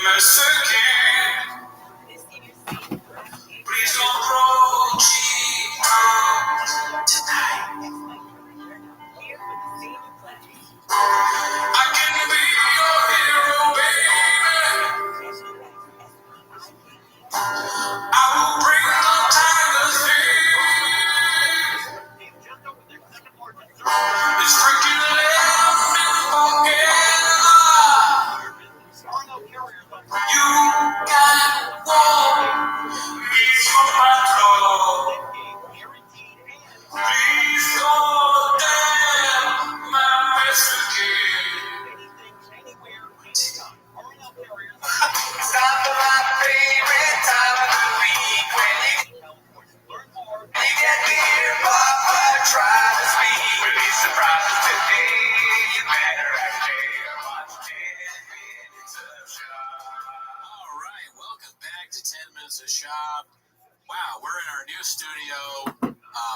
mess again. Please don't throw cheap out tonight. I can be your hero, baby. I will bring the tigers in. It's freaking left and forget. You got war. He's on my toe. Please don't damn my message. It's not my favorite time of the week when you get near Papa, try to speak. We'll be surprised today. You better actually watch 10 minutes of shop. All right, welcome back to 10 Minutes of Shop. Wow, we're in our new studio.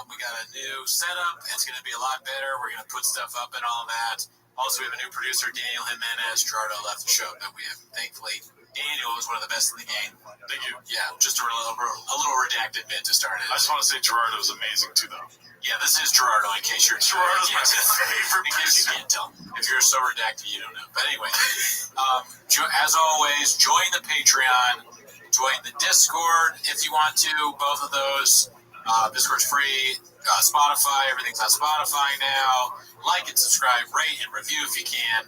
We got a new setup. It's going to be a lot better. We're going to put stuff up and all that. Also, we have a new producer, Daniel Jimenez. Gerardo left the show, but we have, thankfully, Daniel was one of the best in the game. Thank you. Yeah, just a little redacted bit to start it. I just want to say Gerardo is amazing, too, though. Yeah, this is Gerardo, in case you're... Gerardo's my favorite in case you can't tell. If you're so redacted, you don't know. But anyway, as always, join the Patreon. Join the Discord if you want to. Both of those. Discord's free. Spotify, everything's on Spotify now. Like and subscribe, rate and review if you can.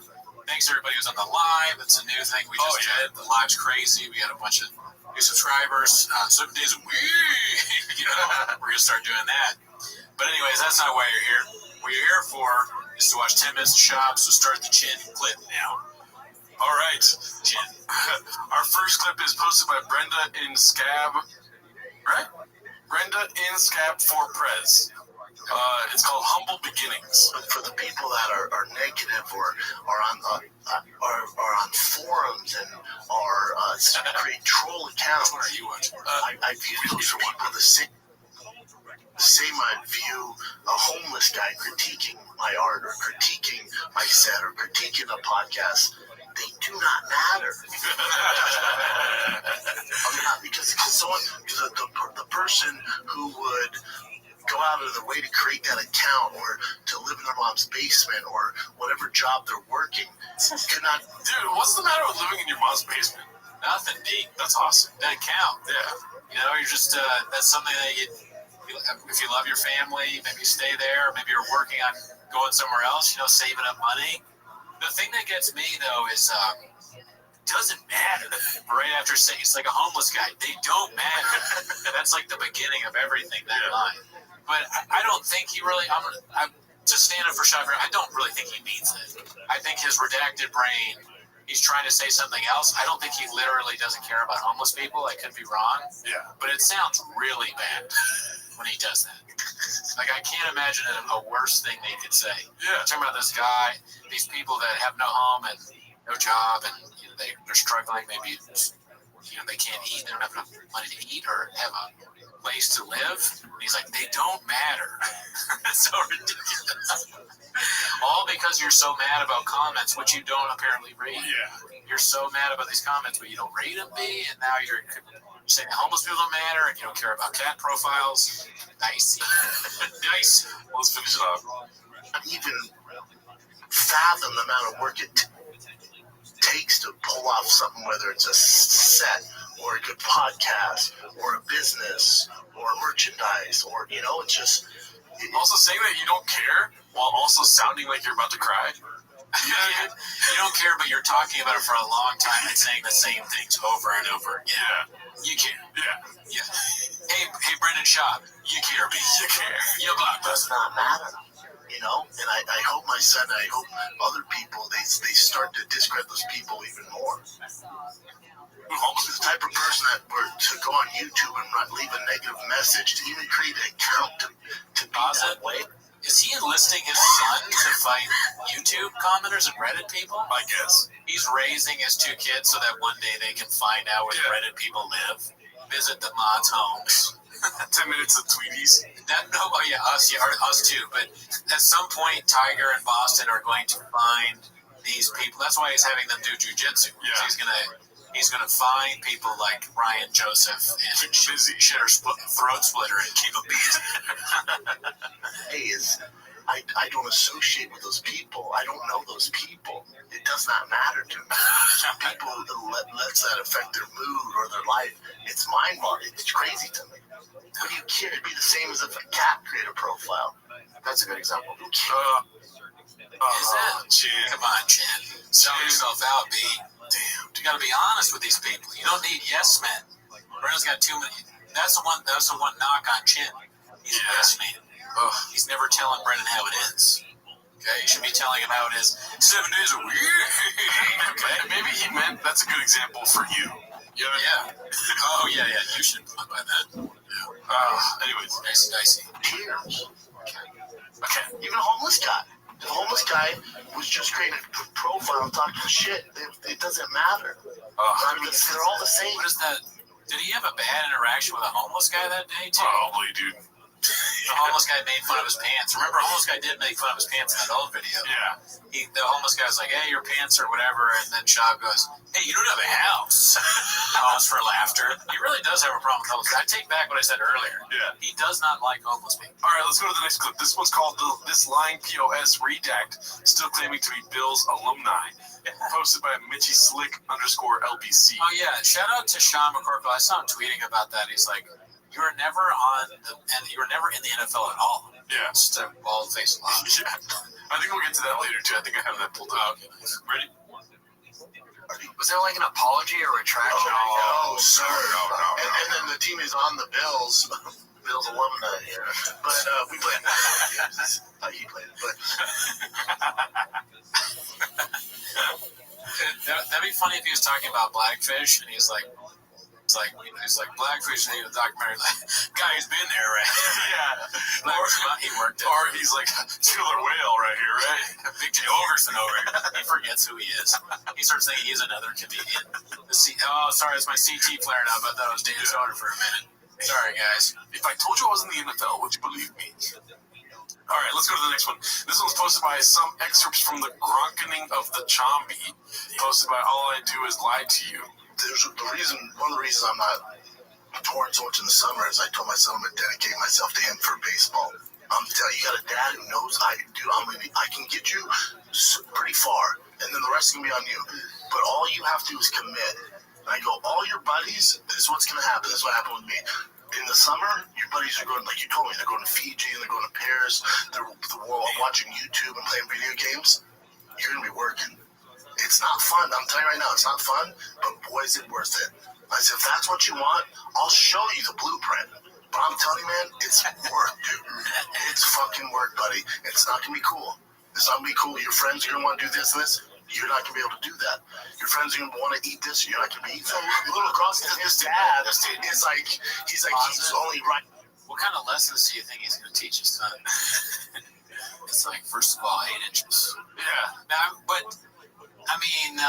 Thanks to everybody who's on the live. It's a new thing we just did. The live's crazy. We got a bunch of new subscribers. Some days we're going to start doing that. But anyways, that's not why you're here. What you're here for is to watch 10 Minutes of Shop, so start the chin clip now. All right. Chin. Our first clip is posted by Brenda in Scab. Right? Brenda in Scab for Prez. It's called Humble Beginnings. But for the people that are negative or are on forums and create troll accounts, What are you watching? I view those people the same I view a homeless guy critiquing my art or critiquing my set or critiquing a podcast. They do not matter. Because the person who would go out of their way to create that account or to live in their mom's basement or whatever job they're working could not. Dude, what's the matter with living in your mom's basement? Nothing, D. That's awesome. That count. Yeah. You know, you're just, that's something that if you love your family, maybe stay there. Maybe you're working on going somewhere else, saving up money. The thing that gets me, though, is doesn't matter. Right after saying it's like a homeless guy. They don't matter. That's like the beginning of everything, that line. But I don't think he really, to stand up for Shopper, I don't really think he means it. I think his redacted brain, he's trying to say something else. I don't think he literally doesn't care about homeless people. I could be wrong. Yeah. But it sounds really bad when he does that. Like, I can't imagine a worse thing they could say. Yeah. Talking about this guy, these people that have no home and no job, and they're struggling. Maybe they can't eat. They don't have enough money to eat or have a place to live. And he's like, they don't matter. That's so ridiculous. All because you're so mad about comments, which you don't apparently read. Yeah. You're so mad about these comments, but you don't read them, B, and now you're saying homeless people don't matter and you don't care about cat profiles. Nice. Nice. Let's finish it off. Even fathom the amount of work it takes to pull off something, whether it's a set or a good podcast or a business or merchandise or it's just Also saying that you don't care while also sounding like you're about to cry. Yeah. You don't care, but you're talking about it for a long time and saying the same things over and over again. Yeah. You care. Yeah. Hey, Brendan Schaub, you care, B. You care. You block does not matter. And I hope my son, I hope other people, they start to discredit those people even more. The type of person that were to go on YouTube and leave a negative message, to even create an account to be that way. Is he enlisting his son to fight YouTube commenters and Reddit people? I guess. He's raising his two kids so that one day they can find out where the Reddit people live, visit the mods' homes. 10 minutes of Tweeties. Us too. But at some point, Tiger and Boston are going to find these people. That's why he's having them do jujitsu. Yeah. He's going to he's going to find people like Ryan Joseph and Shitter Throat Splitter and keep them busy. Hey, I don't associate with those people. I don't know those people. It does not matter to me. People lets that affect their mood or their life. It's mind-boggling. It's crazy to me. What do you care? It'd be the same as if a cat created a profile. That's a good example. Who cares? Is it? Chin. Come on, Chin. Sell yourself out, B. Damn. You got to be honest with these people. You don't need yes men. Brendan's got too many. That's the one knock on Chin. He's a yes man. He's never telling Brendan how it ends. Okay, you should be telling him how it is 7 days a week. Okay, maybe he meant that's a good example for you. You know what I mean? Oh, yeah. You should have by that. Yeah. Anyways. Dicey. Cheers. Okay. Even a homeless guy. The homeless guy was just creating a profile and talking shit. It doesn't matter. I mean, they're all the same. What is that? Did he have a bad interaction with a homeless guy that day, too? Probably, dude. The homeless guy made fun of his pants. Remember, the homeless guy did make fun of his pants in that old video. Yeah. The homeless guy was like, hey, your pants or whatever. And then Shab goes, hey, you don't have a house. Pause for laughter. He really does have a problem with homeless. I take back what I said earlier. Yeah. He does not like homeless people. All right, let's go to the next clip. This one's called This Lying POS Redact, still claiming to be Bill's alumni. Posted by Mitchy Slick _LBC. Oh, yeah. Shout out to Sean McCorkle. I saw him tweeting about that. He's like, you were never in the NFL at all. Yeah. Just a bald-faced lie. Yeah. I think we'll get to that later, too. I think I have that pulled out. Okay, nice. Ready? Was there like an apology or retraction? Oh, no, sir. No. And then the team is on the Bills. Bills alumni here. But we played games. He played it. But That'd be funny if he was talking about Blackfish and he's like Blackfish, and the documentary, like, guy who's been there, right? Yeah. He worked it. Or he's like, killer whale right here, right? Big J. Overson over here. He forgets who he is. He starts thinking he's another comedian. Sorry, it's my CT flaring up. I thought it was Dan Soder for a minute. Sorry, guys. If I told you I was in the NFL, would you believe me? All right, let's go to the next one. This one's posted by some excerpts from the Gronkening of the Chombi, posted by All I Do Is Lie to You. one of the reasons I'm not touring so much in the summer is I told my son I'm going to dedicate myself to him for baseball. I'm telling you, you got a dad who knows I can get you pretty far, and then the rest is going to be on you. But all you have to do is commit. And I go, all your buddies, this is what's going to happen. This is what happened with me. In the summer, your buddies are going, like you told me, they're going to Fiji, and they're going to Paris, they're watching YouTube and playing video games. You're going to be working. It's not fun. I'm telling you right now, it's not fun, but boy, is it worth it. I said, if that's what you want, I'll show you the blueprint. But I'm telling you, man, it's work, dude. It's fucking work, buddy. It's not going to be cool. It's not going to be cool. Your friends are going to want to do this and this. You're not going to be able to do that. Your friends are going to want to eat this. You're not going to be eating that. Little cross, his dad is like, he's only right. What kind of lessons do you think he's going to teach his son? It's like, first of all, 8 inches. Yeah. Now, but I mean,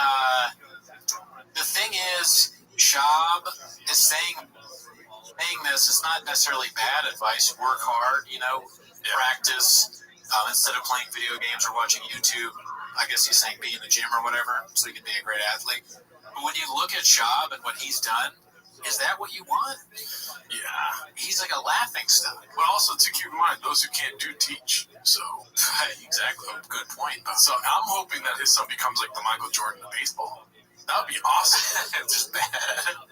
the thing is, Shab is saying this. It's not necessarily bad advice. Work hard, practice instead of playing video games or watching YouTube. I guess he's saying be in the gym or whatever, so he can be a great athlete. But when you look at Shab and what he's done, is that what you want? Yeah. He's like a laughing stock. But also, to keep in mind, those who can't do teach. So, Exactly. Good point. So I'm hoping that his son becomes like the Michael Jordan of baseball. That would be awesome. It's just bad.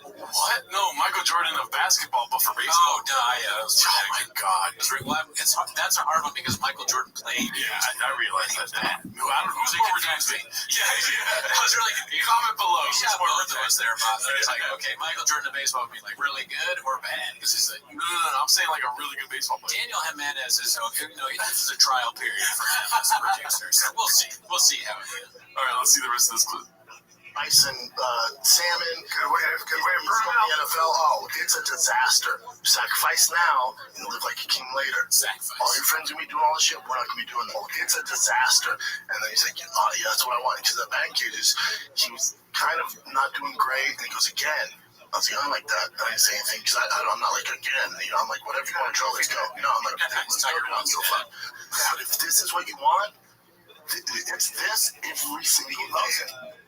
What? No, Michael Jordan of basketball, but for baseball. Oh, yeah. Oh my God. That's a hard one because Michael Jordan played. Yeah, I realize that. Who's it confused me? Yeah. I was really confused. Comment below. Yeah, both of us there, Bob. It's like, okay, Michael Jordan of baseball would be like really good or bad? Because he's like, No. I'm saying like a really good baseball player. Daniel Jimenez is okay. This is a trial period for him as a producer. So we'll see. We'll see how it is. All right, let's see the rest of this clip. Rice and salmon, good way to burn the NFL. Oh, it's a disaster. Sacrifice now and live like a king later. Sacrifice. All your friends are going to be doing all this shit. We're not going to be doing that. It's a disaster. And then he's like, oh, yeah, that's what I want. Because that band kid he was kind of not doing great. And he goes, again. I was like, I don't like that. I didn't say anything because I'm not like, again. I'm like, whatever you want to draw, let's go. I'm like, let's go. But if this is what you want, it's this every single day.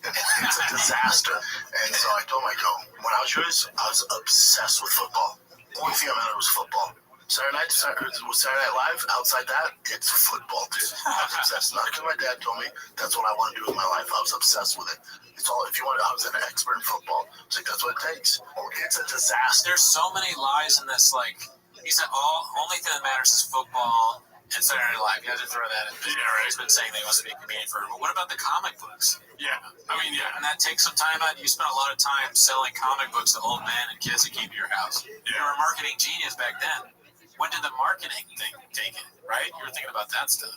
It's It's a disaster. And so I told him, I go, when I was yours, I was obsessed with football. Only thing I mattered was football. Saturday Night Live, outside that, it's football, dude. I was obsessed. Not because my dad told me that's what I want to do with my life. I was obsessed with it. It's all, if you want, I was an expert in football. It's like, that's what it takes. It's a disaster. There's so many lies in this, like, he said, only thing that matters is football and Saturday Night Live. You have to throw that in. Yeah, right. He's been saying they wants to be a comedian forever. But what about the comic books? Yeah, I mean, yeah. And that takes some time out. You spent a lot of time selling comic books to old men and kids that keep your house. You were a marketing genius back then. When did the marketing thing take it, right? You were thinking about that stuff.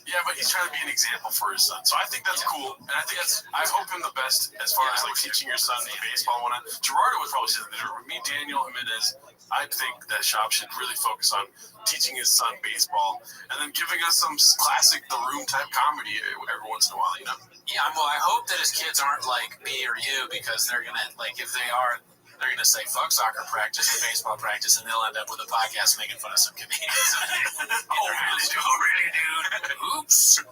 Yeah, but he's trying to be an example for his son. So I think that's cool. And I think I hope him the best as far as like teaching your son baseball and whatnot. Gerardo would probably say that different. Me, Daniel, Jimenez, I think that Shop should really focus on teaching his son baseball and then giving us some classic The Room type comedy every once in a while, you know? Yeah, well, I hope that his kids aren't like me or you, because they're going to, like, if they are, they're going to say, fuck soccer practice and baseball practice, and they'll end up with a podcast making fun of some comedians. Really, dude? Oops.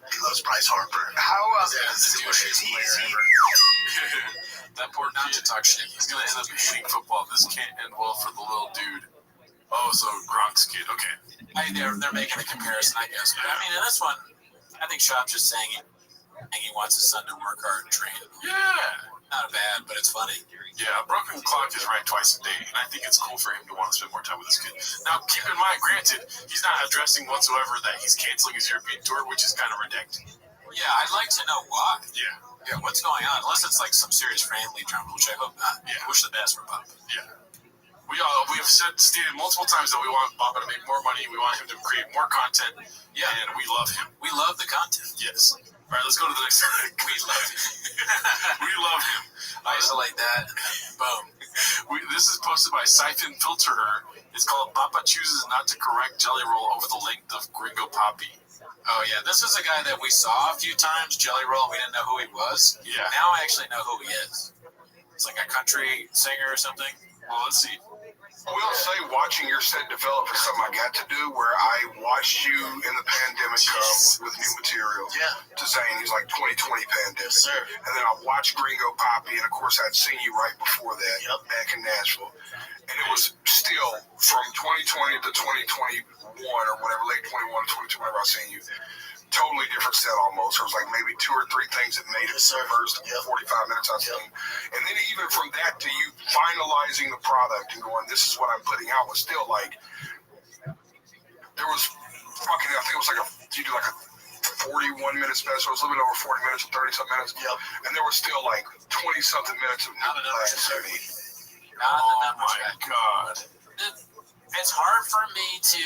He loves Bryce Harper. How That poor not to talk shit. He's going to end up hating football. This can't end well for the little dude. Oh, so Gronk's kid. Okay. They're making a comparison, I guess. But I mean, in this one, I think Shop's just saying he wants his son to work hard and train. Yeah. Not bad, but it's funny. Yeah, a broken clock is right twice a day, and I think it's cool for him to want to spend more time with his kid. Now, keep in mind, granted, he's not addressing whatsoever that he's canceling his European tour, which is kind of redacted. Yeah, I'd like to know why. Yeah. What's going on? Unless it's like some serious family drama, which I hope not. Yeah. Wish the best for Papa. Yeah. We have stated multiple times that we want Papa to make more money. We want him to create more content. Yeah. And we love him. We love the content. Yes. All right, let's go to the next one. We love him. We love him. Isolate that. Boom. This is posted by Siphon Filterer. It's called Papa Chooses Not to Correct Jelly Roll Over the Length of Gringo Poppy. Oh, yeah. This is a guy that we saw a few times, Jelly Roll, and we didn't know who he was. Yeah. Now I actually know who he is. It's like a country singer or something. Well, let's see. I will say, watching your set develop is something I got to do, where I watched you in the pandemic come with new material. Yeah. To Zane, he's like 2020 pandemic. Yes, sir. And then I watched Gringo Poppy, and of course I'd seen you right before that, Yep. back in Nashville. And it was still, from 2020 to 2021, or whatever, late 21, 22, whenever I seen you, totally different set almost. There was like maybe 2 or 3 things that made it Yes, sir. first 45 minutes I've seen. And then even from that to you finalizing the product and going, this is what I'm putting out, was still like, there was fucking, I think it was like you do like a 41-minute special. It was a little bit over 40 minutes or 30-something minutes. Yep. And there was still like 20-something minutes of Not enough classes. Oh, my God. It's hard for me to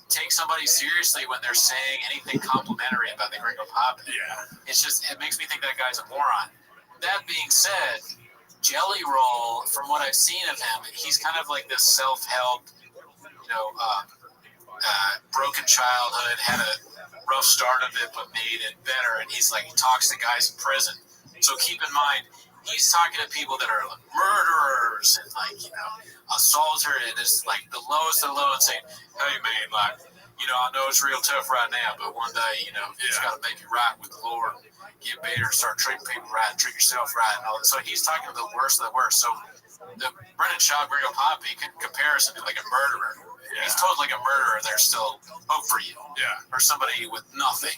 take somebody seriously when they're saying anything complimentary about the Gringo Poppy. Yeah. It's just, it makes me think that guy's a moron. That being said, Jelly Roll, from what I've seen of him, he's kind of like this self-help, broken childhood, had a rough start of it, but made it better. And he's like, he talks to guys in prison. So keep in mind, he's talking to people that are like murderers and assaulter, and it's like the lowest of the low, and saying, hey man, like, I know it's real tough right now, but one day, you just got to make it right with the Lord, get better, start treating people right, treat yourself right, and all that. So he's talking to the worst of the worst. So the Brendan Shaw, Gringo Poppy, comparison to like a murderer. Yeah. He's told like a murderer, there's still hope for you. Yeah. Or somebody with nothing,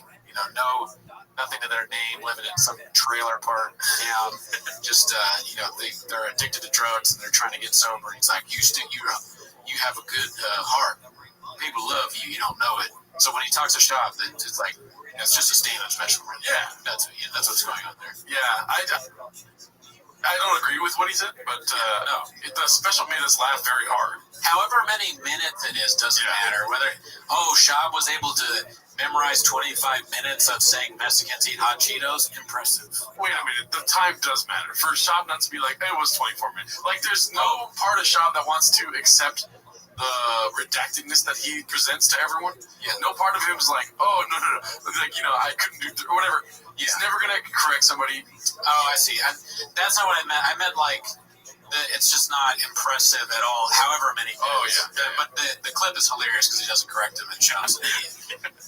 nothing to their name, living in some trailer park town. Just, they're addicted to drugs and they're trying to get sober. He's like, you have a good heart. People love you. You don't know it. So when he talks to Shop, it's like, it's just a stand-up special. Really. Yeah. That's what's going on there. Yeah. I don't agree with what he said, but no, the special made us laugh very hard. However many minutes it is doesn't matter. Whether Shab was able to memorize 25 minutes of saying Mexicans eat hot Cheetos, impressive. Wait a minute, the time does matter. For Shab not to be like, it was 24 minutes. Like, there's no part of Shab that wants to accept the redactedness that he presents to everyone. Yeah. No part of him is like, oh, no. Like, I couldn't do or whatever. He's never going to correct somebody. Oh, I see. That's not what I meant. I meant like it's just not impressive at all. However many. Oh, views. yeah. But the clip is hilarious because he doesn't correct him and shows an idiot.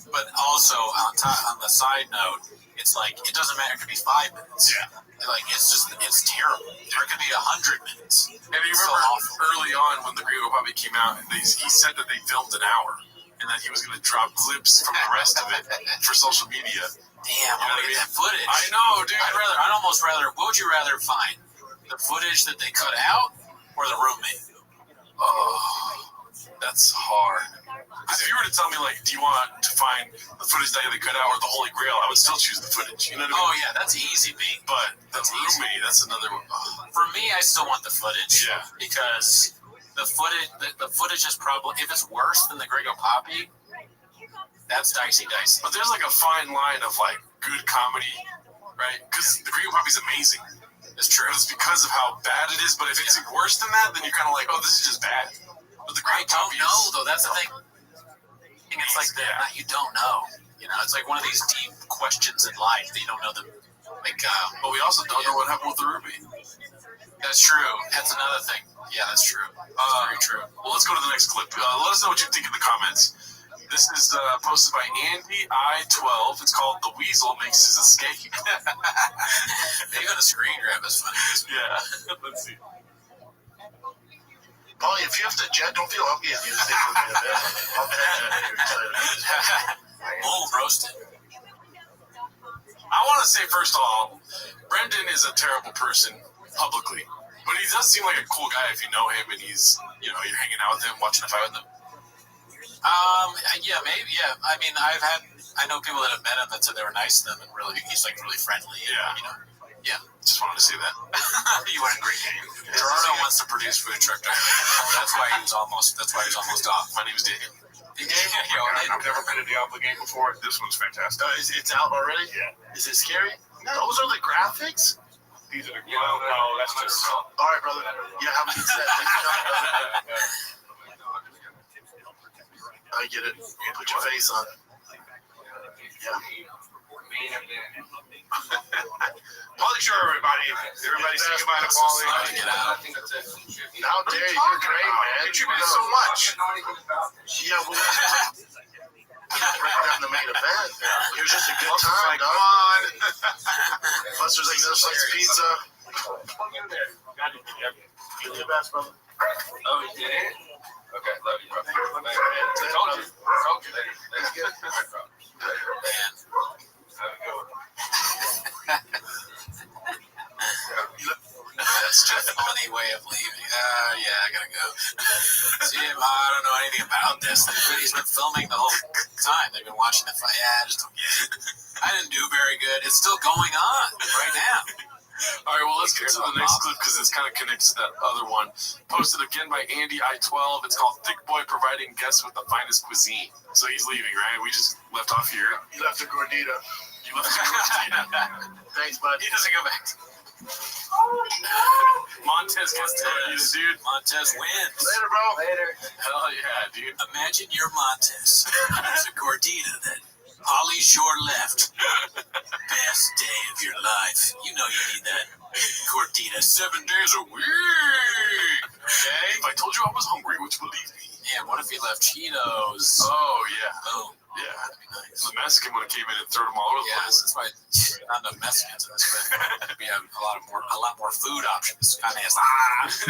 But also on the side note, it's like it doesn't matter. It could be 5 minutes. Yeah. Like it's terrible. Or it could be 100 minutes. And you remember early on when the Great Puppy came out, he said that they filmed an hour and that he was going to drop clips from the rest of it for social media. Damn, I want to get that footage. I know, dude. I'd almost rather. What would you rather find? The footage that they cut out, or the roommate? Oh, that's hard. If you were to tell me, like, do you want to find the footage that they cut out or the Holy Grail, I would still choose the footage. You know what I mean? Oh yeah, that's easy beat. But the roommate, that's another one. Oh. For me, I still want the footage. Yeah. Because the footage is probably, if it's worse than the Grego Poppy, that's dicey. But there's like a fine line of like good comedy, right? Because the Grego Poppy's amazing. It's true. But it's because of how bad it is. But if it's worse than that, then you're kind of like, oh, this is just bad. But the Grego Poppy know, though. That's the thing. It's like that. You don't know. You know, it's like one of these deep questions in life that you don't know the. Like, but we also don't know what happened with the Ruby. That's true. That's another thing. Yeah, that's true. That's very true. Well, let's go to the next clip. Let us know what you think in the comments. This is posted by Andy I12. It's called "The Weasel Makes His Escape." Even a screen grab is funny. Yeah. Let's see. Polly, if you have to jet, don't feel obligated to stick with me a bit. I'll jet. Boom, roasted. I want to say, first of all, Brendan is a terrible person publicly. But he does seem like a cool guy if you know him and he's, you're hanging out with him, watching a fight with him. Yeah, maybe, yeah. I mean, I know people that have met him that said they were nice to them and he's like really friendly. Yeah. Yeah. Just wanted to say that. You had a great game. Gerardo wants to produce Food Truck Diary. That's why he was almost off. My name is Daniel. I've never been to Diablo game before. This one's fantastic. It's out already? Yeah. Is it scary? No. Those are the graphics? These are the no, that's just. All right, brother. Yeah, have a good set. I get it. You put your face on it. Yeah. Polly, sure, everybody. Everybody say goodbye to Polly. Get out. How dare you? You're great, man. Contributed so much. Yeah, well, break down the main event. It was just a good time, dog. Come on. Plus, there's like another slice of pizza. You do your best, brother. Oh, you did it? Okay, love you, bro. Told you. That's good. Man. That's just a funny way of leaving. Yeah, I gotta go. See, I don't know anything about this. He's been filming the whole time. They've been watching the fight. Yeah, I just don't get it. I didn't do very good. It's still going on right now. All right, well, let's get to the next clip because this kind of connects to that other one. Posted again by Andy I12. It's called Thick Boy Providing Guests with the Finest Cuisine. So he's leaving, right? We just left off here. You left a gordita. You left the gordita. Thanks, bud. He doesn't go back. Montez gets gordita, dude. Montez wins. Later, bro. Later. Hell yeah, dude. Imagine you're Montez. There's a gordita that Polly Shore left. Best day of your life. You know you need that gordita 7 days a week. Okay? If I told you I was hungry, would you believe me? Yeah, what if he left Cheetos? Oh, yeah. Oh, Yeah. that'd be nice. The Mexican would have came in and thrown them all over the Yeah, place. that's why not enough Mexicans in this film. We have a lot more food options. Kind of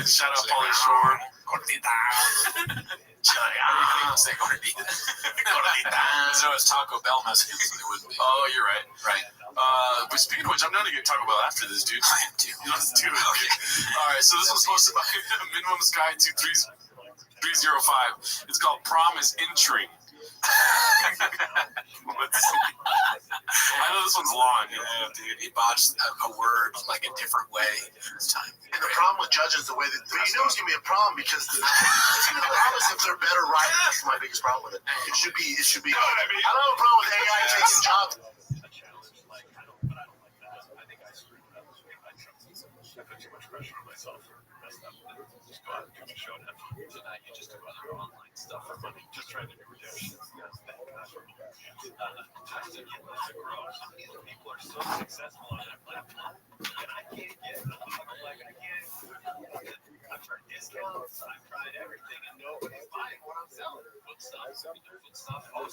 Shout out Pauly Shore. gordita. I don't say gordita. Gordita. So it's Taco Bell Mexicans. It would be. Oh, you're right. Right. But speaking of which, I'm not going to Taco Bell after this, dude. I am too. Let's do it. All right, so this was posted by Minimum Sky 23305. It's called Prom is Entering. Let's see. I know this one's long. Yeah, dude, he botched a word like a different way this time. And the problem with judges, the way that, but you know it's gonna be a problem because it's gonna be honest if they're better writers. That's my biggest problem with it. It should be. I don't have a problem with AI taking jobs. Just trying to do redemptions. Just to get them to grow. People are so successful on that platform, and I can't get. I'm like, I can't.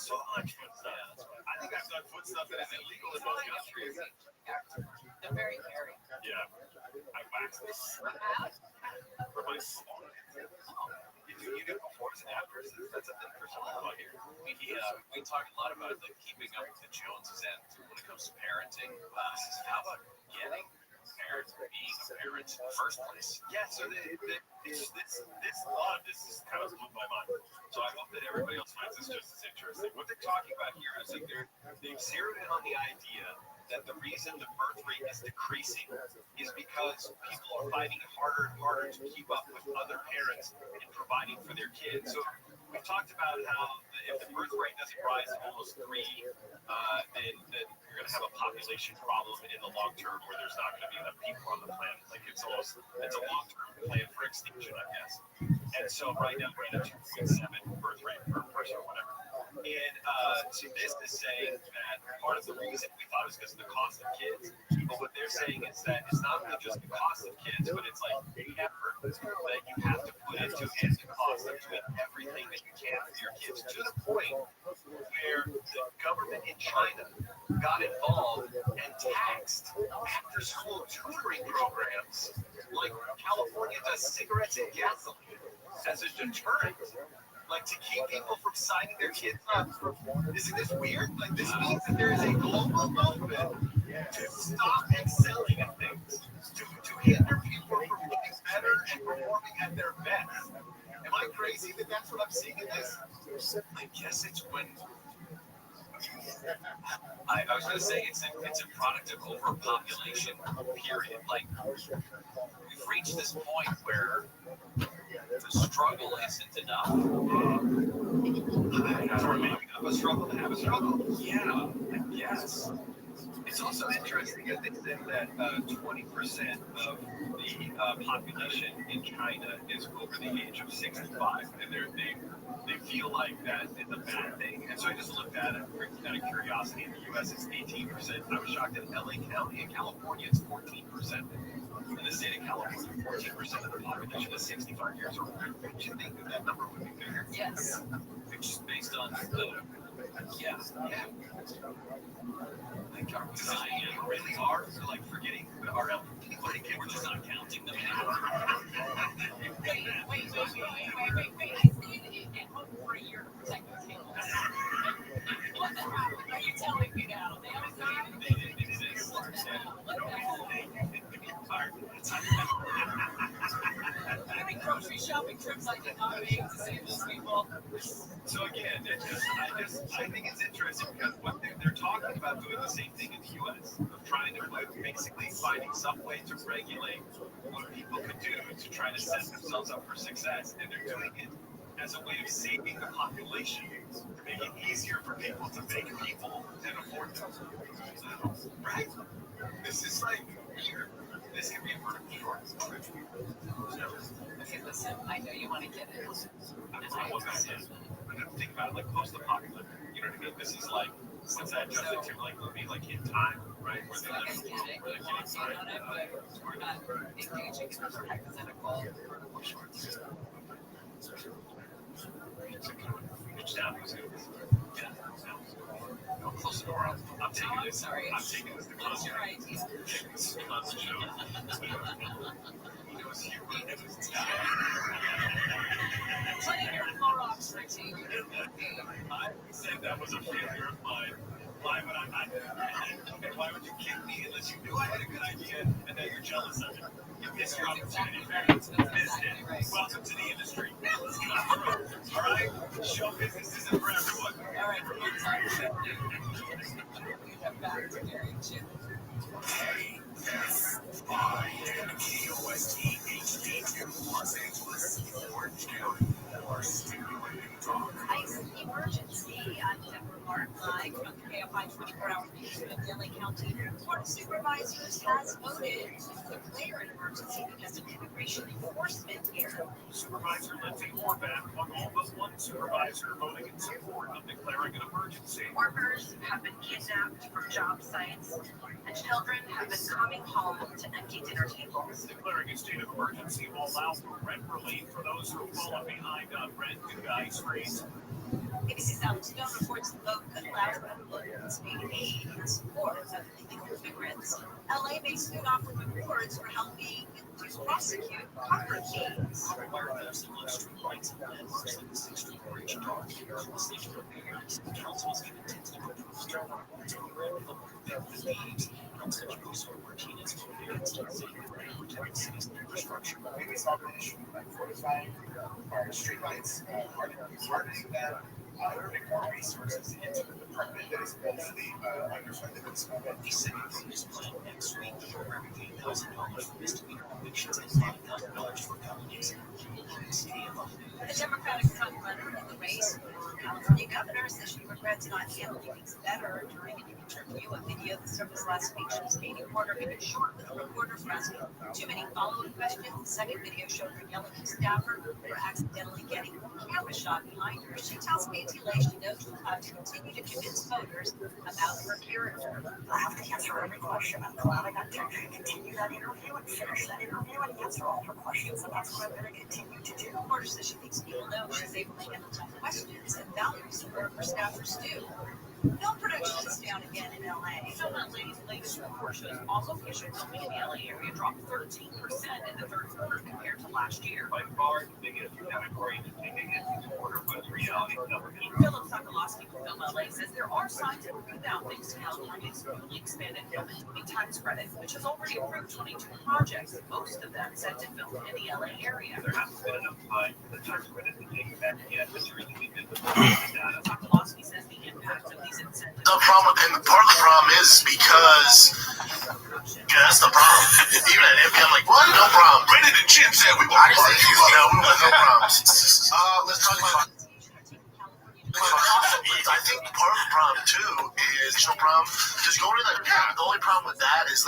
so much foot stuff. I think I've done foot stuff that is illegal in most countries. They're very hairy. Yeah. I waxed this. For my small. You do befores and afters. That's a thing for some people out here. We talk a lot about like keeping up with the Joneses and when it comes to parenting. How about getting parents being a parent in the first place? Yeah. So this a lot of this is kind of blew my mind. So I hope that everybody else finds this just as interesting. What they're talking about here is that they've zeroed in on the idea that the reason the birth rate is decreasing is because people are finding it harder and harder to keep up with other parents in providing for their kids. So we've talked about how if the birth rate doesn't rise to almost 3, then you're going to have a population problem in the long term where there's not going to be enough people on the planet. Like it's a long-term plan for extinction, I guess. And so right now we're at a 2.7 birth rate per person or whatever. And so this is saying that part of the reason we thought was because of the cost of kids, but what they're saying is that it's not really just the cost of kids, but it's like the effort that you have to put into and the cost of doing everything that you can for your kids, to the point where the government in China got involved and taxed after-school tutoring programs like California does cigarettes and gasoline as a deterrent. Like to keep people from signing their kids up. Isn't this weird? Like this means that there is a global movement to stop excelling at things, to hinder people from getting better and performing at their best. Am I crazy that that's what I'm seeing in this? I guess it's when I was going to say it's a product of overpopulation. Period. Like we've reached this point where the struggle isn't enough. For making up a struggle to have a struggle. Yeah, yes. It's also interesting that they said that 20% of the population in China is over the age of 65, and they feel like that is a bad thing. And so I just looked at it out of curiosity. In the U.S., it's 18%. I was shocked in L.A. County. In California, it's 14%. In the state of California, 14% of the population is 65 years old. Don't you think that number would be bigger? Yes. It's just based on the, yeah. Like our design really hard for like forgetting our elderly. Like we're just not counting them. Wait. I stayed at home for a year to protect the kids. What the hell are you telling me now? They haven't died? They didn't exist. Every grocery shopping trips I did not make to save those people. So again, I think it's interesting because what they're talking about doing the same thing in the U.S. of trying to basically finding some way to regulate what people could do to try to set themselves up for success, and they're doing it as a way of saving the population to make it easier for people to make people and afford them. Right? This is like weird. This could be a vertical short. Okay, listen, I know you want to get it. But think about it like post-apocalyptic. You know what I mean? This is like, what's that Justin Timberlake movie, like In Time, right? Where So I get it. We're talking on it, but we're not engaging in a hypothetical vertical shorts. Which down was good. Yeah. No, close the door. I'm taking I'm this. sorry. I'm taking this to What's close. your idea? This is not the show. It was you. It was Putting your Clorox routine. I said that was a failure of mine. Why would I not? And why would you kick me unless you knew I had a good idea and now you're jealous of it? You missed your opportunity. You missed it. Welcome to the industry. Let's get on the road. All right? Show business isn't for everyone. All right, we have back to Gary Chip. Los Angeles, Orange County, or stimulating talk. ICE emergency on Denver Mark Live from the KFI 24-hour news in LA County. Board of Supervisors has voted to declare an emergency because of immigration enforcement here. Supervisor Lindsay Horvath, on all but one supervisor voting in support of declaring an emergency. Workers have been kidnapped from job sites, and children have been coming home to empty dinner tables. Declaring a state of emergency will allow for rent relief for those who have fallen behind on rent due to ice freeze. ABC's Alex Stone reports the vote could allow Republicans to aid in support of illegal immigrants. LA makes food offer rewards for helping to prosecute hunger games. Maybe it's not an issue, like fortifying streetlights, hardening them, putting more resources into the department that is mostly underfunded at this moment. He said his plan next week for $1,000 for misdemeanor convictions and $5,000 for felonies. The Democratic frontrunner in the race for California governor says she regrets not handling things better during an interview. A video that surfaced last week shows Katie Porter getting short with a reporter for asking too many follow-up questions. The second video showed her yelling at staffer for accidentally getting a camera shot behind her. She tells KTLA she knows she'll have to continue to convince voters about her character. I have to answer every question. I'm glad I got to continue that interview and finish that interview and answer all her questions, and that's what I'm going to continue to do. Porter says she thinks people know she's able to handle tough questions and values her staffers do. Film production is down again in LA. Film LA's latest report shows all location filming in the LA area dropped 13% in the third quarter compared to last year. By far, the biggest category is the biggest quarter was reality television. Philip Sokolowski from Film LA says there are signs of a rebound thanks to California's newly expanded film and TV tax credit, which has already approved 22 projects, most of them set to film in the LA area. There hasn't been enough time for the tax credit to take effect yet, but there is a big data. Sokolowski says the impact of these incentives. The problem, and part of the problem is because that's the problem. Even at MK, I'm like, what? No problem. Brendan and Chin said we I want just think he's no problems. Let's talk about. I think part of the problem too is no problem. Just going to that. The only problem with that is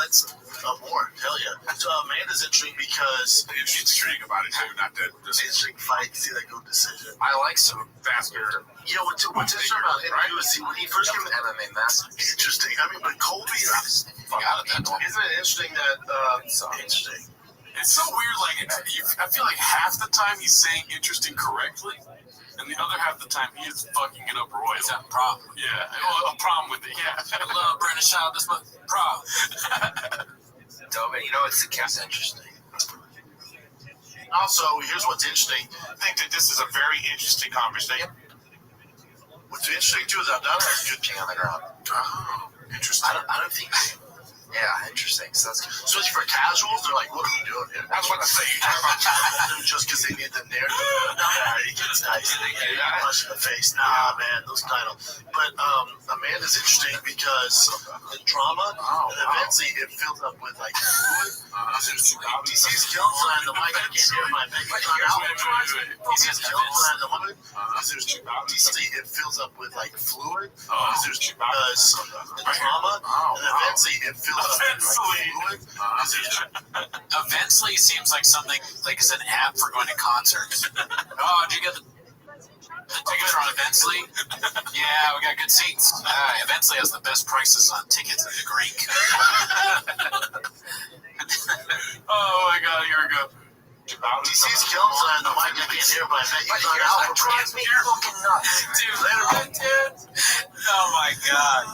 more. Tell you. So Amanda's interesting because It's intriguing about it too, not that it's an interesting fight. See that good decision. I like some faster. You know what's interesting about him too is when he first came to MMA master. interesting. I mean, but Colby, isn't it interesting that interesting? It's so weird. Like I feel like half the time he's saying interesting correctly, and the other half the time he is fucking it up royal. Is that a problem? Yeah, a problem with it. Yeah. I love Brandon Shaw. This one problem. Dope. You know, it's interesting. Also, here's what's interesting. I think that this is a very interesting conversation. What's interesting too is Abdallah has good King on the ground. Oh, interesting. I don't think. Yeah, interesting. So that's Especially for casuals, they're like, what are we doing here? That's what I say. You talk about casuals just because they need the narrative. Nah, it gets nice. They get punch in the face. Nah, man, those titles. But Amanda's interesting because the drama, and eventually it fills up with like fluid. DC's killing behind the mic. I can't hear my mic. DC's killing behind the mic. Because there's DC, it fills up with like fluid. Because the drama, and eventually it fills up with like fluid. Eventually seems like something like it's an app for going to concerts. Oh, did you get the tickets on Eventually? Yeah, we got good seats. Eventually has the best prices on tickets in the Greek. Oh my God, here we go. DC's killing behind the mic. I can't hear, but I bet he's on out for drives me fucking nuts. Dude. Oh my God.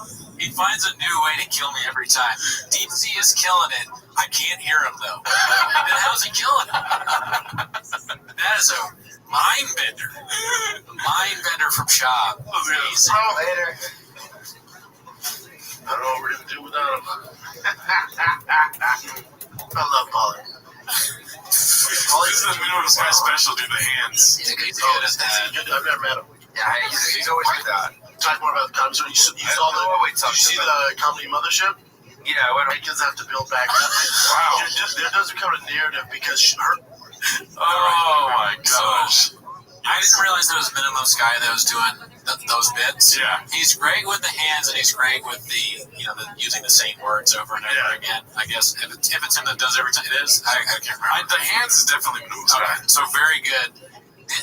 He finds a new way to kill me every time. DC is killing it. I can't hear him though. Then how's he killing him? That is a mind bender. Mind bender from Shaw. Amazing. Later. I don't know what we're going to do without him. I love Pollard. This is the middle of this guy's special, dude. The hands. He's good at that. I've never met him. Yeah, he's always like that. Talk more about the comedy. So you saw did you see the comedy Mothership? Yeah, I went. Kids have to build back up. Wow. There does become a narrative because her. Oh my gosh. I didn't realize there was a Minimums guy that was doing those bits. Yeah. He's great with the hands, and he's great with the using the same words over and over again. I guess if it's him that does every time, it is. I can't remember. The hands is definitely Minimums guy. So very good.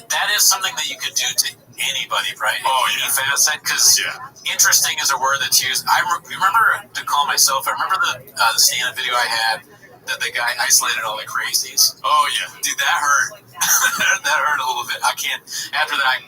That is something that you could do to anybody, right? Oh, Any yeah. facet, because interesting is a word that's used. I remember to call myself. I remember the stand-up video I had that the guy isolated all the crazies. Oh yeah, dude, that hurt. That hurt a little bit. I can't. After that,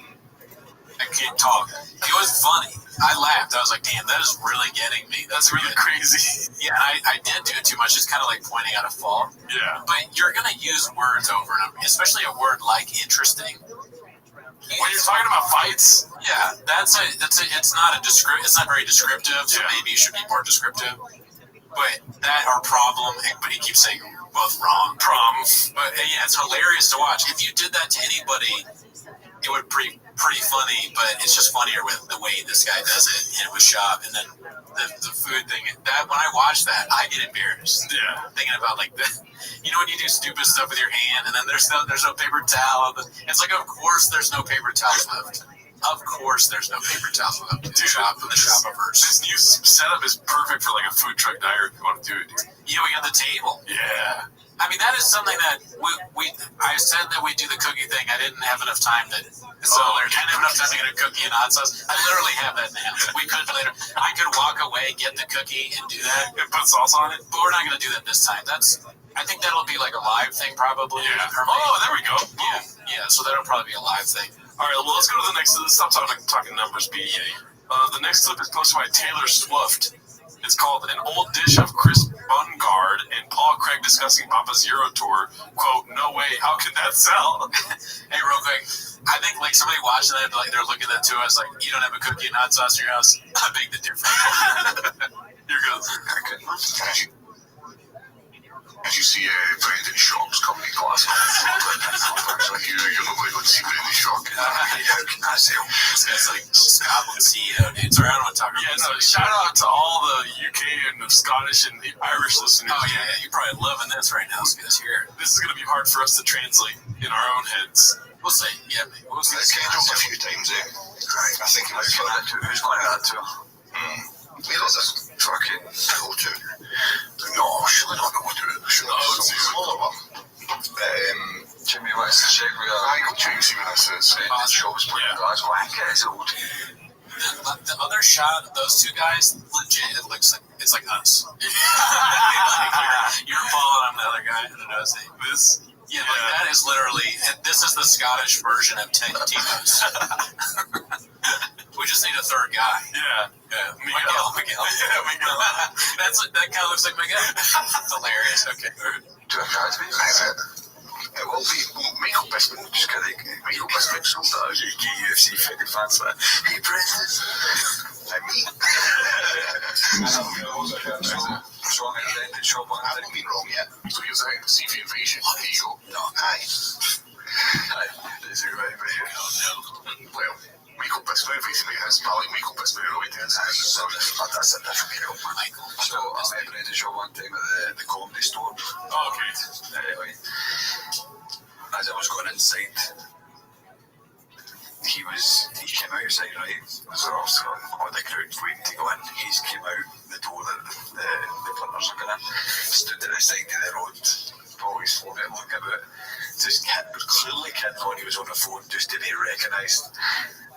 I can't talk. It was funny. I laughed. I was like, damn, that is really getting me. That's really crazy. Yeah, I did do it too much. It's kind of like pointing out a fault. Yeah. But you're going to use words over and over, especially a word like interesting. When you're talking about fights, Yeah, it's not very descriptive, so maybe you should be more descriptive. But that our problem, but he keeps saying both wrong. But yeah, it's hilarious to watch. If you did that to anybody, it would be pretty funny, but it's just funnier with the way this guy does it with Shop. And then the food thing, that when I watch that, I get embarrassed. Yeah. Thinking about like the, when you do stupid stuff with your hand, and then there's no paper towel. It's like, of course there's no paper towels left. Of course there's no paper towels left. The Shopaverse. This new setup is perfect for like a food truck diary if you want to do it, dude. Yeah, we got the table. Yeah. I mean, that is something that I said that we do the cookie thing. I didn't have enough time I didn't have enough time to get a cookie and hot sauce. I literally have that now. We could later. I could walk away, get the cookie, and do that. And put sauce on it? But we're not going to do that this time. I think that'll be like a live thing probably. Yeah. Oh, there we go. Yeah, so that'll probably be a live thing. All right, well, let's go to the next. Stop talking numbers, B. The next clip is posted by Taylor Swift. It's called An Old Dish of Chris Bungard and Paul Craig discussing Papa's Euro Tour. Quote, no way, how can that sell? Hey, real quick, I think like somebody watching that, like they're looking at that too. I was like, you don't have a cookie and hot sauce in your house? I beg the difference. Here goes. As you see Brendan Shock's comedy class so you look like see Brendan Shock. How can I sell? This guy's like Scotland CEO, dude. Sorry, I don't want to talk about Yeah, no, shout out to all the UK and the Scottish and the Irish listeners. Oh, yeah, you're probably loving this right now. Let's hear it. This is going to be hard for us to translate in our own heads. We'll see. Yeah, we'll see. It's came up a few times, I think it might be that too. Who's going to that too? Where is this? Fucking go to. No, surely not go to it. Surely it's a smaller one. Jimmy, what's the shape we are? I go check and see what this is. The show's playing guys. Well, I think it's old. The other shot of those two guys, legit, it looks like it's like us. You're Paul and I'm the other guy. I don't know his name. Like that is literally. This is the Scottish version of Tito's. We just need a third guy. Yeah. Miguel. Yeah, Miguel. That kind of looks like Miguel. Hilarious. Okay. Do I have to be? It will be Michael Bisman, just kidding. Michael Bisman, so that is UK UFC fucking fans. Hey, Brendan. I'm me. So I'm in the shop on I haven't been wrong yet. So here's the thing, see for invasion. There you go. No, aye. Is it right here? Well, Michael Bisman, basically, has Malik Michael Bisman, who always does. That's a different hero. Michael. So I read the show one time at the Comedy Store. Oh, okay. Anyway, as I was going inside, he came outside, right? So I was on the crowd waiting to go in. He came out the door that the punters are going in, stood at the side of the road, always floating and looking about. Just clearly kidding on he was on the phone just to be recognised.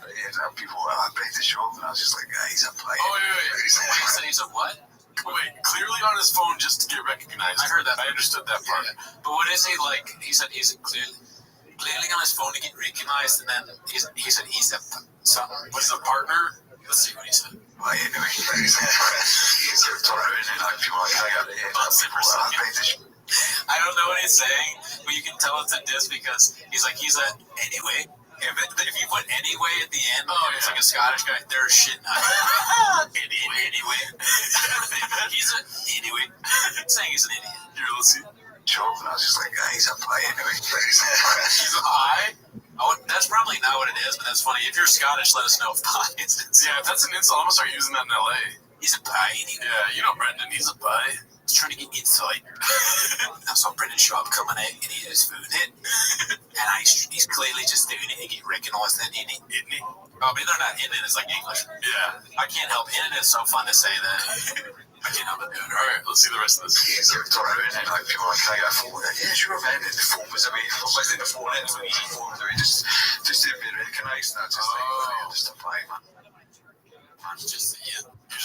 And people were like, I bet the show, and I was just like, he's a player. Oh, wait. He said he's a what? Wait, clearly on his phone just to get recognized. I heard that. I understood that part. Yeah. But what is he like? He said he's clearly on his phone to get recognized, and then he said he's a something. What is a partner? Let's see what he said. Well, anyway, he's turned around and like, people are like, I don't know what he's saying, but you can tell it's a diss because he's a anyway. If you put anyway at the end, it's like a Scottish guy, they're shitting on him. Anyway. He's a anyway. Saying he's an idiot. Here, let's see. Job, and I was just like, he's a pie anyway. He's a pie? Oh, that's probably not what it is, but that's funny. If you're Scottish, let us know if pie is. Yeah, if that's an insult, I'm going to start using that in LA. He's a pie anyway. Yeah, you know Brendan, he's a pie. He's trying to get inside. I saw Brendan Sharp coming out and eat his food. And he's clearly just doing it to get recognized, isn't he? Oh, but they're not in it, it's like English. Yeah. I can't help it. It's so fun to say that. I can't help it doing it. All right, let's see the rest of this. He's turned around and like, people are like, can I get a phone? Yeah, sure, man. And the phone was away. It wasn't the phone, it was the phone was away. Just to be recognised. And I was just like, just a pie, man. You're just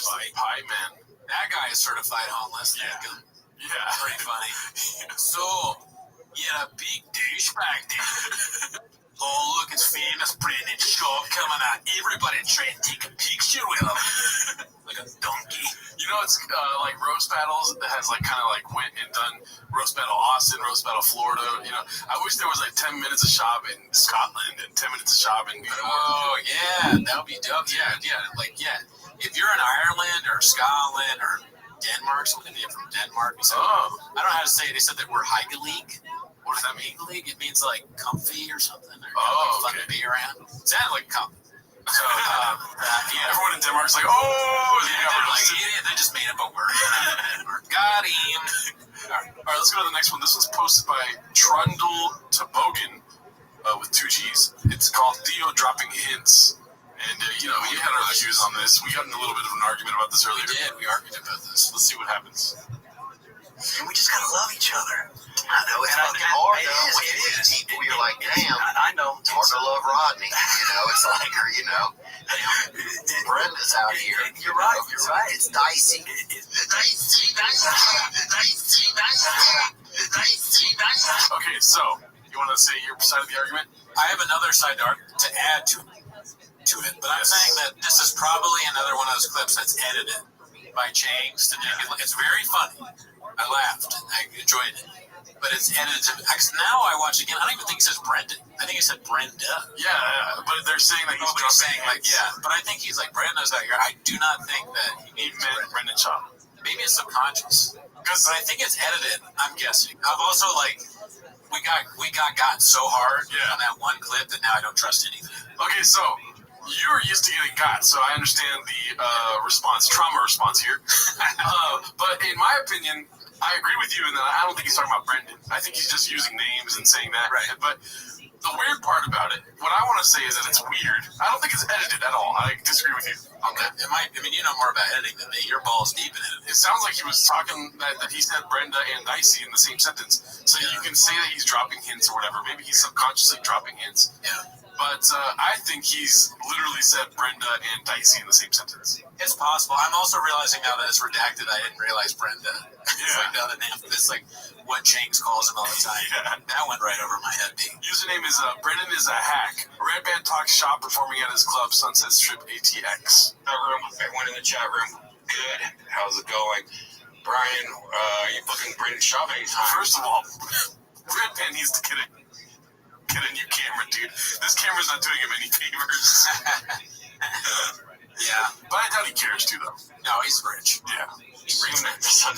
like, pie, man. That guy is certified homeless. Yeah. Pretty funny. So, you had a big douchebag there. Oh, look, it's famous Brandon Shaw coming out. Everybody try and take a picture with him. Like a donkey. You know, it's like roast battles that has like kind of like went and done roast battle Austin, roast battle Florida. You know, I wish there was like 10 minutes of shop in Scotland and 10 minutes of shop in New York. Oh, yeah, that would be dope. Yeah. If you're in Ireland or Scotland or Denmark, something from Denmark, so I don't know how to say it. They said that we're League. What does that mean? League? It means like comfy or something. Or fun to be around. It sounded like comfy. So, everyone in Denmark's like, oh, they just made up a word. Got him. All right, let's go to the next one. This one's posted by Trundle Toboggan with 2 G's. It's called Theo Dropping Hints. And, you know, we had our views on this. We got in a little bit of an argument about this earlier. We did. We argued about this. Let's see what happens. And we just gotta love each other. I know it's fucking hard though. When you meet people, you're like, damn. I know it's hard to love Rodney. You know, it's like, or you know, Brenda's out here. You're right. You're right. It's dicey. Okay, so you want to say your side of the argument? I have another side to add to it, but I'm saying that this is probably another one of those clips that's edited by Changs to make it. It's very funny. I laughed. I enjoyed it. But it's edited to... Now I watch it again. I don't even think it says Brendan. I think it said Brenda. Yeah, but they're saying that he's saying like, but I think he's like, Brenda's out here. I do not think that he meant Brendan Shaw. Maybe it's subconscious. But I think it's edited, I'm guessing. I've also, like, we got so hard on that one clip that now I don't trust anything. Okay, so... You're used to getting got, so I understand the trauma response here. But in my opinion, I agree with you in that I don't think he's talking about Brendan. I think he's just using names and saying that. Right. But the weird part about it, what I want to say is that it's weird. I don't think it's edited at all. I disagree with you on that. It might. I mean, you know more about editing than me. Your balls deep in it. It sounds like he was talking that he said Brenda and Dicey in the same sentence. So you can say that he's dropping hints or whatever. Maybe he's subconsciously dropping hints. Yeah. But I think he's literally said Brenda and Dicey in the same sentence. It's possible. I'm also realizing now that it's redacted. I didn't realize Brenda. It's like the other name. It's like what Changs calls him all the time. Yeah. That went right over my head. Username is Brendan is a hack. Red Band Talks shop performing at his club, Sunset Strip ATX. Everyone in the chat room, good. How's it going? Brian, you booking Brendan Shaw anytime? First of all, Red Band needs to get a new camera, dude. This camera's not doing him any favors. Yeah. But I doubt he cares too, though. No, he's rich. Yeah. He's rich. So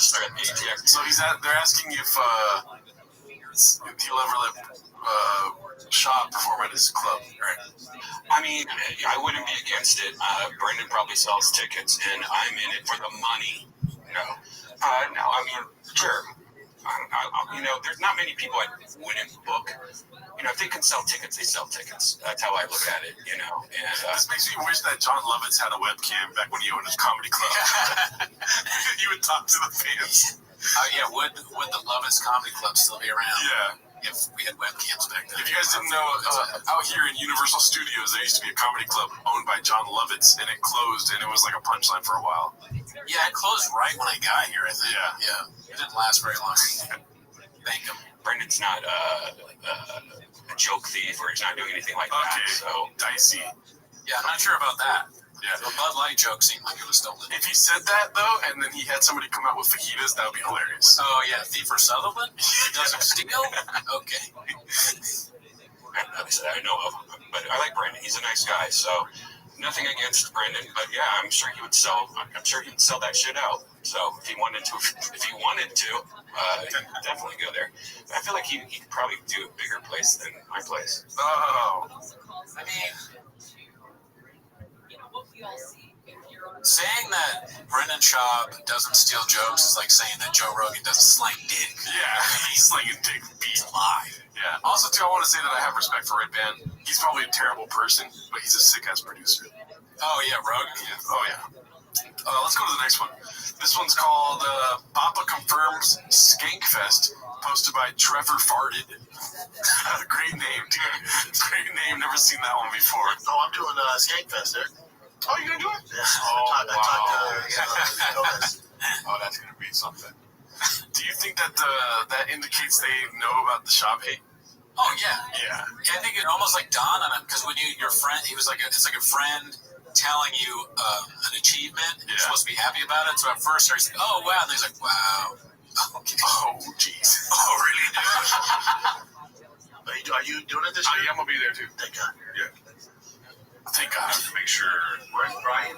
they're asking if he'll ever let Shaw perform at his club, right? I mean, I wouldn't be against it. Brendan probably sells tickets, and I'm in it for the money. No, I mean, sure. You know, there's not many people I wouldn't book. You know, if they can sell tickets, they sell tickets. That's how I look at it, you know. And this makes me wish that John Lovitz had a webcam back when he owned his comedy club. He would talk to the fans. Yeah, would the Lovitz Comedy Club still be around? Yeah. If we had webcams back then. If you guys didn't know, out here in Universal Studios, there used to be a comedy club owned by John Lovitz, and it closed, and it was like a punchline for a while. Yeah, it closed right when I got here, I think. Yeah. It didn't last very long. Thank him. Brendan's not a joke thief, or he's not doing anything like that. So dicey. Yeah, I'm not sure about that. Yeah. The Bud Light joke seemed like it was stolen. If he said that, though, and then he had somebody come out with fajitas, that would be hilarious. Oh, yeah, Thief or Sutherland? He doesn't steal? Okay. I know of him, but I like Brendan. He's a nice guy, so nothing against Brendan, but yeah, I'm sure he would sell that shit out. So if he wanted to, definitely go there. But I feel like he could probably do a bigger place than my place. Oh. I mean, saying that Brendan Schaub doesn't steal jokes is like saying that Joe Rogan doesn't slang dick. Yeah, he's slinging dick beat live. Yeah. Also, too, I want to say that I have respect for Red Band. He's probably a terrible person, but he's a sick-ass producer. Oh, yeah, Rogan? Yeah. Oh, yeah. Let's go to the next one. This one's called Papa Confirms Skankfest, posted by Trevor Farted. Great name, dude. Great name. Never seen that one before. Oh, I'm doing Skankfest there. Oh, you gonna do it? Yes. Oh, wow. Oh, that's gonna be something. Do you think that that indicates they know about the shop hate? Oh yeah. Yeah. I think it almost like dawned on him because when your friend, he was like, it's like a friend telling you an achievement. You're supposed to be happy about it. So at first, he's like, oh wow, and he's like, wow. Okay. Oh jeez. Oh really? Are you doing it this year? I'm gonna be there too. Thank God. Yeah. Thank God to make sure. Where's Brian?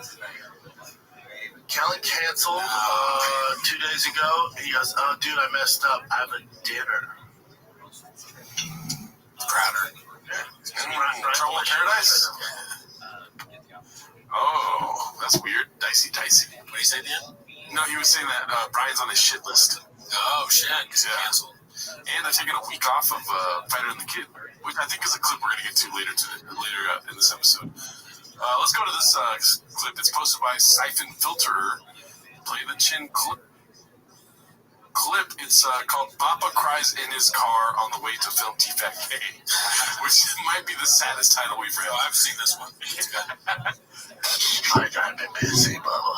Callan canceled 2 days ago. He goes, oh, dude, I messed up. I have a dinner. Crowder. Trouble in Paradise? Oh, that's weird. Dicey. What do you say, Dan? No, he was saying that Brian's on his shit list. Oh shit, because he canceled. And they're taking a week off of Fighter and the Kid, which I think is a clip we're going to get to later in this episode. Let's go to this clip. It's posted by Siphon Filterer. Play the chin clip. It's called Papa Cries in His Car on the Way to Film T-Fat K, which might be the saddest title we've read. I've seen this one. It's good. I've been busy, Bubba.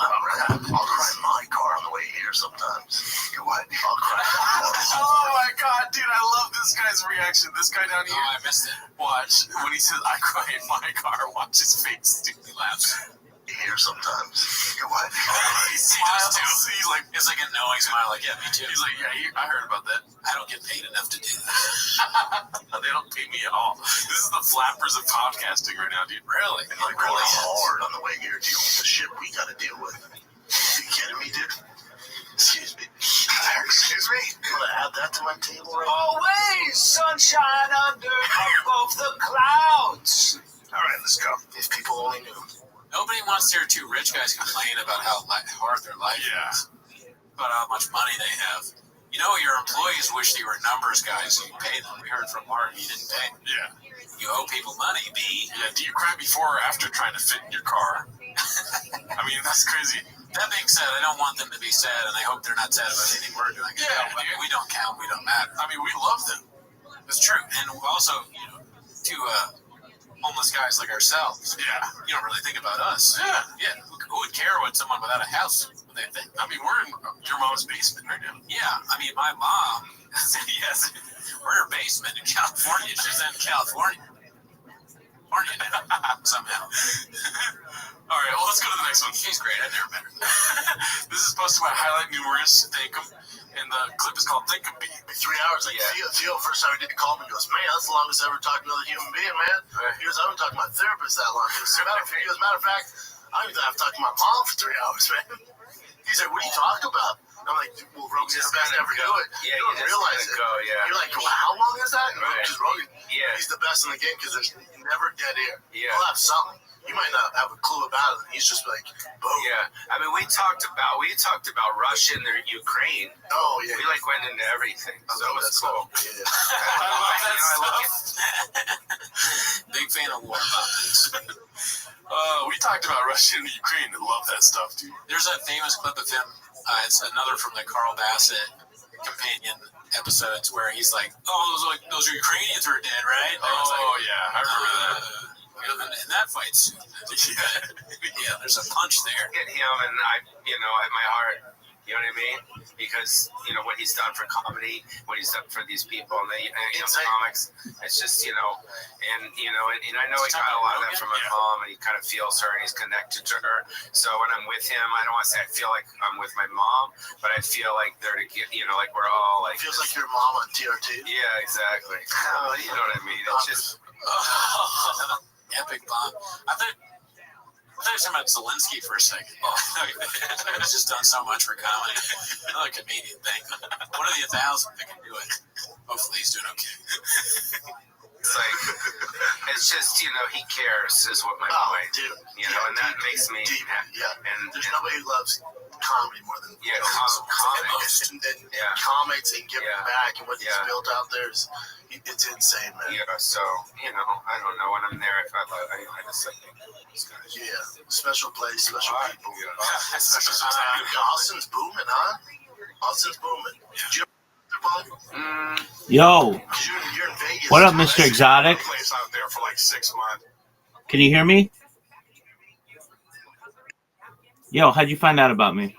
I'll cry in my car on the way here sometimes. You what? I'll cry in my car. Oh my god, dude, I love this guy's reaction. This guy down here. Oh, I missed it. Watch. When he says, I cry in my car, watch his face, dude. He laughs. Here sometimes. You what? He smiles too. He's like, It's like a knowing smile, like, yeah, me too. he's like, yeah, I heard about that. I don't get paid enough to do that. They don't pay me at all. This is the flappers of podcasting right now, dude. Really? Like really hard on the way here dealing with the shit we gotta deal with. Are you kidding me, dude? Excuse me. Excuse me? You wanna add that to my table right now? Always sunshine under above the clouds. All right, let's go. If people only knew. Nobody wants to hear two rich guys complain about how hard their life is, about how much money they have. You know, your employees wish they were numbers guys, so you pay them. We heard from Martin, you didn't pay. Yeah. You owe people money, B. Yeah, do you cry before or after trying to fit in your car? I mean, that's crazy. That being said, I don't want them to be sad, and I hope they're not sad about anything we're doing. Yeah, I mean, we don't count, we don't matter. I mean, we love them. It's true. And also, you know, to homeless guys like ourselves, Yeah. you don't really think about us. Yeah. Yeah, who would care what someone without a house would they think? I mean, we're in your mom's basement right now. Yeah, I mean, my mom, yes, we're in her basement in California. She's in California. Somehow. All right, well, let's go to the next one. She's great. I've never met her. This is posted by Highlight Numerous. Thank him. And the clip is called Think of Me. 3 hours. Like, Theo, first time he did call me, he goes, man, that's the longest I ever talked to another human being, man. He goes, I haven't talked to my therapist that long. As a matter of fact, I don't even have to talk to my mom for 3 hours, man. He's like, what are you talking about? I'm like, well, Rogan's the best to ever do it. Yeah, you don't realize it. You're like, well, how long is that? Because Rogan, he's the best in the game because there's never dead air. Yeah. He'll have something. You might not have a clue about it. He's just like, boom. Yeah, I mean, we talked about Russia and Ukraine. Oh yeah. We like went into everything, so it was cool. Yeah. Big fan of war politics. We talked about Russia and Ukraine. I love that stuff, dude. There's a famous clip of him. It's another from the Carl Bassett companion episodes where he's like, "Oh, those Ukrainians are dead, right?" Oh, yeah, I remember that. In that fight scene, yeah, there's a punch there. Get him, and at my heart, you know what I mean? Because what he's done for comedy, what he's done for these people, and comics. It's just and I know he got a lot of that from my mom, and he kind of feels her, and he's connected to her. So when I'm with him, I don't want to say I feel like I'm with my mom, but I feel like they're like we're all like. Feels like your mom on TRT. Yeah, exactly. You know what I mean? It's just. Epic bomb. I thought you were talking about Zelensky for a second. He's just done so much for comedy. Another comedian thing. One of the 1,000 that can do it. Hopefully he's doing okay. It's like, it's just, he cares is what my point. Dude. And that makes me happy. Yeah. And there's nobody who loves comedy more than comics. And comics and giving back and what he's built out there is it's insane, man. Yeah, so, I don't know when I'm there if I just like these guys. Yeah. Special place, special people. Special time. Austin's booming, huh? Austin's booming. Did you Yo, you're in Vegas. what up, Mr. Exotic? Place out there for like 6 months. Can you hear me? Yo, how'd you find out about me?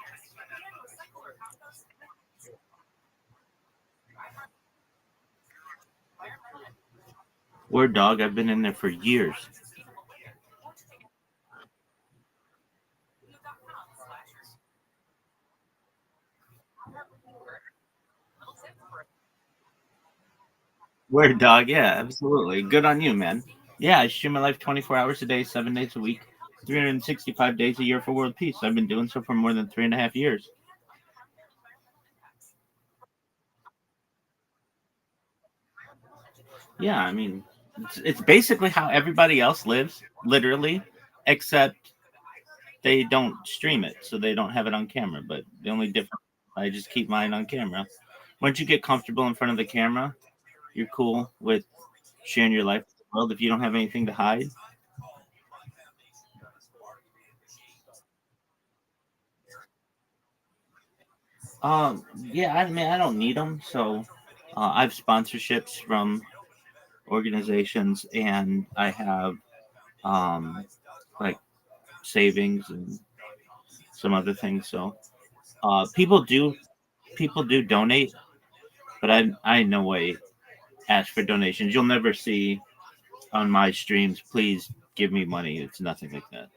Word dog, I've been in there for years. Word dog, yeah, absolutely. Good on you, man. Yeah, I stream my life 24 hours a day, 7 days a week, 365 days a year for world peace. I've been doing so for more than 3.5 years. Yeah, I mean, it's basically how everybody else lives, literally, except they don't stream it, so they don't have it on camera. But the only difference, I just keep mine on camera. Once you get comfortable in front of the camera, you're cool with sharing your life with the world if you don't have anything to hide. Yeah, I mean, I don't need them, so I have sponsorships from organizations, and I have um, like savings and some other things. So people do donate, but I in no way ask for donations. You'll never see on my streams, please give me money. It's nothing like that.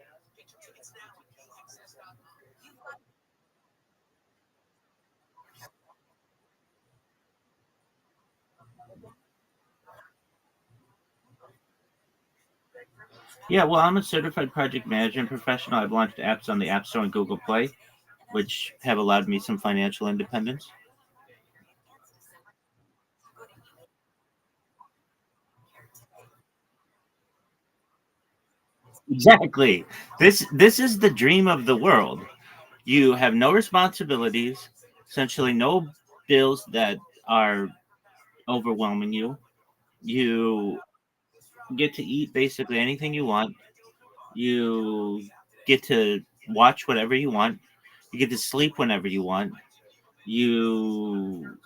Yeah, well, I'm a certified project management professional. I've launched apps on the App Store and Google Play, which have allowed me some financial independence. Exactly. This is the dream of the world. You have no responsibilities, essentially no bills that are overwhelming you. You get to eat basically anything you want. You get to watch whatever you want. You get to sleep whenever you want. You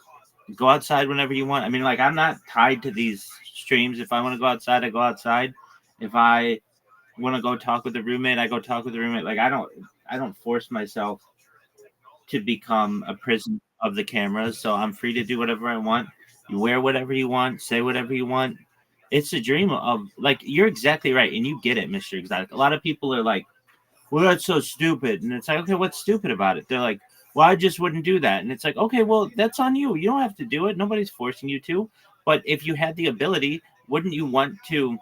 go outside whenever you want. I mean, like, I'm not tied to these streams. If I want to go outside, I go outside. If I want to go talk with a roommate, I go talk with a roommate. Like, I don't force myself to become a prison of the cameras. So I'm free to do whatever I want. You wear whatever you want, say whatever you want. It's a dream of, like, you're exactly right, and you get it, Mr. Exotic. A lot of people are like, well, that's so stupid. And it's like, okay, what's stupid about it? They're like, well, I just wouldn't do that. And it's like, okay, well, that's on you. You don't have to do it. Nobody's forcing you to. But if you had the ability, wouldn't you want to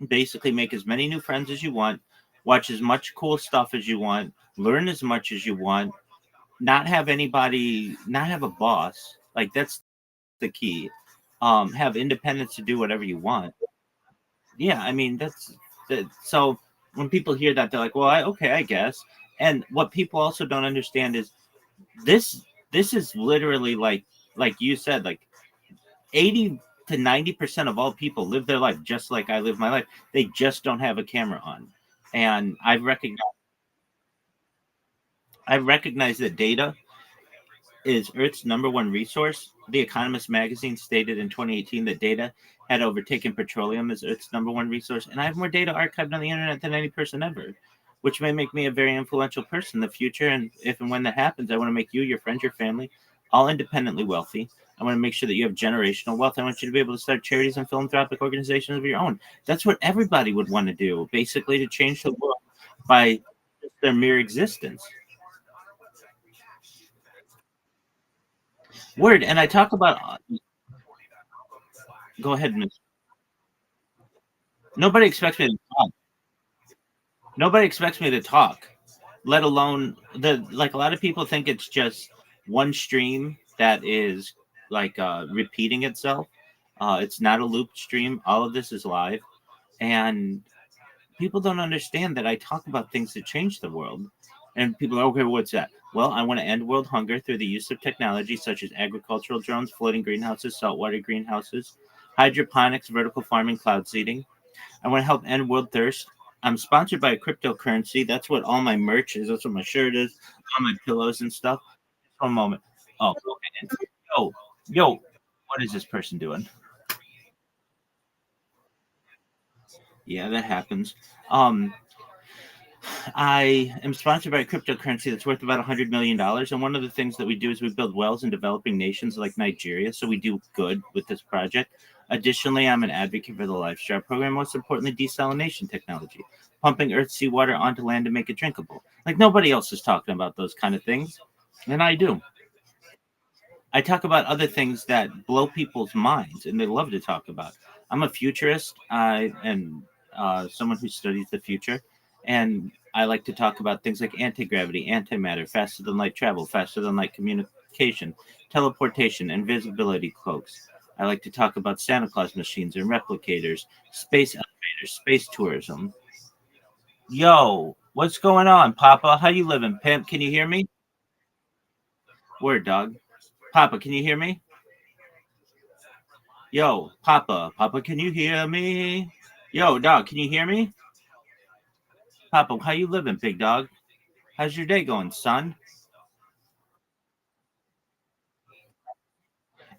basically make as many new friends as you want, watch as much cool stuff as you want, learn as much as you want, not have a boss. Like, that's the key. Have independence to do whatever you want. Yeah, I mean, so when people hear that, they're like, well, okay, I guess. And what people also don't understand is this this is literally like you said, like 80 to 90% of all people live their life just like I live my life. They just don't have a camera on. And I've recognized that data is Earth's number one resource. The Economist magazine stated in 2018 that data had overtaken petroleum as Earth's number one resource, and I have more data archived on the internet than any person ever, which may make me a very influential person in the future. And if and when that happens, I want to make you, your friends, your family, all independently wealthy. I want to make sure that you have generational wealth. I want you to be able to start charities and philanthropic organizations of your own. That's what everybody would want to do, basically, to change the world by their mere existence. Word, and I talk about. Go ahead, Miss. Nobody expects me to talk. Nobody expects me to talk, let alone like a lot of people think it's just one stream that is like repeating itself. It's not a loop stream. All of this is live, and people don't understand that I talk about things that change the world. And people are, okay, what's that? Well, I want to end world hunger through the use of technology such as agricultural drones, floating greenhouses, saltwater greenhouses, hydroponics, vertical farming, cloud seeding. I want to help end world thirst. I'm sponsored by a cryptocurrency. That's what all my merch is. That's what my shirt is, all my pillows and stuff. One moment. Oh, okay. Yo, what is this person doing? Yeah, that happens. Um, I am sponsored by a cryptocurrency that's worth about $100 million. And one of the things that we do is we build wells in developing nations like Nigeria. So we do good with this project. Additionally, I'm an advocate for the LifeStar program. Most importantly, desalination technology, pumping earth seawater onto land to make it drinkable. Like nobody else is talking about those kind of things. And I do. I talk about other things that blow people's minds and they love to talk about. I'm a futurist and someone who studies the future. And I like to talk about things like anti-gravity, antimatter, faster than light travel, faster than light communication, teleportation, invisibility cloaks. I like to talk about Santa Claus machines and replicators, space elevators, space tourism. Yo, what's going on, Papa? How you living, pimp? Can you hear me? Word, dog. Papa, can you hear me? Yo, Papa, Papa, can you hear me? Yo, dog, can you hear me? Papa, how you living, big dog? How's your day going, son?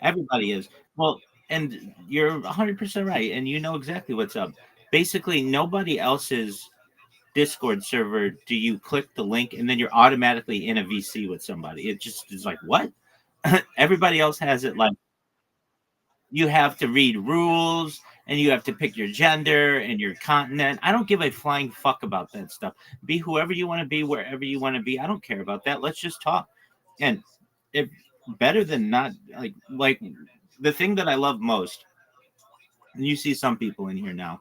Everybody is. Well, and you're 100% right, and you know exactly what's up. Basically, nobody else's Discord server do you click the link and then you're automatically in a VC with somebody. It just is like, what? Everybody else has it like you have to read rules and you have to pick your gender and your continent. I don't give a flying fuck about that stuff. Be whoever you want to be, wherever you want to be. I don't care about that. Let's just talk. And if better than not, like the thing that I love most, and you see some people in here now,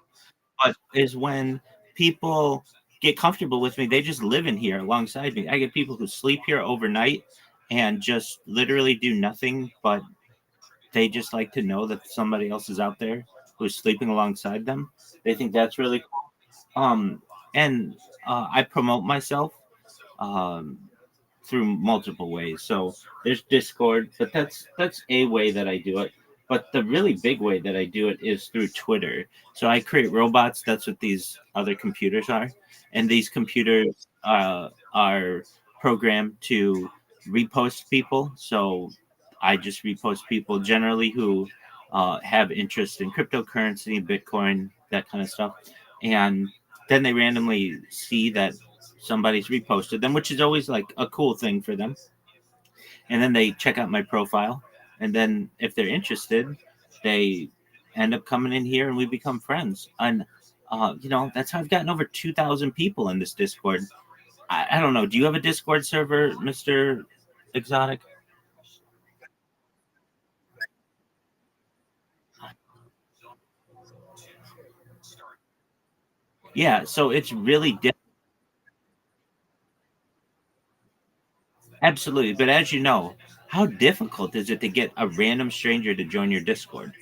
but is when people get comfortable with me. They just live in here alongside me. I get people who sleep here overnight and just literally do nothing but they just like to know that somebody else is out there who's sleeping alongside them. They think that's really cool. And I promote myself um, through multiple ways. So there's Discord, but that's a way that I do it. But the really big way that I do it is through Twitter. So I create robots. That's what these other computers are, and these computers are programmed to repost people. So I just repost people generally who have interest in cryptocurrency, Bitcoin, that kind of stuff, and then they randomly see that somebody's reposted them, which is always like a cool thing for them. And then they check out my profile, and then if they're interested, they end up coming in here and we become friends. And that's how I've gotten over 2,000 people in this Discord. I don't know. Do you have a Discord server, Mr. Exotic? Yeah, so it's really absolutely. But as you know, how difficult is it to get a random stranger to join your Discord?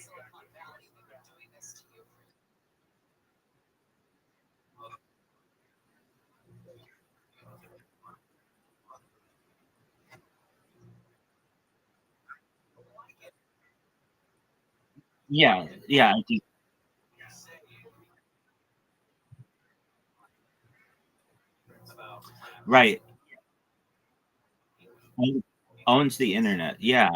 Yeah, yeah, I think right. Owns the internet. Yeah,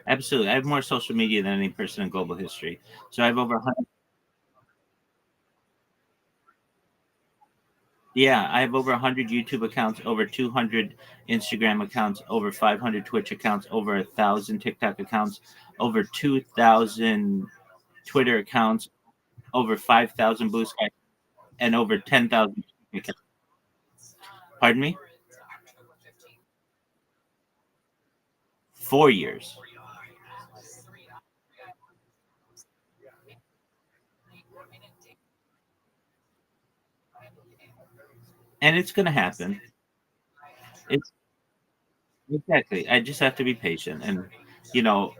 absolutely. I have more social media than any person in global history. So I have over 100. Yeah, I have over 100 YouTube accounts, over 200 Instagram accounts, over 500 Twitch accounts, over 1,000 TikTok accounts, over 2,000 Twitter accounts, over 5,000 Blue Sky, and over 10,000 accounts. Pardon me? 4 years. And it's going to happen. It's exactly. I just have to be patient. And, you know,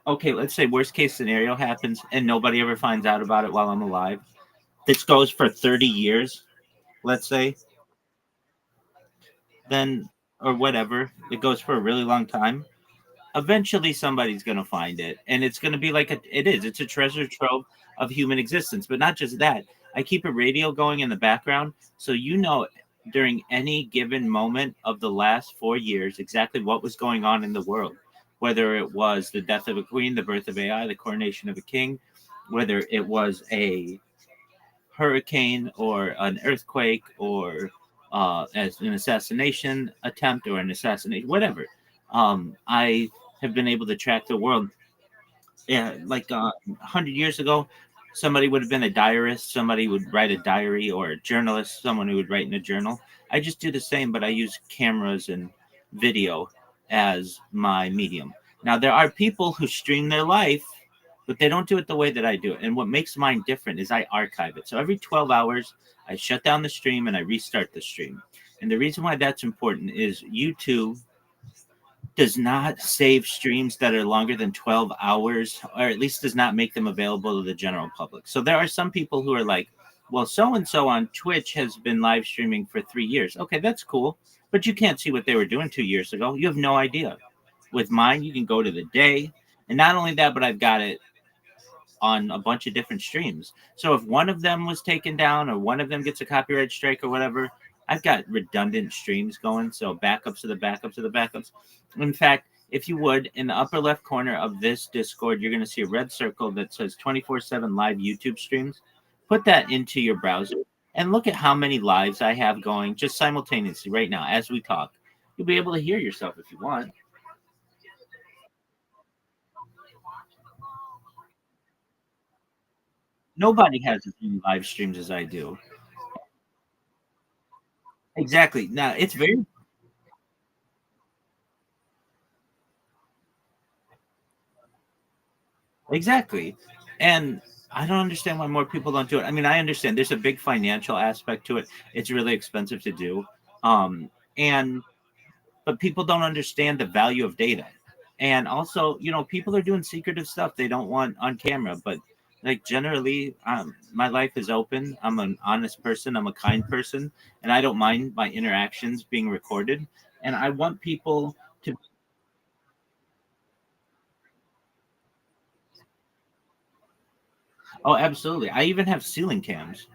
okay, let's say worst case scenario happens and nobody ever finds out about it while I'm alive. This goes for 30 years, let's say, then, or whatever. It goes for a really long time. Eventually, somebody's going to find it. And it's going to be like it's a treasure trove of human existence. But not just that. I keep a radio going in the background. So, during any given moment of the last 4 years, exactly what was going on in the world, whether it was the death of a queen, the birth of AI, the coronation of a king, whether it was a hurricane or an earthquake or as an assassination attempt or an assassination, whatever. I have been able to track the world. Yeah, like 100 years ago, somebody would have been a diarist, somebody would write a diary, or a journalist, someone who would write in a journal. I just do the same, but I use cameras and video as my medium. Now, there are people who stream their life, but they don't do it the way that I do it. And what makes mine different is I archive it. So every 12 hours, I shut down the stream and I restart the stream. And the reason why that's important is YouTube does not save streams that are longer than 12 hours, or at least does not make them available to the general public. So there are some people who are like, well, so and so on Twitch has been live streaming for 3 years. Okay, that's cool. But you can't see what they were doing 2 years ago. You have no idea. With mine, you can go to the day. And not only that, but I've got it on a bunch of different streams. So if one of them was taken down or one of them gets a copyright strike or whatever, I've got redundant streams going. So backups to the backups to the backups. In fact, if you would, in the upper left corner of this Discord, you're going to see a red circle that says 24/7 live YouTube streams. Put that into your browser and look at how many lives I have going just simultaneously right now as we talk. You'll be able to hear yourself if you want. Nobody has as many live streams as I do. Exactly. Now it's very exactly. And I don't understand why more people don't do it. I mean, I understand there's a big financial aspect to it. It's really expensive to do. And but people don't understand the value of data. And also, people are doing secretive stuff they don't want on camera, but like generally, my life is open. I'm an honest person, I'm a kind person, and I don't mind my interactions being recorded. And I want people to. Oh, absolutely. I even have ceiling cams.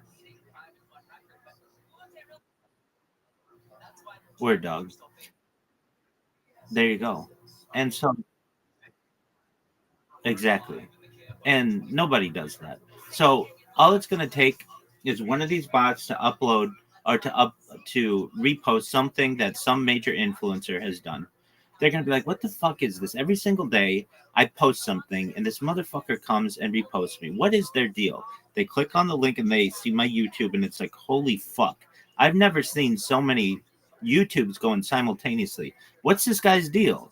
Word dog. There you go. And so exactly. And nobody does that. So all it's going to take is one of these bots to upload or to repost something that some major influencer has done. They're going to be like, "What the fuck is this?" Every single day I post something and this motherfucker comes and reposts me. What is their deal? They click on the link and they see my YouTube and it's like, "Holy fuck. I've never seen so many YouTubes going simultaneously. What's this guy's deal?"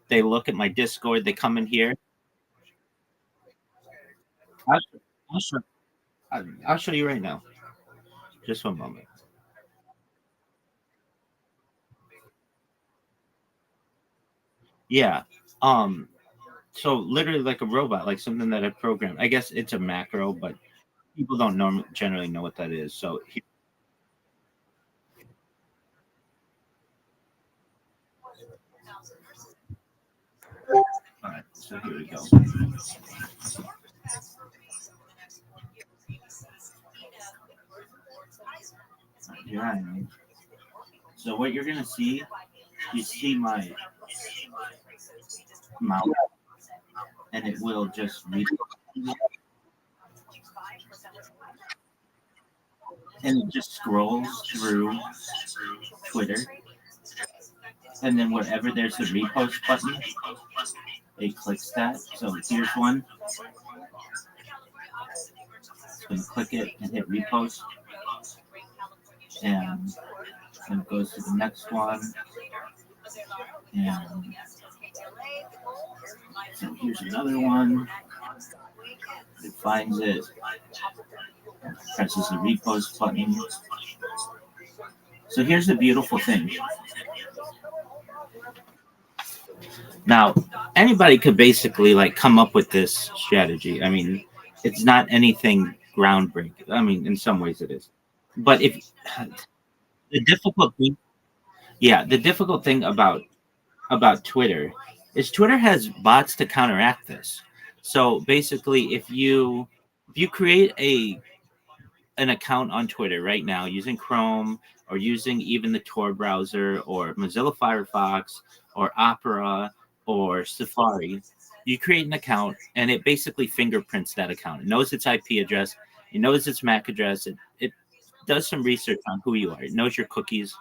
They look at my Discord, they come in here. I'll, I'll show, I'll show you right now. Just one moment. Yeah. Um. So literally like a robot, like something that I programmed. I guess it's a macro, but people don't generally know what that is. So all right. So here we go. Here I am. So what you're gonna see, you see my mouse, and it will just read, and it just scrolls through Twitter, and then wherever there's a repost button, it clicks that. So here's one. It's gonna click it and hit repost, and then it goes to the next one, and so here's another one. It finds it, presses the repost button. So here's the beautiful thing. Now, anybody could basically like come up with this strategy. I mean, it's not anything groundbreaking. I mean, in some ways it is. But if the difficult thing, yeah, the difficult thing about Twitter is Twitter has bots to counteract this. So basically, if you create an account on Twitter right now using Chrome or using even the Tor browser or Mozilla Firefox or Opera or Safari, you create an account and it basically fingerprints that account. It knows its IP address It knows its MAC address. It does some research on who you are. It knows your cookies.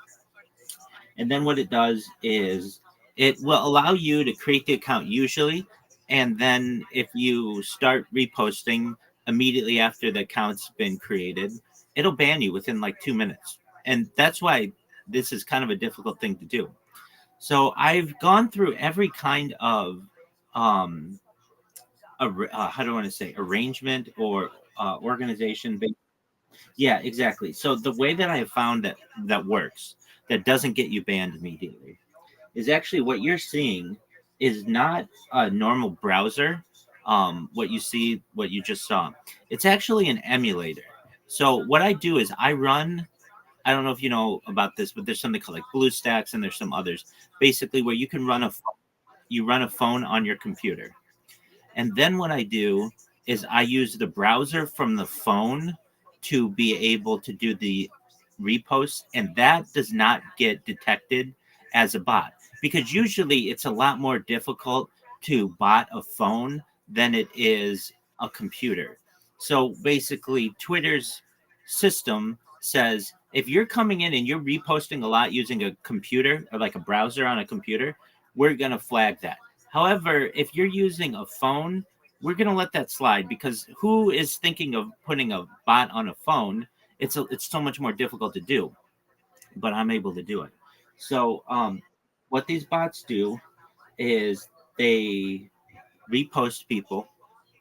And then what it does is it will allow you to create the account usually. And then if you start reposting immediately after the account's been created, it'll ban you within like 2 minutes. And that's why this is kind of a difficult thing to do. So I've gone through every kind of how do I want to say, arrangement or organization. Yeah, exactly. So the way that I have found that works, that doesn't get you banned immediately, is actually what you're seeing is not a normal browser. What you see, what you just saw, it's actually an emulator. So what I do is I run. I don't know if you know about this, but there's something called like BlueStacks, and there's some others. Basically, where you can run a phone on your computer. And then what I do is I use the browser from the phone to be able to do the repost, and that does not get detected as a bot because usually it's a lot more difficult to bot a phone than it is a computer. So basically, Twitter's system says if you're coming in and you're reposting a lot using a computer or like a browser on a computer, we're going to flag that. However, if you're using a phone, we're going to let that slide because who is thinking of putting a bot on a phone? It's so much more difficult to do, but I'm able to do it. So what these bots do is they repost people,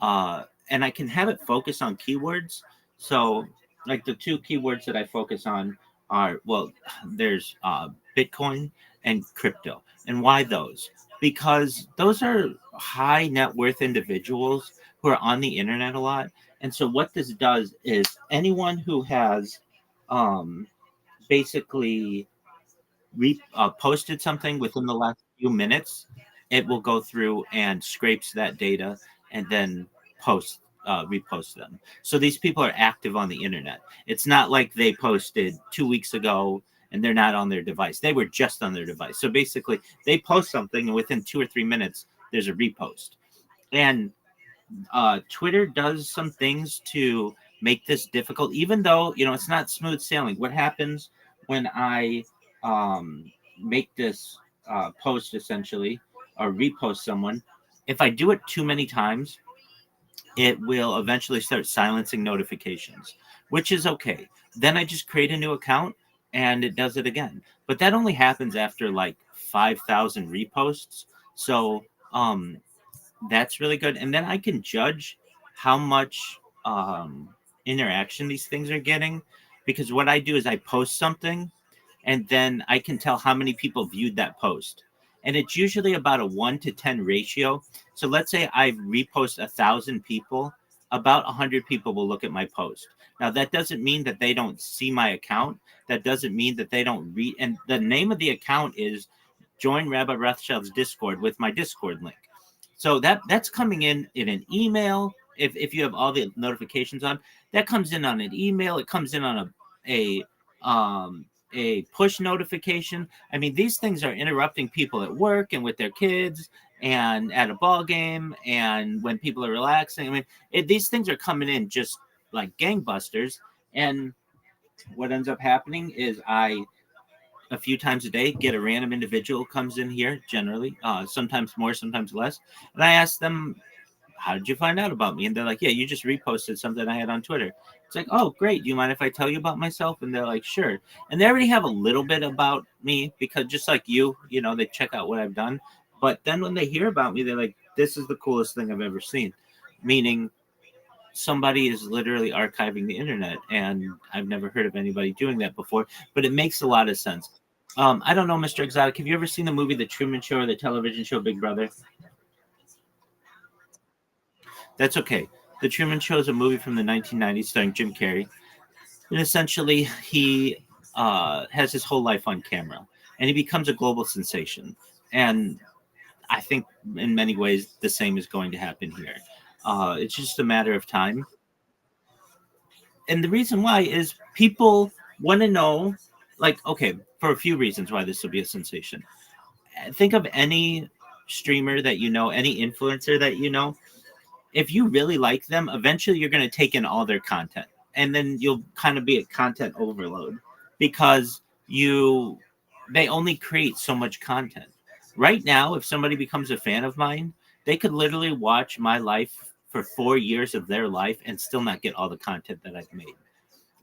and I can have it focus on keywords. So like the two keywords that I focus on are, well, there's Bitcoin and crypto. And why those? Because those are high net worth individuals who are on the internet a lot. And so what this does is anyone who has basically posted something within the last few minutes, it will go through and scrapes that data and then repost them. So these people are active on the internet. It's not like they posted 2 weeks ago and they're not on their device. They were just on their device. So basically, they post something and within 2 or 3 minutes, there's a repost. And Twitter does some things to make this difficult, even though, it's not smooth sailing. What happens when I make this post essentially or repost someone, if I do it too many times, it will eventually start silencing notifications, which is okay. Then I just create a new account and it does it again. But that only happens after like 5,000 reposts. So that's really good. And then I can judge how much interaction these things are getting, because what I do is I post something and then I can tell how many people viewed that post. And it's usually about a 1 to 10 ratio. So let's say I repost 1,000 people, about 100 people will look at my post. Now, that doesn't mean that they don't see my account. That doesn't mean that they don't read. And the name of the account is Join Rabbi Rothschild's Discord with my Discord link. So that's coming in an email. If you have all the notifications on, that comes in on an email. It comes in on a push notification. I mean, these things are interrupting people at work and with their kids and at a ball game and when people are relaxing. I mean, these things are coming in just like gangbusters. And what ends up happening is a few times a day, get a random individual comes in here, generally, sometimes more, sometimes less. And I ask them, how did you find out about me? And they're like, yeah, you just reposted something I had on Twitter. It's like, oh, great. Do you mind if I tell you about myself? And they're like, sure. And they already have a little bit about me because just like you, they check out what I've done. But then when they hear about me, they're like, this is the coolest thing I've ever seen. Meaning somebody is literally archiving the internet. And I've never heard of anybody doing that before, but it makes a lot of sense. I don't know, Mr. Exotic, have you ever seen the movie The Truman Show or the television show Big Brother? That's okay. The Truman Show is a movie from the 1990s starring Jim Carrey. And essentially, he has his whole life on camera. And he becomes a global sensation. And I think in many ways, the same is going to happen here. It's just a matter of time. And the reason why is people want to know, like, okay, for a few reasons why this will be a sensation. Think of any streamer that you know, any influencer that you know. If you really like them, eventually you're going to take in all their content. and then you'll kind of be at content overload because they only create so much content. Right now, if somebody becomes a fan of mine, they could literally watch my life for 4 years of their life and still not get all the content that I've made.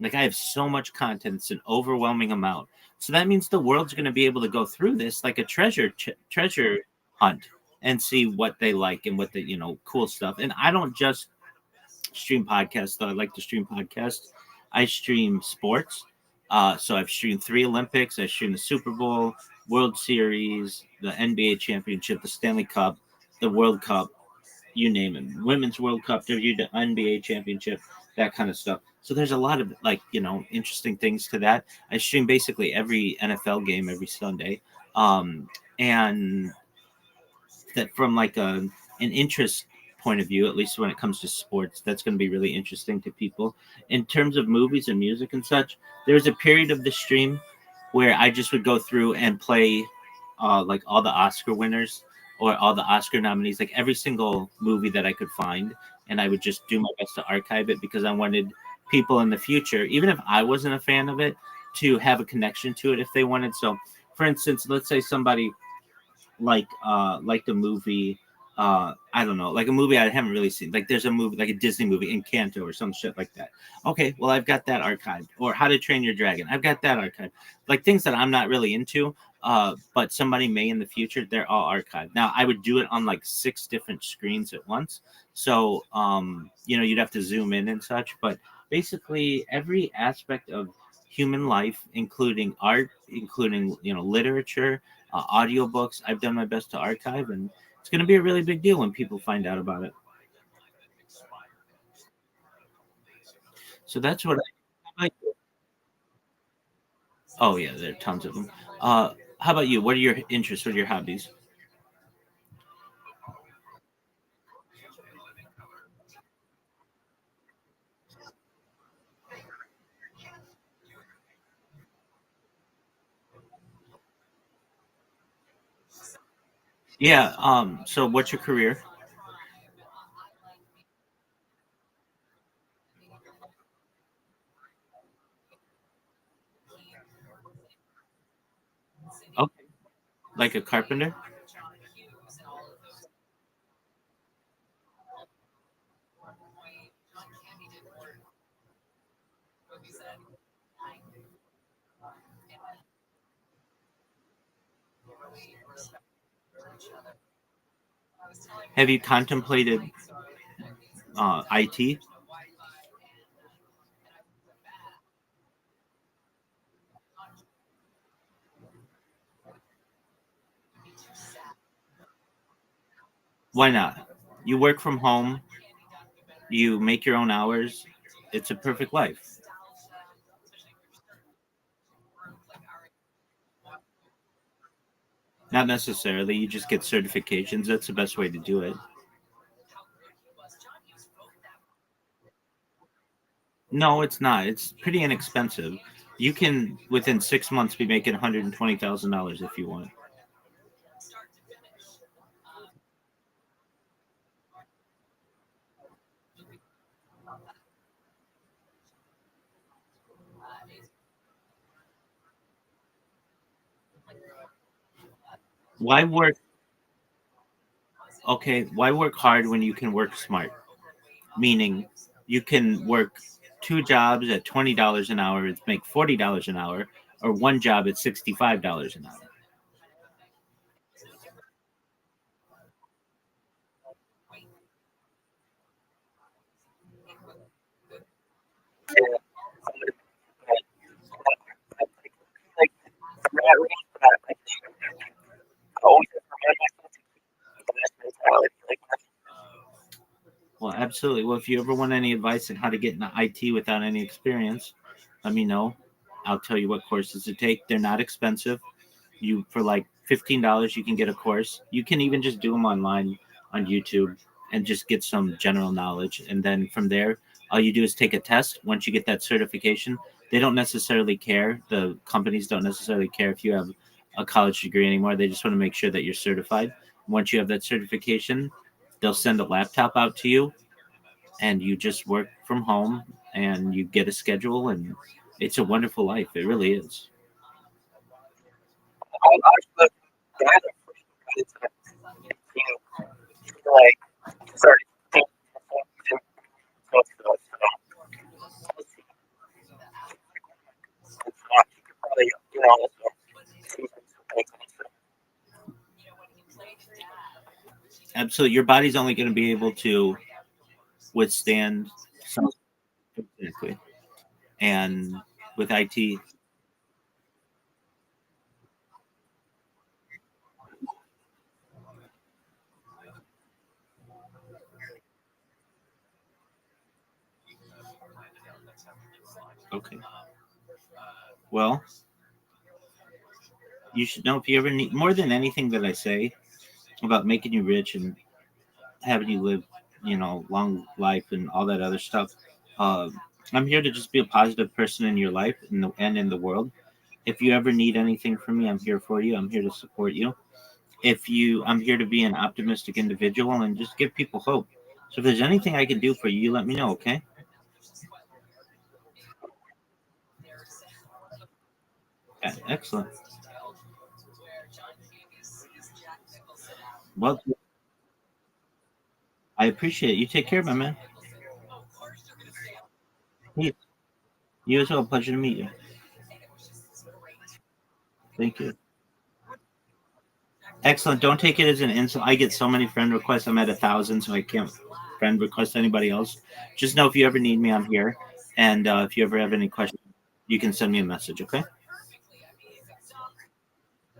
Like, I have so much content, it's an overwhelming amount. So that means the world's going to be able to go through this like a treasure hunt and see what they like and what the, cool stuff. And I don't just stream podcasts, though. I like to stream podcasts. I stream sports. So I've streamed 3 Olympics. I streamed the Super Bowl, World Series, the NBA championship, the Stanley Cup, the World Cup, you name it. Women's World Cup, NBA championship, that kind of stuff. So there's a lot of interesting things to that. I stream basically every NFL game every Sunday. And that from like an interest point of view, at least when it comes to sports, that's going to be really interesting to people. In terms of movies and music and such, there was a period of the stream where I just would go through and play like all the Oscar winners or all the Oscar nominees, like every single movie that I could find, and I would just do my best to archive it because I wanted people in the future, even if I wasn't a fan of it, to have a connection to it if they wanted. So, for instance, let's say somebody like the movie, I don't know, like a movie I haven't really seen. Like there's a movie, like a Disney movie, Encanto or some shit like that. Okay, well, I've got that archived. Or How to Train Your Dragon, I've got that archived. Like things that I'm not really into, but somebody may in the future, they're all archived. Now, I would do it on like 6 different screens at once. So, you'd have to zoom in and such. But basically, every aspect of human life, including art, including, literature, audiobooks, I've done my best to archive, and it's going to be a really big deal when people find out about it. So that's what I. Oh yeah, there are tons of them. How about you? What are your interests? What are your hobbies? Yeah. So what's your career? Okay. Like a carpenter? Have you contemplated IT? Why not? You work from home. You make your own hours. It's a perfect life. Not necessarily. You just get certifications. That's the best way to do it. No, it's not. It's pretty inexpensive. You can, within 6 months, be making $120,000 if you want. Why work? Okay, why work hard when you can work smart? Meaning, you can work 2 jobs at $20 an hour and make $40 an hour, or one job at $65 an hour. Well, absolutely. Well, if you ever want any advice on how to get into IT without any experience, let me know. I'll tell you what courses to take. They're not expensive. You for like $15, you can get a course. You can even just do them online on YouTube and just get some general knowledge. And then from there, all you do is take a test. Once you get that certification, they don't necessarily care. The companies don't necessarily care if you have a college degree anymore. They just want to make sure that you're certified. Once you have that certification, they'll send a laptop out to you and you just work from home and you get a schedule, and it's a wonderful life. It really is. I'm actually glad it's like sorry. Probably, Absolutely, your body's only going to be able to withstand some. Exactly. And with IT, okay. Well, you should know if you ever need more than anything that I say about making you rich and having you live, long life and all that other stuff. Uh, I'm here to just be a positive person in your life and in the world. If you ever need anything from me, I'm here for you. I'm here to support you. I'm here to be an optimistic individual and just give people hope. So if there's anything I can do for you, you let me know, okay? Excellent. Well, I appreciate it. You take care, my man. You you as well. Pleasure to meet you. Thank you. Excellent. Don't take it as an insult. I get so many friend requests. I'm at 1,000, so I can't friend request anybody else. Just know if you ever need me, I'm here. And if you ever have any questions, you can send me a message, okay?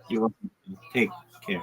You're welcome. Take care.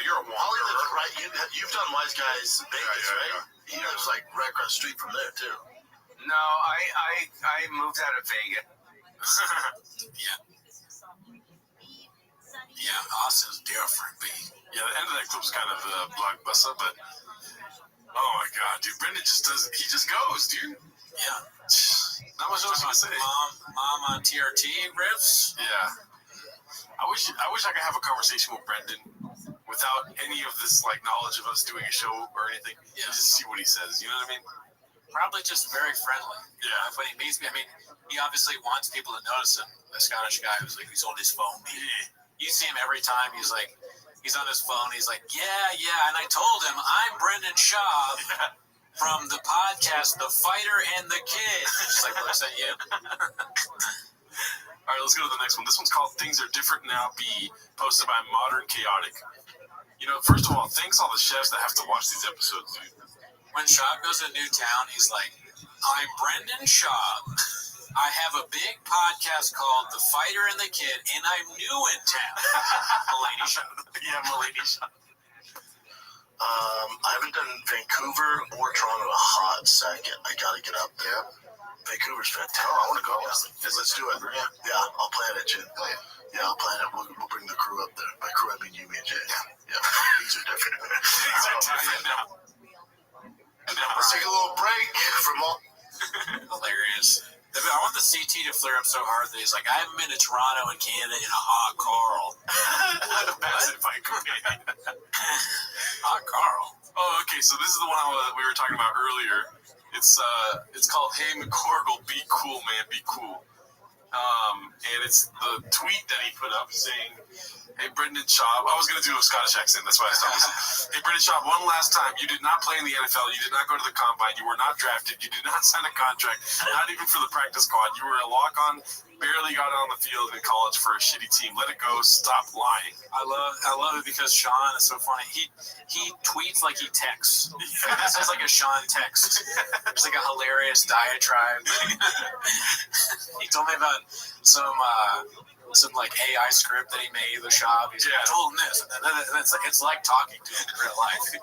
You're a Walker, right? You've done Wise Guys Vegas, right? He lives like right across the street from there too. No, I moved out of Vegas. Yeah. Yeah, Austin's different, B. Yeah, the end of that clip's kind of a blockbuster, but oh my god, dude, Brendan he just goes, dude. Yeah. Not much else to say. Mom on TRT riffs. Yeah. I wish I could have a conversation with Brendan without any of this like knowledge of us doing a show or anything. Yeah. Just see what he says. You know what I mean? Probably just very friendly. Yeah. When he meets me, I mean, he obviously wants people to notice him. The Scottish guy who's like, he's on his phone. You see him every time. He's on his phone. He's like, yeah. And I told him, I'm Brendan Schaub from the podcast, The Fighter and the Kid. Just like looks at you. All right, let's go to the next one. This one's called Things Are Different Now B, posted by Modern Chaotic. First of all, thanks all the chefs that have to watch these episodes, dude. When Schaub goes to a new town, he's like, I'm Brendan Schaub. I have a big podcast called The Fighter and the Kid, and I'm new in town. Mulaney Schaub. Yeah, Mulaney Schaub. I haven't done Vancouver or Toronto in a hot second. I gotta get up there. Vancouver's fantastic. Oh, I want to go. Yeah. Let's do it. Yeah, I'll plan it, Jim. Yeah, I'll plan it. We'll bring the crew up there. By crew, I mean you, me, and Jay. Yeah. These are different. These are different now. Let's take a little break from all. Hilarious. I want the CT to flare up so hard that he's like, I haven't been to Toronto and Canada in a hot Carl. That's it, Hot Carl. Oh, okay. So this is the one we were talking about earlier. It's called Hey McCorkle, be cool, man, be cool. And it's the tweet that he put up saying, hey, Brendan Schaub. I was going to do a Scottish accent. That's why I stopped. Hey, Brendan Schaub, one last time. You did not play in the NFL. You did not go to the combine. You were not drafted. You did not sign a contract, not even for the practice squad. You were a walk-on, barely got on the field in college for a shitty team. Let it go. Stop lying. I love it because Sean is so funny. He tweets like he texts. This is like a Sean text. It's like a hilarious diatribe. He told me about some like AI script that he made the shop. He's like, I told him this, and then it's like talking to him in real life.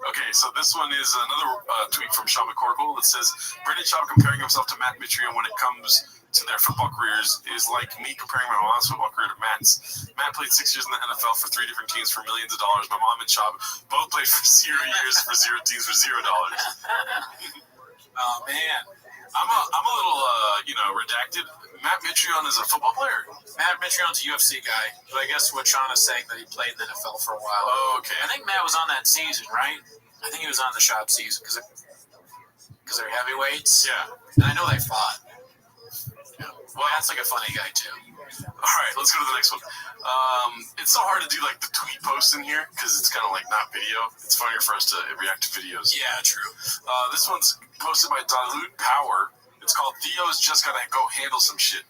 Okay, so this one is another tweet from Sean McCorkle that says Brendan Schaub comparing himself to Matt Mitrione when it comes to their football careers is like me comparing my mom's football career to Matt's. Matt played 6 years in the NFL for 3 different teams for millions of dollars. My mom and Schaub both played for 0 years for 0 teams for $0. Oh man, I'm a little redacted. Matt Mitrione is a football player. Matt Mitrione's a UFC guy, but I guess what Sean is saying that he played in the NFL for a while. Oh, okay. I think Matt was on that season, right? I think he was on the shop season because they're heavyweights. Yeah. And I know they fought. Yeah. Well, that's like a funny guy too. All right, let's go to the next one. It's so hard to do like the tweet post in here because it's kind of like not video. It's funnier for us to react to videos. Yeah, true. This one's posted by Dilute Power. It's called Theo's Just Gotta Go Handle Some Shit.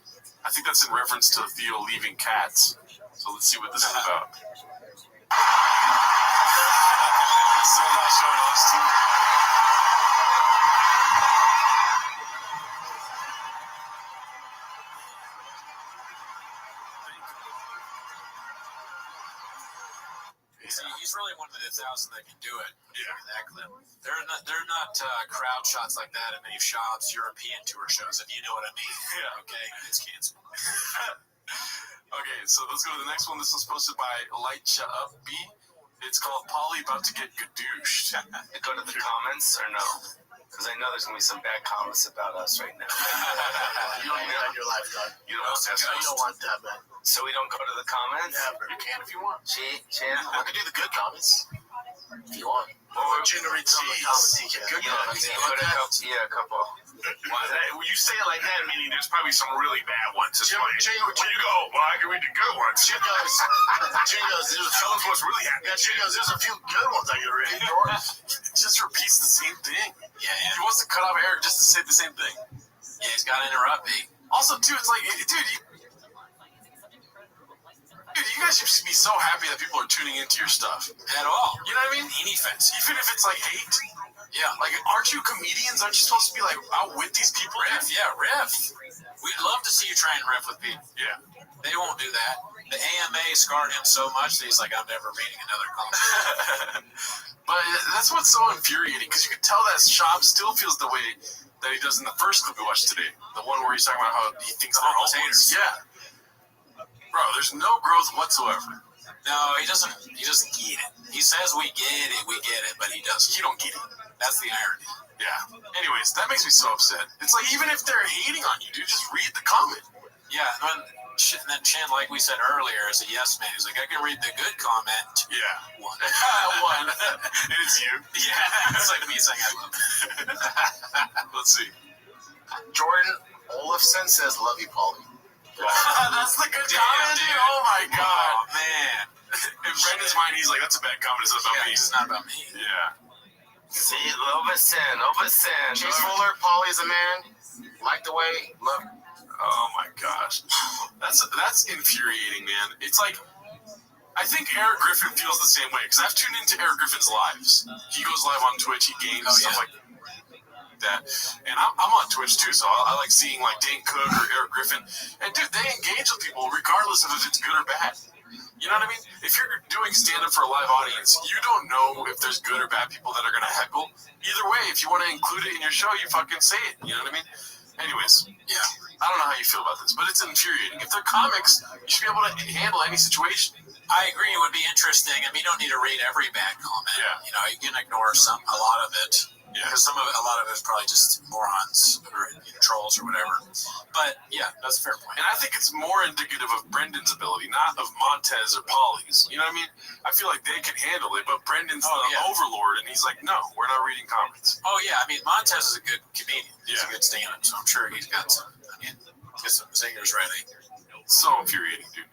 I think that's in reference to Theo leaving Cats. So let's see what this is about. So not showing us too. He's really one of the 1,000 that can do it. Yeah. That clip. They're not crowd shots like that at many shops, European tour shows, if you know what I mean. Yeah. Okay, it's canceled. Okay, so let's go to the next one. This was posted by Lightcha Up B. It's called Polly About to Get Gadooshed. Go to the comments or no? Because I know there's going to be some bad comments about us right now. You don't need that in your life, Doug. You don't want that, man. So we don't go to the comments? Yeah, but you can if you want. Chan? I can do the good comments if you want. Or generate some of the comments. Good comments. Yeah, a couple. When you say it like that, meaning there's probably some really bad ones. It's like, when you go, well, I can read the good ones. Jim goes, Tell us what's really happening. Jim goes, there's a few good ones I can read. He just repeats the same thing. Yeah. He wants to cut off Eric just to say the same thing. Yeah, he's got to interrupt me. Also, too, it's like, dude, you guys should be so happy that people are tuning into your stuff. At all. You know what I mean? Any offense. Even if it's like hate. Yeah. Like, aren't you comedians? Aren't you supposed to be like outwit these people? Riff, yeah, riff. We'd love to see you try and riff with people. Yeah. They won't do that. The AMA scarred him so much that he's like, I'm never reading another comment. But that's what's so infuriating, because you can tell that Schaub still feels the way that he does in the first clip we watched today. The one where he's talking about how he thinks they're homeless. haters. Yeah. Bro, there's no growth whatsoever. No, he doesn't get it. He says we get it, but he doesn't. He don't get it. That's the irony. Yeah. Anyways, that makes me so upset. It's like, even if they're hating on you, dude, just read the comment. Yeah, and then Chan, like we said earlier, is a yes man. He's like, I can read the good comment. Yeah. One. One. And it's you. Yeah, it's like me saying I love it. Let's see. Jordan Olafson says, love you, Paulie. That's the good comment, dude. Oh, my God. Oh, man. In Brendan's mind, he's like, that's a bad comment. It's not about me. It's not about me. Yeah. See, Lovasin. Chase Fuller, Paulie's a man. Like the way, love. Oh my gosh, that's infuriating, man. It's like, I think Eric Griffin feels the same way, because I've tuned into Eric Griffin's lives. He goes live on Twitch, he games stuff like that, and I'm on Twitch too, so I like seeing like Dane Cook or Eric Griffin, and dude, they engage with people regardless of if it's good or bad. You know what I mean? If you're doing stand-up for a live audience, you don't know if there's good or bad people that are going to heckle. Either way, if you want to include it in your show, you fucking say it. You know what I mean? Anyways, yeah, I don't know how you feel about this, but it's infuriating. If they're comics, you should be able to handle any situation. I agree. It would be interesting. I mean, you don't need to read every bad comment. Yeah. You know, you can ignore a lot of it. Yeah. Because a lot of it is probably just morons or trolls or whatever. But yeah, that's a fair point. And I think it's more indicative of Brendan's ability, not of Montez or Paulie's. You know what I mean? I feel like they can handle it, but Brendan's the overlord, and he's like, no, we're not reading comments. Oh yeah, I mean, Montez is a good comedian. He's Yeah. a good stand-up, so I'm sure he's got some. I mean, get some singers ready. So infuriating, dude.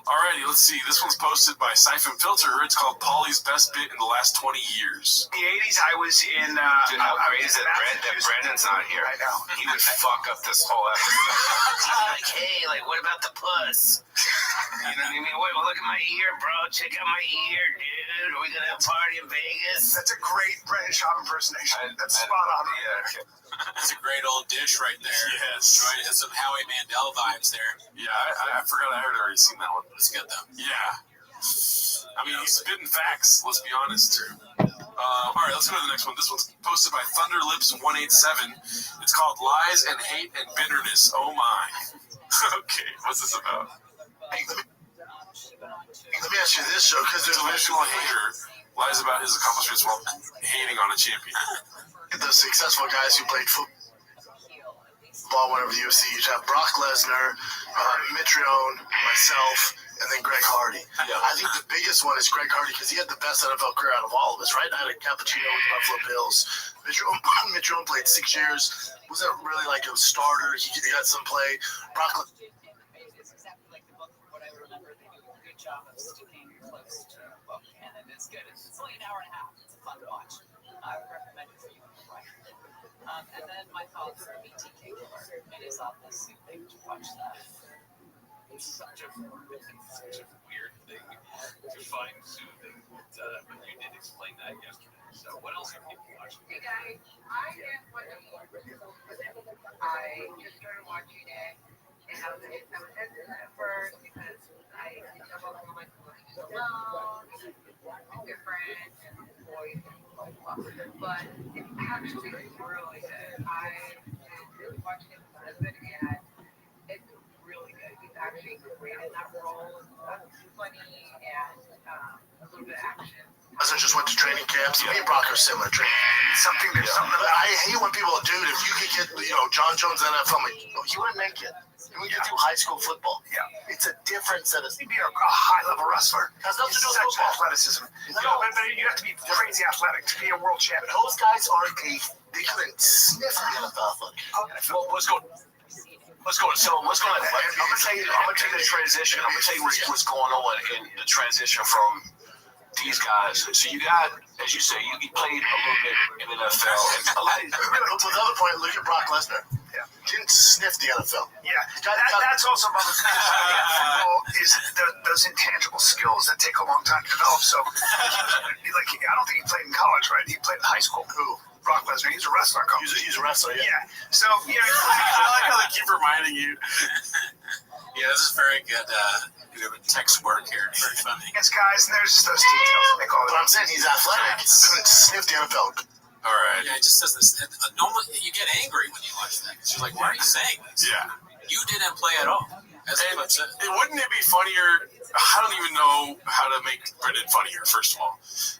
Alrighty, let's see. This one's posted by Siphon Filter. It's called Paulie's best bit in the last 20 years. In the 80s, I was in... Dude, how crazy that Brendan's not here. I know. He would fuck up this whole episode. Like, hey, like, what about the puss? You know what I mean? Wait, well, look at my ear, bro. Check out my ear, dude. Are we gonna have a party in Vegas? That's a great British Hop impersonation. That's spot on. Yeah. That's a great old dish right there. Yes. Enjoyed it. Has some Howie Mandel vibes there. Yeah, I forgot I had already seen that one. It's good though. Yeah. I mean, he's spitting facts, let's be honest. All right, let's go to the next one. This one's posted by Thunderlips187. It's called Lies and Hate and Bitterness. Oh my. Okay, what's this about? Hey, let me ask you this, Joe, because there's Delusional hater lies about his accomplishments while hating on a champion. the successful guys who played football whenever the UFC. You have Brock Lesnar, Mitrione, myself, and then Greg Hardy. Yeah. I think the biggest one is Greg Hardy because he had the best NFL career out of all of us, right? I had a cappuccino with Buffalo Bills. Mitrione played 6 years. Wasn't really like a starter. He got some play. Brock It's exactly like the book from what I remember. They do a good job of sticking close to the book, and it is good. It's only an hour and a half. It's fun to watch. I would recommend it for you. And then my thoughts are BTK Killer. It is on the soothing to watch that. It's such a weird thing to find soothing, but you did explain that yesterday. So what else have you watched? Hey guys, I am wonderful. I just started watching it, and I was hesitant at first because I doubled on my alone, different, and voice, and blah, blah, blah. But it's actually really good. I am watching it with my husband, and it's really good. He's actually great in that role. Funny and a little bit of action. Lesnar just went to training camps. Me and Brock are similar. There's something I hate when people, dude, if you could get, John Jones NFL, I'm like, you wouldn't make it. We could do high school football. Yeah. It's a different set of. He'd be a high-level wrestler. Has nothing to do with Such football. athleticism. No, but you have to be crazy athletic to be a world champion. Those guys aren't they couldn't sniff the NFL. Well, let's go. So let's go. I'm gonna tell you the transition. I'm gonna tell you what's going on in the transition from these guys. So you got, as you say, you played a little bit in the NFL. And a lot of To the other point, look at Brock Lesnar. Yeah. Didn't sniff the NFL. Yeah, that's also about football is those intangible skills that take a long time to develop. So, like, I don't think he played in college, right? He played in high school. Who? Brock Lesnar. He's a wrestler. He's a wrestler. Yeah. So, I like how they keep reminding you. Yeah, this is very good text work here. Very funny. It's guys, and there's just those details that make all But I'm saying he's athletic. Couldn't sniff the NFL. All right. Yeah, it just says this. Normally, you get angry when you watch that because you're like, why are you saying this? Yeah. You didn't play at all. As And Cliff said. wouldn't it be funnier? I don't even know how to make Brendan funnier, first of all.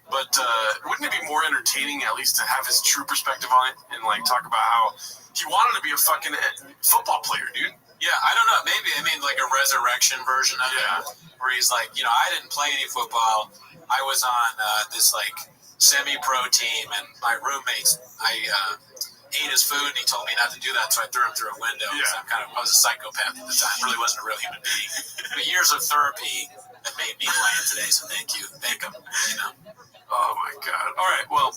But wouldn't it be more entertaining, at least, to have his true perspective on it and, like, talk about how he wanted to be a fucking football player, dude? Yeah, I don't know. Maybe, like a resurrection version of it, where he's like, I didn't play any football. I was on this, semi-pro team, and my roommates, I ate his food, and he told me not to do that, so I threw him through a window. Yeah. So I was a psychopath at the time. Really wasn't a real human being. But years of therapy that made me play it today, so thank you. Thank him, Oh, my God. All right, well,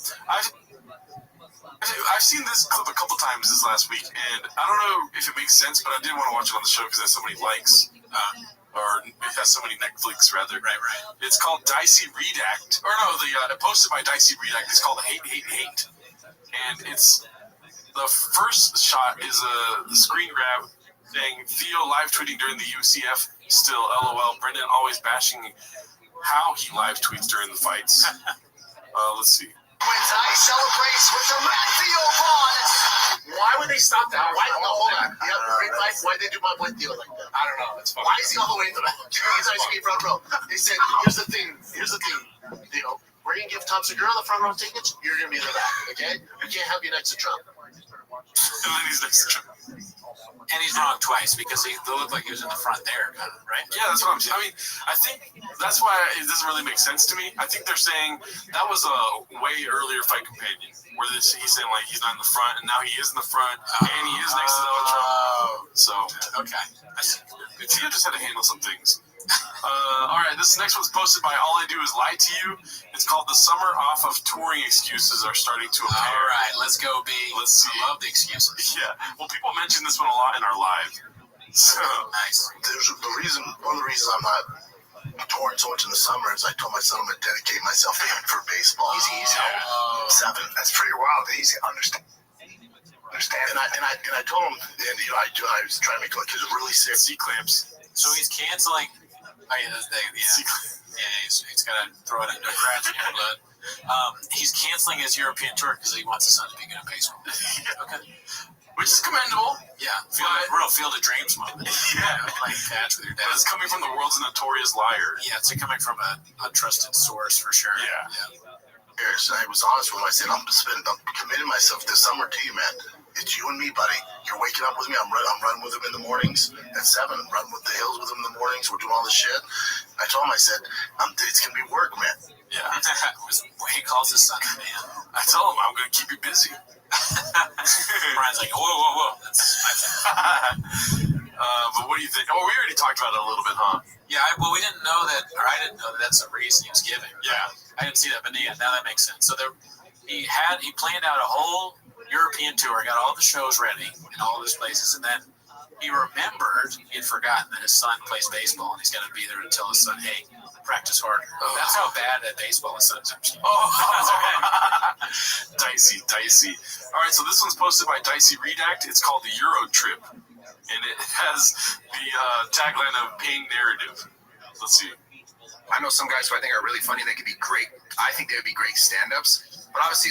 I've seen this clip a couple times this last week, and I don't know if it makes sense, but I did want to watch it on the show because it has so many likes, or it has so many Netflix, rather. Right. It's called Dicey Redact, or no, posted by Dicey Redact. It's called Hate, and it's the first shot is a screen grab saying Theo live tweeting during the UCF. Still, LOL. Brendan always bashing how he live tweets during the fights. Let's see. I celebrates with the Theo Vaughn. Why would they stop that? Hold on. Why'd they do my boy Theo like that? I don't know. It's fun. Why is he all the way in the back? He's ice cream front row. They said, here's the thing. We're going to give Tom Segura the front row tickets. You're going to be in the back, okay? We can't have you next to Trump. And then he's next to Trump. And he's wrong twice because they look like he was in the front there, kind of, right? Yeah, that's what I'm saying. I mean, I think that's why it doesn't really make sense to me. I think they're saying that was a way earlier fight companion where he's saying, like, he's not in the front, and now he is in the front, and he is next to Donald Trump. So, okay. Theo just had to handle some things. All right, this next one's posted by All I Do Is Lie to You. It's called The Summer Off of Touring Excuses Are Starting to Appear. All right, let's go, B. Let's see. I love the excuses. Yeah. Well, people mention this one a lot in our live. So Nice. One of the reasons I'm not touring so much in the summer is I told my son I'm going to dedicate myself to him for baseball. He's 7. That's pretty wild that he's understand. And I told him, and I was trying to make it look really serious. C-clamps. So he's canceling. Oh yeah, he's got to throw it into a crash in your blood. He's canceling his European tour because he wants his son to be good at baseball. Okay. Which is commendable. Yeah, real Field of Dreams moment. Yeah. Playing catch with your dad. But it's coming from the world's notorious liar. Yeah, it's coming from a trusted source for sure. Yeah. I was honest with him. I said, I'm committing myself this summer to you, man. It's you and me, buddy. You're waking up with me. I'm running with him in the mornings at 7. I'm running with the hills with him in the mornings. We're doing all this shit. I told him, I said, it's going to be work, man. Yeah. He calls his son, man. I tell him, I'm going to keep you busy. Brian's like, whoa. That's my thing. But what do you think? Oh, we already talked about it a little bit, huh? Yeah, we didn't know that, or I didn't know that that's the reason he was giving. Yeah. I didn't see that, but yeah, now that makes sense. So he planned out a whole European tour, got all the shows ready in all those places, and then he remembered he had forgotten that his son plays baseball, and he's got to be there to tell his son, hey, practice harder. Oh. That's how bad at baseball his son's actually. Dicey. All right, so this one's posted by Dicey Redact. It's called the Euro Trip, and it has the tagline of "Paying Narrative." Let's see. I know some guys who I think are really funny. They could be great. I think they would be great stand-ups, but obviously,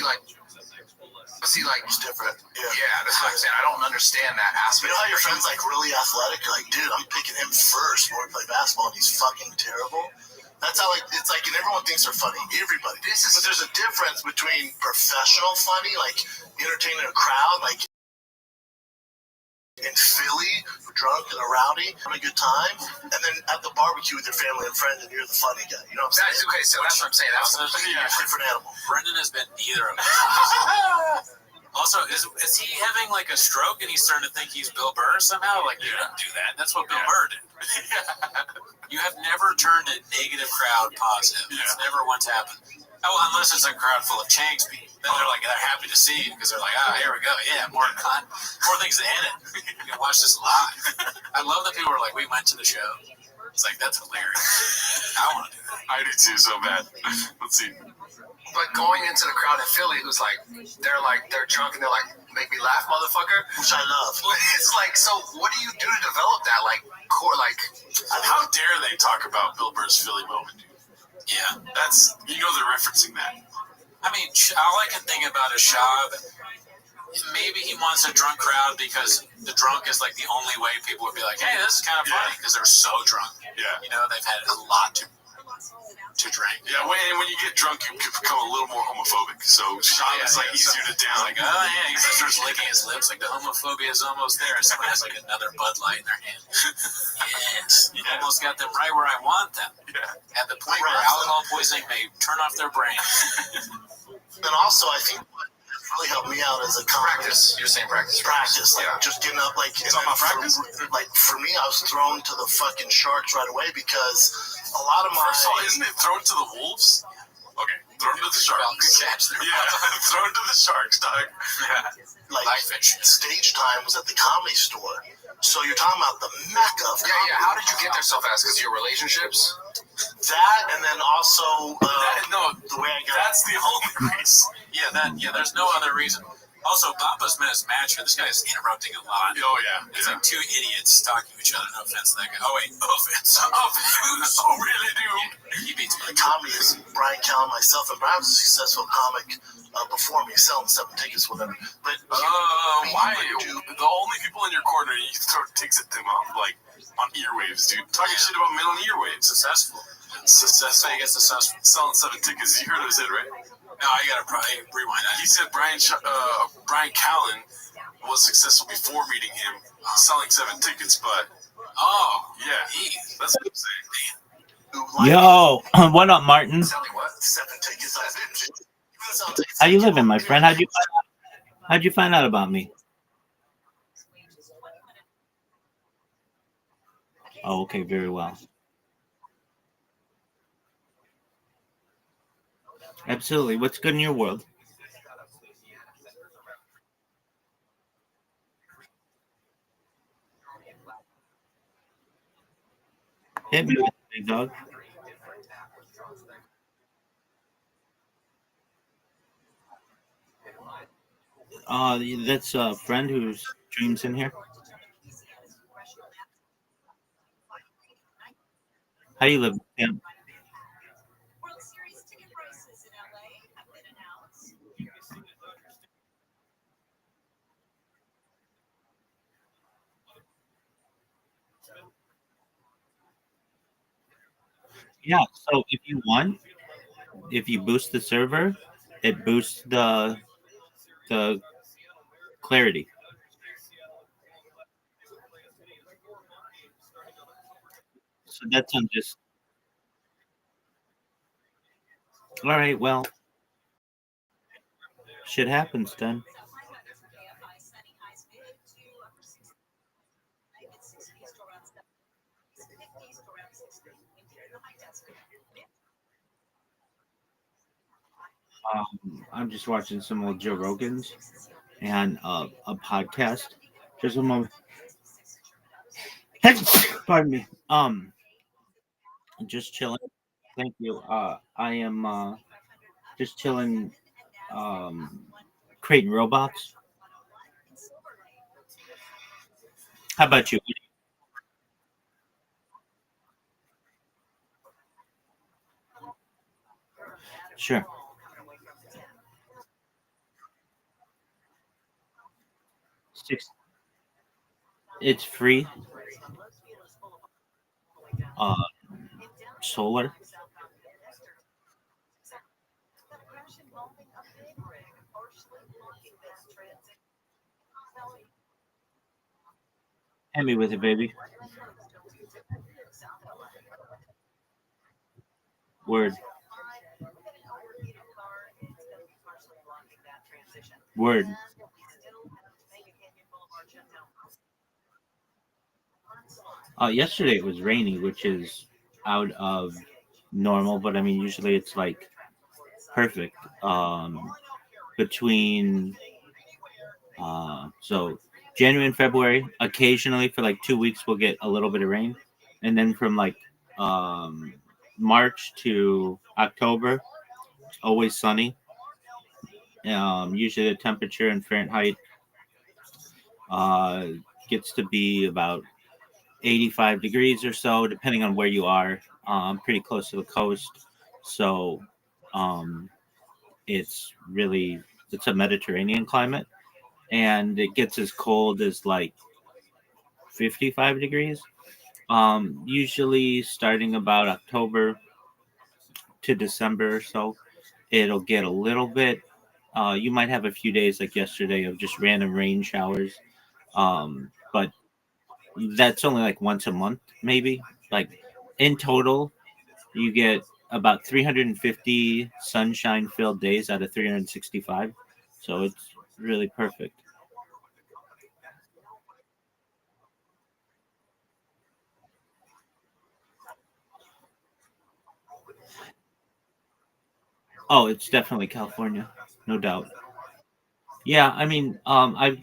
it's different. Yeah, that's what I'm saying. I don't understand that aspect. You know how your friend's really athletic? You're like, dude, I'm picking him first before we play basketball, and he's fucking terrible. That's how it's like, and everyone thinks they're funny. Everybody. But there's a difference between professional funny, like entertaining a crowd, like in Philly, drunk and rowdy, having a good time, and then at the barbecue with your family and friends, and you're the funny guy. You know what I'm saying? Okay, so that's what I'm saying. That's a different animal. Brendan has been neither of us. Also, is he having a stroke and he's starting to think he's Bill Burr somehow? You don't do that. That's what Bill Burr did. You have never turned a negative crowd positive. It's never once happened. Oh, unless it's a crowd full of Changs people. Then they're happy to see you because they're like, here we go. Yeah, more things to hit it. You can watch this live. I love that people are like, we went to the show. It's like, that's hilarious. I want to do that. I do too, so bad. Let's see. But going into the crowd in Philly, who's they're drunk and they're like, make me laugh, motherfucker, which I love. It's like, so what do you do to develop that? How dare they talk about Bill Burr's Philly moment, dude? Yeah, that's, they're referencing that. I mean, all I can think about is Shab. Maybe he wants a drunk crowd because the drunk is the only way people would be like, hey, this is kind of funny because they're so drunk. Yeah. They've had a lot to drink. Yeah, when you get drunk, you can become a little more homophobic. So Shab is easier to down. He starts licking his lips the homophobia is almost there. Someone has another Bud Light in their hand. Yes, you almost got them right where I want them. Yeah. At the point where alcohol poisoning may turn off their brain. And also, I think what really helped me out as a comic. You're saying practice. Just getting up, practice. For me, I was thrown to the fucking sharks right away because a lot of my. First of all, isn't it thrown to the wolves? Okay, thrown to the sharks. Thrown to the sharks, dog. Yeah. Stage time was at the Comedy Store. So you're talking about the mecca of comedy. Yeah. How did you get there so fast? Because of your relationships? That, and then also the way I got. That's the only reason. There's no other reason. Also, Papa's Menace Matcher, this guy is interrupting a lot. Oh, yeah. It's like two idiots talking to each other. No offense to that guy. Oh, wait. No offense. Oh, really, dude? He beats me. The comedy is Brian Callen, myself, and Brian was a successful comic before me, selling 7 tickets with him. But why? The only people in your corner, you throw tickets at them on earwaves, dude. Talking shit about men on earwaves. Successful. So he gets successful. Selling 7 tickets. You heard what I said, right? No, I gotta probably rewind that. He said Brian Callen was successful before meeting him, selling 7 tickets, but that's what I'm saying. Yo, what up, Martin? Selling what? 7 tickets. How you living, my friend? How'd you find out about me? Oh, okay, very well. Absolutely. What's good in your world? Hit me with it, big dog. That's a friend who streams in here. How do you live? Tim? World Series ticket prices in LA have been announced. Yeah. So if you want, if you boost the server, it boosts the clarity. So that's on just all right. Well, shit happens then. KFI setting highs mid to upper 60s, mid 60s to around 70s, 50s to around 60s. Windy in the high density. I'm just watching some old Joe Rogans and a podcast. Just a moment. Pardon me. Just chilling. Thank you. I am just chilling. Um, creating robots. How about you? Sure. Six. It's free. Uh, solar. Hit me with it, baby. Word. Word. Yesterday it was rainy, which is out of normal, but I mean usually it's like perfect. Between so January and February, occasionally for like 2 weeks we'll get a little bit of rain, and then from like um, March to October, always sunny. Usually the temperature in Fahrenheit uh, gets to be about 85 degrees or so, depending on where you are. Pretty close to the coast, so um, it's really it's a Mediterranean climate, and it gets as cold as like 55 degrees. Usually starting about October to December or so, it'll get a little bit. You might have a few days like yesterday of just random rain showers, but that's only like once a month, maybe. Like in total, you get about 350 sunshine filled days out of 365. So it's really perfect. Oh, it's definitely California, no doubt. Yeah, I mean, I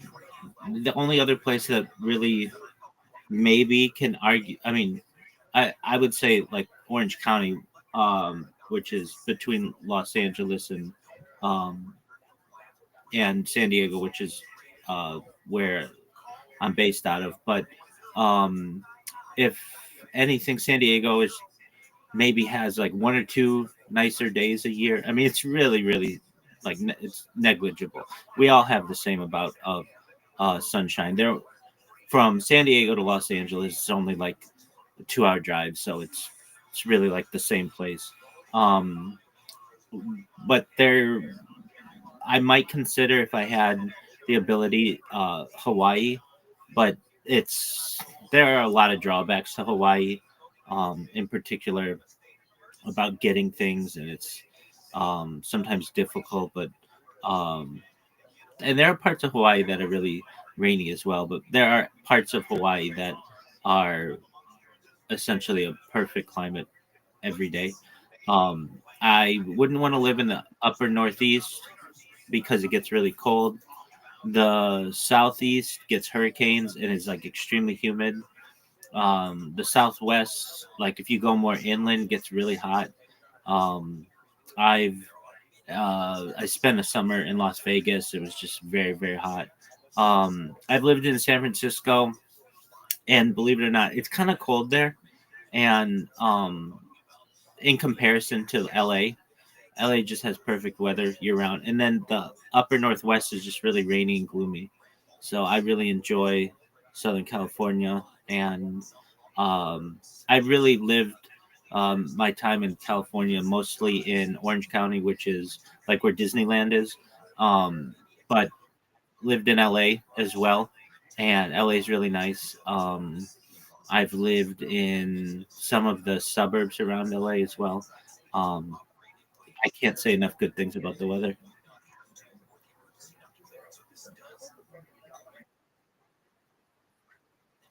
the only other place that really maybe can argue. I mean, I would say like Orange County, which is between Los Angeles um, and San Diego, which is where I'm based out of. But um, if anything, San Diego is maybe has like one or two nicer days a year. I mean, it's really, really like it's negligible. We all have the same amount of sunshine. There from San Diego to Los Angeles, it's only like a 2 hour drive, so it's really like the same place. Um, but there, I might consider if I had the ability, Hawaii, but it's there are a lot of drawbacks to Hawaii, in particular about getting things, and it's sometimes difficult. But um, and there are parts of Hawaii that are really rainy as well. But there are parts of Hawaii that are essentially a perfect climate every day. I wouldn't want to live in the upper northeast because it gets really cold. The southeast gets hurricanes and is like extremely humid. The Southwest, like if you go more inland, gets really hot. Um, I've I spent a summer in Las Vegas. It was just very, very hot. I've lived in San Francisco, and believe it or not, it's kind of cold there. And in comparison to LA just has perfect weather year round. And then the upper Northwest is just really rainy and gloomy. So I really enjoy Southern California. And I really lived my time in California mostly in Orange County, which is like where Disneyland is. But lived in LA as well. And LA is really nice. I've lived in some of the suburbs around LA as well. Um, I can't say enough good things about the weather.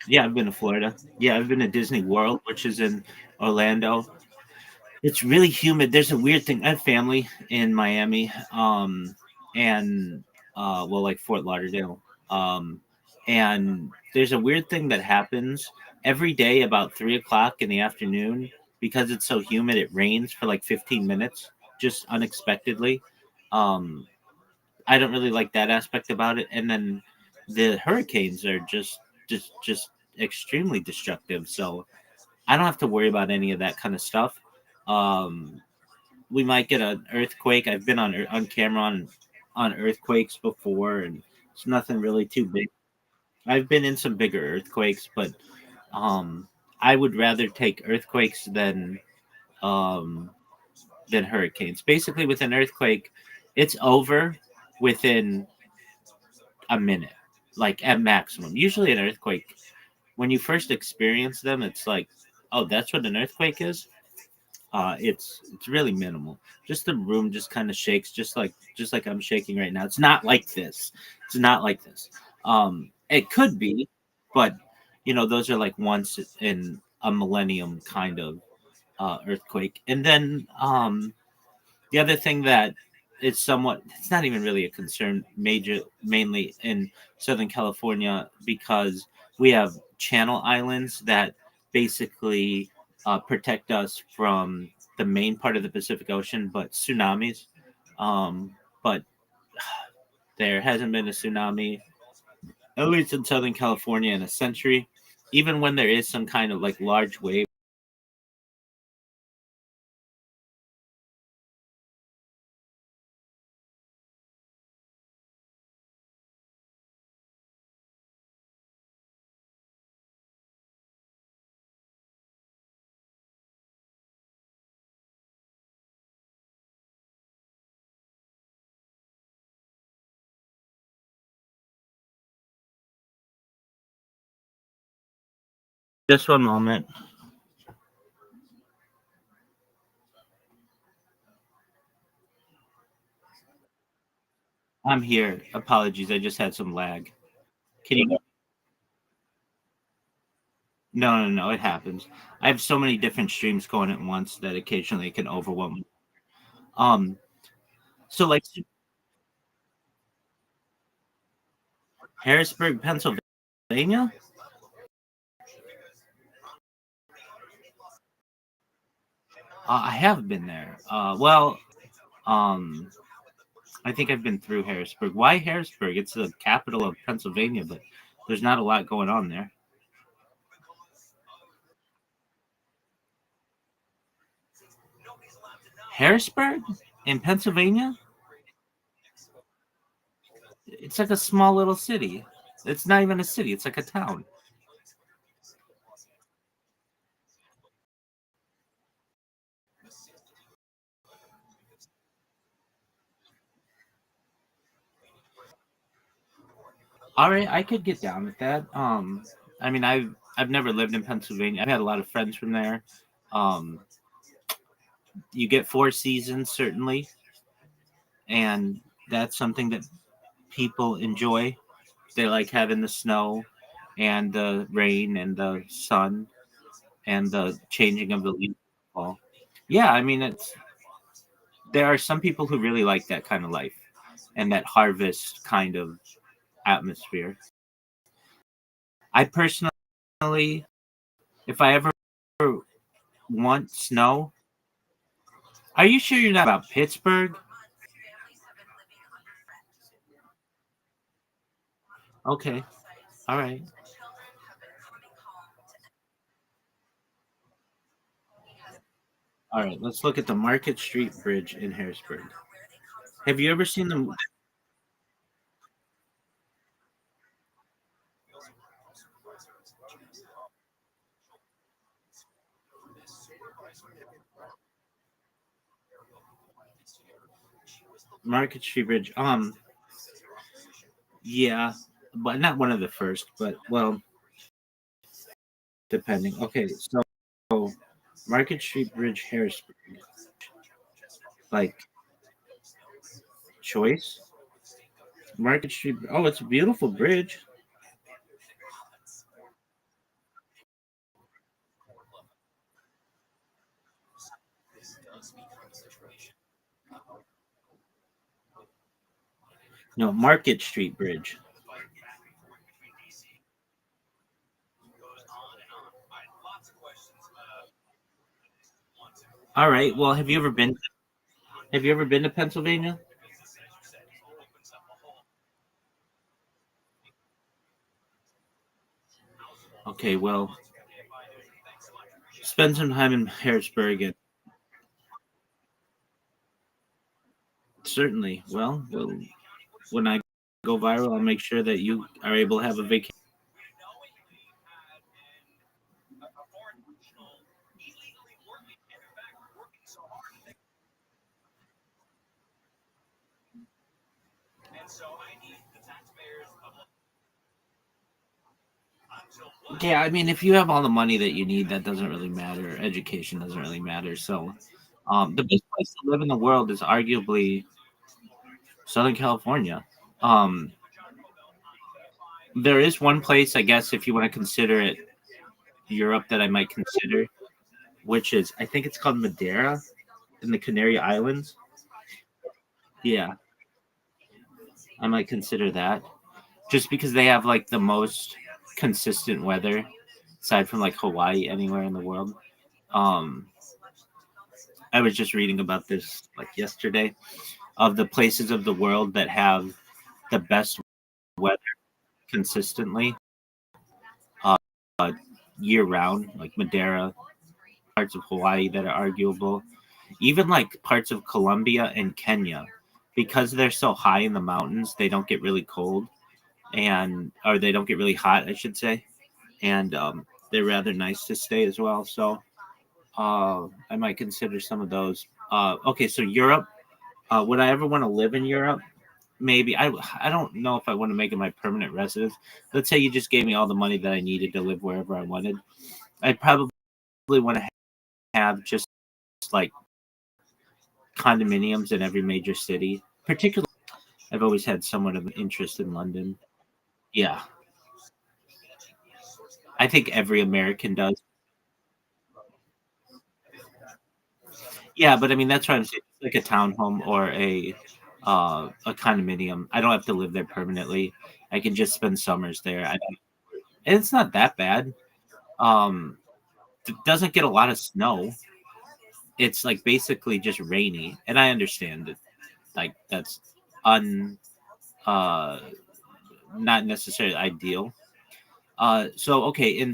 Yeah, I've been to Florida. Yeah, I've been to Disney World, which is in Orlando. It's really humid. There's a weird thing. I have family in Miami, and well, like Fort Lauderdale, and there's a weird thing that happens every day about 3 o'clock in the afternoon because it's so humid. It rains for like 15 minutes, just unexpectedly. Um, I don't really like that aspect about it. And then the hurricanes are just extremely destructive. So I don't have to worry about any of that kind of stuff. Um, we might get an earthquake. I've been on camera on earthquakes before, and it's nothing really too big. I've been in some bigger earthquakes, but um, I would rather take earthquakes um, than hurricanes. Basically, with an earthquake, it's over within a minute, like at maximum. Usually, an earthquake, when you first experience them, it's like, oh, that's what an earthquake is. It's really minimal. Just the room just kind of shakes, just like I'm shaking right now. It's not like this. It's not like this. It could be, but those are like once in a millennium kind of earthquake. And then the other thing that is somewhat, it's not even really a concern mainly in Southern California because we have channel islands that basically protect us from the main part of the Pacific Ocean, but tsunamis. But there hasn't been a tsunami, at least in Southern California, in a century. Even when there is some kind of like large wave. Just one moment. I'm here. Apologies. I just had some lag. Can you? No, no, no. It happens. I have so many different streams going at once that occasionally it can overwhelm me. Um, so like Harrisburg, Pennsylvania. I have been there. Um, I think I've been through Harrisburg. Why Harrisburg? It's the capital of Pennsylvania, but there's not a lot going on there. Harrisburg in Pennsylvania? It's like a small little city. It's not even a city. It's like a town. All right, I could get down with that. I mean, I've never lived in Pennsylvania. I've had a lot of friends from there. Um, you get four seasons certainly, and that's something that people enjoy. They like having the snow and the rain and the sun and the changing of the leaves. Fall. Yeah, I mean there are some people who really like that kind of life and that harvest kind of atmosphere. I personally if I ever want snow, are you sure you're not about Pittsburgh? Okay, all right. All right, let's look at the Market Street Bridge in Harrisburg. Have you ever seen the Market Street Bridge? Yeah, but not one of the first, but well, depending. Okay, so Market Street Bridge, Harrisburg, like choice. Market Street. Oh, it's a beautiful bridge. No, Market Street Bridge. All right. Well, have you ever been? Have you ever been to Pennsylvania? Okay. Well, spend some time in Harrisburg, and certainly. Well, when I go viral, I'll make sure that you are able to have a vacation. Yeah, I mean, if you have all the money that you need, that doesn't really matter. Education doesn't really matter. So, the best place to live in the world is arguably Southern California. Um, there is one place, I guess, if you want to consider it Europe, that I might consider, which is I think it's called Madeira in the Canary Islands. Yeah, I might consider that just because they have like the most consistent weather, aside from like Hawaii, anywhere in the world. Um, I was just reading about this like yesterday of the places of the world that have the best weather consistently uh, year round, like Madeira, parts of Hawaii that are arguable, even like parts of Colombia and Kenya, because they're so high in the mountains, they don't get really cold and or they don't get really hot, I should say, and they're rather nice to stay as well. So I might consider some of those. Okay, so Europe. Would I ever want to live in Europe? Maybe. I don't know if I want to make it my permanent residence. Let's say you just gave me all the money that I needed to live wherever I wanted. I'd probably want to have just like condominiums in every major city. Particularly, I've always had somewhat of an interest in London. Yeah, I think every American does. Yeah, but I mean that's what I'm saying. It's like a townhome or a condominium. I don't have to live there permanently. I can just spend summers there. And it's not that bad. Um, it doesn't get a lot of snow. It's like basically just rainy, and I understand that like that's un uh not necessarily ideal. So okay,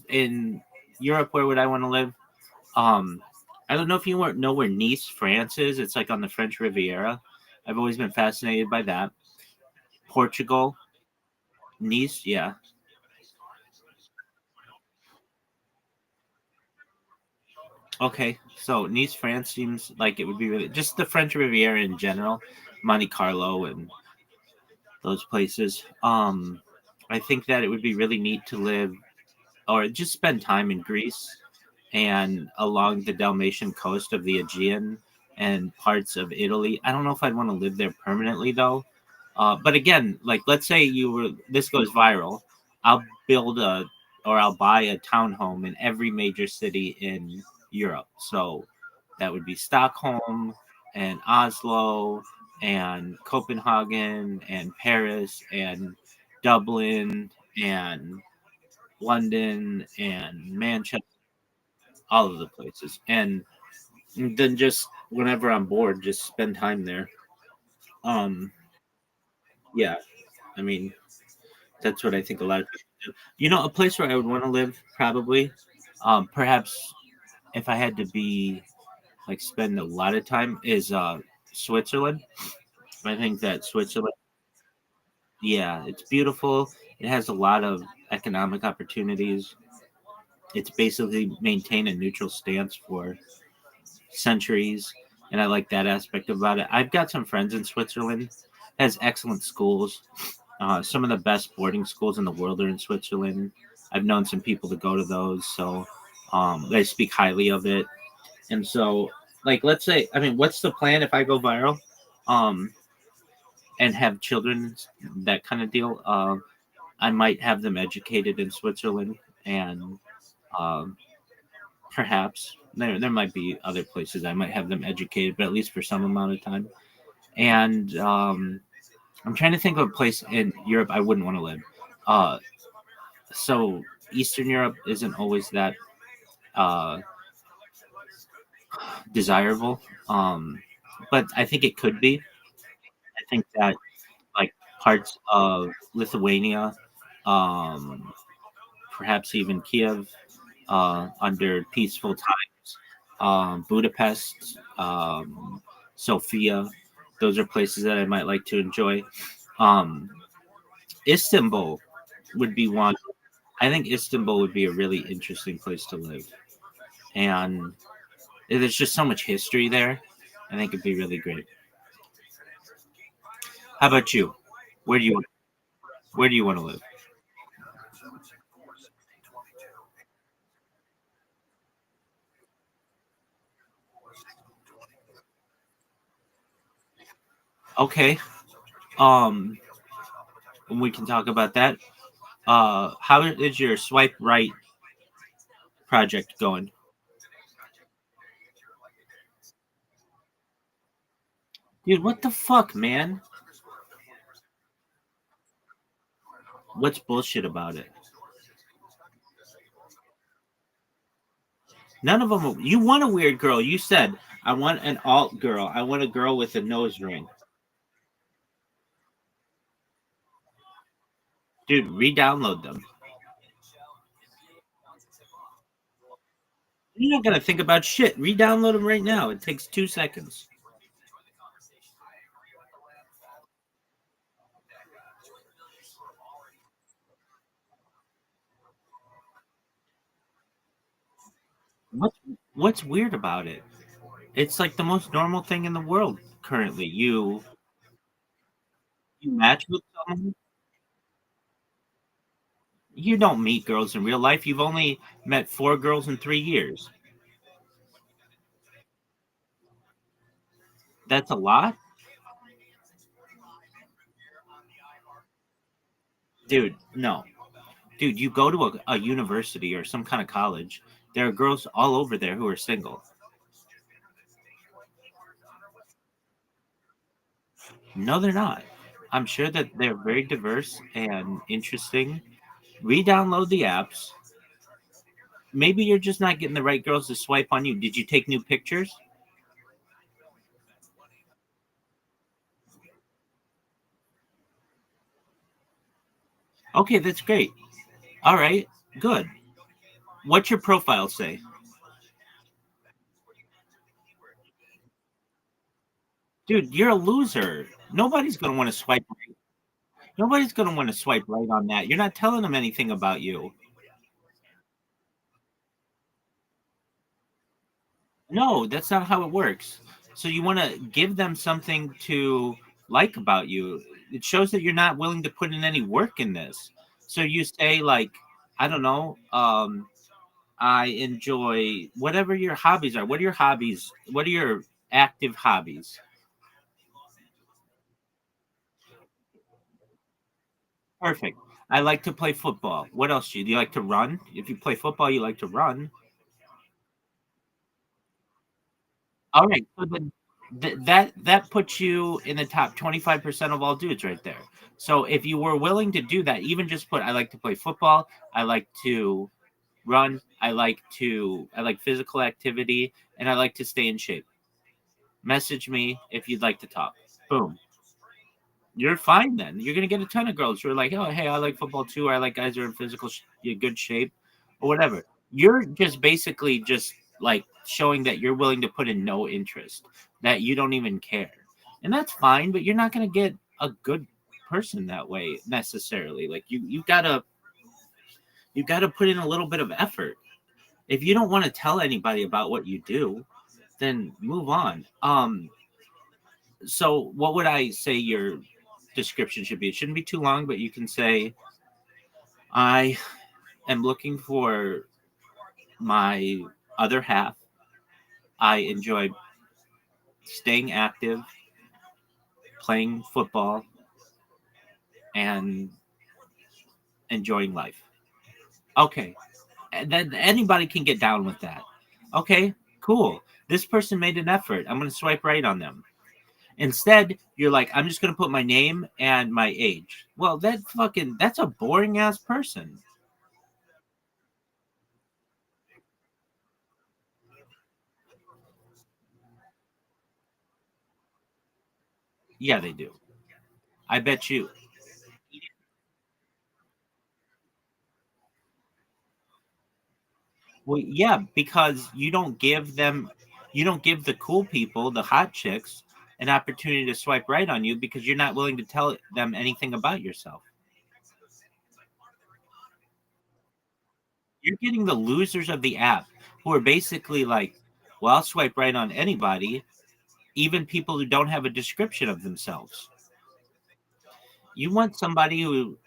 in Europe, where would I want to live? Um, I don't know if you know where Nice, France is. It's like on the French Riviera. I've always been fascinated by that. Portugal, Nice, yeah. Okay, so Nice, France seems like it would be really just the French Riviera in general, Monte Carlo and those places. I think that it would be really neat to live or just spend time in Greece and along the Dalmatian coast of the Aegean and parts of Italy. I don't know if I'd want to live there permanently though. But again, like let's say this goes viral, I'll build a or I'll buy a townhome in every major city in Europe. So that would be Stockholm and Oslo and Copenhagen and Paris and Dublin and London and Manchester, all of the places, and then just whenever I'm bored, just spend time there. Um, yeah, I mean that's what I think a lot of people do. You know, a place where I would want to live probably, perhaps if I had to be like spend a lot of time is Switzerland. I think that Switzerland, yeah, it's beautiful. It has a lot of economic opportunities. It's basically maintained a neutral stance for centuries, and I like that aspect about it. I've got some friends in Switzerland. It has excellent schools. Some of the best boarding schools in the world are in Switzerland. I've known some people to go to those, so they speak highly of it. And so, like, let's say, I mean, what's the plan if I go viral, um, and have children, that kind of deal? I might have them educated in Switzerland, and um, perhaps there might be other places I might have them educated, but at least for some amount of time. And I'm trying to think of a place in Europe I wouldn't want to live. Uh, so Eastern Europe isn't always that uh, desirable, but I think it could be. I think that like parts of Lithuania, um, perhaps even Kiev, under peaceful times, Budapest, Sofia. Those are places that I might like to enjoy. Um, Istanbul would be one. I think Istanbul would be a really interesting place to live, and there's just so much history there. I think it'd be really great. How about you? Where do you Where do you want to live? Okay. Um, we can talk about that. How is your swipe right project going? Dude, what the fuck, man? What's bullshit about it? None of them. You want a weird girl. You said, I want an alt girl. I want a girl with a nose ring. Dude, re-download them. You're not gonna think about shit. Re-download them right now. It takes 2 seconds. What What's weird about it? It's like the most normal thing in the world currently. You match with someone. You don't meet girls in real life. You've only met 4 girls in 3 years. That's a lot, dude. No, dude. You go to a university or some kind of college. There are girls all over there who are single. No, they're not. I'm sure that they're very diverse and interesting. Re-download the apps. Maybe you're just not getting the right girls to swipe on you. Did you take new pictures? Okay, that's great. All right, good. What's your profile say? Dude, you're a loser. Nobody's gonna want to swipe. Nobody's gonna want to swipe right on that. You're not telling them anything about you. No, that's not how it works. So you want to give them something to like about you. It shows that you're not willing to put in any work in this. So you say like, I don't know, I enjoy whatever your hobbies are. What are your hobbies? What are your active hobbies? Perfect. I like to play football. What else do you? Do you like to run? If you play football, you like to run. All right. So then that puts you in the top 25% of all dudes right there. So if you were willing to do that, even just put I like to play football, I like to run, I like physical activity, and I like to stay in shape. Message me if you'd like to talk. Boom. You're fine then. You're gonna get a ton of girls who are like, oh hey, I like football too, or I like guys who are in good shape, or whatever. You're just basically just like showing that you're willing to put in no interest, that you don't even care, and that's fine. But you're not gonna get a good person that way necessarily. Like you gotta put in a little bit of effort. If you don't want to tell anybody about what you do, then move on. So what would I say your description should be? It shouldn't be too long, but you can say, I am looking for my other half. I enjoy staying active, playing football, and enjoying life. Okay. And then anybody can get down with that. Okay, cool. This person made an effort. I'm going to swipe right on them. Instead, you're like, I'm just going to put my name and my age. Well, that's a boring ass person. Yeah, they do. I bet you. Well, yeah, because you don't give the cool people, the hot chicks, an opportunity to swipe right on you because you're not willing to tell them anything about yourself. You're getting the losers of the app who are basically like, well, I'll swipe right on anybody, even people who don't have a description of themselves. You want somebody who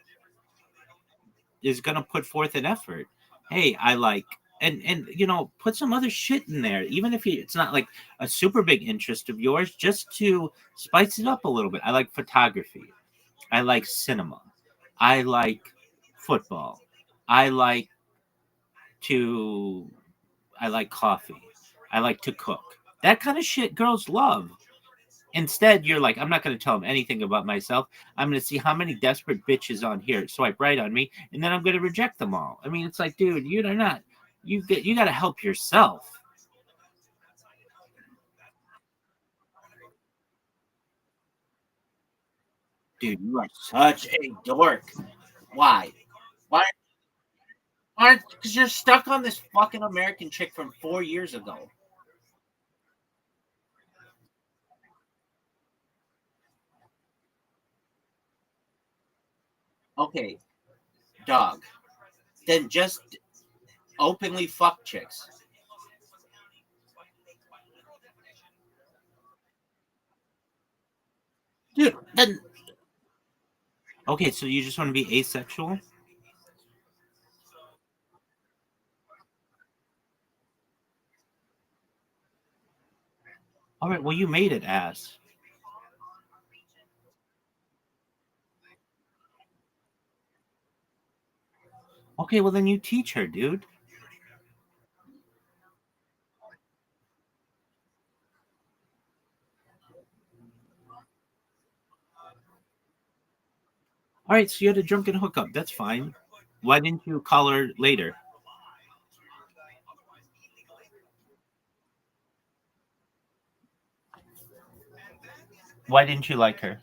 is going to put forth an effort. Hey, I like and put some other shit in there, even if it's not like a super big interest of yours, just to spice it up a little bit. I like photography. I like cinema. I like football. I like to I like coffee. I like to cook. That kind of shit girls love. Instead, you're like, I'm not going to tell them anything about myself. I'm going to see how many desperate bitches on here swipe right on me, and then I'm going to reject them all. I mean, it's like, dude, you're not. You got to help yourself, dude. You are such a dork. Why? Why? Aren't because you're stuck on this fucking American chick from 4 years ago. Okay, dog. Then just openly fuck chicks. Dude, then okay, so you just want to be asexual? All right, well you made it, ass. Okay, well then you teach her, dude. All right, so you had a drunken hookup. That's fine. Why didn't you call her later? Why didn't you like her?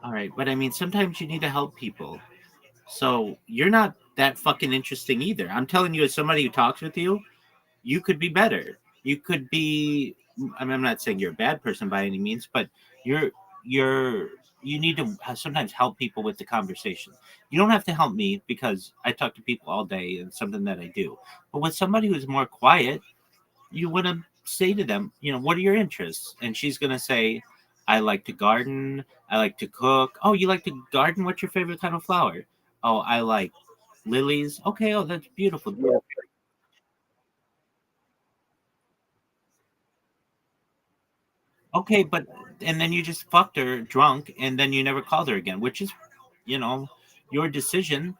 All right, but I mean, sometimes you need to help people. So you're not that fucking interesting either. I'm telling you, as somebody who talks with you, you could be better. You could be. I mean, I'm not saying you're a bad person by any means, but you're you're you need to sometimes help people with the conversation. You don't have to help me because I talk to people all day and it's something that I do. But with somebody who's more quiet, you want to say to them, what are your interests? And she's going to say, I like to garden. I like to cook. Oh, you like to garden? What's your favorite kind of flower? Oh, I like lilies. Okay. Oh, that's beautiful. Okay. And then you just fucked her drunk and then you never called her again, which is, you know, your decision.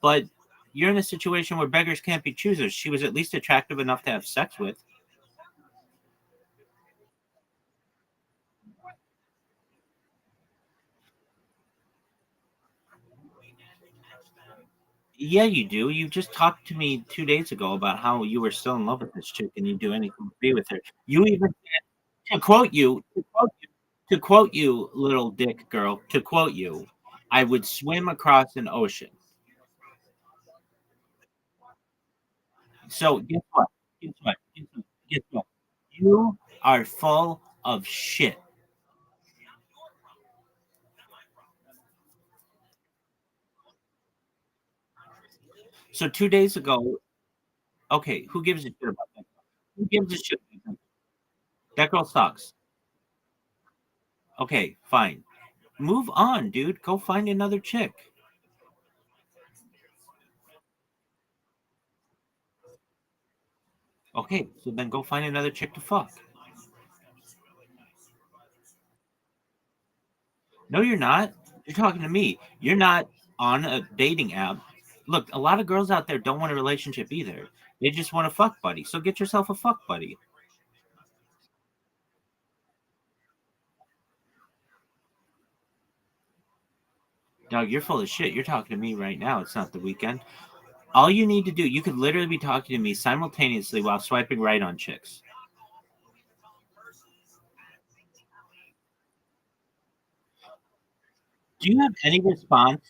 but you're in a situation where beggars can't be choosers. She was at least attractive enough to have sex with. Yeah, you do. You just talked to me 2 days ago about how you were still in love with this chick and you'd do anything to be with her. You even to quote you, to quote you, little dick girl, to quote you, I would swim across an ocean. So guess what? Guess what? Guess what? Guess what? You are full of shit. So 2 days ago, okay, who gives a shit about that? Who gives a shit? That girl sucks. Okay, fine. Move on, dude. Go find another chick. Okay, so then go find another chick to fuck. No, you're not. You're talking to me. You're not on a dating app. Look, a lot of girls out there don't want a relationship either. They just want a fuck buddy. So get yourself a fuck buddy. Dog, you're full of shit. You're talking to me right now. It's not the weekend. All you need to do, you could literally be talking to me simultaneously while swiping right on chicks. Do you have any response?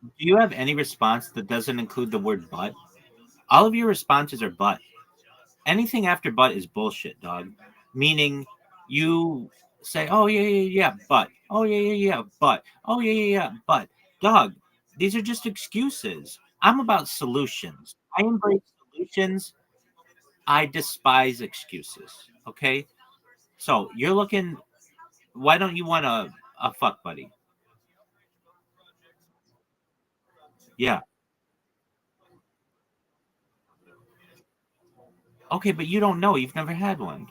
Do you have any response that doesn't include the word butt? All of your responses are butt. Anything after butt is bullshit, dog. Meaning you say, oh yeah, yeah, yeah, but oh yeah, yeah, yeah, but oh yeah, yeah, yeah, but dog, these are just excuses. I'm about solutions. I embrace solutions. I despise excuses. Okay. So you're looking, why don't you want a fuck buddy? Yeah. Okay, but you don't know. You've never had one.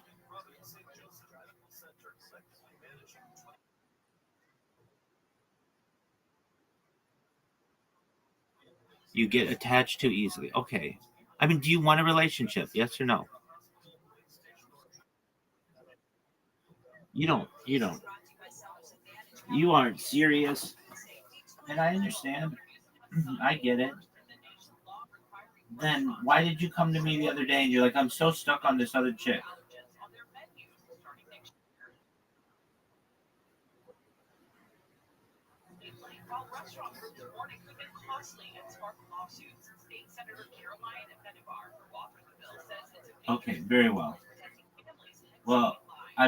You get attached too easily. Okay. I mean, do you want a relationship? Yes or no? You don't. You don't. You aren't serious. And I understand. I get it. Then why did you come to me the other day and you're like, I'm so stuck on this other chick? Okay, very well. Well, I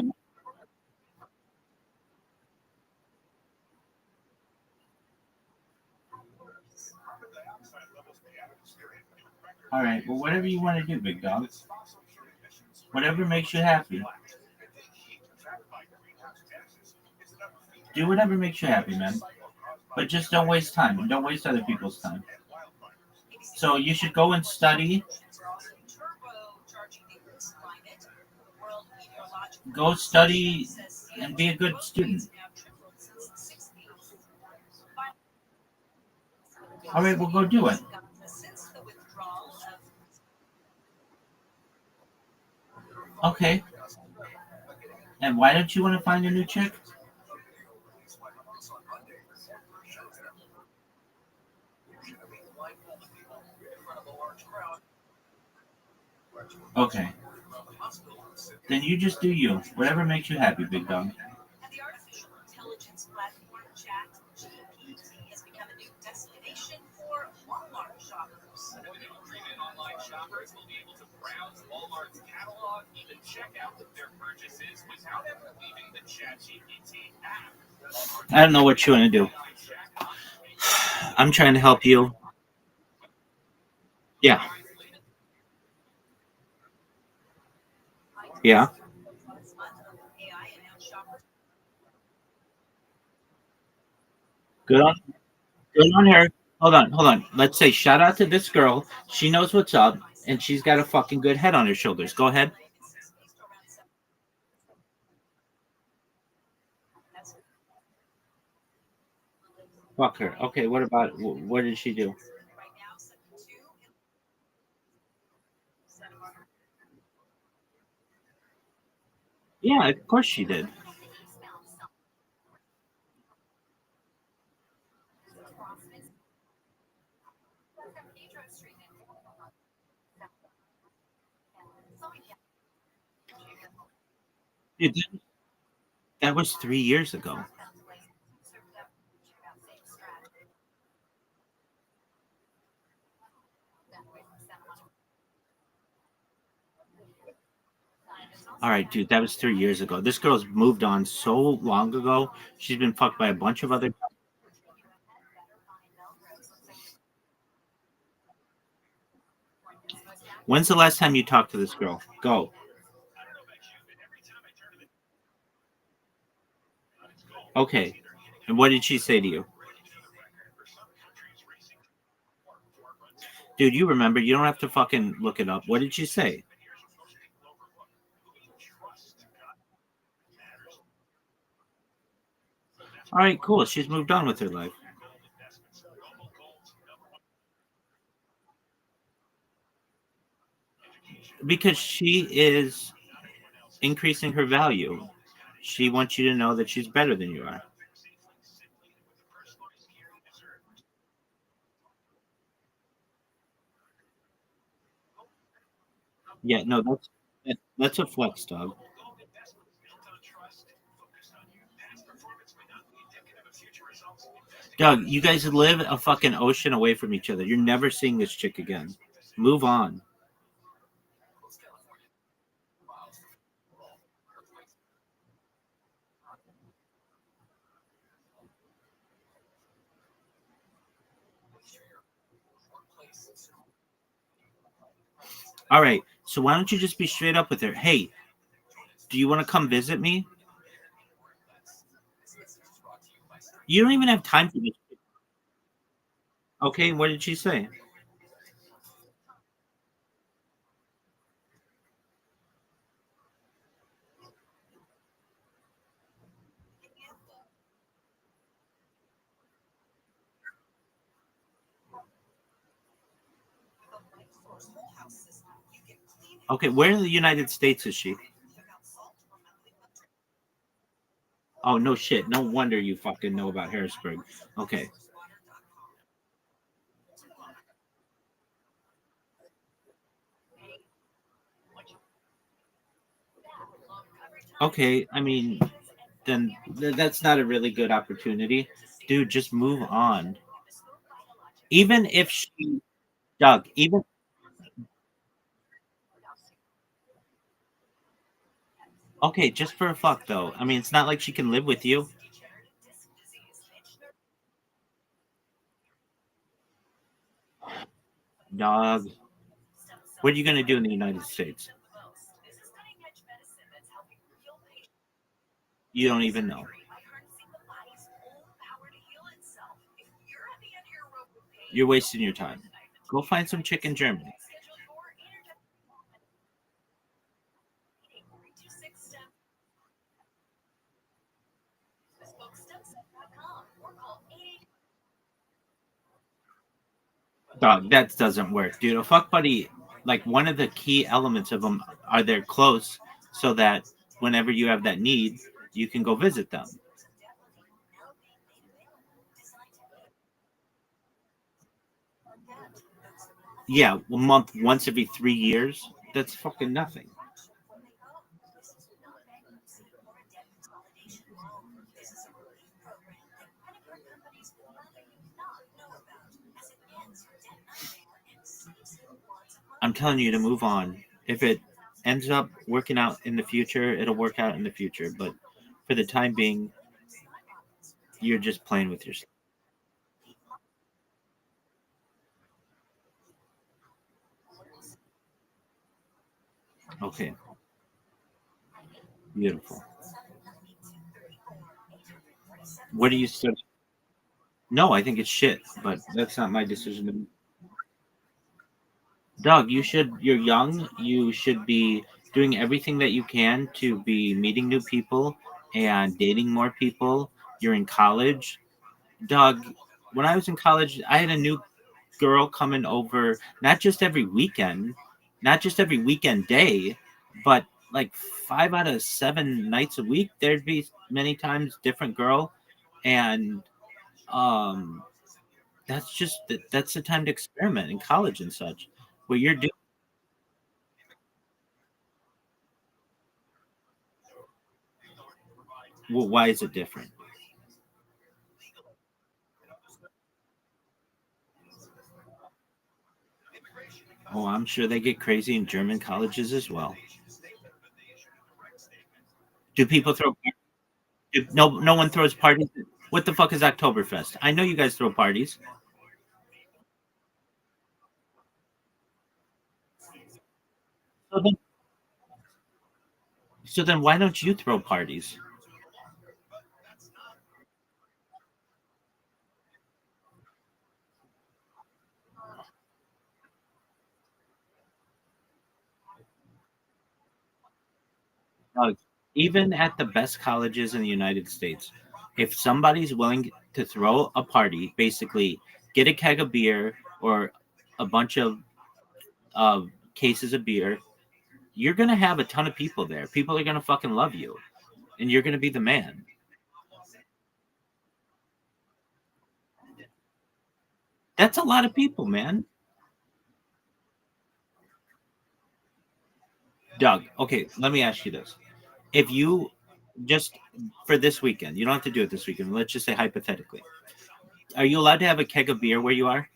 all right. Well, whatever you want to do, big dog. Whatever makes you happy. Do whatever makes you happy, man. But just don't waste time and don't waste other people's time. So you should go and study. Go study and be a good student. All right, well, go do it. Okay. And why don't you want to find a new chick? Okay. Then you just do you. Whatever makes you happy, big dog. Shoppers will be able to browse Walmart's catalog, even check out their purchases without ever leaving the ChatGPT app. I don't know what you want to do. I'm trying to help you. Yeah. Yeah. Good on good on her. Hold on, hold on. Let's say shout out to this girl. She knows what's up and she's got a fucking good head on her shoulders. Go ahead. Fuck her. Okay, what about what did she do? Yeah, of course she did. Dude, that was 3 years ago. All right, dude, that was 3 years ago. This girl's moved on so long ago. She's been fucked by a bunch of other. When's the last time you talked to this girl? Go. Okay. And what did she say to you? Dude, you remember. You don't have to fucking look it up. What did she say? All right, cool. She's moved on with her life. Because she is increasing her value. She wants you to know that she's better than you are. Yeah, no, that's a flex, dog. Doug, you guys live a fucking ocean away from each other. You're never seeing this chick again. Move on. All right. So why don't you just be straight up with her? Hey, do you want to come visit me? You don't even have time for this. Okay, what did she say? Okay, where in the United States is she? Oh, no shit. No wonder you fucking know about Harrisburg. Okay. Okay, I mean, then that's not a really good opportunity. Dude, just move on. Even if she, Doug, even, okay, just for a fuck though. I mean, it's not like she can live with you. Dog, what are you going to do in the United States? You don't even know. You're wasting your time. Go find some chick in Germany. Dog, that doesn't work, dude. A fuck buddy, like one of the key elements of them are they're close, so that whenever you have that need, you can go visit them. Yeah, a month once every 3 years. That's fucking nothing. I'm telling you to move on. If it ends up working out in the future, it'll work out in the future. But for the time being, you're just playing with yourself. Okay, beautiful. What do you study? No, I think it's shit, but that's not my decision. Doug, you're young. You should be doing everything that you can to be meeting new people and dating more people. You're in college. Doug, when I was in college, I had a new girl coming over not just every weekend, not just every weekend day, but like 5 out of 7 nights a week, there'd be many times different girl, and that's the time to experiment in college and such. What you're doing, well, why is it different? Oh, I'm sure they get crazy in German colleges as well. Do people throw? No one throws parties. What the fuck is Oktoberfest? I know you guys throw parties. So then, why don't you throw parties? Uh, Even at the best colleges in the United States, if somebody's willing to throw a party, basically get a keg of beer or a bunch of cases of beer, you're gonna have a ton of people there. People are gonna fucking love you, and you're gonna be the man. That's a lot of people, man. Doug, okay, let me ask you this. If you just for this weekend, you don't have to do it this weekend. Let's just say hypothetically, are you allowed to have a keg of beer where you are?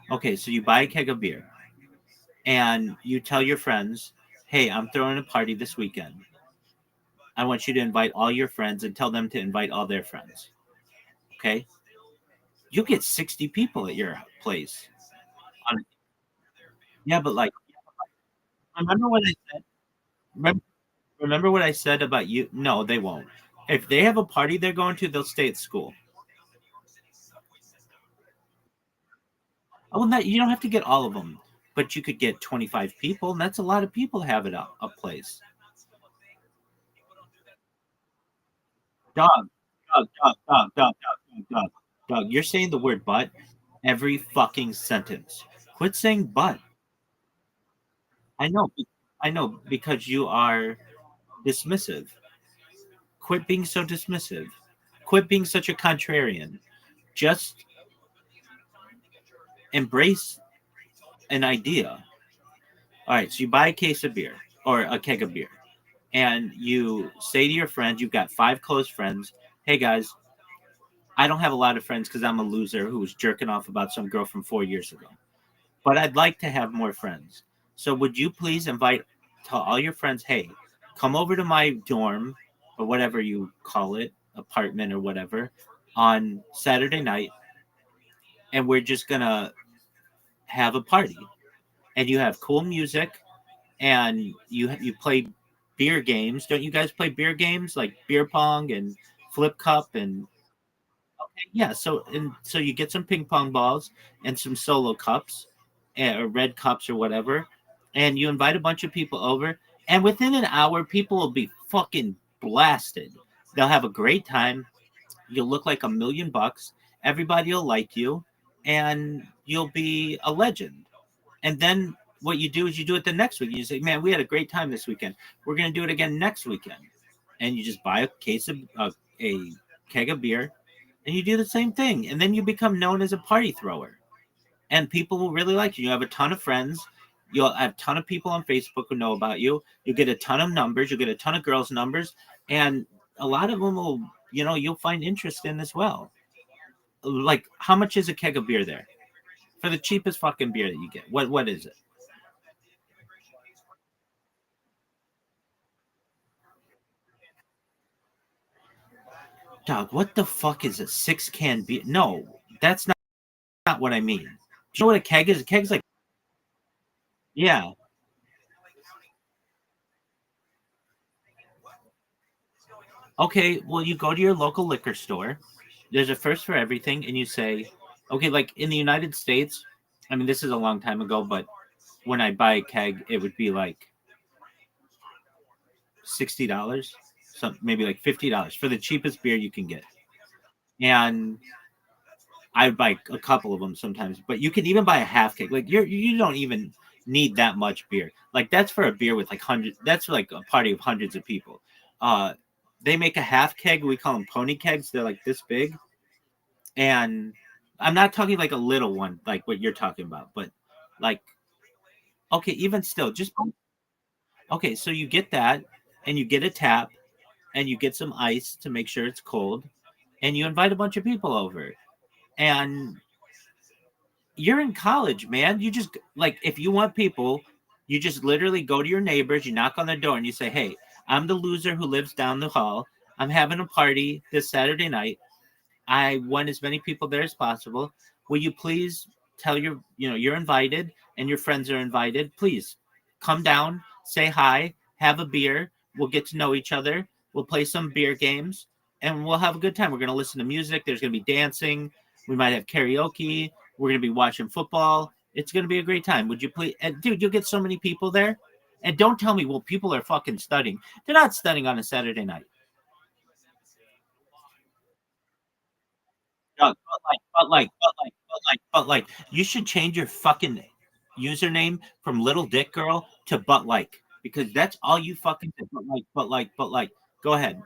Okay, so you buy a keg of beer and you tell your friends, hey, I'm throwing a party this weekend. I want you to invite all your friends and tell them to invite all their friends. Okay? You'll get 60 people at your place. Yeah, but like, remember what I said? Remember, what I said about you? No, they won't. If they have a party they're going to, they'll stay at school. Oh, you don't have to get all of them, but you could get 25 people, and that's a lot of people to have it a place. Dog, dog. You're saying the word "but" every fucking sentence. Quit saying "but." I know, because you are dismissive. Quit being so dismissive. Quit being such a contrarian. Just embrace an idea. All right, so you buy a case of beer or a keg of beer, and you say to your friends, you've got 5 close friends, hey guys, I don't have a lot of friends because I'm a loser who was jerking off about some girl from 4 years ago, but I'd like to have more friends. So would you please invite to all your friends, hey, come over to my dorm or whatever you call it, apartment or whatever, on Saturday night, and we're just gonna have a party. And you have cool music, and you play beer games. Don't you guys play beer games like beer pong and flip cup and yeah, so you get some ping pong balls and some solo cups, or red cups or whatever, and you invite a bunch of people over, and within an hour, people will be fucking blasted. They'll have a great time. You'll look like $1,000,000. Everybody will like you, and you'll be a legend. And then what you do is you do it the next week. You say, "Man, we had a great time this weekend. We're gonna do it again next weekend." And you just buy a case of a keg of beer, and you do the same thing, and then you become known as a party thrower, and people will really like you. You have a ton of friends. You'll have a ton of people on Facebook who know about you. You get a ton of numbers. You get a ton of girls' numbers, and a lot of them will, you'll find interest in as well. Like, how much is a keg of beer there? For the cheapest fucking beer that you get, what is it? Dog, what the fuck is a 6-can beer? No, that's not what I mean. Do you know what a keg is? A keg's like, yeah. Okay, well, you go to your local liquor store. There's a first for everything, and you say, okay, like in the United States, I mean, this is a long time ago, but when I buy a keg, it would be like $60, some maybe like $50 for the cheapest beer you can get. And I buy a couple of them sometimes, but you can even buy a half keg. Like you don't even need that much beer. Like that's for a beer with like hundreds. That's like a party of hundreds of people. They make a half keg. We call them pony kegs. They're like this big, and I'm not talking like a little one, like what you're talking about, but like okay, even still, just okay. So you get that, and you get a tap, and you get some ice to make sure it's cold, and you invite a bunch of people over, and you're in college, man. You just like if you want people, you just literally go to your neighbors, you knock on their door, and you say, "Hey, I'm the loser who lives down the hall. I'm having a party this Saturday night. I want as many people there as possible. Will you please tell you're invited and your friends are invited. Please come down, say hi, have a beer. We'll get to know each other. We'll play some beer games and we'll have a good time. We're going to listen to music. There's going to be dancing. We might have karaoke. We're going to be watching football. It's going to be a great time. Would you please? And dude, you'll get so many people there. And don't tell me, well, people are fucking studying. They're not studying on a Saturday night. Doug, but like, you should change your fucking username from Little Dick Girl to But Like, because that's all you fucking do. But like. Go ahead.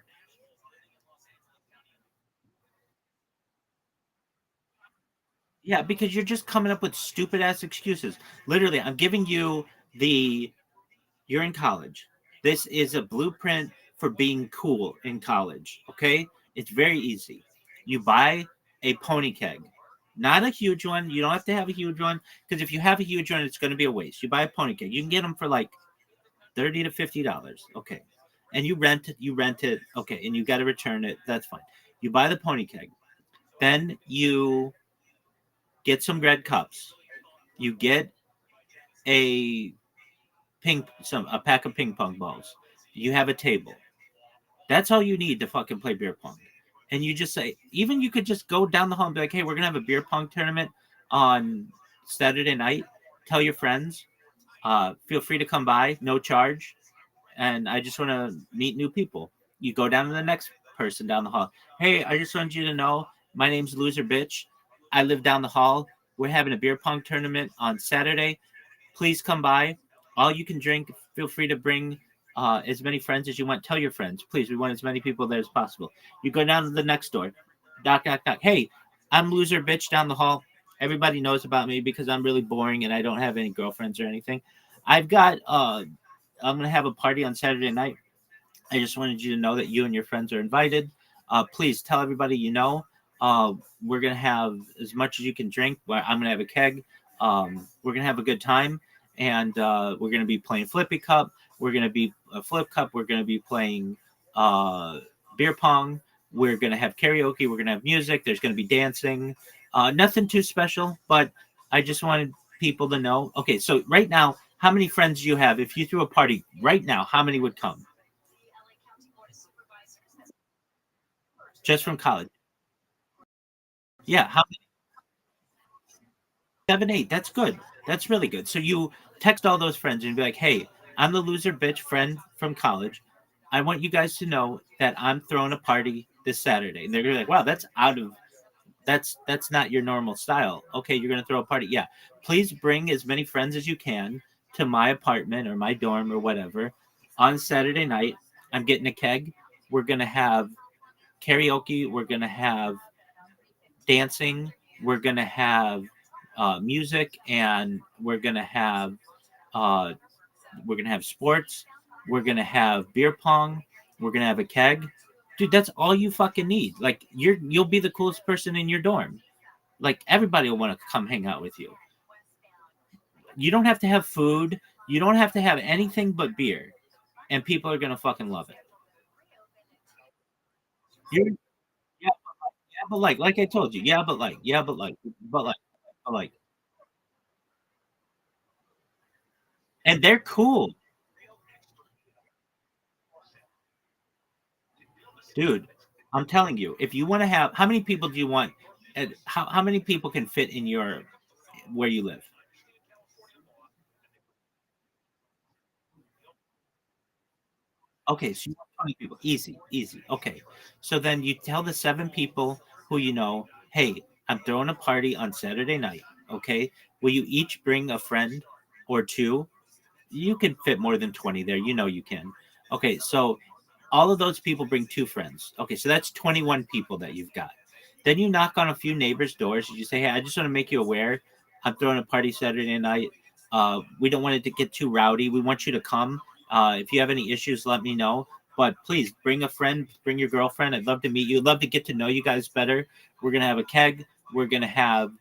Yeah, because you're just coming up with stupid ass excuses. Literally, I'm giving you the you're in college. This is a blueprint for being cool in college. Okay. It's very easy. You buy a pony keg, not a huge one. You don't have to have a huge one because if you have a huge one, it's going to be a waste. You buy a pony keg. You can get them for like $30 to $50. Okay. And you rent it. Okay. And you got to return it. That's fine. You buy the pony keg. Then you get some red cups. You get a a pack of ping pong balls. You have a table. That's all you need to fucking play beer pong. And you just say, even you could just go down the hall and be like, hey, we're gonna have a beer pong tournament on Saturday night. Tell your friends. Feel free to come by, no charge. And I just want to meet new people. You go down to the next person down the hall. Hey, I just want you to know my name's Loser Bitch. I live down the hall. We're having a beer pong tournament on Saturday. Please come by. All you can drink. Feel free to bring as many friends as you want. Tell your friends, please. We want as many people there as possible. You go down to the next door. Knock, knock, knock. Hey, I'm Loser Bitch down the hall. Everybody knows about me because I'm really boring and I don't have any girlfriends or anything. I've got. I'm gonna have a party on Saturday night. I just wanted you to know that you and your friends are invited. Please tell everybody you know. We're gonna have as much as you can drink. I'm gonna have a keg. We're gonna have a good time, and we're gonna be playing Flippy Cup. We're gonna be a Flip Cup. We're gonna be playing beer pong. We're gonna have karaoke. We're gonna have music. There's gonna be dancing. Nothing too special, but I just wanted people to know. Okay, so right now, how many friends do you have? If you threw a party right now, how many would come? Just from college. Yeah, how many? 7, 8. That's good. That's really good. So you text all those friends and be like, hey, I'm the loser bitch friend from college. I want you guys to know that I'm throwing a party this Saturday. And they're gonna be like, wow, that's not your normal style. Okay, you're gonna throw a party. Yeah. Please bring as many friends as you can to my apartment or my dorm or whatever on Saturday night. I'm getting a keg. We're gonna have karaoke. We're gonna have dancing. We're gonna have music, and uh, we're gonna have sports. We're gonna have beer pong. We're gonna have a keg. Dude, that's all you fucking need. Like you'll be the coolest person in your dorm. Like everybody will want to come hang out with you. You don't have to have food. You don't have to have anything but beer, and people are gonna fucking love it. You're, yeah, but like I told you, but like, and they're cool, dude. I'm telling you, if you want to have, how many people do you want? And how many people can fit in your where you live? Okay, so you want 20 people. Easy, easy. Okay. So then you tell the 7 people who you know, hey, I'm throwing a party on Saturday night. Okay. Will you each bring a friend? or 2, you can fit more than 20 there. You know you can. Okay, so all of those people bring 2 friends. Okay, so that's 21 people that you've got. Then you knock on a few neighbors' doors. You say, hey, I just want to make you aware I'm throwing a party Saturday night. We don't want it to get too rowdy. We want you to come. If you have any issues, let me know. But please bring a friend, bring your girlfriend. I'd love to meet you. I'd love to get to know you guys better. We're going to have a keg. We're going to have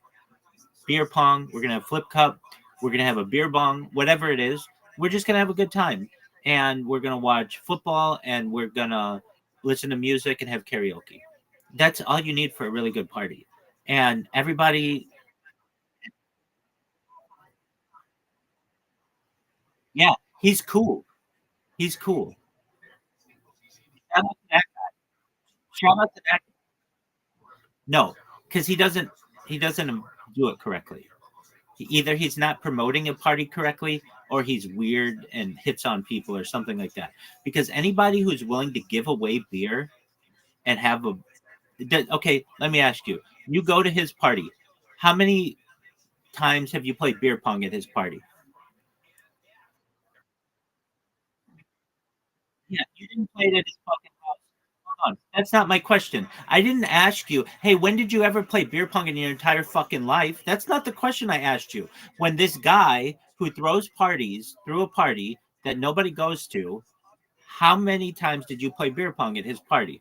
beer pong. We're going to have flip cup. We're going to have a beer bong, whatever it is. We're just going to have a good time. And we're going to watch football and we're going to listen to music and have karaoke. That's all you need for a really good party. And everybody, yeah, he's cool. He's cool. Shout out to that. Shout out to that. No, because he doesn't do it correctly. Either he's not promoting a party correctly or he's weird and hits on people or something like that. Because anybody who's willing to give away beer and have a okay, let me ask you. You go to his party. How many times have you played beer pong at his party? Yeah, you didn't play it at his fucking house. Hold on. That's not my question. I didn't ask you, hey, when did you ever play beer pong in your entire fucking life? That's not the question I asked you. When this guy who throws parties threw a party that nobody goes to, how many times did you play beer pong at his party?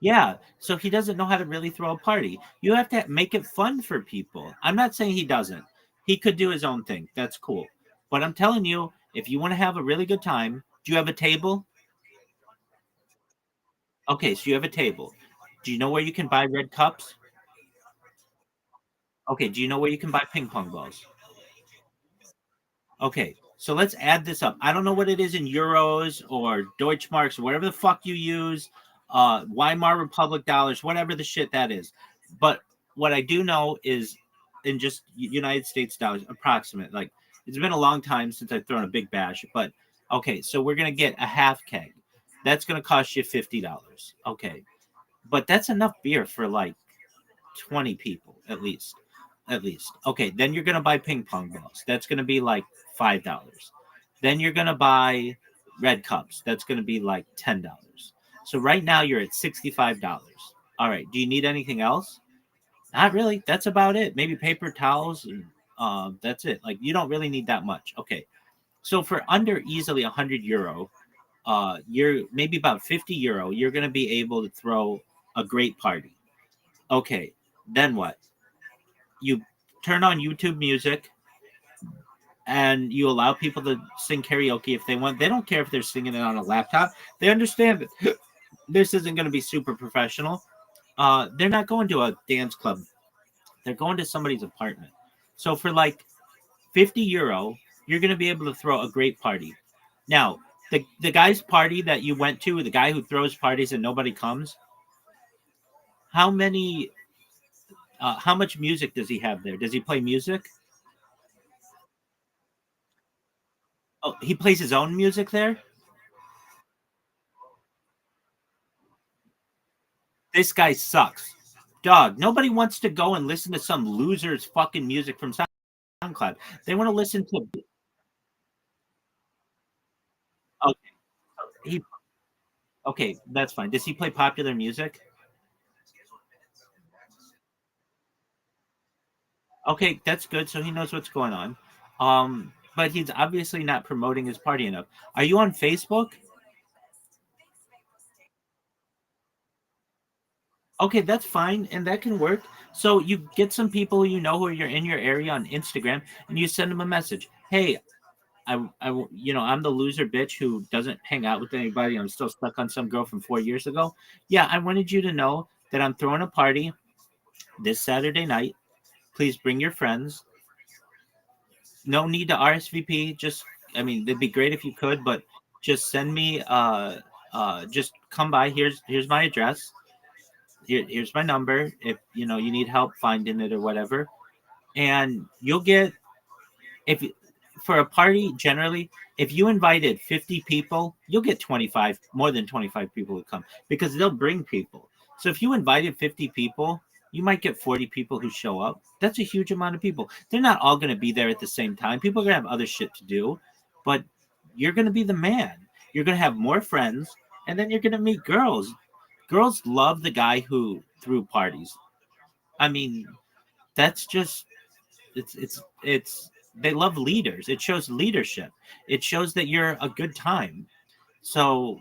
Yeah, so he doesn't know how to really throw a party. You have to make it fun for people. I'm not saying he doesn't. He could do his own thing. That's cool. But I'm telling you, if you want to have a really good time, do you have a table? Okay, so you have a table. Do you know where you can buy red cups? Okay, do you know where you can buy ping pong balls? Okay, so let's add this up. I don't know what it is in euros or Deutschmarks or whatever the fuck you use, Weimar Republic dollars, whatever the shit that is. But what I do know is in just United States dollars, approximate. Like it's been a long time since I've thrown a big bash, but okay, so we're gonna get a half keg. That's gonna cost you $50. Okay, but that's enough beer for like 20 people at least. At least. Okay, then you're going to buy ping pong balls. That's going to be like $5. Then you're going to buy red cups. That's going to be like $10. So right now you're at $65. All right, do you need anything else? Not really. That's about it. Maybe paper towels and that's it. Like you don't really need that much. Okay. So for under easily €100, you're maybe about €50, you're going to be able to throw a great party. Okay, then what? You turn on YouTube music and you allow people to sing karaoke if they want. They don't care if they're singing it on a laptop. They understand that this isn't going to be super professional. They're not going to a dance club. They're going to somebody's apartment. So for like €50, you're going to be able to throw a great party. Now, the guy's party that you went to, the guy who throws parties and nobody comes, how many how much music does he have there? Does he play music? Oh, he plays his own music there? This guy sucks. Dog, nobody wants to go and listen to some loser's fucking music from SoundCloud. They want to listen to. Okay, he. Okay, that's fine. Does he play popular music? Okay, that's good. So he knows what's going on. But he's obviously not promoting his party enough. Are you on Facebook? Okay, that's fine, and that can work. So you get some people you know who are in your area on Instagram, and you send them a message. Hey, I'm the loser bitch who doesn't hang out with anybody. I'm still stuck on some girl from 4 years ago. Yeah, I wanted you to know that I'm throwing a party this Saturday night. Please bring your friends. No need to RSVP. Just, I mean, it'd be great if you could, but just send me. Just come by. Here's my address. Here's my number. If you need help finding it or whatever, and you'll get if for a party generally, if you invited 50 people, you'll get 25 more than 25 people who come because they'll bring people. So if you invited 50 people, you might get 40 people who show up. That's a huge amount of people. They're not all going to be there at the same time. People are going to have other shit to do, but you're going to be the man. You're going to have more friends, and then you're going to meet girls. Girls love the guy who threw parties. I mean, that's just it's they love leaders. It shows leadership. It shows that you're a good time. So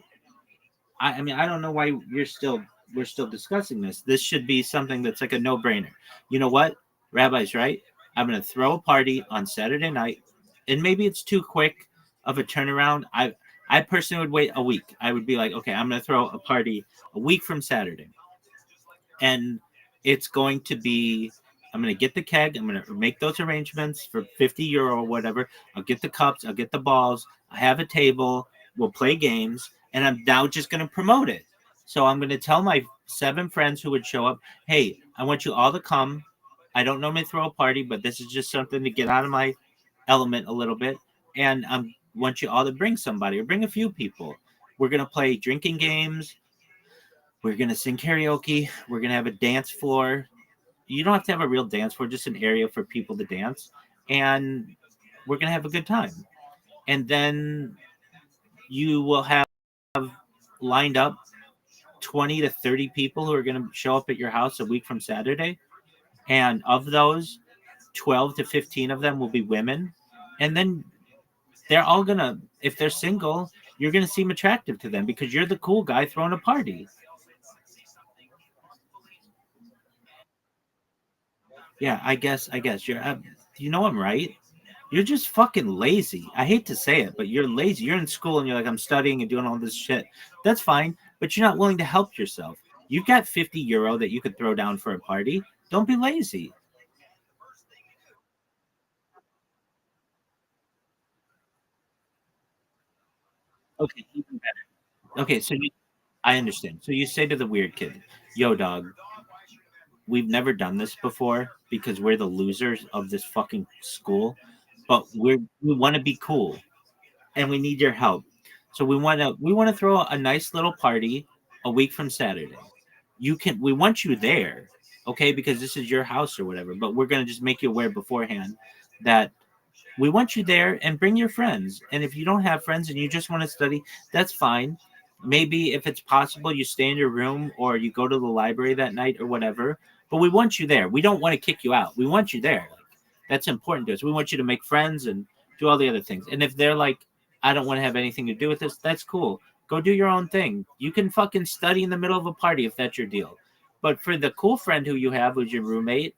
I mean, I don't know why we're still discussing this. This should be something that's like a no-brainer. You know what? Rabbi's right. I'm going to throw a party on Saturday night, and maybe it's too quick of a turnaround. I personally would wait a week. I would be like, okay, I'm going to throw a party a week from Saturday, and it's going to be. I'm going to get the keg. I'm going to make those arrangements for €50 or whatever. I'll get the cups. I'll get the balls. I have a table. We'll play games, and I'm now just going to promote it. So I'm going to tell my 7 friends who would show up, hey, I want you all to come. I don't normally throw a party, but this is just something to get out of my element a little bit. And I want you all to bring somebody or bring a few people. We're going to play drinking games. We're going to sing karaoke. We're going to have a dance floor. You don't have to have a real dance floor, just an area for people to dance. And we're going to have a good time. And then you will have lined up 20 to 30 people who are going to show up at your house a week from Saturday. And of those, 12 to 15 of them will be women. And then they're all going to, if they're single, you're going to seem attractive to them because you're the cool guy throwing a party. Yeah, I guess you're, you know, I'm right. You're just fucking lazy. I hate to say it, but you're lazy. You're in school and you're like, I'm studying and doing all this shit. That's fine, but you're not willing to help yourself. You've got €50 that you could throw down for a party. Don't be lazy. Okay, even better. Okay, so I understand. So you say to the weird kid, yo, dog, we've never done this before because we're the losers of this fucking school, but we want to be cool and we need your help. So we want to throw a nice little party a week from Saturday. We want you there, okay, because this is your house or whatever, but we're going to just make you aware beforehand that we want you there and bring your friends. And if you don't have friends and you just want to study, that's fine. Maybe if it's possible, you stay in your room or you go to the library that night or whatever. But we want you there. We don't want to kick you out. We want you there. Like, that's important to us. We want you to make friends and do all the other things. And if they're like, I don't want to have anything to do with this, that's cool. Go do your own thing. You can fucking study in the middle of a party if that's your deal. But for the cool friend who you have, who's your roommate,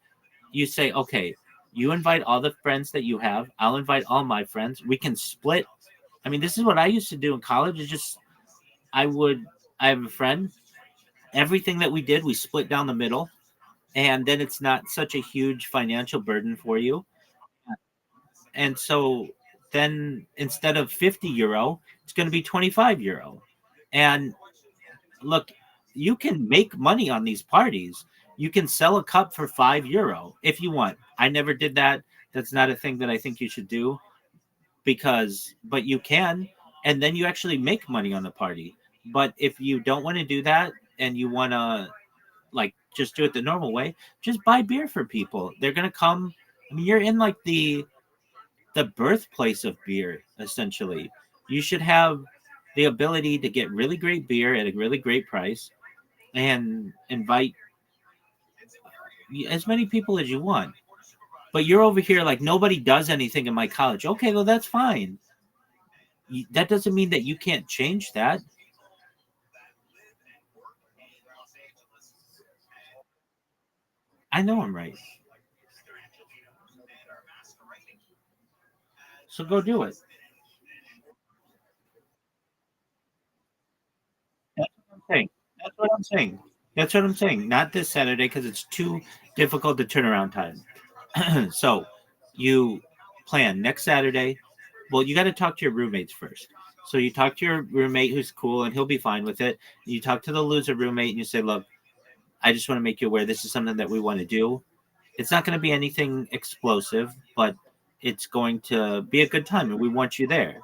you say, okay, you invite all the friends that you have. I'll invite all my friends. We can split. I mean, this is what I used to do in college. Is just I have a friend. Everything that we did, we split down the middle, and then it's not such a huge financial burden for you. And so then instead of €50, it's going to be €25. And look, you can make money on these parties. You can sell a cup for €5 if you want. I never did that. That's not a thing that I think you should do but you can, and then you actually make money on the party. But if you don't want to do that and you want to like just do it the normal way, just buy beer for people. They're going to come. I mean, you're in like the birthplace of beer, essentially. You should have the ability to get really great beer at a really great price and invite as many people as you want. But you're over here like nobody does anything in my college. Okay, well, that's fine. That doesn't mean that you can't change that. I know I'm right. So go do it. That's what I'm saying. That's what I'm saying. That's what I'm saying. Not this Saturday because it's too difficult to turn around time. So you plan next Saturday. Well, you got to talk to your roommates first. So you talk to your roommate who's cool and he'll be fine with it. You talk to the loser roommate and you say, look, I just want to make you aware this is something that we want to do. It's not going to be anything explosive, but it's going to be a good time and we want you there.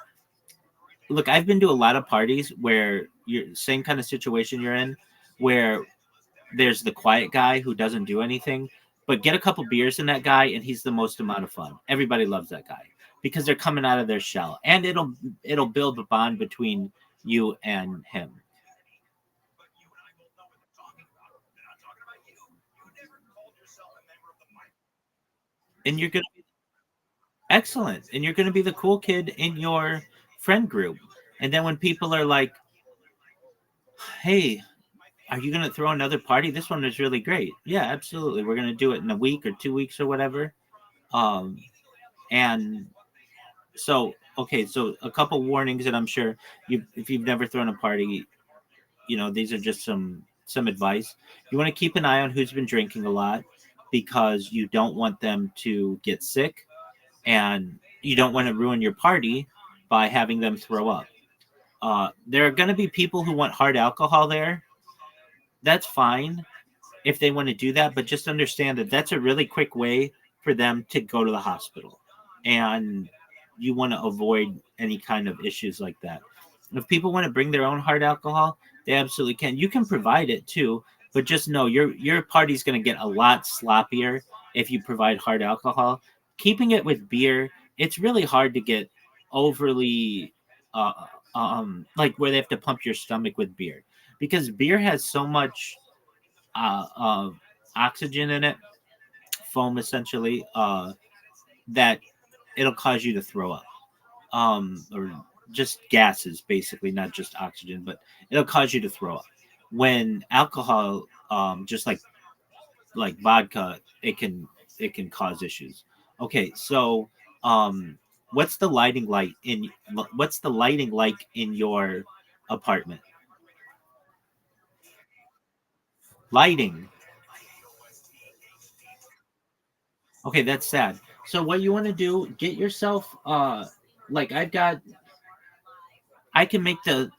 Look, I've been to a lot of parties where you're same kind of situation you're in, where there's the quiet guy who doesn't do anything. But get a couple beers in that guy, and he's the most amount of fun. Everybody loves that guy because they're coming out of their shell, and it'll build a bond between you and him. And you're gonna be excellent, and you're gonna be the cool kid in your friend group. And then when people are like, "Hey, are you gonna throw another party? This one is really great." Yeah, absolutely. We're gonna do it in a week or 2 weeks or whatever. And so okay, so a couple warnings, and I'm sure if you've never thrown a party, these are just some advice. You want to keep an eye on who's been drinking a lot, because you don't want them to get sick, and you don't want to ruin your party by having them throw up. There are going to be people who want hard alcohol there. That's fine if they want to do that, but just understand that that's a really quick way for them to go to the hospital, and you want to avoid any kind of issues like that. If people want to bring their own hard alcohol, they absolutely can. You can provide it too, but just know your party's going to get a lot sloppier if you provide hard alcohol. Keeping it with beer, it's really hard to get overly like where they have to pump your stomach with beer, because beer has so much oxygen in it, foam essentially, that it'll cause you to throw up, or just gases, basically, not just oxygen, but it'll cause you to throw up. When alcohol, just like vodka, it can cause issues. Okay, so what's the lighting like in your apartment? Lighting. Okay, that's sad. So what you want to do, get yourself like I can make the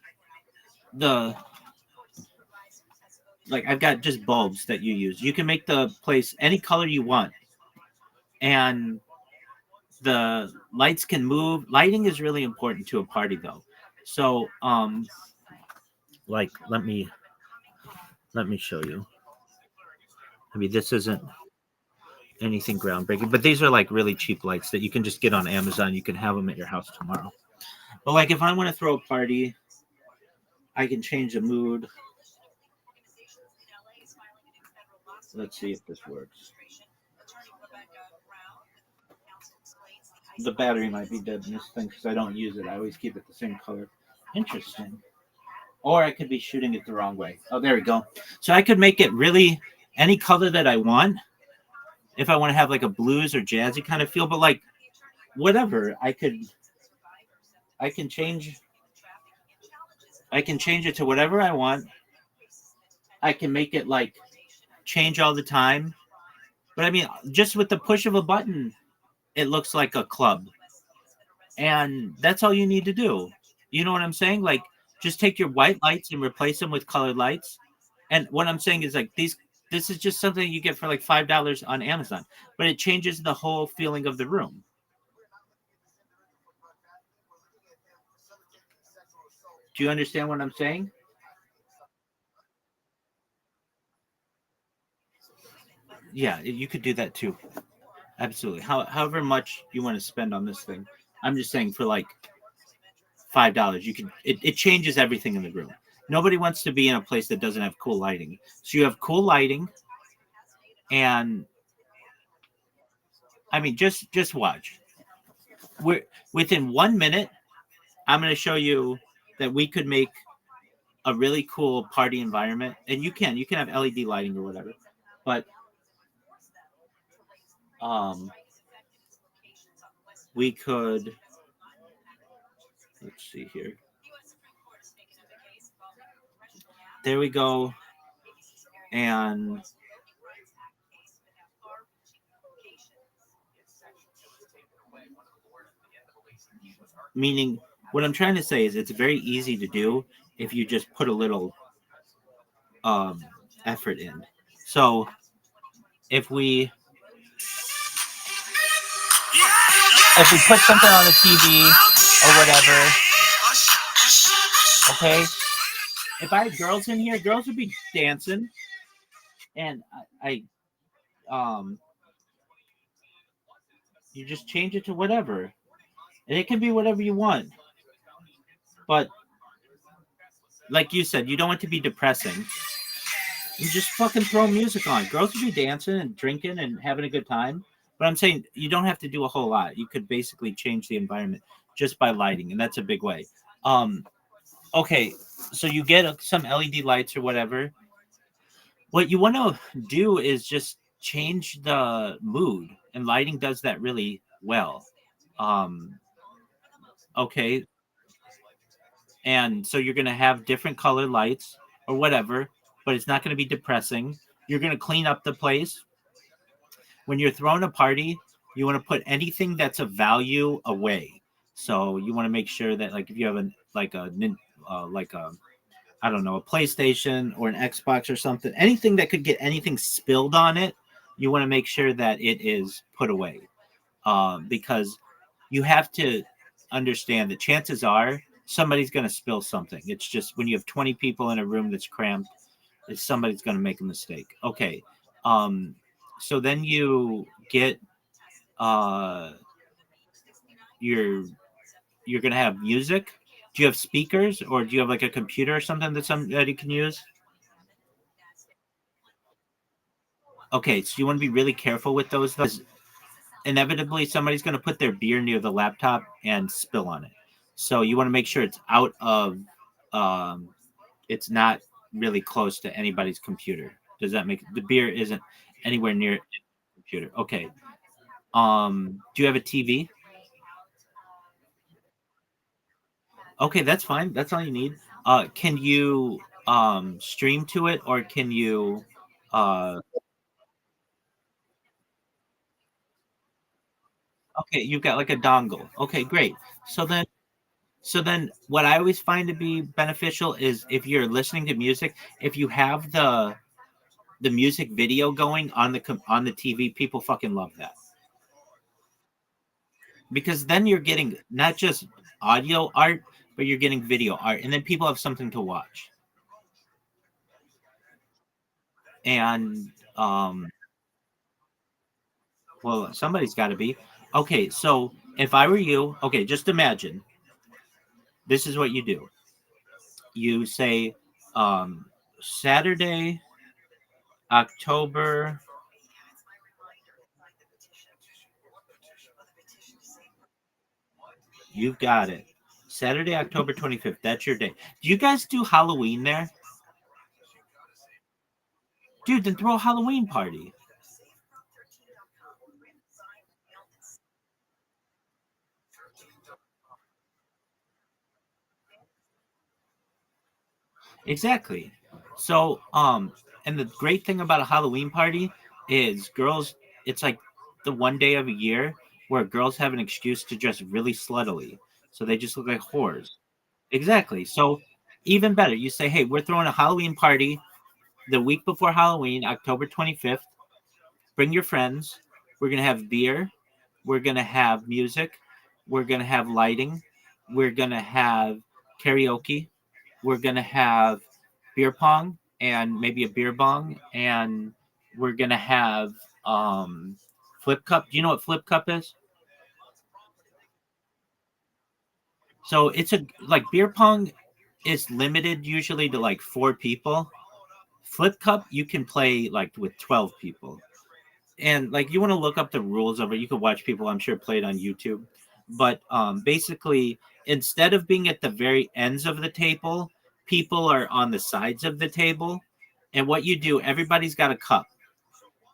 like I've got just bulbs that you use. You can make the place any color you want, and the lights can move. Lighting is really important to a party though. So like let me show you. I mean, this isn't anything groundbreaking, but these are like really cheap lights that you can just get on Amazon. You can have them at your house tomorrow. But like if I want to throw a party, I can change the mood. Let's see if this works. The battery might be dead in this thing because I don't use it. I always keep it the same color. Interesting. Or I could be shooting it the wrong way. Oh, there we go. So I could make it really any color that I want. If I want to have like a blues or jazzy kind of feel, but like whatever, I can change it to whatever I want. I can make it like change all the time. But I mean, just with the push of a button, it looks like a club. And that's all you need to do. You know what I'm saying? Like, just take your white lights and replace them with colored lights. And what I'm saying is like this is just something you get for like $5 on Amazon, but it changes the whole feeling of the room. Do you understand what I'm saying? Yeah, you could do that too. Absolutely. However much you want to spend on this thing. I'm just saying for like $5, you can it changes everything in the room. Nobody wants to be in a place that doesn't have cool lighting. So you have cool lighting, and I mean just watch. We're within 1 minute, I'm gonna show you that we could make a really cool party environment. And you can have LED lighting or whatever. But we could, let's see here. There we go. And meaning what I'm trying to say is it's very easy to do if you just put a little effort in. So if we put something on the TV or whatever, okay, if I had girls in here, girls would be dancing. And you just change it to whatever, and it can be whatever you want. But like you said, you don't want it to be depressing. You just fucking throw music on. Girls will be dancing and drinking and having a good time. But I'm saying you don't have to do a whole lot. You could basically change the environment just by lighting, and that's a big way. Okay, so you get some LED lights or whatever. What you want to do is just change the mood, and lighting does that really well. Um, okay, and so you're going to have different color lights or whatever, but it's not going to be depressing. You're going to clean up the place. When you're throwing a party, you want to put anything that's of value away. So you want to make sure that, like, if you have like a I don't know, a PlayStation or an Xbox or something, anything that could get anything spilled on it, you want to make sure that it is put away, because you have to understand that chances are somebody's going to spill something. It's just when you have 20 people in a room that's cramped, somebody's going to make a mistake. Okay. So then you get uh, your you're going to have music. Do you have speakers, or do you have like a computer or something that somebody can use? Okay, so you want to be really careful with those. Inevitably, somebody's going to put their beer near the laptop and spill on it. So you want to make sure it's out of, it's not really close to anybody's computer. Does that make the beer isn't anywhere near the computer? Okay. Do you have a TV? Okay, that's fine. That's all you need. Can you stream to it, or can you? Okay, you've got like a dongle. Okay, great. So then what I always find to be beneficial is if you're listening to music, if you have the music video going on on the TV, people fucking love that. Because then you're getting not just audio art, but you're getting video art, and then people have something to watch. And well, somebody's got to be. Okay, so if I were you, okay, just imagine this is what you do. You say Saturday, October. You've got it. Saturday, October 25th. That's your day. Do you guys do Halloween there? Dude, then throw a Halloween party. Exactly. So, and the great thing about a Halloween party is girls, it's like the one day of a year where girls have an excuse to dress really sluttily. So they just look like whores. Exactly. So, even better, you say, hey, we're throwing a Halloween party the week before Halloween, October 25th. Bring your friends. We're going to have beer. We're going to have music. We're going to have lighting. We're going to have karaoke. We're going to have beer pong and maybe a beer bong. And we're going to have flip cup. Do you know what flip cup is? So it's like beer pong is limited usually to like 4 people. Flip cup, you can play like with 12 people. And like you want to look up the rules of it. You can watch people, I'm sure, play it on YouTube. But basically, instead of being at the very ends of the table, people are on the sides of the table. And what you do, everybody's got a cup,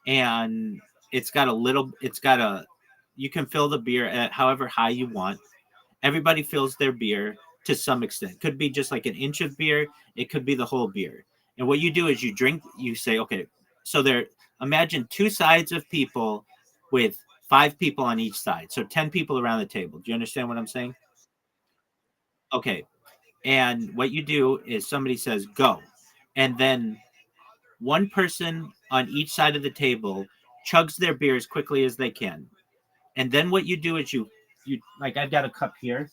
and you can fill the beer at however high you want. Everybody fills their beer to some extent. Could be just like an inch of beer. It could be the whole beer. And what you do is you say, okay, so imagine 2 sides of people with 5 people on each side. So 10 people around the table. Do you understand what I'm saying? Okay. And what you do is somebody says, go. And then one person on each side of the table chugs their beer as quickly as they can. And then what you do is you like, I've got a cup here.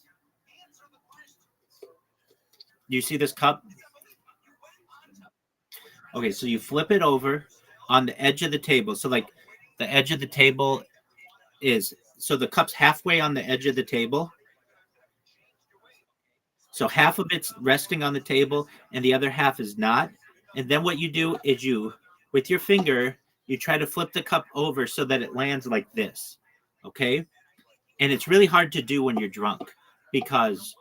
Do you see this cup? Okay, so you flip it over on the edge of the table. So like the edge of the table is, so the cup's halfway on the edge of the table. So half of it's resting on the table and the other half is not. And then what you do is you, with your finger, you try to flip the cup over so that it lands like this. Okay. And it's really hard to do when you're drunk because,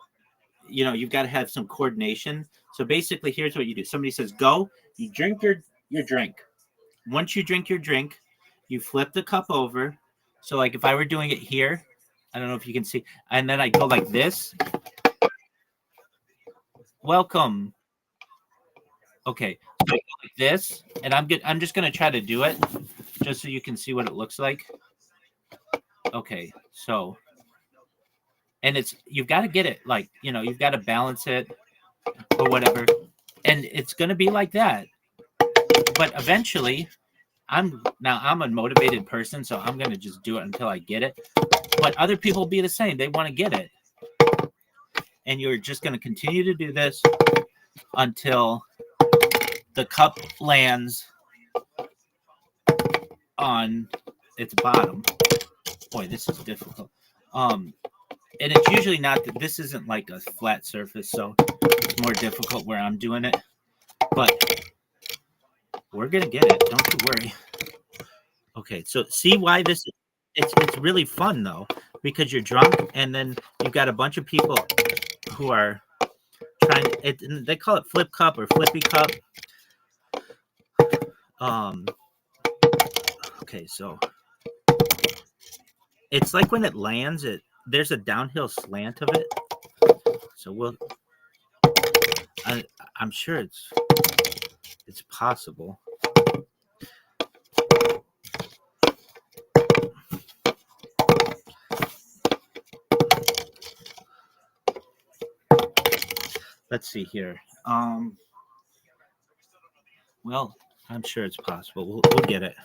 you know, you've got to have some coordination. So basically, here's what you do. Somebody says, go, you drink your drink. Once you drink your drink, you flip the cup over. So like if I were doing it here, I don't know if you can see, and then I go like this. Welcome. Okay, so I go like this, and I'm just gonna try to do it, just so you can see what it looks like. Okay, so, and it's, you've got to get it like, you know, you've got to balance it or whatever, and it's gonna be like that. But eventually, I'm a motivated person, so I'm gonna just do it until I get it. But other people will be the same; they want to get it, and you're just gonna continue to do this until the cup lands on its bottom. Boy, this is difficult. And it's usually not that, this isn't like a flat surface, so it's more difficult where I'm doing it. But we're gonna get it. Don't you worry. Okay, so see why this? It's really fun though, because you're drunk, and then you've got a bunch of people who are trying. They call it flip cup or flippy cup. Okay, so it's like when it lands, there's a downhill slant of it. So I'm sure it's possible. Let's see here. Well, I'm sure it's possible. We'll get it.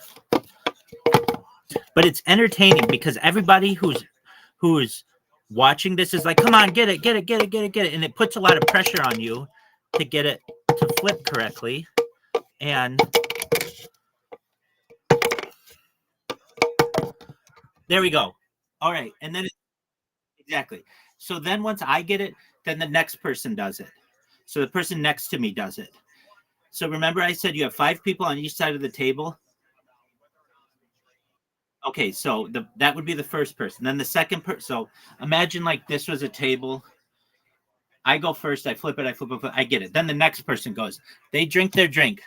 But it's entertaining because everybody who's watching this is like, come on, get it. And it puts a lot of pressure on you to get it to flip correctly. And there we go. All right. And then exactly. So then once I get it, then the next person does it. So the person next to me does it. So remember I said you have 5 people on each side of the table? Okay, so that would be the first person. Then the second person. So imagine like this was a table. I go first. I flip it. I get it. Then the next person goes. They drink their drink.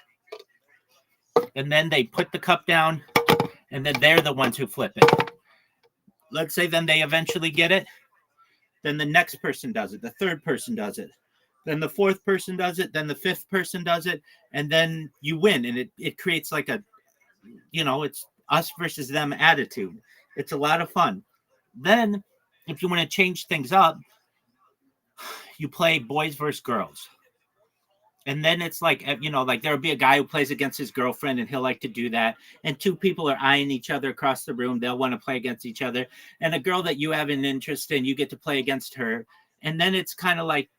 And then they put the cup down. And then they're the ones who flip it. Let's say then they eventually get it. Then the next person does it. The third person does it. Then the fourth person does it. Then the fifth person does it. And then you win. And it creates like a, you know, it's us versus them attitude. It's a lot of fun. Then if you want to change things up, you play boys versus girls. And then it's like, you know, like there'll be a guy who plays against his girlfriend and he'll like to do that. And 2 people are eyeing each other across the room. They'll want to play against each other. And a girl that you have an interest in, you get to play against her. And then it's kind of like,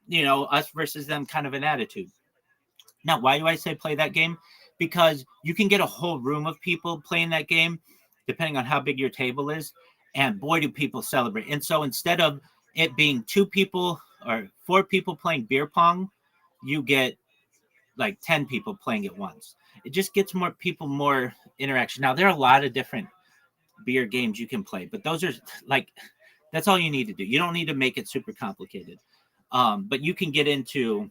you know, us versus them kind of an attitude. Now, why do I say play that game? Because you can get a whole room of people playing that game, depending on how big your table is. And boy, do people celebrate. And so instead of it being 2 people or 4 people playing beer pong, you get like 10 people playing at once. It just gets more people, more interaction. Now, there are a lot of different beer games you can play, but those are like, that's all you need to do. You don't need to make it super complicated. But you can get into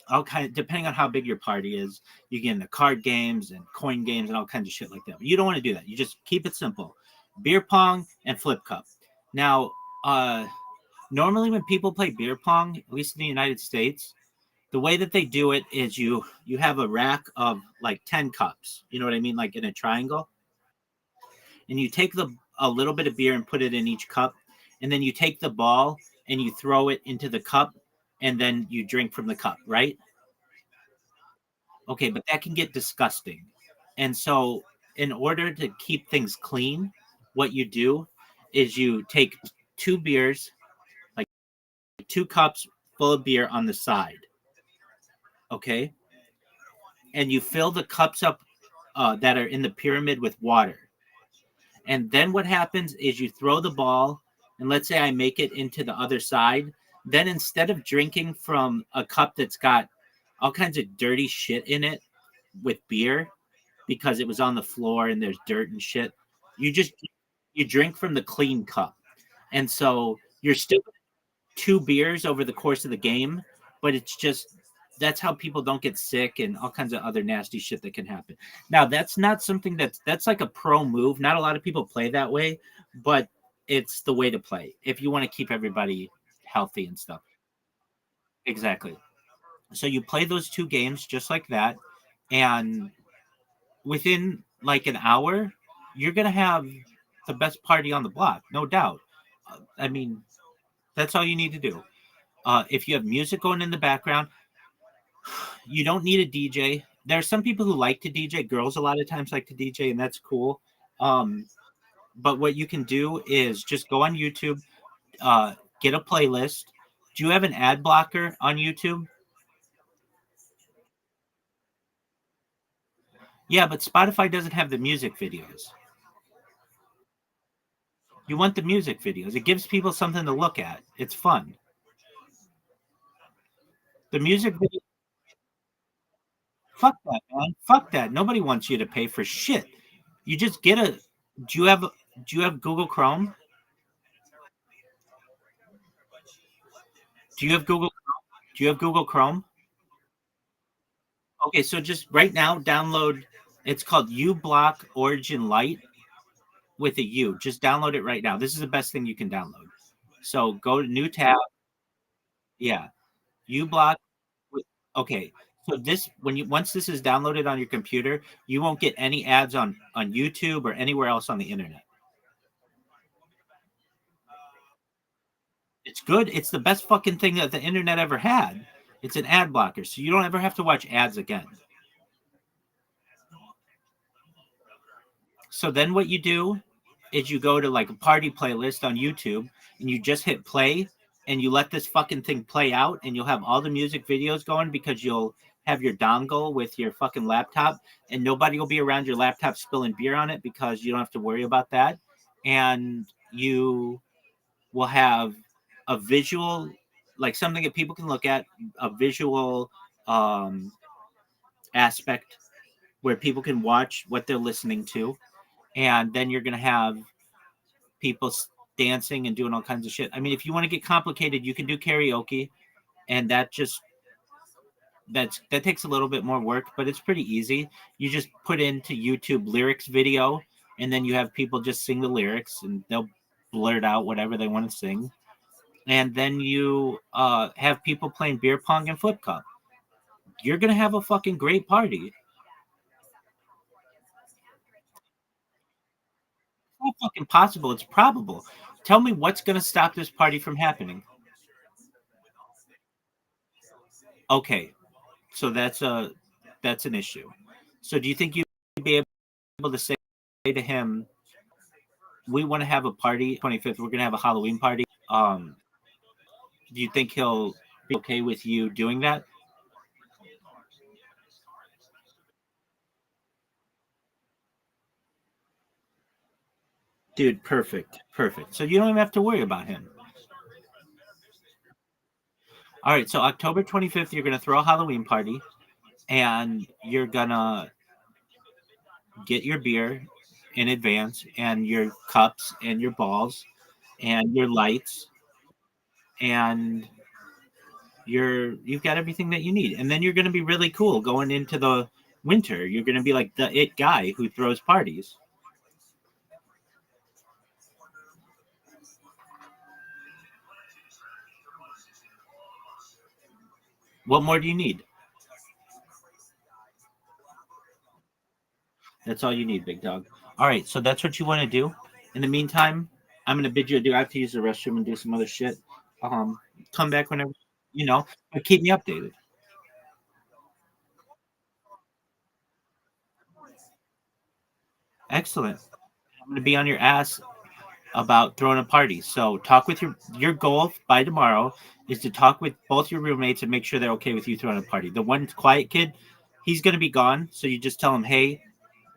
all kind of, depending on how big your party is, you get into card games and coin games and all kinds of shit like that. But you don't want to do that. You just keep it simple. Beer pong and flip cup. Now, normally when people play beer pong, at least in the United States, the way that they do it is you have a rack of like 10 cups. You know what I mean? Like in a triangle. And you take a little bit of beer and put it in each cup. And then you take the ball and you throw it into the cup. And then you drink from the cup, right? Okay, but that can get disgusting. And so in order to keep things clean, what you do is you take 2 beers, like 2 cups full of beer on the side. Okay? And you fill the cups up that are in the pyramid with water. And then what happens is you throw the ball, and let's say I make it into the other side. Then instead of drinking from a cup that's got all kinds of dirty shit in it with beer because it was on the floor and there's dirt and shit, you drink from the clean cup. And so you're still 2 beers over the course of the game, but it's just that's how people don't get sick and all kinds of other nasty shit that can happen. Now, that's not something that's like a pro move. Not a lot of people play that way, but it's the way to play if you want to keep everybody healthy and stuff. Exactly. So you play those 2 games just like that, and within like an hour, you're gonna have the best party on the block, no doubt. I mean, that's all you need to do. If you have music going in the background, you don't need a DJ. There are some people who like to DJ. Girls a lot of times like to DJ, and that's cool. But what you can do is just go on YouTube, get a playlist. Do you have an ad blocker on YouTube? Yeah, but Spotify doesn't have the music videos. You want the music videos. It gives people something to look at. It's fun. The music video. Fuck that, man. Fuck that. Nobody wants you to pay for shit. You just get a. Do you have Google Chrome? Do you have Google? Do you have Google Chrome? Okay, so just right now download. It's called uBlock Origin Lite with a U. Just download it right now. This is the best thing you can download. So go to new tab. Yeah, uBlock. Okay, so this when you once this is downloaded on your computer, you won't get any ads on YouTube or anywhere else on the internet. It's good. It's the best fucking thing that the internet ever had. It's an ad blocker, so you don't ever have to watch ads again. So then what you do is you go to like a party playlist on YouTube and you just hit play and you let this fucking thing play out and you'll have all the music videos going because you'll have your dongle with your fucking laptop and nobody will be around your laptop spilling beer on it because you don't have to worry about that. And you will have a visual, like something that people can look at, a visual aspect where people can watch what they're listening to. And then you're going to have people dancing and doing all kinds of shit. I mean, if you want to get complicated, you can do karaoke, and that takes a little bit more work, but it's pretty easy. You just put into YouTube lyrics video, and then you have people just sing the lyrics, and they'll blurt out whatever they want to sing. And then you have people playing beer pong and flip cup. You're gonna have a fucking great party. It's not fucking possible. It's probable. Tell me what's gonna stop this party from happening. Okay, so that's an issue. So do you think you'd be able to say to him, "We want to have a party 25th. We're gonna have a Halloween party." Do you think he'll be okay with you doing that? Dude, perfect. Perfect. So you don't even have to worry about him. All right, so October 25th, you're going to throw a Halloween party and you're going to get your beer in advance and your cups and your balls and your lights and you've got everything that you need. And then you're going to be really cool going into the winter. You're going to be like the it guy who throws parties. What more do you need? That's all you need, big dog. All right, so that's what you want to do. In the meantime, I'm gonna bid you adieu. I have to use the restroom and do some other shit. Come back whenever but keep me updated. Excellent. I'm gonna be on your ass about throwing a party. So talk with your goal by tomorrow is to talk with both your roommates and make sure they're okay with you throwing a party. The one quiet kid, he's gonna be gone. So you just tell him, hey,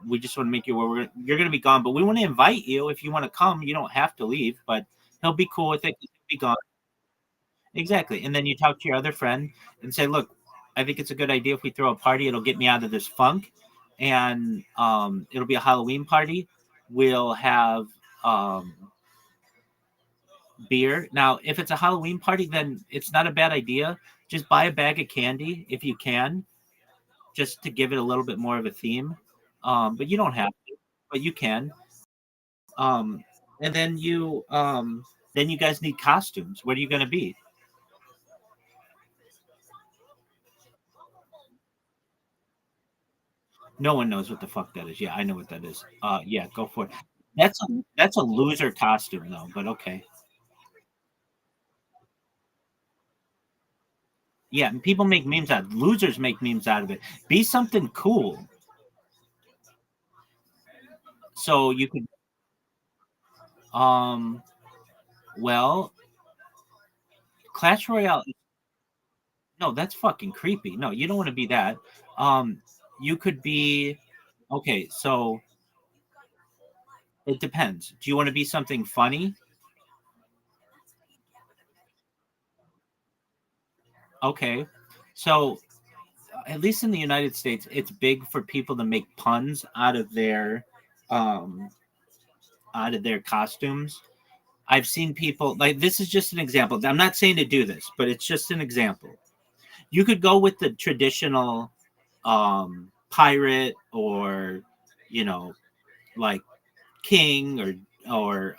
we just want to make you aware you're going to be gone, but we want to invite you. If you want to come, you don't have to leave, but he'll be cool with it. He'll be gone. Exactly. And then you talk to your other friend and say, look, I think it's a good idea if we throw a party. It'll get me out of this funk. And it'll be a Halloween party. We'll have beer. Now, if it's a Halloween party, then it's not a bad idea. Just buy a bag of candy if you can, just to give it a little bit more of a theme. But you don't have to, but you can. Um, and then you guys need costumes. What are you going to be? No one knows what the fuck that is. Yeah, I know what that is. Yeah, go for it. That's a loser costume though, but okay. Yeah, and people make memes out. Losers make memes out of it. Be something cool. So you could um well, Clash Royale. No, that's fucking creepy. No, you don't want to be that. Um you could be okay, so it depends. Do you want to be something funny? Okay. So at least in the United States, it's big for people to make puns um out of their costumes. I've seen people like this is just an example. I'm not saying to do this, but it's just an example. You could go with the traditional pirate or you know like king or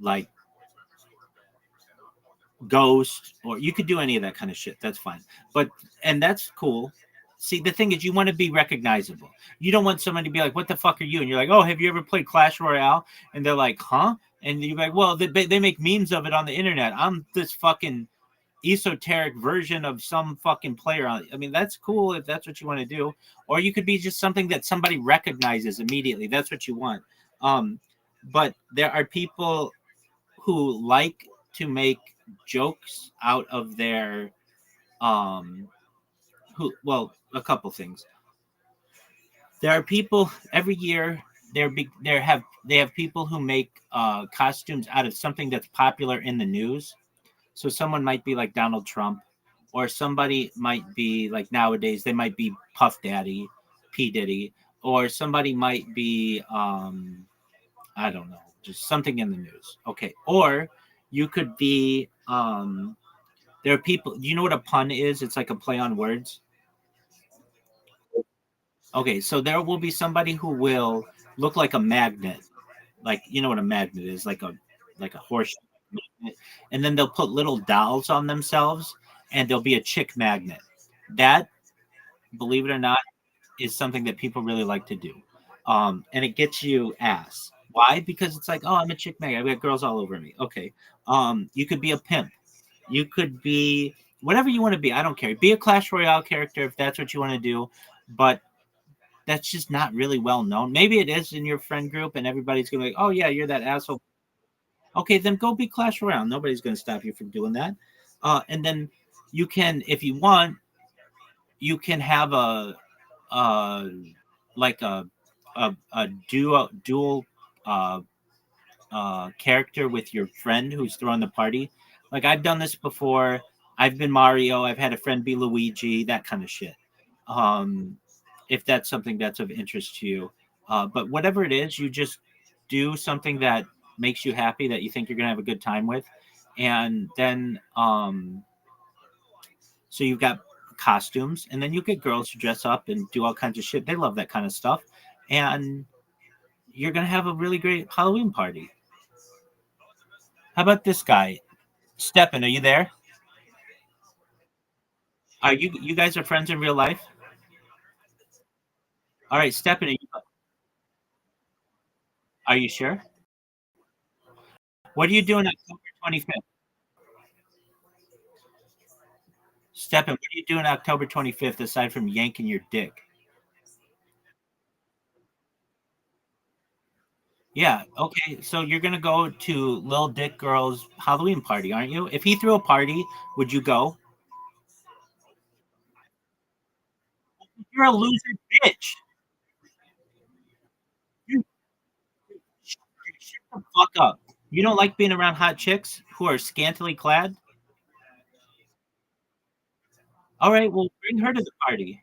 like ghost, or you could do any of that kind of shit. That's fine. But and that's cool. See, the thing is, you want to be recognizable. You don't want someone to be like, "What the fuck are you?" And you're like, "Oh, have you ever played Clash Royale?" And they're like, "Huh?" And you're like, "Well, they make memes of it on the internet. I'm this fucking esoteric version of some fucking player." I mean, that's cool if that's what you want to do. Or you could be just something that somebody recognizes immediately. That's what you want. Um, but there are people who like to make jokes out of their who well a couple things. There are people every year they have people who make costumes out of something that's popular in the news. So someone might be like Donald Trump, or somebody might be like nowadays they might be Puff Daddy, P Diddy, or somebody might be I don't know, just something in the news. Okay, or you could be there are people. Do you know what a pun is? It's like a play on words. Okay, so there will be somebody who will look like a magnet, like you know what a magnet is, like a horse magnet, and then they'll put little dolls on themselves, and there'll be a chick magnet. That, believe it or not, is something that people really like to do, and it gets you ass. Why? Because it's like, oh, I'm a chick magnet. I've got girls all over me. Okay, you could be a pimp. You could be whatever you want to be. I don't care. Be a Clash Royale character if that's what you want to do, but that's just not really well known. Maybe it is in your friend group, and everybody's gonna be like, "Oh yeah, you're that asshole." Okay, then go be Clash Royale. Nobody's gonna stop you from doing that. And then you can, if you want, you can have uh, like a dual uh, character with your friend who's throwing the party. Like I've done this before. I've been Mario. I've had a friend be Luigi. That kind of shit. Um, if that's something that's of interest to you. But whatever it is, you just do something that makes you happy, that you think you're gonna have a good time with, and then so you've got costumes, and then you get girls to dress up and do all kinds of shit. They love that kind of stuff, and you're gonna have a really great Halloween party. How about this guy, Stepan? Are you there? Are you guys are friends in real life? All right, Stepan, are you sure? What are you doing October 25th? Stepan, what are you doing October 25th aside from yanking your dick? Yeah, okay. So you're gonna go to Lil Dick Girl's Halloween party, aren't you? If he threw a party, would you go? You're a loser bitch. the fuck up. You don't like being around hot chicks who are scantily clad? All right, well, bring her to the party.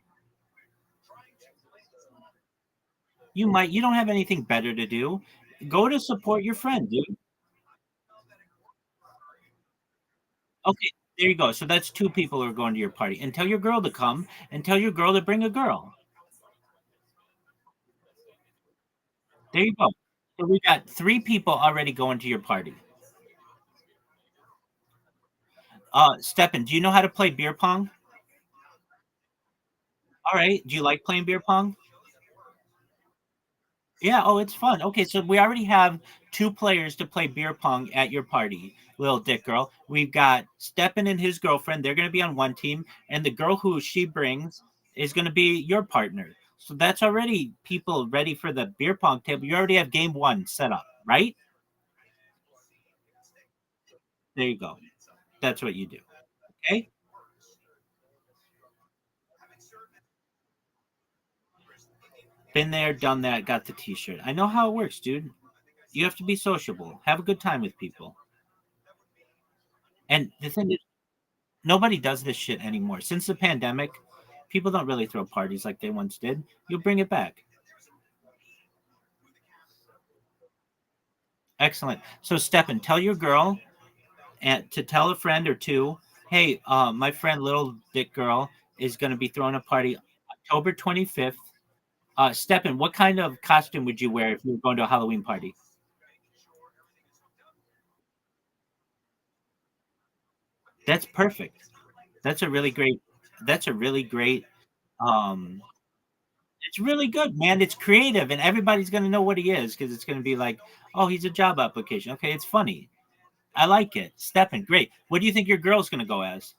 You might. You don't have anything better to do. Go to support your friend, dude. Okay, there you go. So that's two people who are going to your party. And tell your girl to come, and tell your girl to bring a girl. There you go. So we got three people already going to your party. Steppen, do you know how to play beer pong? All right. Do you like playing beer pong? Yeah. Oh, it's fun. Okay, so we already have two players to play beer pong at your party, little dick girl. We've got Steppen and his girlfriend. They're going to be on one team, and the girl who she brings is going to be your partner. So that's already people ready for the beer pong table. You already have game one set up, right? There you go. That's what you do. Okay. Been there, done that, got the t-shirt. I know how it works, dude. You have to be sociable. Have a good time with people. And the thing is, nobody does this shit anymore. Since the pandemic, people don't really throw parties like they once did. You'll bring it back. Excellent. So, Stefan, tell your girl and to tell a friend or two, hey, my friend Little Dick Girl is going to be throwing a party October 25th. Stefan, what kind of costume would you wear if you were going to a Halloween party? That's perfect. That's a really great. That's a really great. Um, it's really good, man. It's creative, and everybody's gonna know what he is because it's gonna be like, oh, he's a job application. Okay, it's funny. I like it. Stefan, great. What do you think your girl's gonna go as?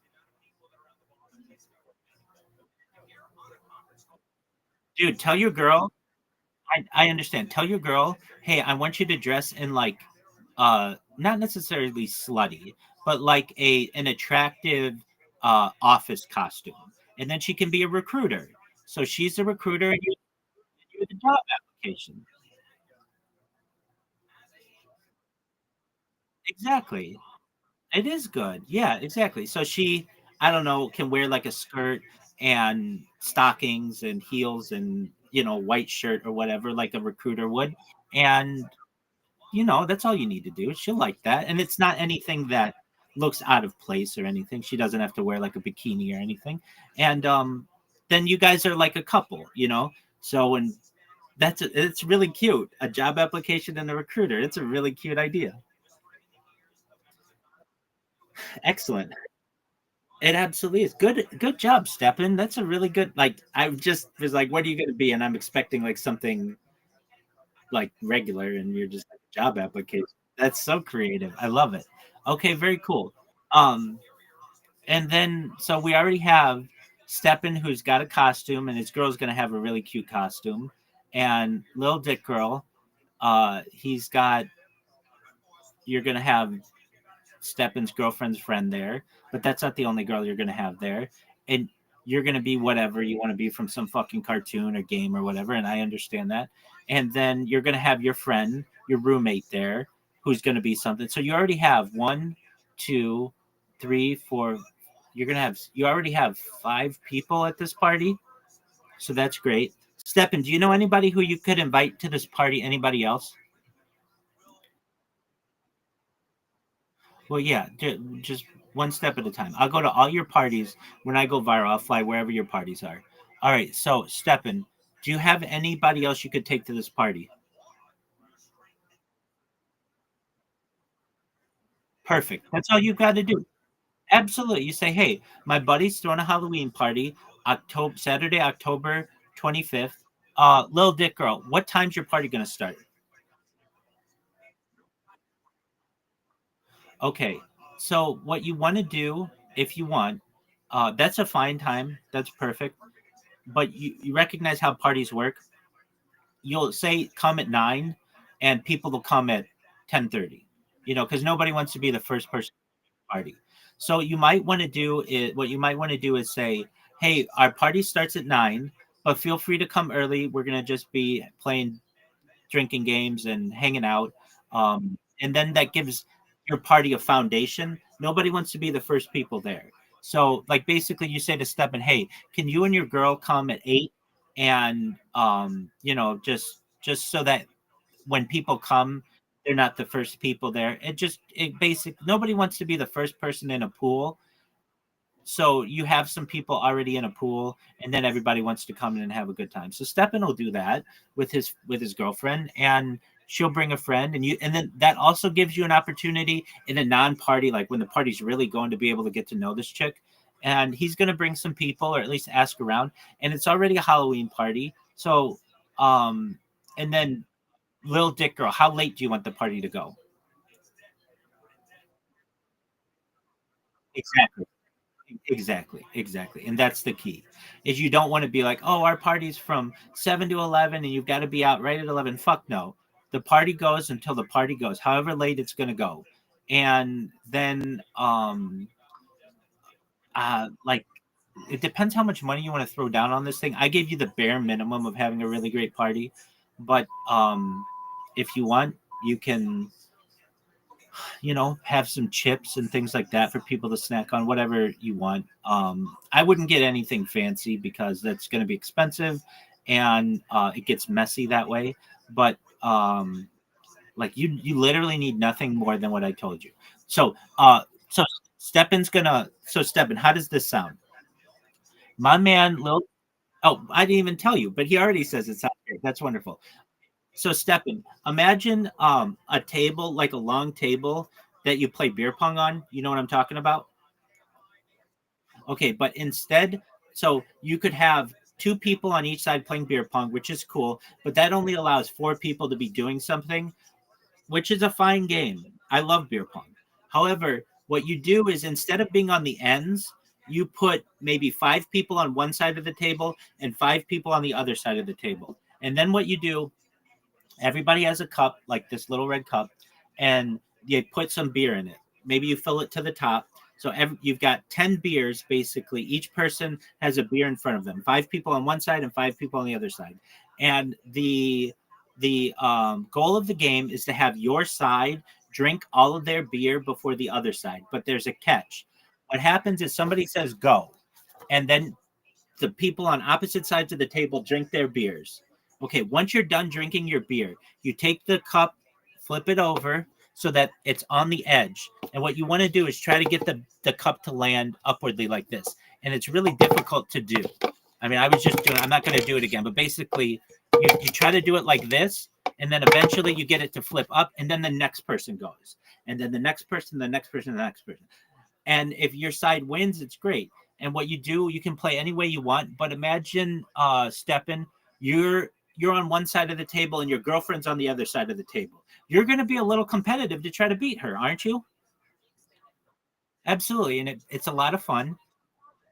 Dude, tell your girl. I understand. Tell your girl, hey, I want you to dress in like, not necessarily slutty, but like an attractive office costume, and then she can be a recruiter. So she's a recruiter, and you're the job application. Exactly. It is good. Yeah, exactly. So she, I don't know, can wear like a skirt and stockings and heels and, white shirt or whatever, like a recruiter would. And, that's all you need to do. She'll like that. And it's not anything that looks out of place or anything. She doesn't have to wear like a bikini or anything. And then you guys are like a couple, So when it's really cute. A job application and a recruiter. It's a really cute idea. Excellent. It absolutely is. Good job, Stepan. That's a really good I just was like, what are you gonna be? And I'm expecting like something like regular and you're just like a job application. That's so creative. I love it. Okay, very cool. Um and then so we already have Stepan who's got a costume and his girl's gonna have a really cute costume. And Little Dick Girl, he's got you're gonna have Stepan's girlfriend's friend there, but that's not the only girl you're going to have there. And you're going to be whatever you want to be from some fucking cartoon or game or whatever. And I understand that. And then you're going to have your friend, your roommate there, who's going to be something. So you already have one, two, three, four. You already have five people at this party. So that's great. Stepan, do you know anybody who you could invite to this party? Anybody else? Well, yeah, just one step at a time. I'll go to all your parties. When I go viral, I'll fly wherever your parties are. All right. So, Stepan, do you have anybody else you could take to this party? Perfect. That's all you've got to do. Absolutely. You say, hey, my buddy's throwing a Halloween party, Saturday, October 25th. Little Dick Girl, what time's your party going to start? Okay. So, what you want to do, if you want, that's a fine time. That's perfect. But you recognize how parties work. You'll say come at 9 and people will come at 10:30, because nobody wants to be the first person at the party. So what you might want to do is say, hey, our party starts at 9, but feel free to come early. We're going to just be playing drinking games and hanging out. And then that gives your party a foundation. Nobody wants to be the first people there. So like basically you say to Stepan, hey, can you and your girl come at 8? And just so that when people come, they're not the first people there. Nobody wants to be the first person in a pool. So you have some people already in a pool, and then everybody wants to come in and have a good time. So Stepan will do that with his girlfriend, and she'll bring a friend, and then that also gives you an opportunity in a non-party, like when the party's really going, to be able to get to know this chick. And he's going to bring some people, or at least ask around, and it's already a Halloween party. So and then Lil Dick Girl, how late do you want the party to go? Exactly, and that's the key. Is you don't want to be like, oh, our party's from 7 to 11 and you've got to be out right at 11. Fuck no. The party goes until the party goes, however late it's going to go. And then like, it depends how much money you want to throw down on this thing. I gave you the bare minimum of having a really great party, but if you want, you can have some chips and things like that for people to snack on, whatever you want. I wouldn't get anything fancy because that's going to be expensive, and it gets messy that way. But like you literally need nothing more than what I told you. So Stepan, how does this sound? My man, Lil. Oh, I didn't even tell you, but he already says it sounds great. That's wonderful. So Stepan, imagine a table, like a long table that you play beer pong on. You know what I'm talking about? Okay, but instead, so you could have two people on each side playing beer pong, which is cool, but that only allows four people to be doing something, which is a fine game. I love beer pong. However, what you do is, instead of being on the ends, you put maybe five people on one side of the table and five people on the other side of the table. And then what you do, everybody has a cup, like this little red cup, and you put some beer in it. Maybe you fill it to the top. So you've got 10 beers, basically. Each person has a beer in front of them. Five people on one side and five people on the other side. And the goal of the game is to have your side drink all of their beer before the other side. But there's a catch. What happens is somebody says go, and then the people on opposite sides of the table drink their beers. Okay, once you're done drinking your beer, you take the cup, flip it over so that it's on the edge. And what you want to do is try to get the cup to land upwardly like this. And it's really difficult to do. I mean, I'm not going to do it again, but basically you try to do it like this, and then eventually you get it to flip up, and then the next person goes. And then the next person, the next person, the next person. And if your side wins, it's great. And what you do, you can play any way you want. But imagine, Stepan, you're on one side of the table and your girlfriend's on the other side of the table. You're going to be a little competitive to try to beat her, aren't you? Absolutely. And it's a lot of fun.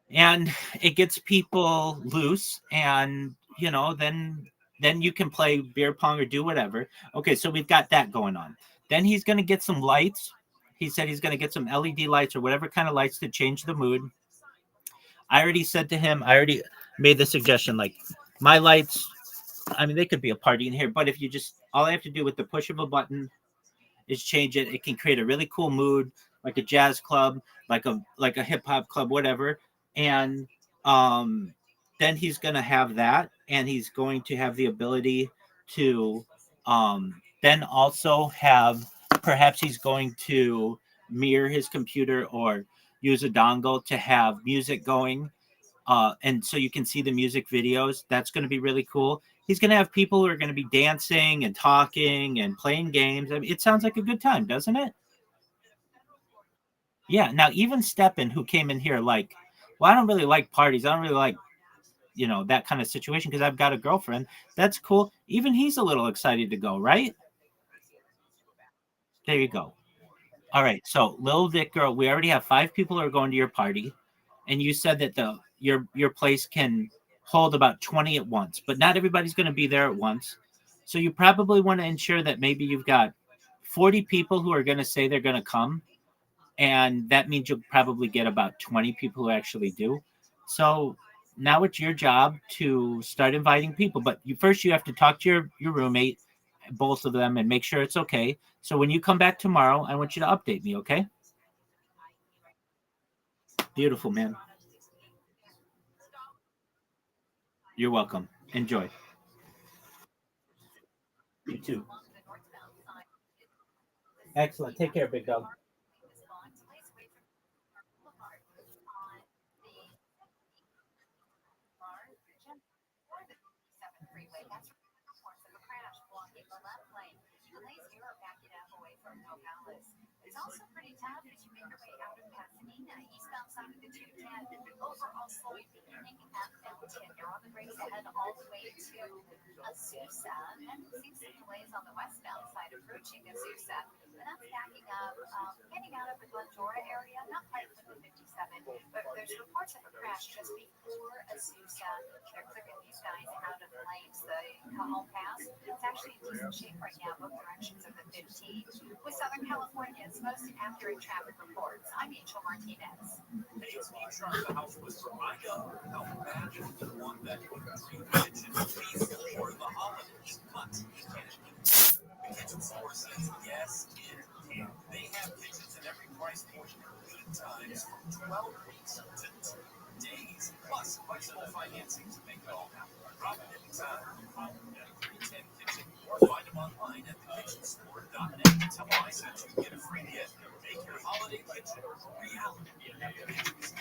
And it gets people loose. And, then you can play beer pong or do whatever. Okay, so we've got that going on. Then he's going to get some lights. He said he's going to get some LED lights or whatever kind of lights to change the mood. I already said to him, I already made the suggestion, like, my lights, I mean, they could be a party in here, but if you all I have to do with the push of a button is change it. It can create a really cool mood, like a jazz club, like a hip hop club, whatever. And then he's going to have that, and he's going to have the ability to then also have, perhaps he's going to mirror his computer or use a dongle to have music going. And so you can see the music videos. That's going to be really cool. He's going to have people who are going to be dancing and talking and playing games. I mean, it sounds like a good time, doesn't it? Yeah. Now, even Stepan, who came in here like, well, I don't really like parties. I don't really like, that kind of situation because I've got a girlfriend. That's cool. Even he's a little excited to go, right? There you go. All right. So, Lil Dick Girl, we already have 5 people who are going to your party. And you said that your place can hold about 20 at once, but not everybody's going to be there at once. So you probably want to ensure that maybe you've got 40 people who are going to say they're going to come, and that means you'll probably get about 20 people who actually do. So now it's your job to start inviting people, but first you have to talk to your roommate, both of them and make sure it's okay. So when you come back tomorrow, I want you to update me, okay? Beautiful, man. You're welcome. Enjoy. You too. Excellent. Take care, big dog. It's also pretty tough as you make your way out of Pasadena, eastbound side of the 210, overall slowing beginning at Mountain. You're on the brakes ahead all the way to Azusa, and seeing some delays on the westbound side approaching Azusa. And that's backing up, getting out of the Glendora area, not quite from the 57, but there's reports of a crash just before Azusa. They're clearing these guys out of the lanes. The Cajon Pass, it's actually in decent shape right now, both directions of the 15. With Southern California's most accurate traffic reports, I'm Angel Martinez. Today's feature on the house was from my daughter. Now imagine the one that you would kitchen feast for the holidays. But the kitchen store says yes, it can. They have kitchens at every price point. Lead times from 12 weeks to 2 days. Plus, flexible financing to make it all happen. Drop it anytime at 310 Kitchen or find them online at thekitchenstore.net. Tell them I sent you, get a free gift. Make your holiday kitchen reality.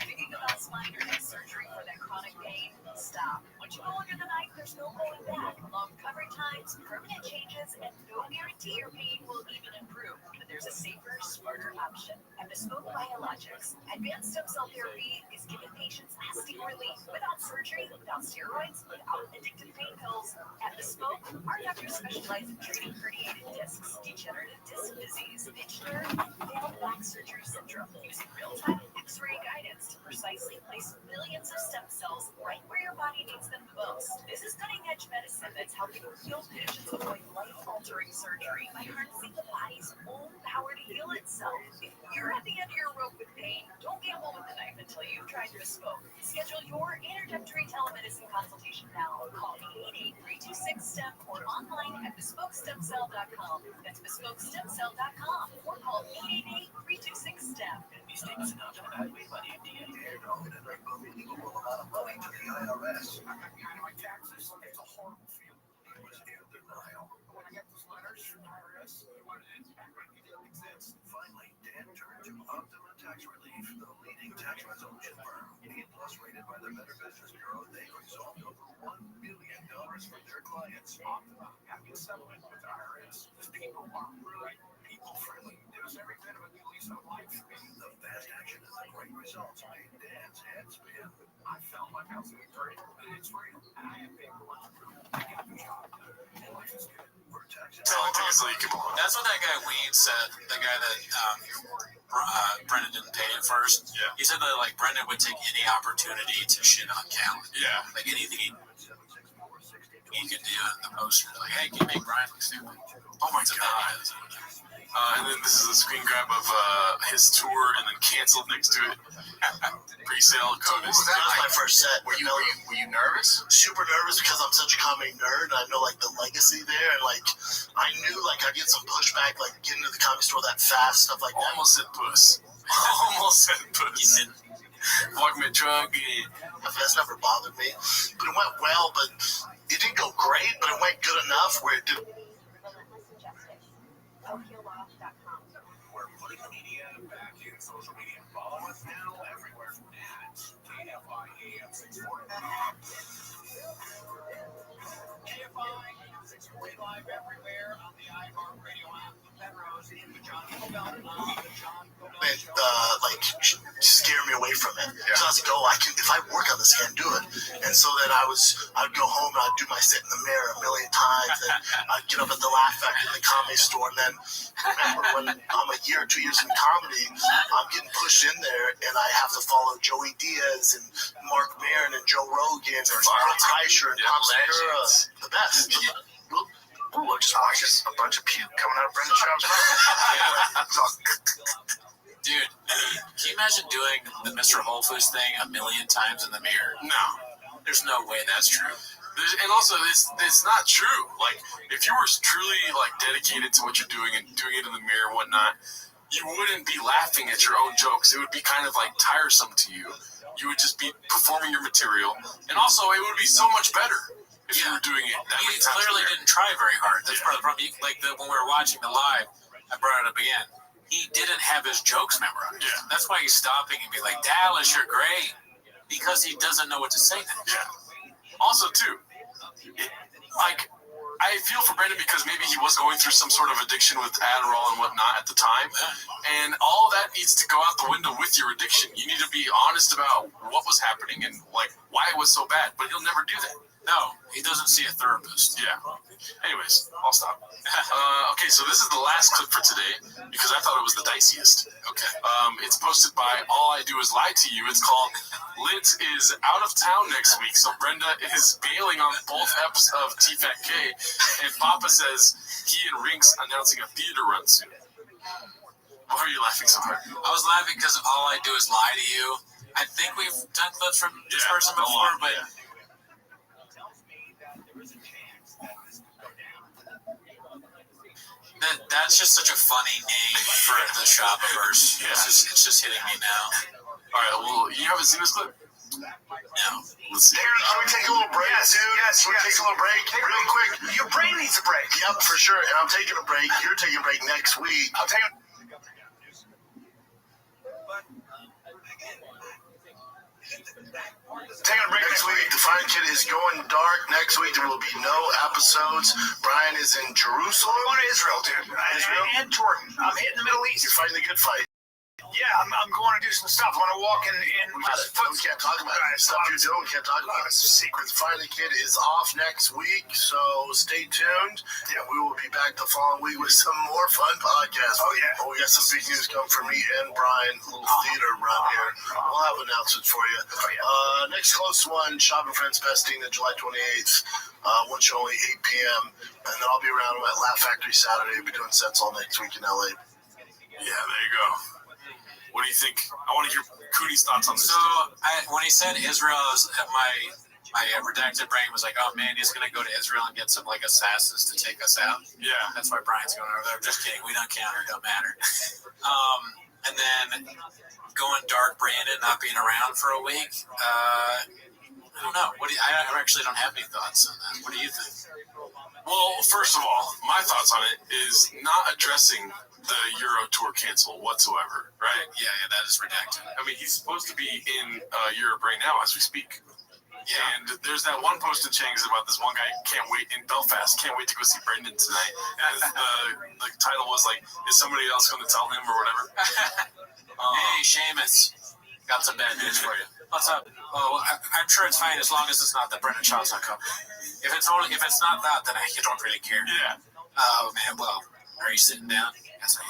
Thinking about spine or hip surgery for that chronic pain? Stop. Once you go under the knife, there's no going back. Long recovery times, permanent changes, and no guarantee your pain will even improve. But there's a safer, smarter option. At Bespoke Biologics, advanced stem cell therapy is giving patients lasting relief without surgery, without steroids, without addictive pain pills. At Bespoke, our doctors specialize in treating herniated discs, degenerative disc disease, pinched nerve, failed back surgery syndrome, using real-time X-ray guidance to precisely place millions of stem cells right where your body needs them the most. This is cutting-edge medicine that's helping heal patients avoid life-altering surgery by harnessing the body's own power to heal itself. If you're at the end of your rope with pain, don't gamble with the knife until you've tried Bespoke. Schedule your introductory telemedicine consultation now. Call 888-326-STEM or online at bespokestemcell.com. That's bespokestemcell.com or call 888-326-STEM. These statements are not evaluated by the FDA. They're known and unbelievable amount of money to the IRS. I got behind my taxes. It's a horrible feeling. He was in denial. When I get those letters from the IRS, what it exists. Finally, Dan turned to Optima Tax Relief, the leading tax resolution firm. A+ rated by the Better Business Bureau, they resolved over $1 million for their clients. Optima having a settlement with the IRS. These people are really people-friendly. It was every bit of a new lease on life. The fast action and the great results made Dan's head spin. I felt like I was in a dream, and it's real. And I have been around. I got the job done, and life is good. For taxes. That's what that guy Weed said. The guy that Brendan didn't pay at first. Yeah. He said that like Brendan would take any opportunity to shit on Callan. Yeah. Like anything he could do in the poster. Like, hey, can you make Brian look stupid? Oh my god. And then this is a screen grab of his tour, and then canceled next to it. Pre-sale code is. That was my first set. Were you nervous? Super nervous because I'm such a comedy nerd. And I know like the legacy there, and like I knew like I'd get some pushback, like getting to the comedy store that fast, stuff like that. Almost said puss. Almost said puss. Walk me a drug. That's never bothered me, but it went well. But it didn't go great, but it went good enough where it did. We're putting the media back in social media. Follow us now everywhere at KFI AM 640. KFI AM 640 live everywhere on the iHeartRadio app, the Penrose, in the John Cobell, the John Cobell Show. Like scare me away from it. So I was like, oh, I can, if I work on this, I can do it. And so then I'd go home and I'd do my sit in the mirror a million times. And I'd get up at the Laugh Factory in the Comedy Store. And then remember when I'm a year or 2 years in comedy, I'm getting pushed in there and I have to follow Joey Diaz and Mark Maron and Joe Rogan and Byron Teicher and Tom Segura. The best. Ooh, I just watched a bunch of puke coming out of Brendan Schaub's mouth. Dude, can you imagine doing the Mr. Whole Foods thing a million times in the mirror? No. There's no way that's true. And also, it's not true. Like, if you were truly like dedicated to what you're doing and doing it in the mirror and whatnot, you wouldn't be laughing at your own jokes. It would be kind of like tiresome to you. You would just be performing your material, and also it would be so much better if you were doing it. That He clearly didn't try very hard. That's part of the problem. When we were watching the live, I brought it up again. He didn't have his jokes memorized. Yeah. That's why he's stopping and be like, Dallas, you're great. Because he doesn't know what to say next. Yeah. Also, too, I feel for Brandon because maybe he was going through some sort of addiction with Adderall and whatnot at the time. And all that needs to go out the window with your addiction. You need to be honest about what was happening and like why it was so bad. But he'll never do that. No, he doesn't see a therapist. Yeah. Anyways, I'll stop. Okay, so this is the last clip for today because I thought it was the diciest. Okay. It's posted by All I Do Is Lie to You. It's called Lit is out of town next week, so Brenda is bailing on both eps of TFAT K, and Papa says he and Rinks announcing a theater run soon. Why are you laughing so hard? I was laughing because All I Do Is Lie to You. I think we've done clips from this person before, but... That's just such a funny name for the Shopperverse. Yeah. It's just hitting me now. All right, well, you haven't seen this clip? No. Let's see. Darren, can we take a little break, dude? Yes, Can we take a little break? Real quick. Your brain needs a break. Yep, for sure. And I'm taking a break. You're taking a break next week. I'll take a... Taking a break next week. The Fine Kid is going dark. Next week there will be no episodes. Brian is in Jerusalem. I'm going to Israel, dude. Israel? And Jordan. I'm hitting the Middle East. You're fighting the good fight. Yeah, I'm going to do some stuff. I'm going to walk in We can't talk about it. Stuff you're doing, we can't talk about it. Secret. The Fine Kid is off next week, so stay tuned. And we will be back the following week with some more fun podcasts. Oh, yeah. We got some big news coming from me and Brian. A little theater run here. We'll have announcements for you. Next close one, Shopping Friends Pasadena, July 28th. One show only 8 p.m. And then I'll be around at Laugh Factory Saturday. We'll be doing sets all next week in LA. Yeah, there you go. What do you think? I want to hear Cootie's thoughts on this. So, when he said Israel, my redacted brain was like, oh man, he's going to go to Israel and get some like assassins to take us out. Yeah. That's why Brian's going over there. Just kidding. We don't counter. Don't matter. And then going dark, Brandon not being around for a week. I don't know. I actually don't have any thoughts on that. What do you think? Well, first of all, my thoughts on it is not addressing the Euro tour cancel whatsoever, right? Yeah, that is redacted. I mean, he's supposed to be in Europe right now as we speak. Yeah. And there's that one post in Chang's about this one guy can't wait in Belfast, can't wait to go see Brendan tonight. And the title was like, is somebody else going to tell him or whatever? Hey, Seamus. Got some bad news for you. What's up? Oh, I'm sure it's fine as long as it's not that Brendan Shaw's not coming. If it's not that, then you don't really care. Yeah. Oh man, well, are you sitting down? Yes, I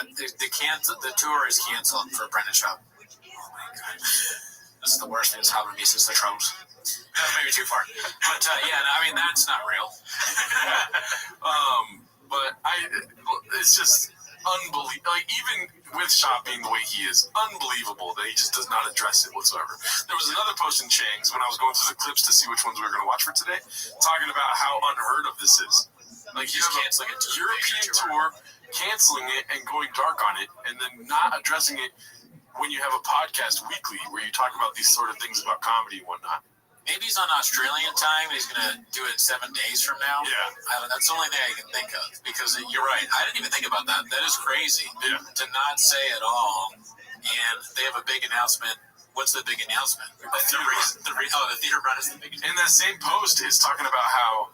am. The tour is canceled for Brendan Shaw. Oh my god, this is the worst thing that's happened to me since the Trumps. Maybe too far, but I mean that's not real. But it's just unbelievable. Like even with Shaw being the way he is, unbelievable that he just does not address it whatsoever. There was another post in Chang's when I was going through the clips to see which ones we were going to watch for today, talking about how unheard of this is. Like he's canceling a European tour, canceling it and going dark on it, and then not addressing it when you have a podcast weekly where you talk about these sort of things about comedy and whatnot. Maybe he's on Australian time and he's going to do it 7 days from now. Yeah. That's the only thing I can think of because you're right. I didn't even think about that. That is crazy to not say at all. And they have a big announcement. What's the big announcement? The theater run is the big announcement. And that same post is talking about how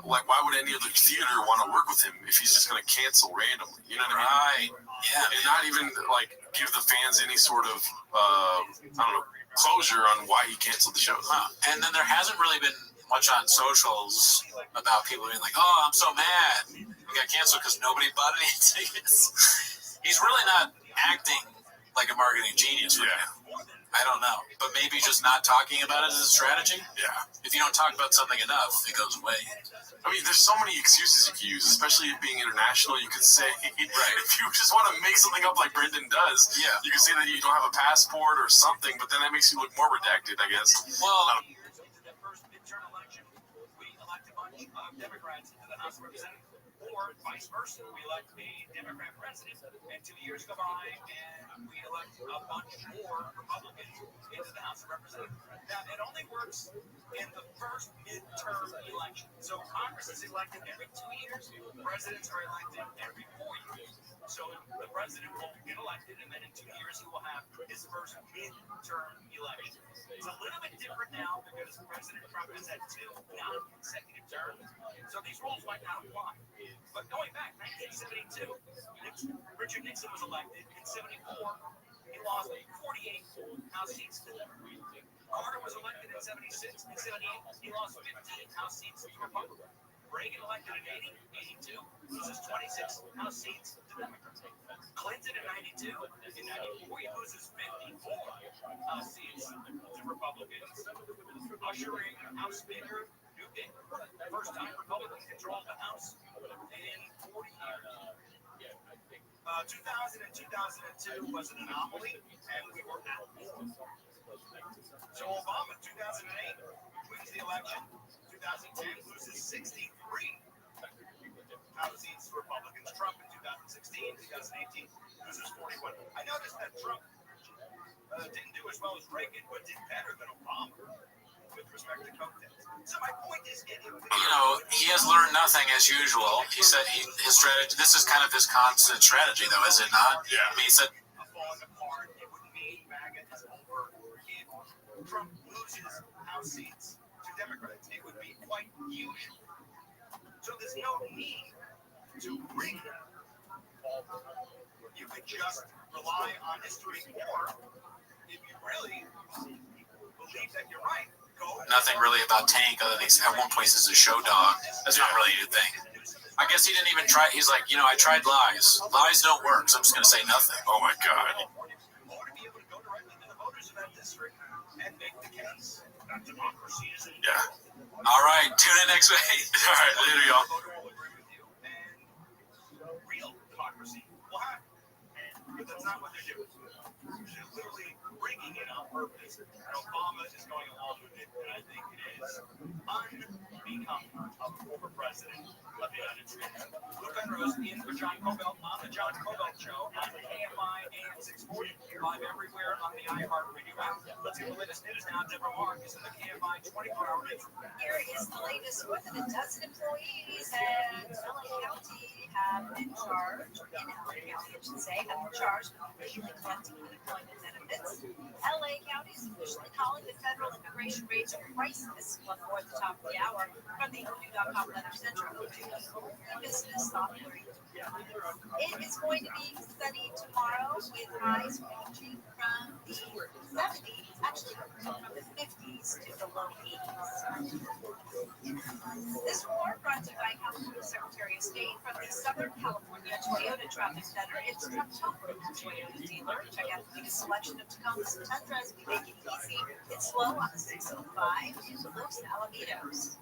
why would any other theater want to work with him if he's just going to cancel randomly? You know what I mean? Right. Yeah. And not even like give the fans any sort of closure on why he canceled the show. And then there hasn't really been much on socials about people being like, "Oh, I'm so mad. We got canceled because nobody bought any tickets." He's really not acting like a marketing genius right now. I don't know, but maybe just not talking about it as a strategy. Yeah. If you don't talk about something enough, it goes away. I mean, there's so many excuses you can use, especially being international. You could say, if you just want to make something up like Brendan does, you can say that you don't have a passport or something, but then that makes you look more redacted, I guess. Well, Democrats into the House of Representatives. Or vice versa, we elect a Democrat president, and 2 years go by, and we elect a bunch more Republicans into the House of Representatives. Now, it only works in the first midterm election. So Congress is elected every 2 years. Presidents are elected every 4 years. So the president will get elected, and then in 2 years he will have his first midterm election. It's a little bit different now because President Trump has had 2 non-consecutive terms. So these rules might not apply. But going back, 1972, Richard Nixon was elected. In 74, he lost 48 House seats to Democrats. Carter was elected in 76. In 78, he lost 15 House seats to Republicans. Reagan elected in 80, 82, loses 26 House seats to Democrats. Clinton in 92, in 94, he loses 54 House seats to Republicans. Ushering House Speaker Newt Gingrich, first time Republicans controlled the House in 40 years. 2000 and 2002 was an anomaly, and we were at war. So Obama, 2008, wins the election. 2010 loses 63 House seats to Republicans. Trump in 2016, 2018 loses 41. I noticed that Trump didn't do as well as Reagan, but did better than Obama with respect to COVID. So my point is, he has learned nothing as usual. He said his strategy. This is kind of his constant strategy, though, is it not? Yeah. I mean, he said falling apart. It would mean MAGA is over. If Trump loses House seats to Democrats, it would be quite usual. So there's no need to rig all of them. You could just rely on history, or if you really believe that you're right, nothing really about Tank other than at one point he's a show dog. That's not really a thing. I guess he didn't even try. He's like, I tried lies. Lies don't work, so I'm just going to say nothing. Oh, my God. Or to be able to go directly to the voters of that district and make the case that democracy is in. Yeah. All right. Tune in next week. All right. Later, y'all. Real democracy will happen. But that's not what they're doing. They're literally bringing it on purpose. And Obama is going along with it, and I think it is unbecoming of the former president of the United States. Luke Penrose in for John Cobelt on the John Cobelt Show on KFI AM 640, live everywhere on the iHeartRadio app. Let's get the latest news now. Deborah Mark is in the KFI 24-hour news. Here is the latest. More than a dozen employees at LA County have been charged, in LA County, I should say, have been charged with illegally collecting unemployment benefits. LA County is officially calling the federal immigration rates a crisis before the top of the hour. From the ODU.com Letter Center, ODU's only business operating. It is going to be sunny tomorrow with highs ranging from the 70s, actually from the 50s to the low 80s. This report brought to you by California Secretary of State from the Southern California Toyota Traffic Center. It's Trucktober Toyota dealer. Check out the biggest selection of Tacomas and Tundras. We make it easy. It's slow on the 605 to Los Alamitos.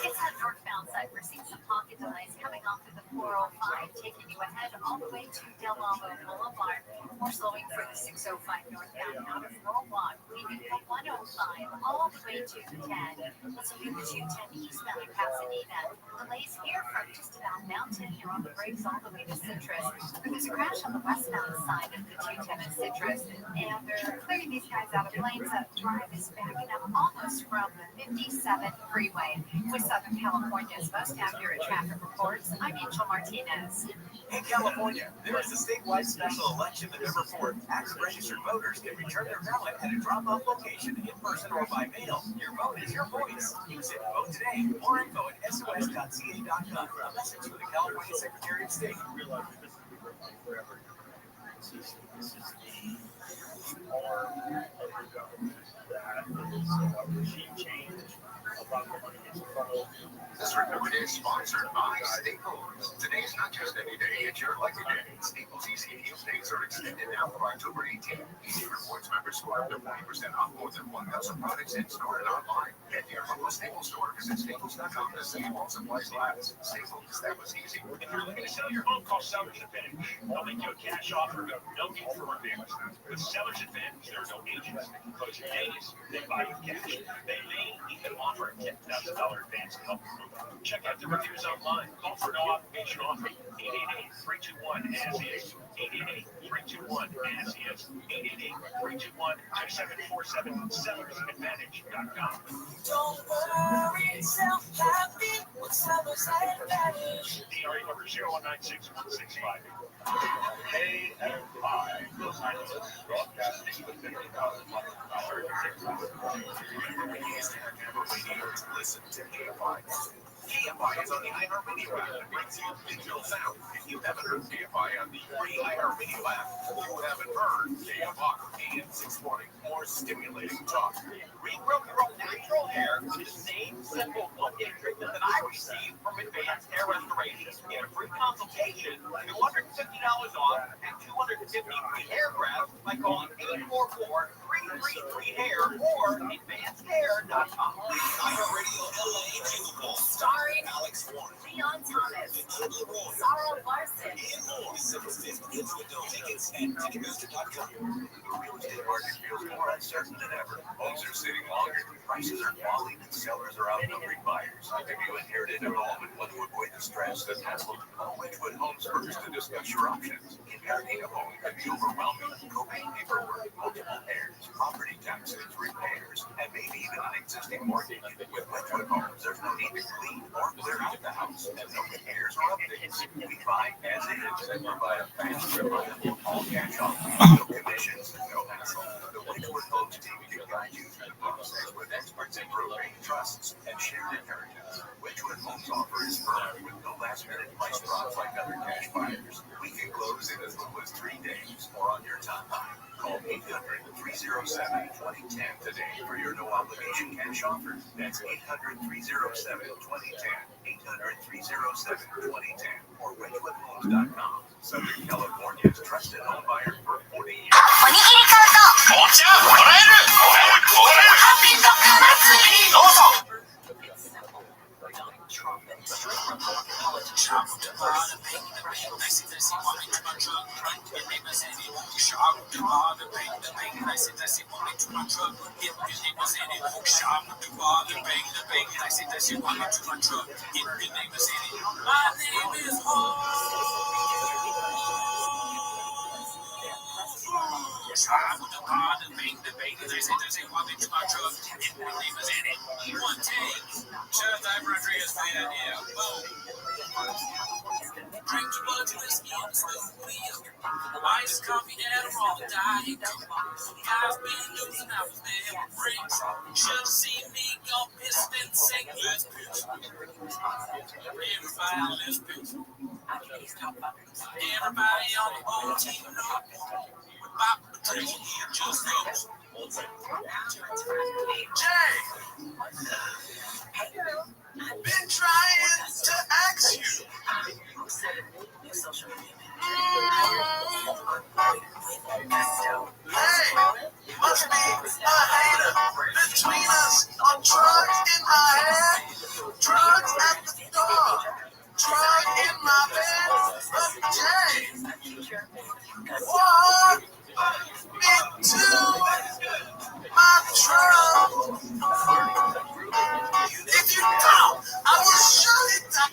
It's that northbound side. We're seeing some pocket delays coming off of the 405, taking you ahead all the way to Del Amo Boulevard. We're slowing for the 605 northbound out of Rollblock, leaving the 105 all the way to the 10. Let's look at the 210 eastbound in Pasadena. Delays here from just about Mountain. You're on the brakes all the way to Citrus. There's a crash on the westbound side of the 210 at Citrus, and they're clearing these guys out of lanes. That drive is backing up almost from the 57 freeway. With Southern California's most accurate traffic reports, I'm Angel Martinez. In California, there is a statewide special election November 4th. Active registered voters can return their ballot at a drop-off location in person or by mail. Your vote is your voice. Use it. Vote today. More info at sos.ca.gov. A message from the California Secretary of State. This is the arm of the government that is a regime change about the money in funnel This Remember Day is sponsored by Staples. Today is not just any day, it's your lucky day. Staples Easy Deal Days are extended now through October 18th. Easy Rewards members score up to 40% off more than 1,000 products in store and online. Head to your local Staples store, visit staples.com to see while supplies last. Staples, that was easy. If you're looking to sell your home, call Seller's Advantage. They'll make you a cash offer, no need for reviews. With Seller's Advantage, there are no agents. Closing days, they buy you cash. They may even offer a $10,000 advance to help you move. Check out the reviews online. Call for no obligation offer. 888-321-AS-IS. 888-321-AS-IS. 888-321-2747. SellersAdvantage.com. Don't worry, self-happy with Seller's Advantage. DRA number 0196165. Hey and hi, Los Angeles, broadcasting with 50,000 Remember when you used to have to have a radio to listen to KFI? KFI is on the iHeartRadio app that brings you digital sound. If you haven't heard KFI on the free iHeartRadio app, you haven't heard KFI AM 640. More stimulating talk. Regrow your natural hair with the same simple one-day treatment that I received from Advanced Hair Restoration. Get a free consultation, $250 off, and 250 free hair grafts by calling 844-333-HAIR or advancedhair.com. iHeartRadio LA Jingle Ball. Starring Alex Warren. Leon Thomas, Kidla Roy. Sarah Larson, And more. December 5th into adult tickets at Ticketmaster.com. The real estate market feels more uncertain than ever. Homes are sitting longer, prices are falling, and sellers are outnumbering buyers. Have you inherited a home and want to avoid the stress that hassle? Call Wedgwood Homes first to discuss your options. Inheriting a home can be overwhelming. Probate paperwork, multiple heirs, property taxes, repairs, and maybe even an existing mortgage. With Wedgwood Homes, there's no need to clean or clear out the house, and no repairs or updates. We buy as is and provide a fast, reliable, all-cash offer. No commissions, no hassle. The Wedgwood Homes team can guide you through the process with experts in probate, trusts, and shared inheritance. Wedgwood Homes offer is firm with no last-minute price drops like other cash buyers. We can close in as little as 3 days or on your timeline. Call 800-307-2010 today for your no-obligation cash offer. That's 800-307-2010. 800-307-2010 or WedgwoodHomes.com. Southern California's trusted home buyer for 40 years. おにぎり買うとお茶もらえる。ハッピーと夏にどうぞ。Iced coffee and a raw diet. I've been losing, I was there with friends. Should've seen me go piss and say, let's pitch. Everybody, let's pitch. Everybody on the whole team know. Pop Patricia just goes. Jay! Been trying to ask you. Hey, must be a hater between us on drugs in my head, drugs at the door, drug in my bed. But Jay, walk into my truck. If you don't, I will shoot it down.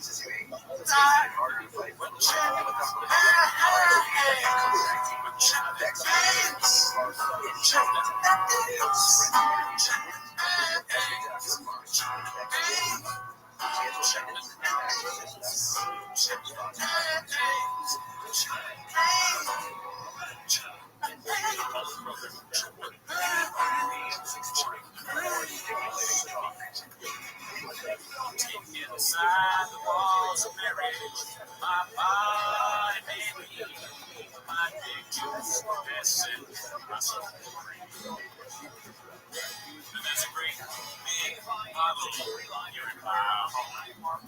Inside the walls of marriage, my body may be my pictures, essence, my soul. And there's a great big bottle here in my home.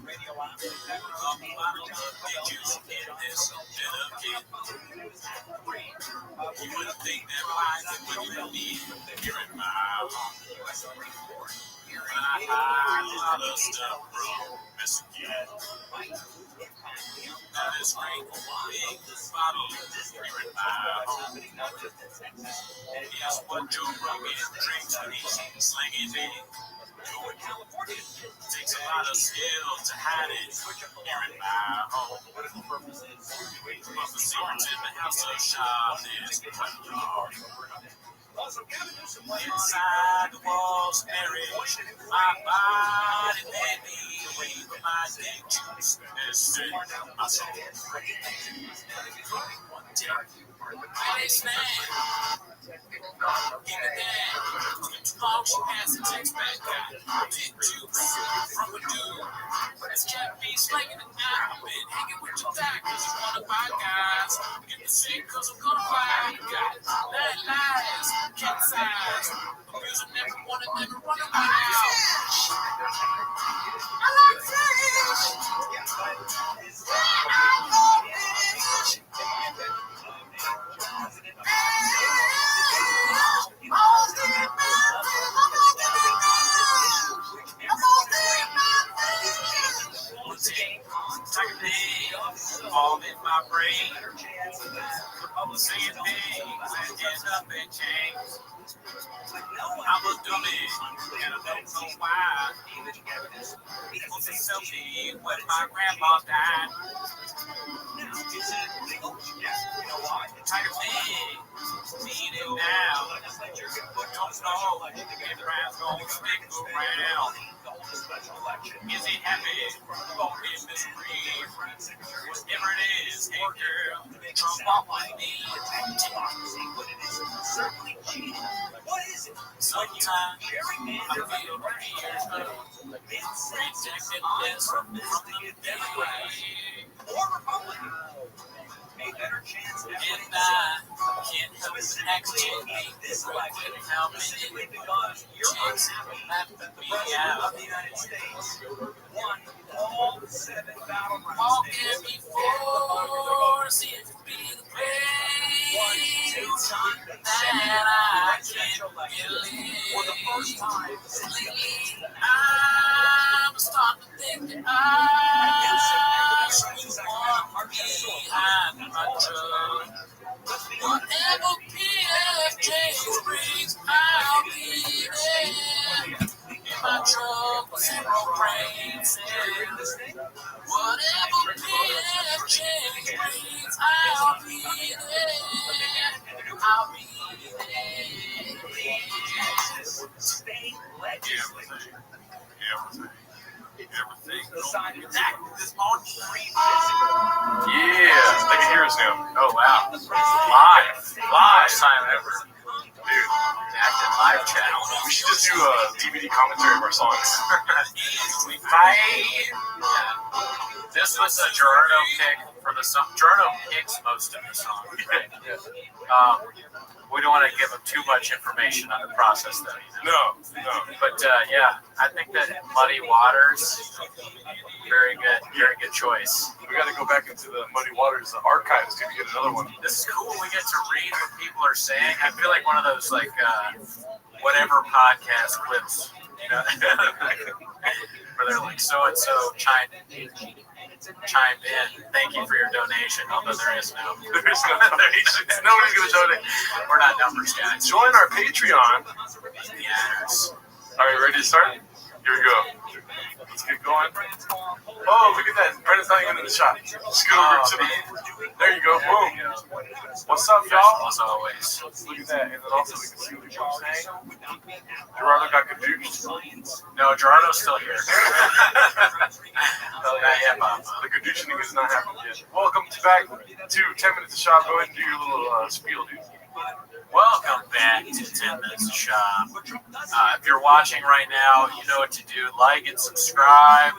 Did you get this little kid? You wouldn't think that life would be here in my home. But I hide a lot of stuff from Miss Kid. Now this great big bottle here in my home. Here's what Joe Rogan drinks when he's slinging it. Takes a lot of skill to hide it here in my home. But the secrets in the house of Sean is quite large. Inside the walls of marriage, my body may be, but my dick juice is in my soul. Please stand. Keep it down. Too long she has a text back. Got dick juice from a dude. This cat be slinging it now. I've been hanging with your dad cause you wanna buy guys. Get the sick cause I'm gonna buy you guys. That lies, cat size. Abusing everyone and never running out. I like fish. All in my brain, saying things that end up in chains. I'm a dummy, and I don't know why. It's a selfie when my grandma died. Tiger thing, need it now. Don't know if Brown's gonna stick around. Is he happy or in misery? Whatever it is, hey girl, come walk with me. Sometimes I feel weird, rejected this from the day. And I can't help but actually this life and how many chicks have to be out. Walking before seems to be the place that I can't believe. Lately, I'm starting to think that I should want to be behind my truck. Whatever PFJ brings, I'll be there. In my truck with zero brakes. Whatever PFJ brings, I'll be there. I'll be there. Everything. This morning. Yeah, they can hear us now. Oh wow. Live time ever. Dude, active live channel. We should just do a DVD commentary of our songs. This was a Gerardo pick for the song. Gerardo picks most of the songs. We don't want to give him too much information on the process, though. No. But yeah, I think that Muddy Waters, very good choice. We got to go back into the Muddy Waters archives to get another one. This is cool. We get to read what people are saying. I feel like one of those like whatever podcast clips, you know, where they're like so and so chimed in. Thank you for your donation. Although there's no donation. Nobody's gonna donate. We're not numbers guys. Join our Patreon. Yes. All right, ready to start? Here we go. Let's get going. Oh, look at that. Brendan's not even in the shot. Scoot over to the. There you go. Boom. What's up, y'all? As always. Look at that. And then also we can see what you're saying. Gerardo got caduced. No, Gerardo's still here. The caducening is not happening yet. Welcome back to 10 Minutes of Shop. Go ahead and do your little spiel, dude. Welcome back to 10 Minutes of Shop. If you're watching right now, you know what to do. Like and subscribe.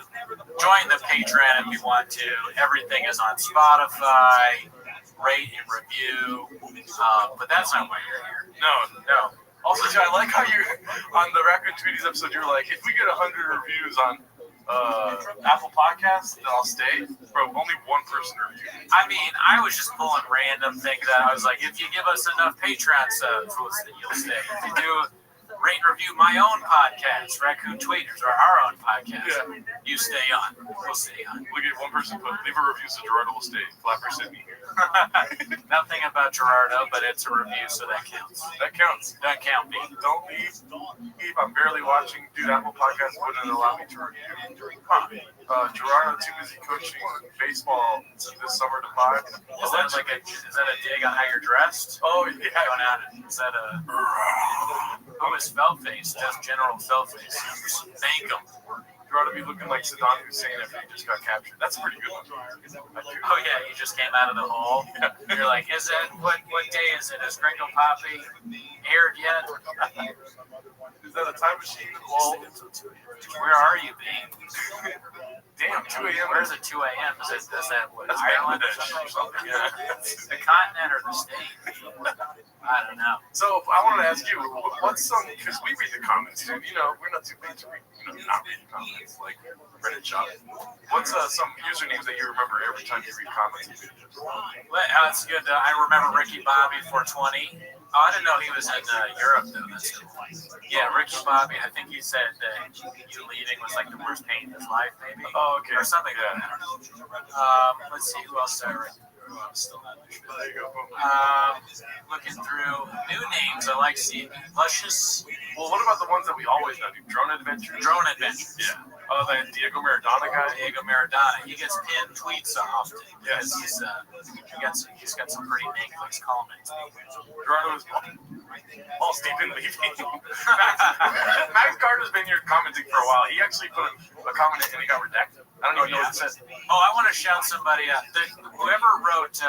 Join the Patreon if you want to. Everything is on Spotify. Rate and review. But that's not why you're here. No. Also, too, I like how you on the Raccoon Tweeties episode, you're like, if we get 100 reviews on Apple Podcasts, then I'll stay. Bro, only one person reviewed. I mean, I was just pulling random things that I was like, if you give us enough Patreon subs, you'll stay. If you do rate and review my own podcast, Raccoon Tweeters, or our own podcast, you stay on. We'll stay on. Look at one person put, leave a review so Gerardo will stay. Flapper Sydney. Nothing about Gerardo, but it's a review, so that counts. That counts. Doesn't count me. Don't leave. I'm barely watching. Dude, Apple Podcast wouldn't allow me to review. Gerardo too busy coaching baseball this summer to buy. Is that a dig on how you're dressed? Oh yeah. Going out? Is that a? Oh, his felt face. Just general felt face. Thank him. Gerardo be looking like Saddam Hussein after he just got captured. That's a pretty good one. Oh yeah, you just came out of the hole. You're like, is it what day is it? Is Gringo Poppy aired yet? Is that a time machine? Well, where are you, Bing? Damn, 2 a.m. Where's it 2 a.m.? Is that what, Ireland or something? Yeah. The continent or the state? I don't know. So I wanted to ask you, what's some, because we read the comments, dude. You know, we're not too big to read, not read the comments, like Reddit shop. What's some usernames that you remember every time you read comments? Well, that's good. I remember Ricky Bobby 420. Oh, I didn't know he was in Europe, though. That's cool. Yeah, Ricky Bobby, I think he said that you leaving was like the worst pain in his life, maybe. Oh, okay. Or something like that. Let's see, who else did I read? I'm still not sure. There you go. Looking through new names, I like seeing Luscious. Well, what about the ones that we always know? Drone Adventure? Drone Adventures. Yeah. Oh, that Diego Maradona guy? Diego Maradona. He gets pinned tweets often. Yes. He's got some pretty Netflix comments. Gerardo is all Stephen leaving. Max Carter's been here commenting for a while. He actually put a comment in and it got redacted. I don't even know what it says. Oh, I want to shout somebody out. Whoever wrote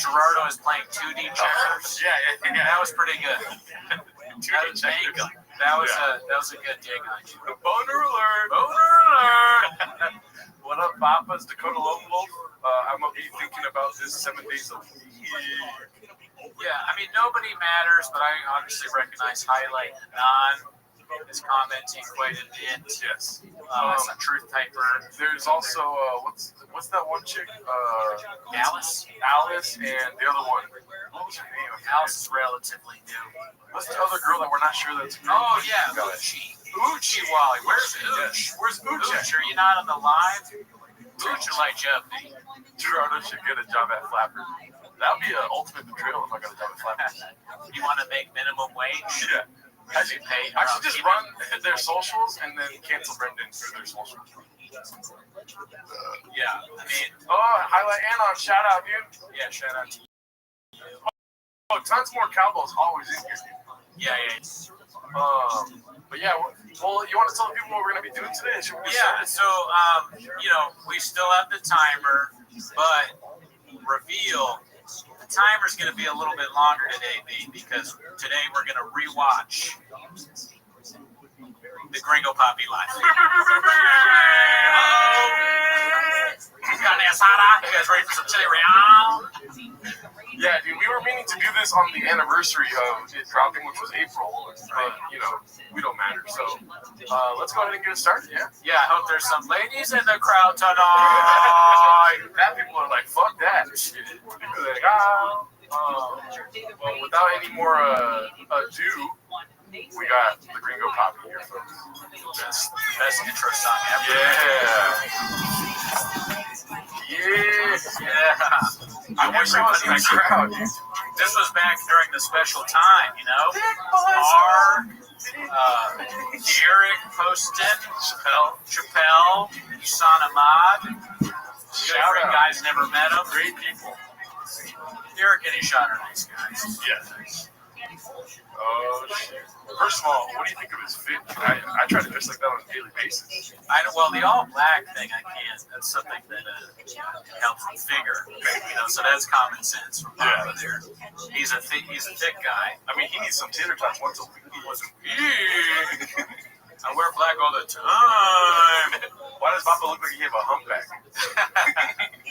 Gerardo is playing 2D checkers. Yeah. That was pretty good. 2D checkers. That was a good dig on you. Boner alert! Boner alert! What up, Papa's Dakota Lone Wolf? I'm gonna be thinking about this 7 days a week. Yeah, I mean nobody matters, but I obviously recognize Highlight Non is commenting quite a bit. Yes. That's a truth typer. There's also what's that one chick? Alice, and the other one. What was her name? Alice is relatively new. What's the other girl that we're not sure that's? Oh yeah, Uchi Wally. Where's Uch? Where's Uch? Are you not on the live? Uch will light you up. Gerardo should get a job at Flapper. That would be an ultimate betrayal if I got a job at Flapper. You want to make minimum wage? Yeah. I should just run their socials and then cancel Brendan for their socials. Yeah, I mean, Highlight Anon, shout out, dude. Yeah, shout out to you. Oh, tons more cowboys always in here. Yeah. But yeah, well, you want to tell the people what we're gonna be doing today? So we still have the timer, but reveal. The timer's going to be a little bit longer today, because today we're going to rewatch the Gringo Poppy Live. You guys ready for some chili real? Yeah, dude, we were meaning to do this on the anniversary of it dropping, which was April, but we don't matter. So let's go ahead and get it started. Yeah. I hope there's some ladies in the crowd tonight. That people are like, fuck that shit. Like, well, without any more ado, we got the Gringo Poppy here, folks. Best intro song ever. Yeah. I wish I was in the crowd. This was back during the special time, Derek Poston, Chappelle, Isan Ahmad. Great guys, never met them. Great people. Derek and Isan are nice guys. Yeah. Oh, shit. First of all, what do you think of his fit? I try to dress like that on a daily basis. Well, the all black thing, I can't. That's something that helps with figure. So that's common sense from Papa there. He's a thick guy. I mean, he needs some tater tots once a week. I wear black all the time. Why does Papa look like he have a humpback?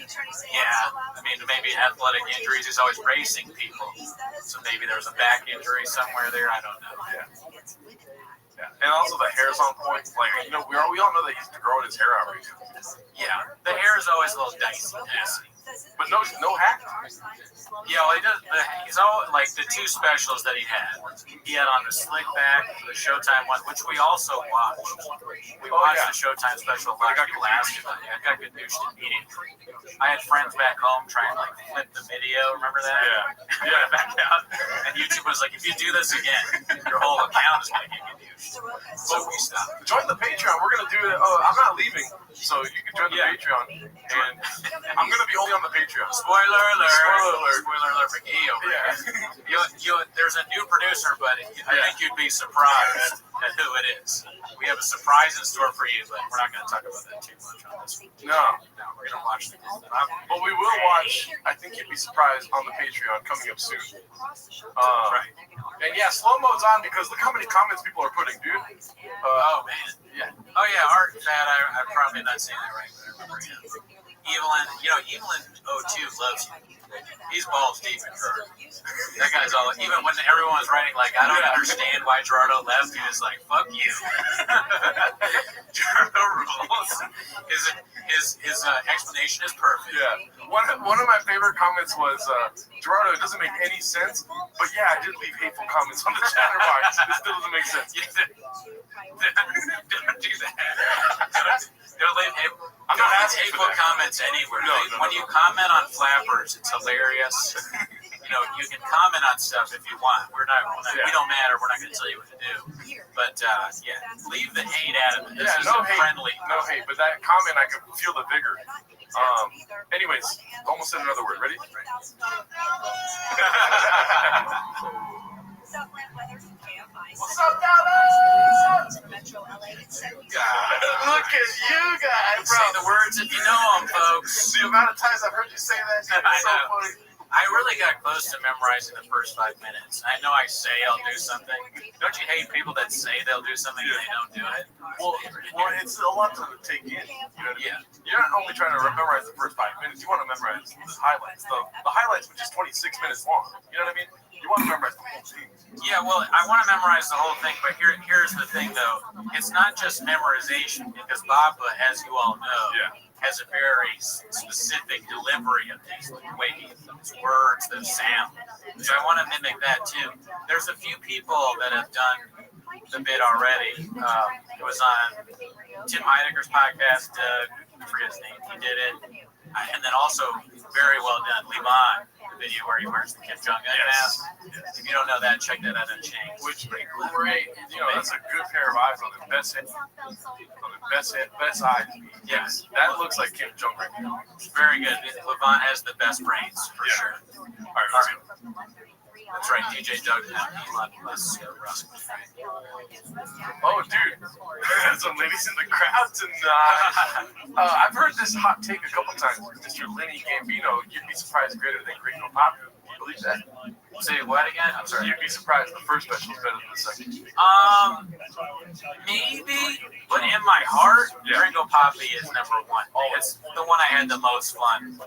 Yeah, I mean, maybe athletic injuries. He's always racing people, so maybe there's a back injury somewhere there. I don't know. Yeah, and also the hair's on point. Like, you know, we all know that he's growing his hair out right now. Yeah, the hair is always a little dicey. But no hat. Yeah, well, he does. He's all like the two specials that he had. He had on the slick back, the Showtime one, which we also watched. We watched the Showtime special. A lot of people asked about it. I got good news immediately. I had friends back home trying to like flip the video. Remember that? Yeah. Back out. And YouTube was like, if you do this again, your whole account is going to get confused. So we stopped. Join the Patreon. We're gonna do it. I'm not leaving, so you can join the Patreon, and I'm gonna be only on the Patreon. Spoiler alert! Spoiler alert! Spoiler alert for Guy over here. There's a new producer, but I think you'd be surprised at who it is. We have a surprise in store for you, but we're not going to talk about that too much on this one. No, we're going to watch the but we will watch. I think you'd be surprised on the Patreon coming up soon. Right. And yeah, slow mo's on because look how many comments people are putting, dude. Oh man. Yeah. Oh yeah, Art Fat. I'm probably not saying that right, but I remember him. Evelyn 02 loves you. He's balls deep in her. That guy's all, even when everyone was writing, like, I don't understand why Gerardo left, he was like, fuck you. Gerardo rules. His explanation is perfect. Yeah. One of my favorite comments was, Gerardo, it doesn't make any sense, but yeah, I did leave hateful comments on the chatter box. It still doesn't make sense. Don't do that. Don't leave hateful comments anywhere. No. When you comment on flappers, it's hilarious. You can comment on stuff if you want. We don't matter. We're not going to tell you what to do. But leave the hate out of it. This is no a hate. friendly. No hate. But that comment, I could feel the vigor. Anyways, almost said another word. Ready? What's up, Dallas? Metro LA. Look at you guys, bro. Say the words if you know them, folks. The amount of times I've heard you say that, dude, it's so funny. I really got close to memorizing the first 5 minutes. I know I say I'll do something. Don't you hate people that say they'll do something and they don't do it? Well, it's a lot to take in. You know what I mean? You're not only trying to memorize the first 5 minutes, you want to memorize the highlights. The highlights, which is 26 minutes long. You know what I mean? You want to memorize the whole thing. Yeah, well, I want to memorize the whole thing, but here's the thing, though. It's not just memorization, because Baba, as you all know, has a very specific delivery of these words, the sound. So I want to mimic that, too. There's a few people that have done the bit already. It was on Tim Heidegger's podcast. I forget his name. He did it. And then also, very well done, Liban, the video where he wears the Kim Jong-un mask. If you don't know that, check that out on Chains. Which is great. That's a good pair of eyes on the best head. Best eyes. Yes. That looks like Kim Jong right now. Very good. Liban has the best brains, for sure. All right. That's right, DJ Doug. Oh, dude. Some ladies in the crowd tonight. I've heard this hot take a couple times. Mr. Lenny Gambino, you'd be surprised greater than Gringo Pop. You believe that? Say what again? I'm sorry. You'd be surprised the first special is better than the second. Maybe, but in my heart, Gringo Poppy is number one. It's the one I had the most fun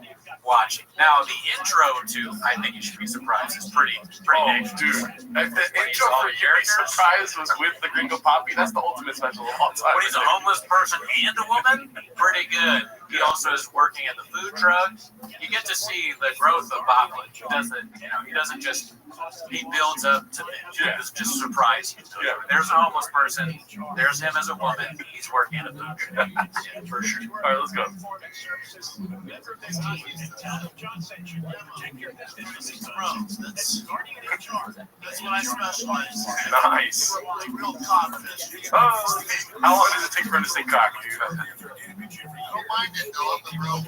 watching. Now, the intro to I Think You Should Be Surprised is pretty nice. Dude. The intro for You'd Be Surprised was with the Gringo Poppy. That's the ultimate special of all time. When he's a homeless person and a woman, pretty good. He also is working at the food truck. You get to see the growth of Papa. He doesn't just, he builds up to just surprise you. There's a homeless person. There's him as a woman. He's working at a food truck. Yeah, for sure. All right, let's go. That's what I specialize in. Nice. How long does it take for him to say cock, dude? Don't mind it, though. Up the road.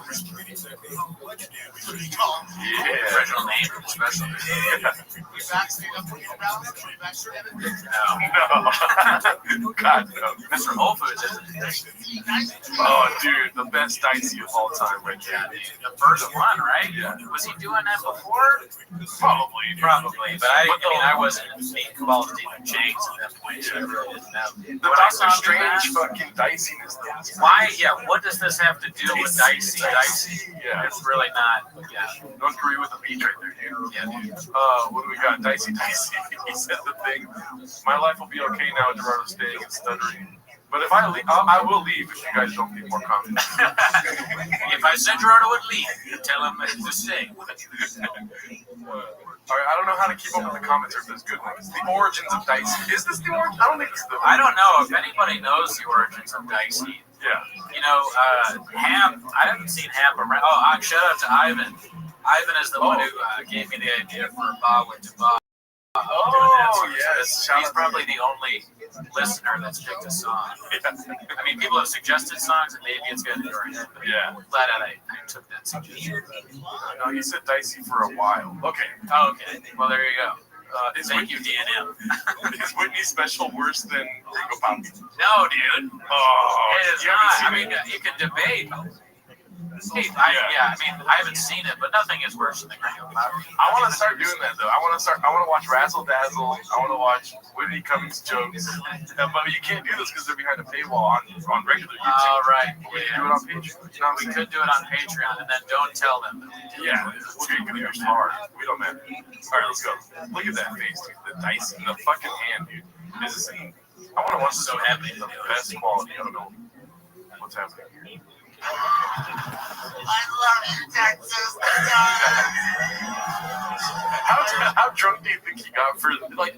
Yeah. Original name, special name. We vaccinated up for 4 rounds? We vaccinated? No. God, no. Mr. Whole Foods isn't. Oh, dude, the best dicey of all time right there. The first one, right? Yeah. Was he doing that before? Probably. But I wasn't involved in James at that point, so I really didn't know. The Dr. Strange strange fucking diciness though. Why? Yeah. What does this have to do with dicey? Yeah. It's really not. Yeah. Don't agree with the beat right there, dude. Yeah, dude. What do we got? Dicey. He said the thing. My life will be okay now. Gerardo's staying and stuttering. But if I leave, I will leave if you guys don't need more comments. If I said Gerardo would leave, tell him to stay. All right, I don't know how to keep up with the comments or if there's good ones. The origins of Dicey. Is this the origin? I don't think it's the. I don't know if anybody knows the origins of Dicey. Yeah. You know, Hap. I haven't seen Hap around. Oh, shout out to Ivan. Ivan is the one who gave me the idea for Bob with Bob. Oh, yes. He's probably the only listener that's picked a song. Yeah. I mean, people have suggested songs, and maybe it's good in your head. Yeah. Glad that I took that suggestion. No, he said Dicey for a while. Okay. Oh, okay. Well, there you go. Thank you, DNM. Is Whitney Special worse than Ringo Poppy? No, dude. Oh, It is not. I mean, you can debate. Hey, I mean, I haven't seen it, but nothing is worse than the Gringo Poppy. I want to start doing that though. I want to watch Razzle Dazzle. I want to watch Whitney Cummings jokes. But you can't do this because they're behind a paywall on regular YouTube. Oh, right. We can do it on Patreon. We could do it on Patreon, and then don't tell them. Yeah, we'll get yours hard. We don't matter. All right, let's go. Look at that face, dude. The dice in the fucking hand, dude. Is this in? I want to watch this. So happy. The best quality. I don't know what's happening. I love you, Texas. How drunk do you think he got for like?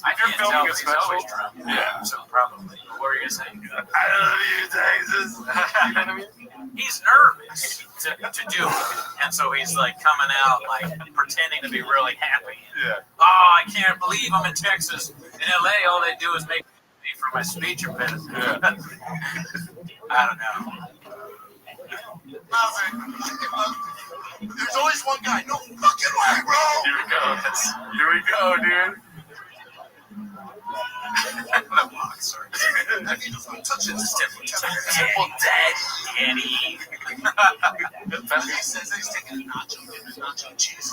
I If you're can't tell, filming a but he's special, always drunk. yeah. So probably. What were you gonna say? I love you, Texas. You know what I mean? He's nervous to do it, and so he's like coming out like pretending to be really happy. Yeah. Oh, I can't believe I'm in Texas. In LA, all they do is make me for my speech impediment. Yeah. I don't know. There's always one guy. No fucking way, bro. Here we go, dude. The box, sorry. Touch it. Temple Daddy. He says he's taking a nacho cheese.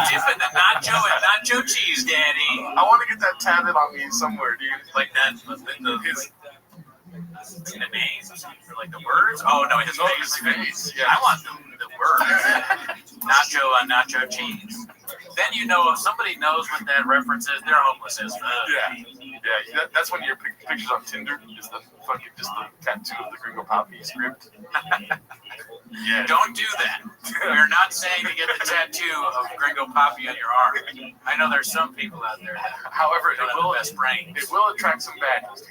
Dipping the nacho and nacho cheese, Daddy. I want to get that tatted on me somewhere, dude. Like that, his the names or like the words. Oh no, his face. Yeah. I want the words. Nacho on nacho cheese. Then you know if somebody knows what that reference is, they're homeless as fuck. Yeah. That's when your pictures on Tinder is the tattoo of the Gringo Poppy script. Yeah. Don't do that. We're not saying to get the tattoo of Gringo Poppy on your arm. I know there's some people out there that However, don't have the best brains. It will attract some baddies.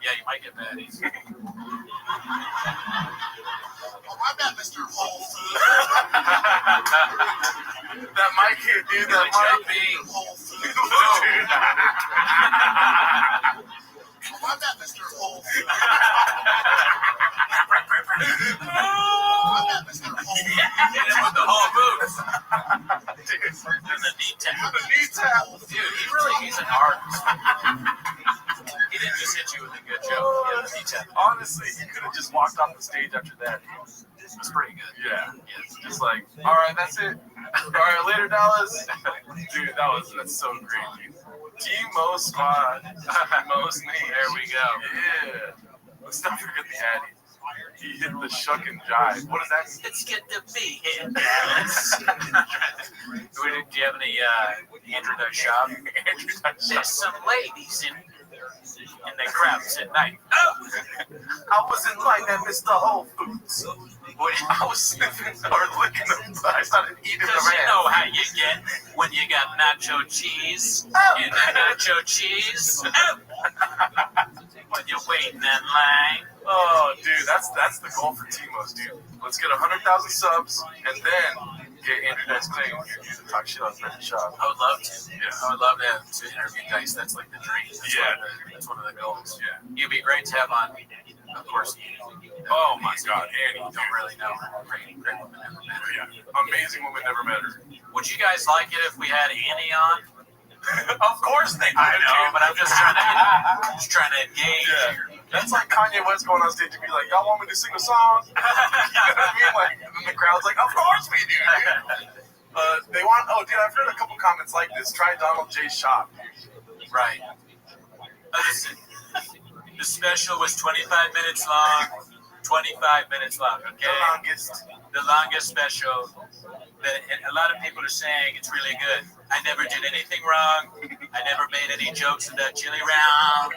Yeah, you might get baddies. Oh, my bad, Mr. Whole Food. That might hit, dude. That might be Whole Food. Oh, my bad, Mr. Whole Food. My bad, Mr. Whole Food. Hit him with the whole boots. And the knee tap. Dude, he's an artist. He didn't just hit you with a good joke. He had the knee tap. Honestly, he could have just walked off the stage after that. It's pretty good. Yeah. Just like, all right, that's it. All right, later, Dallas. Dude, that's so great, dude. T-Mo squad. T-Mo's name. There we go. Yeah. Let's not forget the Addy. He hit the shuck and jive. What does that mean? It's good to be here, Dallas. Do you have any Andrew Dice Shop? There's some ladies in the crowds at night. Oh! I was in line at Mr. Whole Foods. I was sniffing or licking them. I started eating them. Because you know how you get when you got nacho cheese. And the nacho cheese. Oh! When you're waiting in line. Oh, dude, that's the goal for T-Mo's, dude. Let's get 100,000 subs and then get Andrew Dice Clay here to talk shit on Fred's shop. I would love to. Yeah. I would love to interview Dice. That's like the dream. That's one of the goals. Yeah. You'd be great to have on, of course. Oh my God, Annie. Don't really know. Great woman, never met her. Yeah. Amazing woman, never met her. Would you guys like it if we had Annie on? Of course they I know, but I'm just trying to engage here. That's like Kanye West going on stage and be like, y'all want me to sing a song? You know what I mean? Like, and the crowd's like, of course we do. They want. Oh, dude, I've heard a couple comments like this. Try Donald J. Shop. Right. Listen, the special was 25 minutes long. 25 minutes long. Okay. The longest special. And a lot of people are saying it's really good. I never did anything wrong. I never made any jokes about chili round.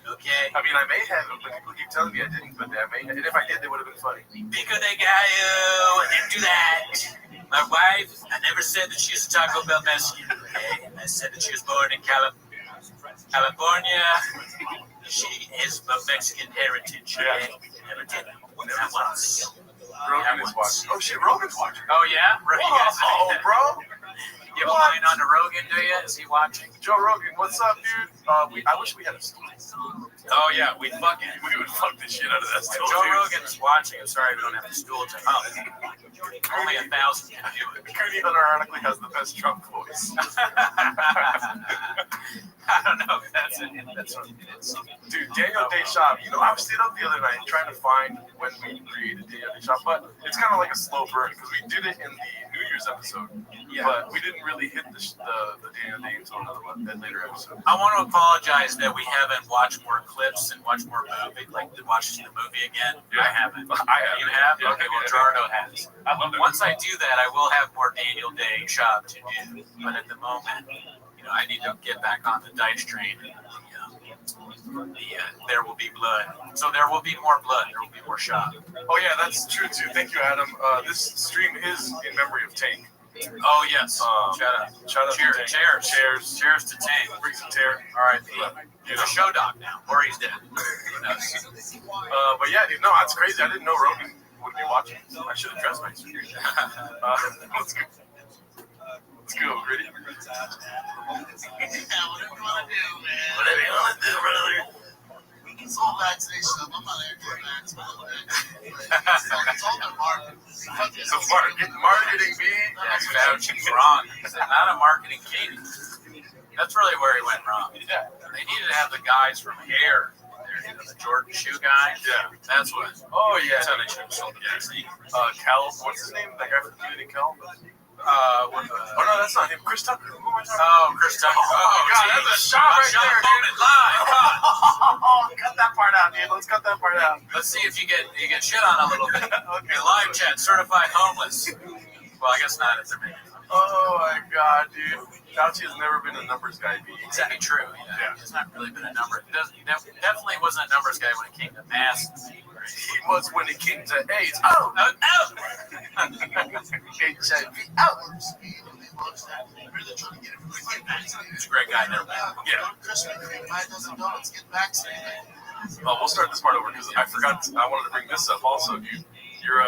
Okay. I mean, I may have, but people keep telling me I didn't. But I may, and if I did, they would have been funny. Pico de gallo. I didn't do that. My wife, I never said that she was a Taco Bell Mexican. Okay. I said that she was born in California. She is of Mexican heritage. Okay. Never did that. Not once. Rogan is watching. Oh shit, Rogan's watching. Oh yeah, right. Oh, bro. You have a line on the Rogan, do you? Is he watching? Joe Rogan, what's up, dude? I wish we had a stool. Oh yeah, we would fuck the shit out of that stool. Joe Rogan's watching. I'm sorry we don't have a stool to hum. Only 1,000 can do it. Cooney unironically has the best Trump voice. I don't know if that's it. Dude, Daniel Day Shop. You know, I was stayed up the other night trying to find when we created Daniel Day Shop, but it's kind of like a slow burn because we did it in the New Year's episode, but we didn't really hit the Daniel Day until that later episode. I want to apologize that we haven't watched more clips and watched more movie, like watching the movie again. Yeah. I haven't. I have. You have? Yeah, Okay, well, Gerardo has. I love that. Once I do that, I will have more Daniel Day Shop to do. But at the moment, I need to get back on the dice train. There will be blood. So there will be more blood. There will be more shop. Oh yeah, that's true too. Thank you, Adam. This stream is in memory of Tank. Oh yes. Shout out. Cheers. To Tank. Cheers to Tank. Bring some tear. All right. He's a show dog now, or he's dead. But yeah, dude, no, that's crazy. I didn't know Rogan would be watching. I should have dressed myself. Let's go. Let's go, ready? Whatever you want to do, man. Whatever you want to do, brother. We can solve vaccination. I'm not here for vaccinated. It's all about marketing. So marketing me? Yeah, Fauci's wrong. It's not a marketing cadence. That's really where he went wrong. Yeah. They needed to have the guys from Hair. The Jordan shoe guys. Yeah. That's what. Oh, yeah. That's how they should have sold the Cal, what's his name? That guy from Community Cal? Oh no, that's not him. Chris Tucker. Who am I talking about? Chris Tucker. Oh, God, that's a shot right there, dude. Live. Cut that part out, dude. Let's cut that part out. Let's see if you get shit on a little bit. Okay, live chat, certified homeless. Well, I guess not if they're making money. Oh my God, dude. Fauci has never been a numbers guy. Exactly true. Yeah. He's not really been a number. He definitely wasn't a numbers guy when it came to masks. He was when it came to AIDS. Oh! HIV. He's a great guy, never met. Yeah. Christmas, buy a dozen donuts, get vaccinated. Well, we'll start this part over because I forgot. I wanted to bring this up also, dude. Your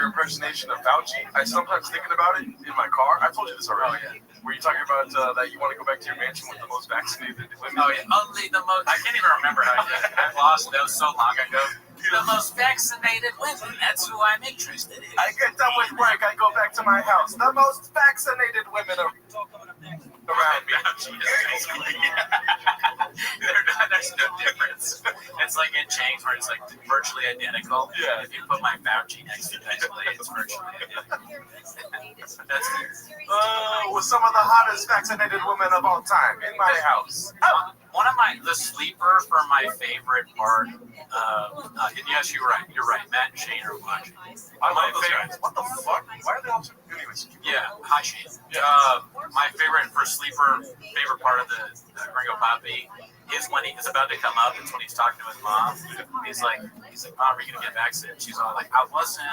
impersonation of Fauci. I sometimes thinking about it in my car. I told you this already. Oh, yeah. Were you talking about that you want to go back to your mansion with the most vaccinated women? Oh yeah, only the most. I can't even remember how I did it. I lost. That was so long ago. The most vaccinated women. That's who I'm interested in. I get done with work. I go back to my house. The most vaccinated women around me. There's no difference. It's like in chains where it's like virtually identical. Yeah. If you put my Fauci next to Nestle, it's virtually identical. That's with some of the hottest vaccinated women of all time in my house. One of the sleeper for my favorite part. Yes, you're right. Matt and Shane are watching. I love those guys. What the fuck? Why are they all so? Anyways. Yeah. Hi, Shane. My favorite part of the Gringo Poppy is when he's about to come up. It's when he's talking to his mom. He's like, Mom, are you gonna get vaccinated? She's all like, I wasn't.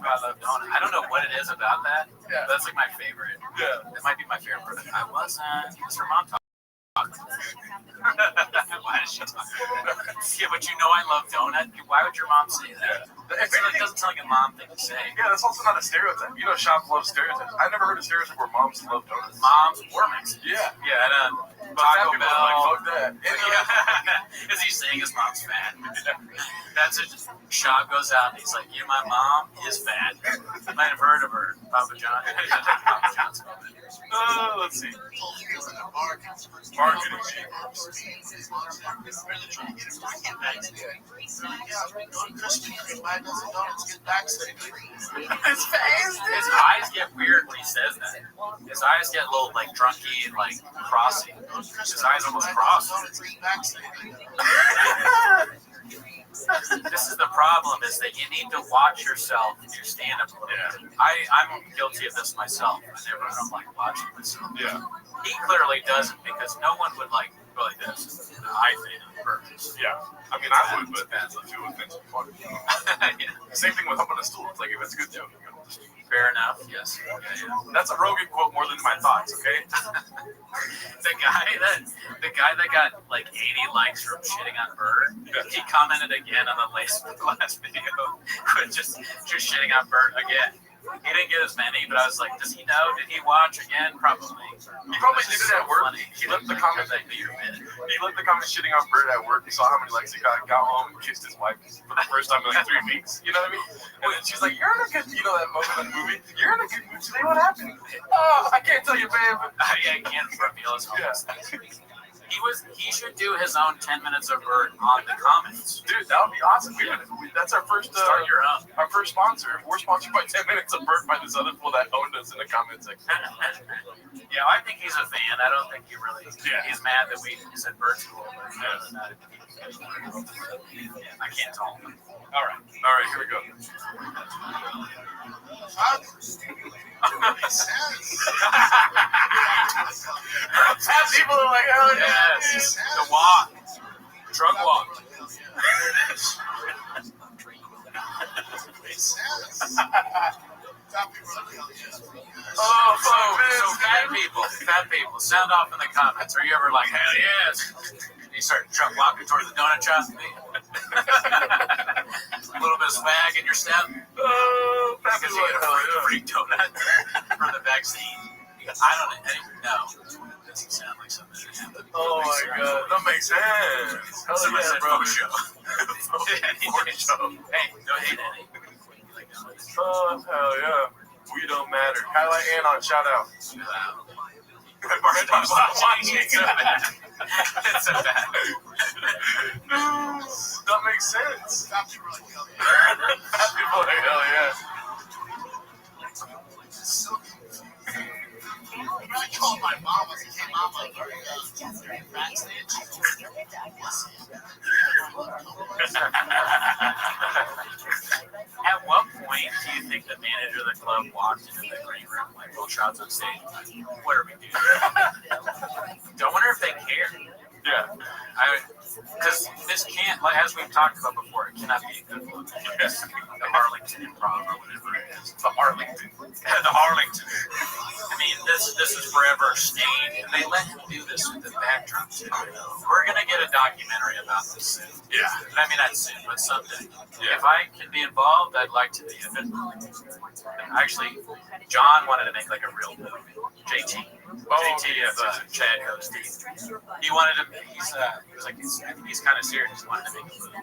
I love donut. I don't know what it is about that. Yeah. That's like my favorite. Yeah. It might be my favorite part. I wasn't. What's her mom talking? Why does she talk? Yeah, but you know I love donut. Why would your mom say that? It doesn't sound like a mom thing to say. Yeah, that's also not a stereotype. You know, Shop loves stereotypes. I never heard a stereotype where moms love donuts. Moms or Mexicans. Yeah. Yeah, and Taco Bell. Like, fuck that. Is he saying his mom's fat? That's it. Shop goes out and he's like, my mom is fat. You might have heard of her, Papa John. Papa John's moment. Let's see. Marketing. His eyes get weird when he says that. His eyes get a little like drunky and like crossy. His eyes almost cross. This is the problem: is that you need to watch yourself in your stand-up. Yeah. I'm guilty of this myself. I don't like watching myself. Yeah. He clearly doesn't, because no one would like really this. I think on purpose. Yeah. I mean, I would, but that's a few offensive fun. Yeah. Same thing with up on a stool. It's like if it's a good joke, you know. Fair enough. Yes. Yeah. That's a Rogan quote more than my thoughts. Okay. The guy that got like 80 likes from shitting on Bird, he commented again on the last video with just shitting on Bird again. He didn't get as many, but I was like, does he know? Did he watch again? Probably. He probably did it at work. He left the comment shitting on Bird at work. He saw how many likes he got home and kissed his wife for the first time in like 3 weeks. You know what I mean? And then she's like, you're in a good, you know that moment in the movie? You're in a good mood today. What happened? Oh, I can't tell you, babe. I can't reveal his homeless. He should do his own 10 minutes of Bird on the comments. Dude, that would be awesome. That's our first start your own. Our first sponsor. We're sponsored by 10 minutes of Bird by this other fool that owned us in the comment section. Yeah, I think he's a fan. I don't think he really. Yeah. He's mad that we said Bird's cool. I can't tell him. All right, here we go. People are like, oh, yes. The walk. Drug walk. So fat people, sound off in the comments. Are you ever like, hell yes? You start walking towards the donut shop. A little bit of swag in your step. Oh, fat because people you get a free donut for the vaccine. I don't know. It doesn't sound like something that happened. Oh my god, that makes sense. Hell yeah, bro. Show. Hey, don't hate any. Oh, hell yeah. We don't matter. Highlight Anon, shout out. It's a bad. That makes sense. Fat people like, hell yeah. I called my mom as he came out like backstage. At what point do you think the manager of the club walked into the green room like, "Well, shots on stage. What are we doing?" Don't wonder if they care. Yeah. Because this can't, like, as we've talked about before, it cannot be a good look. The Arlington Improv or whatever it is. The Arlington. The Arlington. I mean, this is forever staying. And they let him do this with the backdrop too. We're gonna get a documentary about this soon. Yeah. I mean, not soon, but someday. Yeah. If I can be involved, I'd like to be. Actually, John wanted to make like a real movie. JT of Chad Goes Deep. He wanted to. He was like, I think he's kind of serious. He wanted to make a movie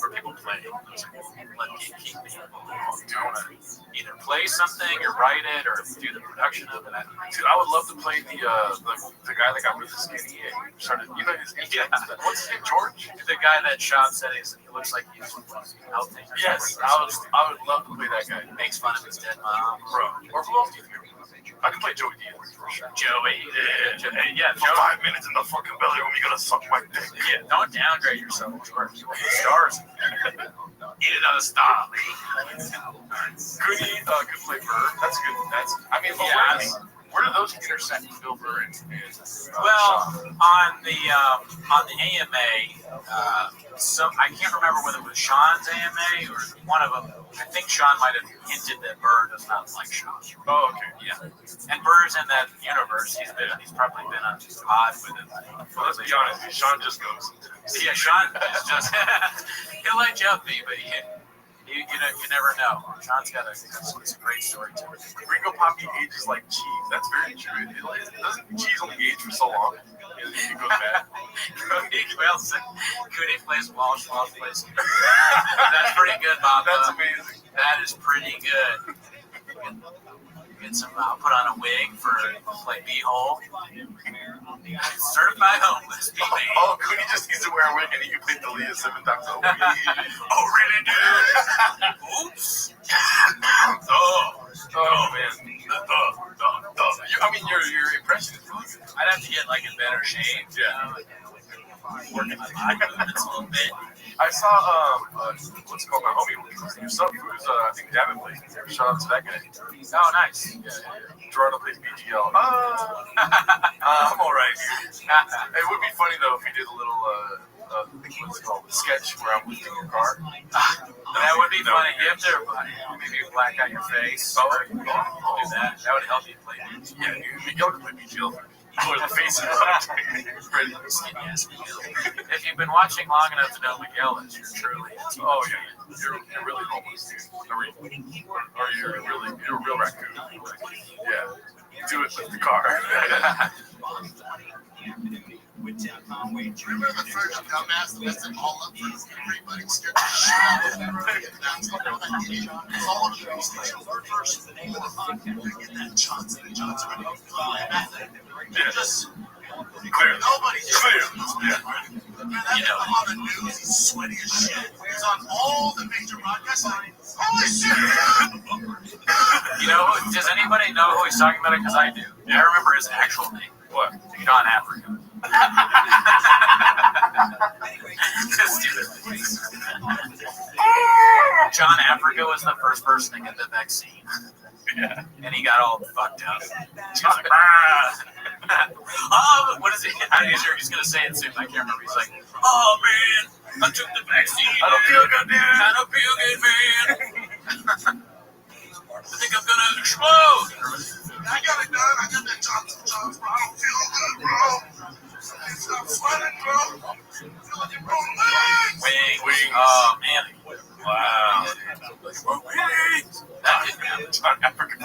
where people play. Let keep people. Do you want to either play something or write it or do the production of it? Dude, I would love to play the guy that got really skinny and started. You know his name? Yeah. What's his name? George? The guy that shot said he looks like he's healthy. Yes, I would love to play that guy. Makes fun of his dead mom, bro. Or who else do you think? I can play Joey Diaz. Joey. Yeah. For 5 minutes in the fucking belly room, you gotta suck my dick. Yeah, don't downgrade yourself, George. You want the stars. Eat another star, Lee. Could play Bird. That's good. I mean, where do those intersect with Bill Burr and well, on the AMA, so I can't remember whether it was Sean's AMA or one of them. I think Sean might have hinted that Burr does not like Sean. Oh, okay. Yeah. And Burr's in that universe. He's probably been on odd with it. Well, let's be honest. Sean just goes. Yeah, Sean is just he'll let you up me, but you never know. Sean's got a great story too. Ringo Poppy ages like cheese. That's very true. Doesn't cheese only age for so long? It goes bad. Cooney plays Walsh plays. That's pretty good, Bob. That's amazing. That is pretty good. Get some, put on a wig for like B-hole. Certified homeless. Oh, Cooney just needs to wear a wig and he can play Dalia 7 times over. Oh, really, dude? Oops. Oh man. I mean, your impression is really good. I'd have to get like in better shape. Yeah. Working my body movements a little bit. I saw what's called my homie, who's I think Davin plays. Shout out to that guy. Oh, nice. Yeah. Gerardo plays BGL. I'm alright, dude. It would be funny though if you did a little what's it called, sketch where I'm lifting your car. That would be funny. You have to maybe black out your face. Oh, do that. That would help you play. Yeah, Miguel can play BGL. Or the face of If you've been watching long enough to know Miguel is, you're truly. Oh yeah, you're really homeless, dude. Or you're a real raccoon. Yeah, do it with the car. Remember the first dumbass that messed it all up for everybody? Scared the shit out of everybody. That's what that idiot. All of the stations were first. Get that Johnson & Johnson. Yeah. Just clear. nobody Clear. Yeah. You know, on the news, he's sweaty as shit. He's on all the major broadcasts. Like, holy shit! You know, does anybody know who he's talking about? Because I do. I remember his actual name. What? John Africa. John Africa was the first person to get the vaccine. Yeah. And he got all fucked up. What is it? I'm sure he's going to say it soon. I can't remember. He's like, oh man, I took the vaccine. I don't feel good, dude. I don't feel good, man. I think I'm going to explode. I got it done. I got that Johnson, bro. I don't feel good, bro. Stop sweating, bro. Feeling your own legs. Wings. Oh, man. Wow. That didn't happen. John Africa.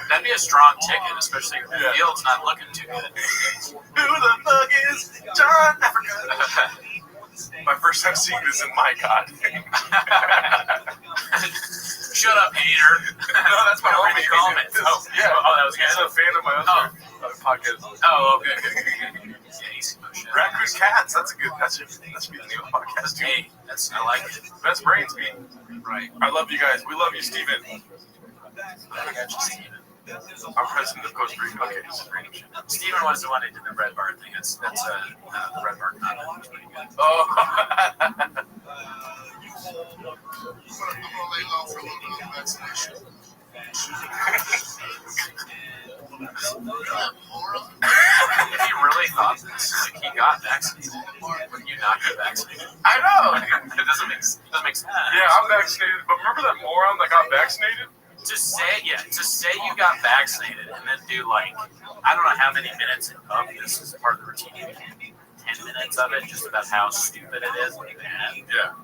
That'd be a strong ticket, especially if the field's not looking too good. Who the fuck is John Africa? My first time seeing this in My God. Shut up, hater. No, that's my homie. Oh, yeah. Oh, that was good. He's a fan of my other podcast. Oh, okay, good. Yeah, easy. Raccoon Cats. That's a good. That should be the name of the podcast. Dude. Hey, I like it. Best brains, me. Right. I love you guys. We love you, Steven. I got you, Steven. I'm president of Costa Rica. Okay, this is random shit. Steven was the one who did the red bar thing. That's the red bar comment was pretty good. Oh. I'm gonna lay low for a little bit of vaccination. If he really thought this, like he got vaccinated, would you not get vaccinated? I know. It doesn't make sense. Yeah, I'm vaccinated, but remember that moron that got vaccinated? To say you got vaccinated and then do like, I don't know how many minutes of this is part of the routine. 10 minutes of it, just about how stupid it is. Yeah.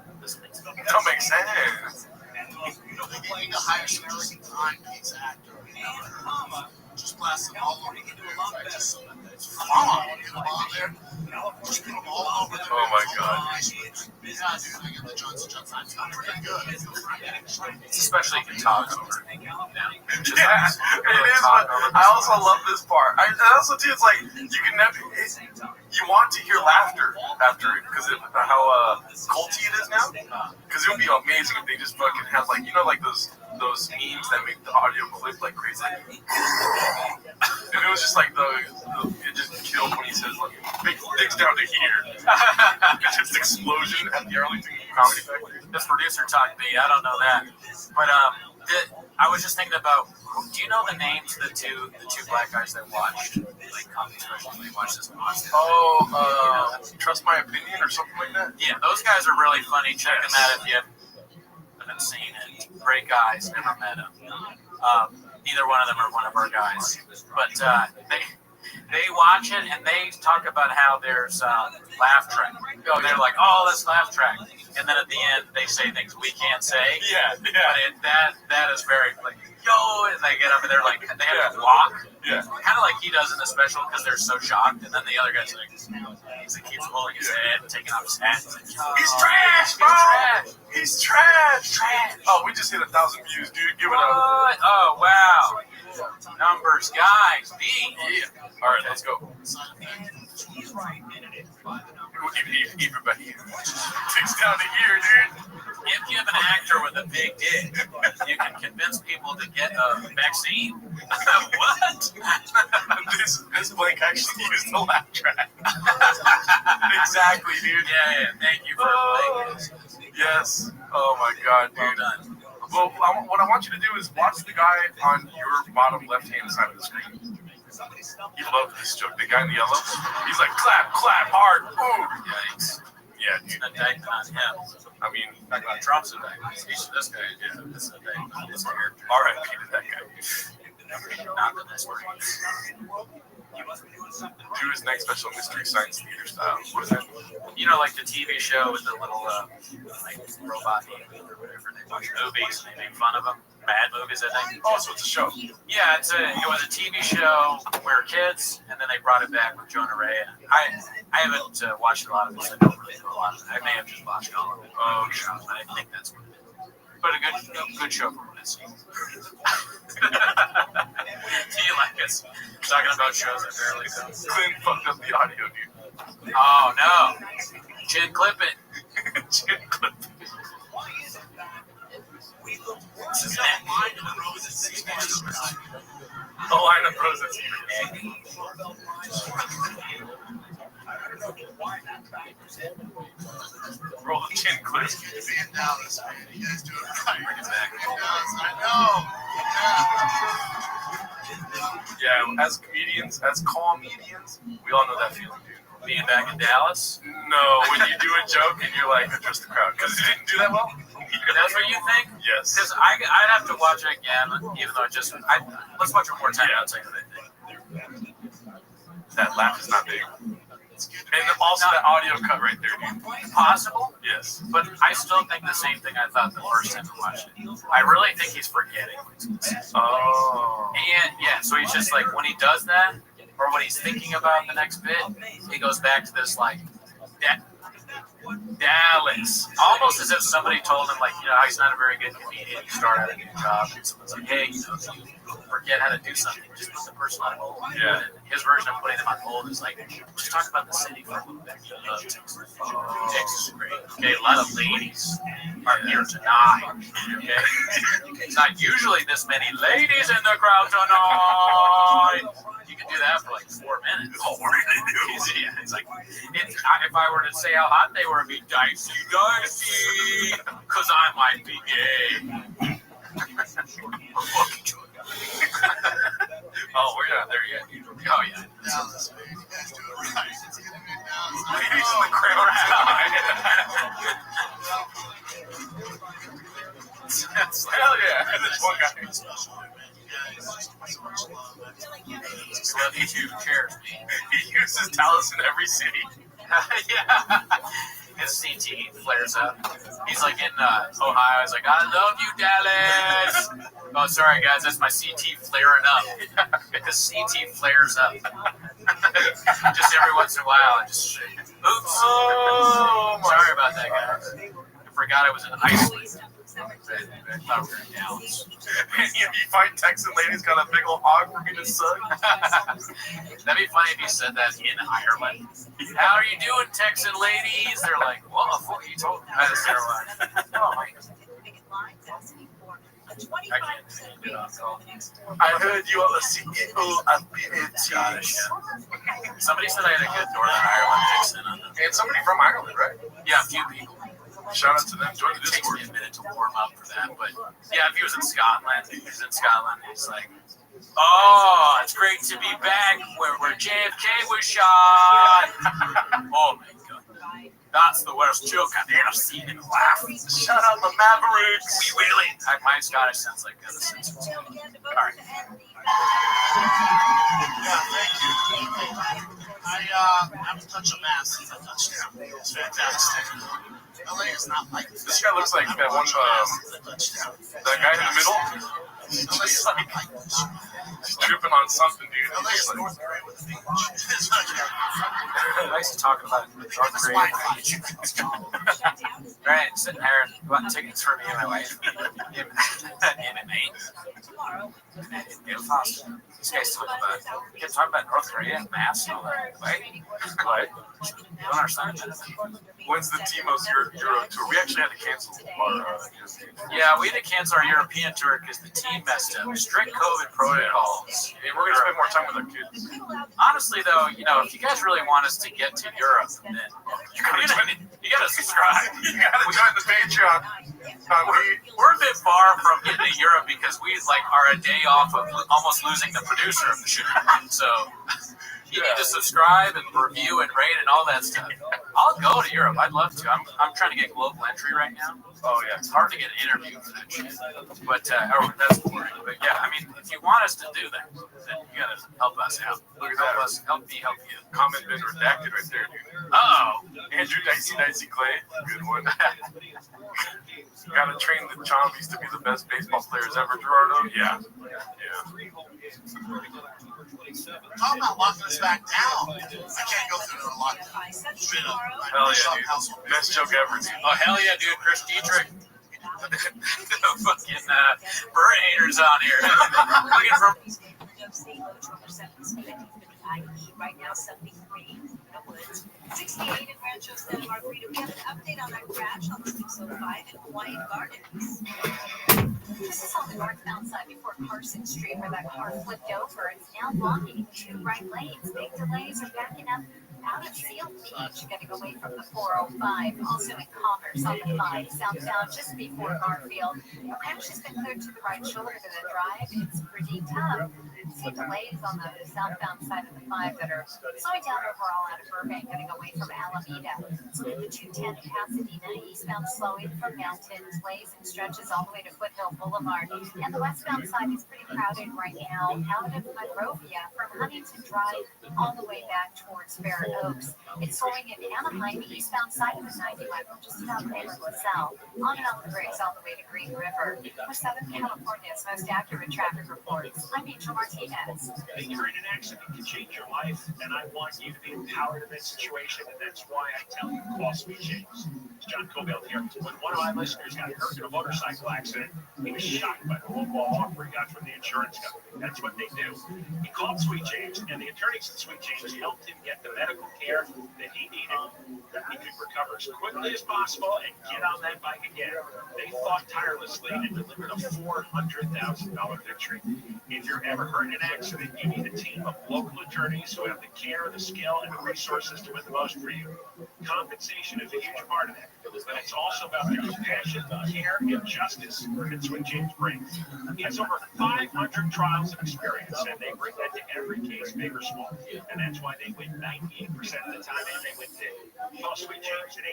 Don't make sense. You know, they need to hire some timepiece actor. Just blast them all over the news. Just come on, get them on there. Just put them all over the news. Oh my God. Yeah, dude, I get the Johnson. It's pretty good. Especially if you talk over it. Yeah, it is. But I also love this part. I also too. It's like you can never. You want to hear laughter after it because of how culty it is now. Because it would be amazing if they just fucking have like like those memes that make the audio clip like crazy. If it was just like it just killed when he says like big dicks down to here. It's just explosion at the Arlington Comedy Factory. This producer talk B, I don't know that, but I was just thinking about. Do you know the names of the two black guys that watched like comedy specials? They watched this monster. Oh, Trust My Opinion or something like that. Yeah, those guys are really funny. Check them out if you haven't seen it. Great guys, never met them. Neither one of them are one of our guys, but they watch it and they talk about how there's laugh track. They're like, oh, let's laugh track, and then at the end they say things we can't say. Yeah. But that is very like. yo, and they get up and they're like, they have to walk. Yeah. Kind of like he does in the special because they're so shocked. And then the other guy's like, he keeps holding his head and taking off his hat. He's like, He's trash, bro. He's trash. Oh, we just hit 1,000 views, dude. Give it up. What? Oh, wow. Numbers, guys. B. Yeah. All right, let's go. Even better. Takes down to here, dude. If you have an actor with a big dick, you can convince people to get a vaccine? What? This blank actually used the laugh track. Exactly, dude. Yeah, thank you for playing this. Yes. Oh my god, dude. Well done. Well, what I want you to do is watch the guy on your bottom left-hand side of the screen. He loved this joke. The guy in the yellow. He's like, clap, hard. Boom. Yikes. Yeah, dude. It's an indictment on him. I mean, Talking about Trump's indictment. This guy, yeah, this is an indictment on his character. R.I.P. to that guy. Not the best word. Do his next special Mystery Science Theater style. What is that? You know, like the TV show with the little like robot or whatever. They watch movies and they make fun of them. Bad movies, I think. Oh, so it's a show. Yeah, it was a TV show. We were kids, and then they brought it back with Jonah Ray. I haven't watched a lot of this. I don't really know a lot of it. I may have just watched all of it. Oh, okay. But I think that's what it is. But a good show for what it's. Do you like us talking about shows that barely go? Clint fucked up the audio, dude. Oh no! Chin clip it. Chin clip it. The line of roses here. Roll the chin clip. Being Dallas, man. You guys do it right. Bring it back. I know. Yeah, as comedians, as comedians, we all know that feeling, dude. Being back in Dallas? No, when you do a joke and you're like, address the crowd. Because you didn't do that well? That's what you think? Yes. Because I'd have to watch it again, even though let's watch it one more time. I'll tell you what I think. That laugh is not big. And also that audio cut right there, dude. Possible? Yes. But I still think the same thing I thought the first time I watched it. I really think he's forgetting what he's going to say. Oh. And yeah, so he's just like, when he does that, or when he's thinking about the next bit, he goes back to this like, Dallas. Almost as if somebody told him, like, you know, he's not a very good comedian. You start out a new job, and someone's like, hey, you know, if you forget how to do something, just put the person on hold. Yeah. And his version of putting them on hold is like, just talk about the city for a little bit. Texas is great. Okay, a lot of ladies are here tonight. Okay? It's not usually this many ladies in the crowd tonight. You can do that for like 4 minutes. Oh, really do? Yeah, it's like, if I were to say how hot they were, it'd be dicey, because I might be gay. Oh, we're not there yet. Oh, yeah. Dallas, man. You guys do it right. It's gonna be Dallas. Ladies in the crowd tonight. Hell yeah. There's one guy. Love you too. Cheers. He uses Dallas in every city. Yeah. His CT flares up. He's like in Ohio. He's like, I love you, Dallas. Oh, sorry, guys. That's my CT flaring up. His CT flares up. Just every once in a while. I just, oops. Oh, sorry about that, guys. I forgot I was in Iceland. I thought we were in Dallas. You find Texan ladies got a big old hog for me to suck. That'd be funny if you said that in Ireland. How are you doing, Texan ladies? They're like, what the fuck are you talking about? That's their line. Oh, my God. I heard you are the CEO of BAT. Somebody said I had a good Northern Ireland accent on them. And somebody from Ireland, right? Yeah, a few people. Shout out to them. Join the It takes Discord. me a minute to warm up for that, but yeah, if he was in Scotland, he's like, oh, it's great to be back where JFK was shot. Oh my God. That's the worst joke I've ever seen in laugh. Shout out the Mavericks. We will it. My Scottish sounds like the Simpsons. All right. Yeah, thank you. I haven't touched a mask since I touched down. It's fantastic. LA is not like this. This guy looks like that one, that guy in the middle. Just like tripping on something, dude. LA's North Korea with the beach. It's not Nice talking about North Korea. Right, sitting there and bought tickets for me and my wife. MMA. Get fast. This guy's talking about North Korea and mass and all that. Right? What? Don't understand that. When's the Timo's Euro tour? We actually had to cancel our Yeah, we had to cancel our European tour because the team messed up. Strict COVID protocols. And we're gonna spend more time with our kids. Honestly, though, if you guys really want us to get to Europe, then you gotta subscribe. You gotta join the Patreon. We're a bit far from getting to Europe because we are a day off of almost losing the producer of the show. So you need to subscribe and review and rate and all that stuff. I'll go to Europe. I'd love to. I'm trying to get global entry right now. Oh yeah, it's hard to get an interview for that shit. But that's boring. But yeah, I mean, if you want us to do that, then you gotta help us out. Help you. Comment been redacted right there, dude. Oh, Andrew Dicey Clay, good one. Gotta train the Chombies to be the best baseball players ever, Gerardo. Yeah. Talk about locking us back down. I can't go through the lock. Hell yeah, dude. Best joke ever, dude. Oh, hell yeah, dude. Chris Dietrich. The fucking bird haters on here. Looking for. Right now, 73 in the woods. 68 in Rancho Santa Margarita. We have an update on that crash on the 605 in Hawaiian Gardens. This is on the northbound side before Carson Street where that car flipped over. It's now blocking 2 right lanes. Big delays are backing up out of Seal Beach, getting away from the 405. Also in Commerce on the 5 southbound just before Garfield. The crash has been cleared to the right shoulder to the drive. It's pretty tough. See delays on the southbound side of the 5 that are slowing down overall out of Burbank, getting away from Alameda. So the 210 Pasadena eastbound slowing from Mountain, delays and stretches all the way to Foothill Boulevard. And the westbound side is pretty crowded right now out of Monrovia from Huntington Drive all the way back towards Fair Oaks. It's slowing in Anaheim, the eastbound side of the 91 from just about there to LaSalle. On and off the brakes all the way to Green River. For Southern California's most accurate traffic reports, I'm Rachel Martinez. Being in an accident can change your life, and I want you to be empowered in this situation, and that's why I tell you call Sweet James. It's John Cobell here. When one of my listeners got hurt in a motorcycle accident, he was shocked by the local offer he got from the insurance company. That's what they do. He called Sweet James, and the attorneys at Sweet James helped him get the medical care that he needed, that he could recover as quickly as possible and get on that bike again. They fought tirelessly and delivered a $400,000 victory. If you're ever hurt in an accident, you need a team of local attorneys who have the care, the skill, and the resources to win the most for you. Compensation is a huge part of that, but it's also about the compassion, care, and justice that Sweet James brings. He has over 500 trials of experience, and they bring that to every case, big or small. And that's why they win 98% of the time, and they win big. Call Sweet James at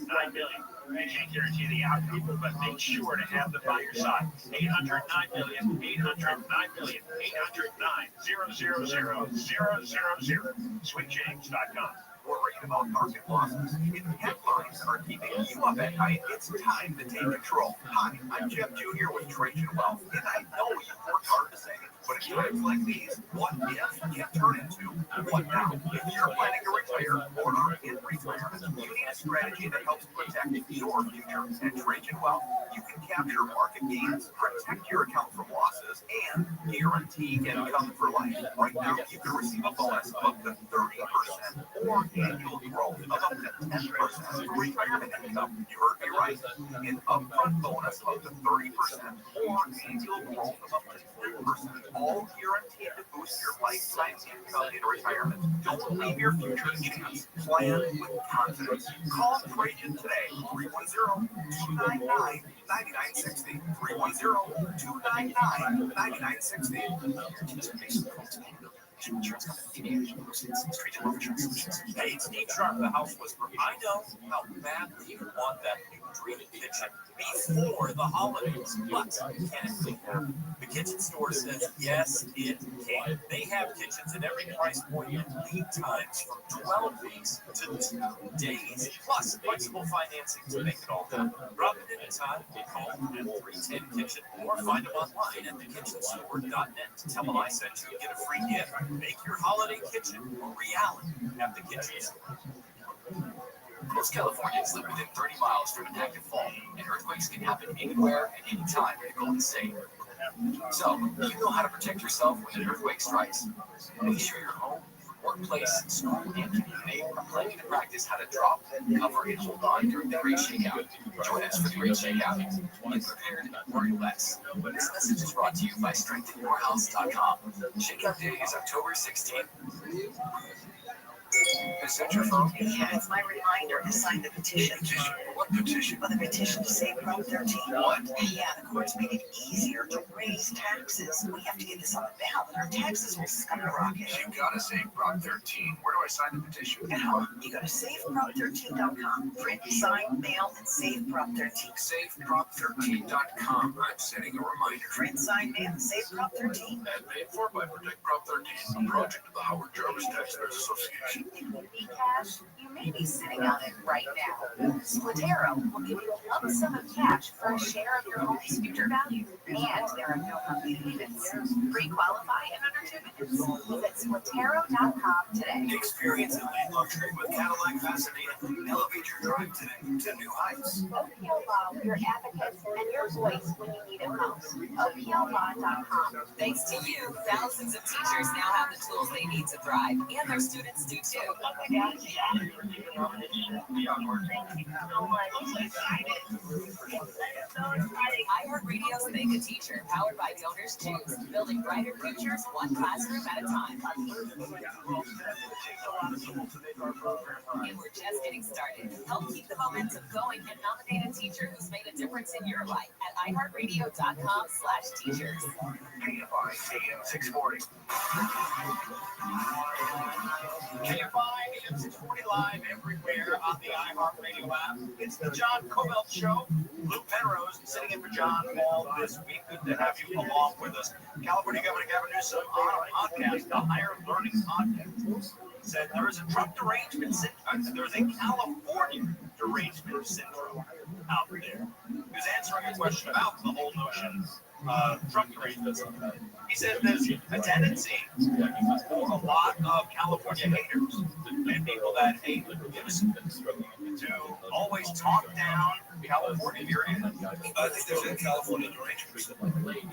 800-9 million. They can't guarantee the outcome, but make sure to have them by your side. 800-9 million, 800-9 million, 800-900-000, SweetJames.com. Worried about market losses? If headlines are keeping you up at night, it's time to take control. Hi, I'm Jeff Jr. with Trajan Wealth, and I know you've worked hard to save. But at times like these, what if can turn into what now? If you're planning to retire or are in retirement, you need a strategy that helps protect your future. At Trajan Wealth, you can capture market gains, protect your account from losses, and guarantee income for life. Right now, you can receive a bonus of up to 30% or annual growth of up to 10% for retirement income. You heard me right. An upfront bonus of up to 30% or annual growth of up to 10%. All guaranteed to boost your lifetime income in retirement. Don't leave your future to chance. Plan with confidence. Call Trajan today. 310-299-9960. 310-299-9960. Hey, it's Steve Sharp, the House Whisperer. I know how badly you want that new dream kitchen before the holidays. But can it really happen? The kitchen store says yes, it can. They have kitchens at every price point and lead times from 12 weeks to 2 days, plus flexible financing to make it all happen. Drop it anytime. Call at 310 Kitchen or find them online at thekitchenstore.net. Tell them I sent you and get a free gift. Make your holiday kitchen a reality at the kitchen store. Most Californians live within 30 miles from an active fault, and earthquakes can happen anywhere and anytime in the Golden State. So, you know how to protect yourself when an earthquake strikes. Make sure your home, workplace, school, and community are planning to practice how to drop, cover, and hold on during the Great Shakeout. Join us for the Great Shakeout. Be prepared, worry less. This message is brought to you by StrengthenYourHouse.com. Shakeout Day is October 16th. Is that your phone? Yeah, it's my reminder to sign the petition. What petition? Well, the petition to save Prop 13. What? Yeah, the court's made it easier to raise taxes. We have to get this on the ballot. Our taxes will skyrocket. You gotta save Prop 13. Where do I sign the petition? At home, you go to SaveProp13.com. Print, sign, mail, and save Prop 13. SaveProp13.com. I'm setting a reminder. Print, sign, mail, and save Prop 13. And paid for by Protect Prop 13, a project of the Howard Jarvis Taxpayers Association. Cash, you may be sitting on it right now. Splitero will give you a lump sum of cash for a share of your home's future value. And there are no monthly payments. Pre-qualify in under 2 minutes. Visit Splitero.com today. Experience elite luxury with Cadillac Pasadena. Elevate your drive today to new heights. OPL Law, your advocate and your voice when you need it most. OPLLaw.com. Thanks to you, thousands of teachers now have the tools they need to thrive, and their students do too. iHeartRadio's Make a Teacher, powered by Donors Choose, building brighter futures one classroom at a time. And we're just getting started. Help keep the momentum going and nominate a teacher who's made a difference in your life at iHeartRadio.com/teachers. KFI AM 640. KFI AM 640 live everywhere on the iHeartRadio app. It's the John Cobelt Show. Luke Penrose sitting in for John all this week. Good to have you along with us. California Governor Gavin Newsom on a podcast, the Higher Learning Podcast, said there is a Trump derangement syndrome. There's a California derangement syndrome out there. He was answering a question about the whole notion of Trump derangement. He said there's a tendency for a lot of California haters and people that hate Newsom to always talk down California here. I think there's a California derangement,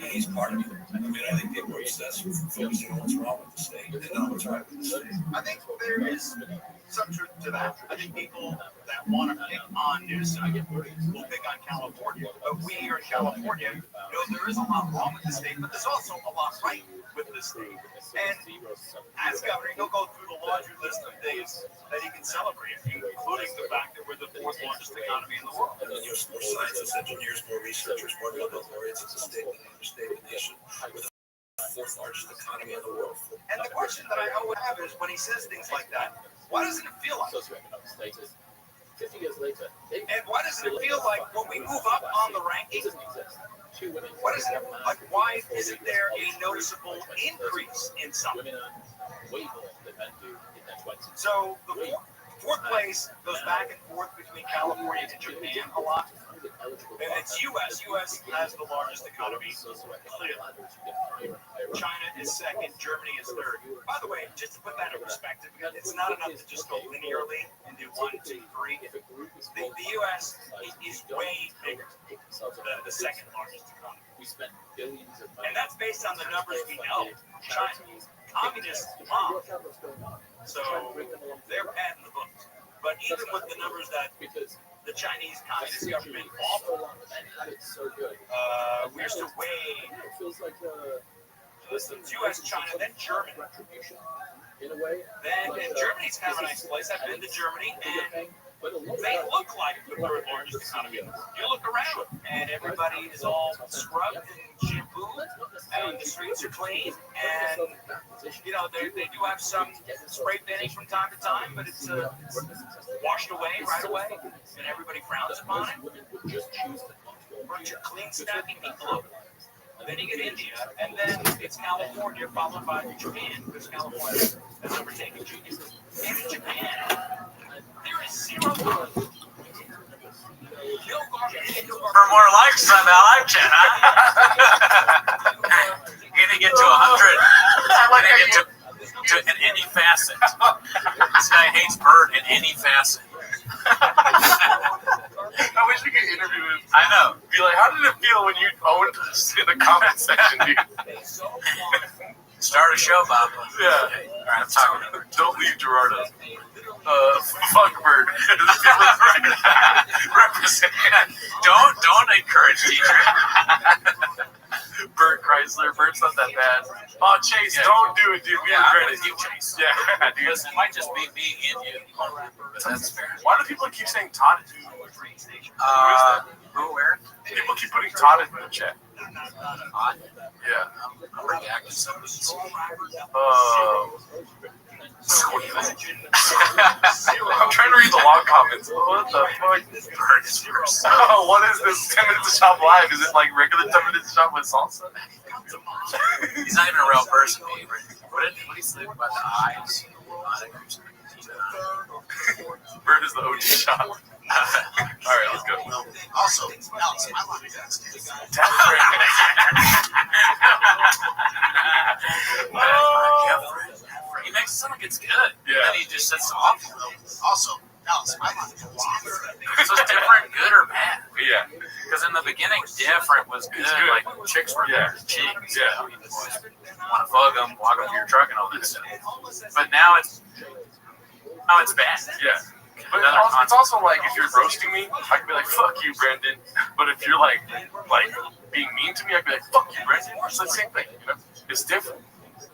and he's part of it. I mean, I think people are obsessed with focusing on what's wrong with the state and not what's right with the state. I think there is some truth to that. I think people that want to pick on Newsom will pick on California. But we here in California know there is a lot wrong with the state, but there's also a lot right with the state. And as governor, he'll go through the laundry list of things that he can celebrate, including the fact that we're the fourth largest economy in the world. And then there's more scientists, engineers, more researchers, more Nobel laureates. It's a state that understate the nation with the fourth largest economy in the world. And the question that I always have is when he says things like that, why doesn't it feel like socioeconomic status 50 years later? And why doesn't it feel like when we move up on the rankings, what is it like? Why isn't there a noticeable increase in some? So the fourth place goes back and forth between California and Japan a lot. And it's U.S. U.S. has the largest economy. China is second. Germany is third. By the way, just to put that in perspective, it's not enough to just go linearly and do 1, 2, 3. The U.S. is way bigger than the second largest economy. And that's based on the numbers we know. China, communist mom. So they're patting the books. But even with the numbers that the Chinese Communist government offer, we're still way. It's U.S., China, then Germany. Then and Germany's kind of a nice place. I've been to Germany, and may look like the third largest economy. You look around, and everybody is all scrubbed and shampooed, and the streets are clean, and you know they do have some spray painting from time to time, but it's washed away right away, and everybody frowns upon it. Bunch of clean, snappy people. Then you get India, and then it's California, followed by Japan, because California has overtaken India. And in Japan, there is zero. For more likes on the live chat, huh? Gonna get to 100. Gonna get to in any facet. This guy hates Bird in any facet. I wish we could interview him. I know. Be like, how did it feel when you owned us in the comment section, dude? Start a show, Bob. Yeah. All right, I'm talking about it. Don't leave Gerardo. Fuck Bird. Represent. Don't encourage teacher. Bert Chrysler. Bert's not that bad. Oh, Chase, don't do it, dude. We regret it. You, Chase. Yeah, dude. Because it might just be me and you. But that's fair. Why do people keep saying Todd? Who, where? People keep putting Todd in the chat. Todd? Yeah. I'm reacting to some of these. I'm trying to read the long comments. What the fuck? Bird is yours. Oh, what is this? 10 minutes to shop live? Is it like regular 10 minutes to shop with salsa? He's not even a real person, man. What did he say about the eyes? Bird is the OG shop. Alright, let's go. Also, Alex, I want to ask you. He makes it sound like it's good. Yeah. And then he just sets off. Also, Alex, I want to ask you. So it's different, good or bad? Yeah. Because in the beginning, different was good. Like chicks were there, cheeks. Yeah. You want to bug them, walk them to your truck, and all that stuff. But now it's bad. Yeah. But it's also like, if you're roasting me, I can be like, fuck you, Brendan. But if you're like being mean to me, I can be like, fuck you, Brendan. It's the same thing, you know? It's different.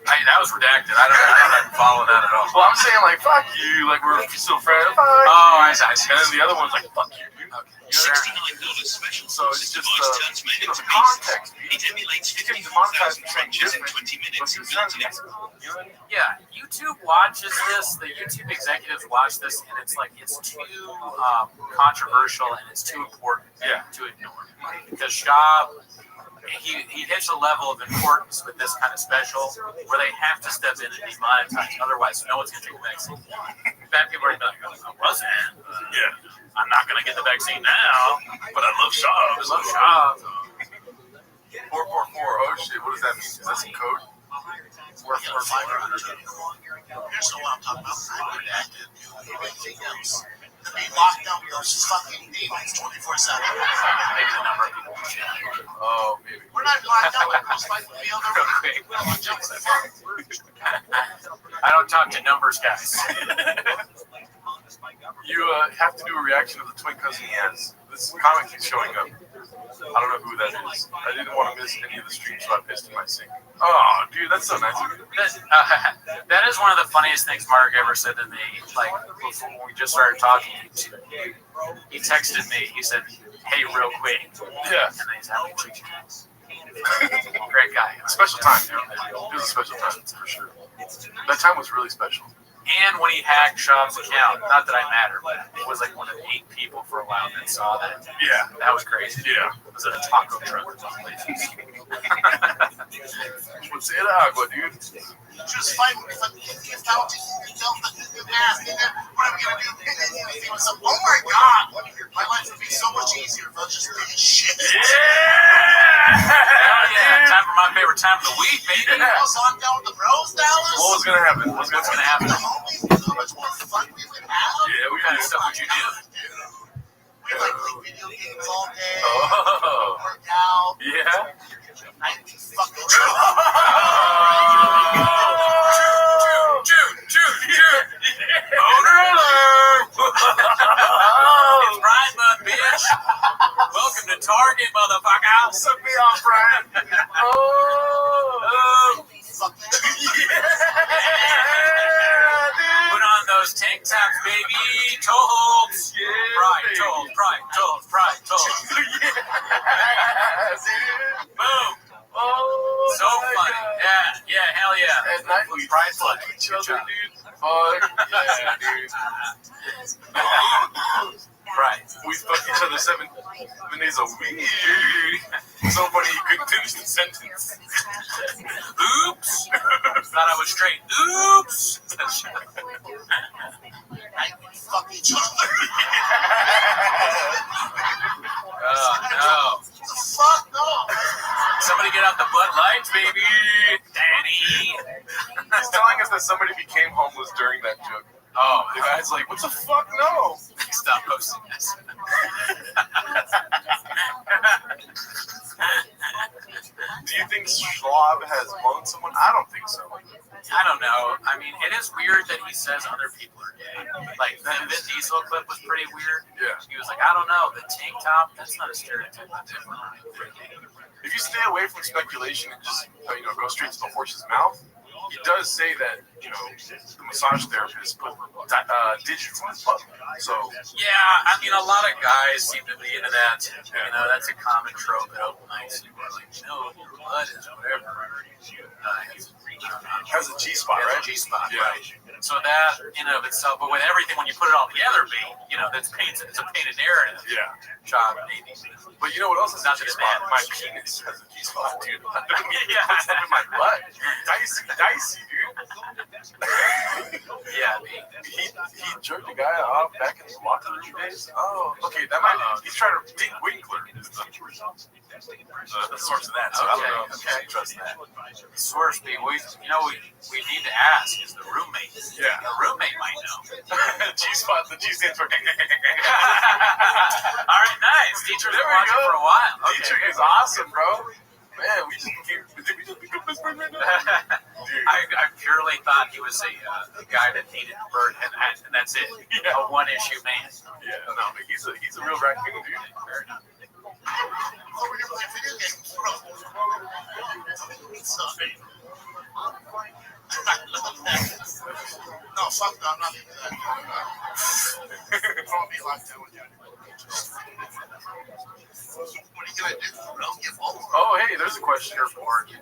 That was redacted. I don't follow that at all. Well, I'm saying like, fuck you, like we're still friends. Oh, I see. And then the other one's like, fuck you, dude. Okay. $69 special So it's just turns men into context. It emulates You can demonetize 54,000 trenches in 20 minutes in built-in. Yeah, YouTube watches this. The YouTube executives watch this, and it's like it's too controversial and it's too important to ignore. Because Shab, he hits a level of importance with this kind of special where they have to step in and demonetize. Otherwise, no one's going to take the vaccine. Bad people are going to be like, I wasn't. I'm not going to get the vaccine now, but I love Shab. I love Shab. 444. Oh shit, what does that mean? Is that some code? 444. Here's the one I'm talking about. I'm redacted. Everything else. The main lockdown those fucking demons 24/7. Maybe the number of people will change. Oh, maybe. We're not locked down. We're just fighting the other way. I don't talk to numbers, guys. You have to do a reaction to the twin cousin he has. This comic keeps showing up. I don't know who that is. I didn't want to miss any of the streams, so I pissed in my sink. Oh, dude, that's so nice of you. That is one of the funniest things Mark ever said to me. Like, before we just started talking, he texted me. He said, hey, real quick. Yeah. And then he's having chicken. Great guy. Special time. It was a special time, for sure. That time was really special. And when he hacked Shab's account, not that I matter, but it was like one of 8 people for a while that saw that. Yeah. That was crazy. Yeah. It was at a taco truck or something. What's it agua, dude? Just fight with the counting. The math. What are we going to do? Oh my God. My life would be so much easier if I was just doing shit. Yeah. Time for my favorite time of the week, baby. I was on down with the bros, Dallas. What was going to happen? What's going to happen? How much more fun we would have. Yeah, what kind of stuff would you do? We like play video games all day. Oh. Work out. Yeah. I'd be fucking Owner alert! It's Brian Bud, bitch. Welcome to Target, motherfucker. Suck me off, Brian. Oh. Put on those tank tops, baby. Toe holds. Pride, toe holds, pride, toe holds, pride, toe holds. Boom. Oh, So funny. God. Yeah, hell yeah. At night we Pride flag. each other, dude. Fuck yeah, dude. Right. We fuck each other 7 days a week. So funny you couldn't finish the sentence. Oops. Thought I was straight. Oops. Fuck each other. Oh, no. Fuck no. Somebody get out the Bud Lights, baby. Daddy. He's telling us that somebody became homeless during that joke. Oh, the guy's like, what the fuck? No. Stop posting this. Do you think Schwab has blown someone? I don't think so. I don't know. I mean, it is weird that he says other people are gay. Like, the Vin Diesel clip was pretty weird. Yeah. He was like, I don't know, the tank top, that's not a stereotype. If you stay away from speculation and just go straight to the horse's mouth, he does say that the massage therapist put digits on his butt. So yeah, I mean, a lot of guys seem to be into that. You know, that's a common trope at open mics. People are like, no, your butt is whatever. Has a G spot, right? G spot, yeah. right? So that in and of itself, but with everything, when you put it all together, that's painted. It's a painted narrative. Yeah. Job, maybe. But you know what else is Not a G that it spot? My matters. penis has a G spot, dude. Yeah. It's in my butt. Dicey, dude. Yeah. He jerked a guy off back in the locker room days. Oh, okay. That might. He's trying to. Dick Winkler is the source of that. So I don't know. Okay. Trust that. Source, we need to ask is the roommate. Yeah. The roommate might know. G spot. The G stands for. All right, nice. Teacher's There been we watching go. for a while. Okay. Teacher is awesome, bro. Man, we just became. Did we just become best friends right now? I purely thought he was a guy that hated bird and that's it. Yeah. A one-issue man. Yeah, no, but he's a real raccoon, dude. Fair enough. Over here playing video games, bro. Sorry. No, fuck no, I'm not into that. I'll be locked down with you. What are you gonna do, bro? Get over. Oh, hey, there's a question here for you.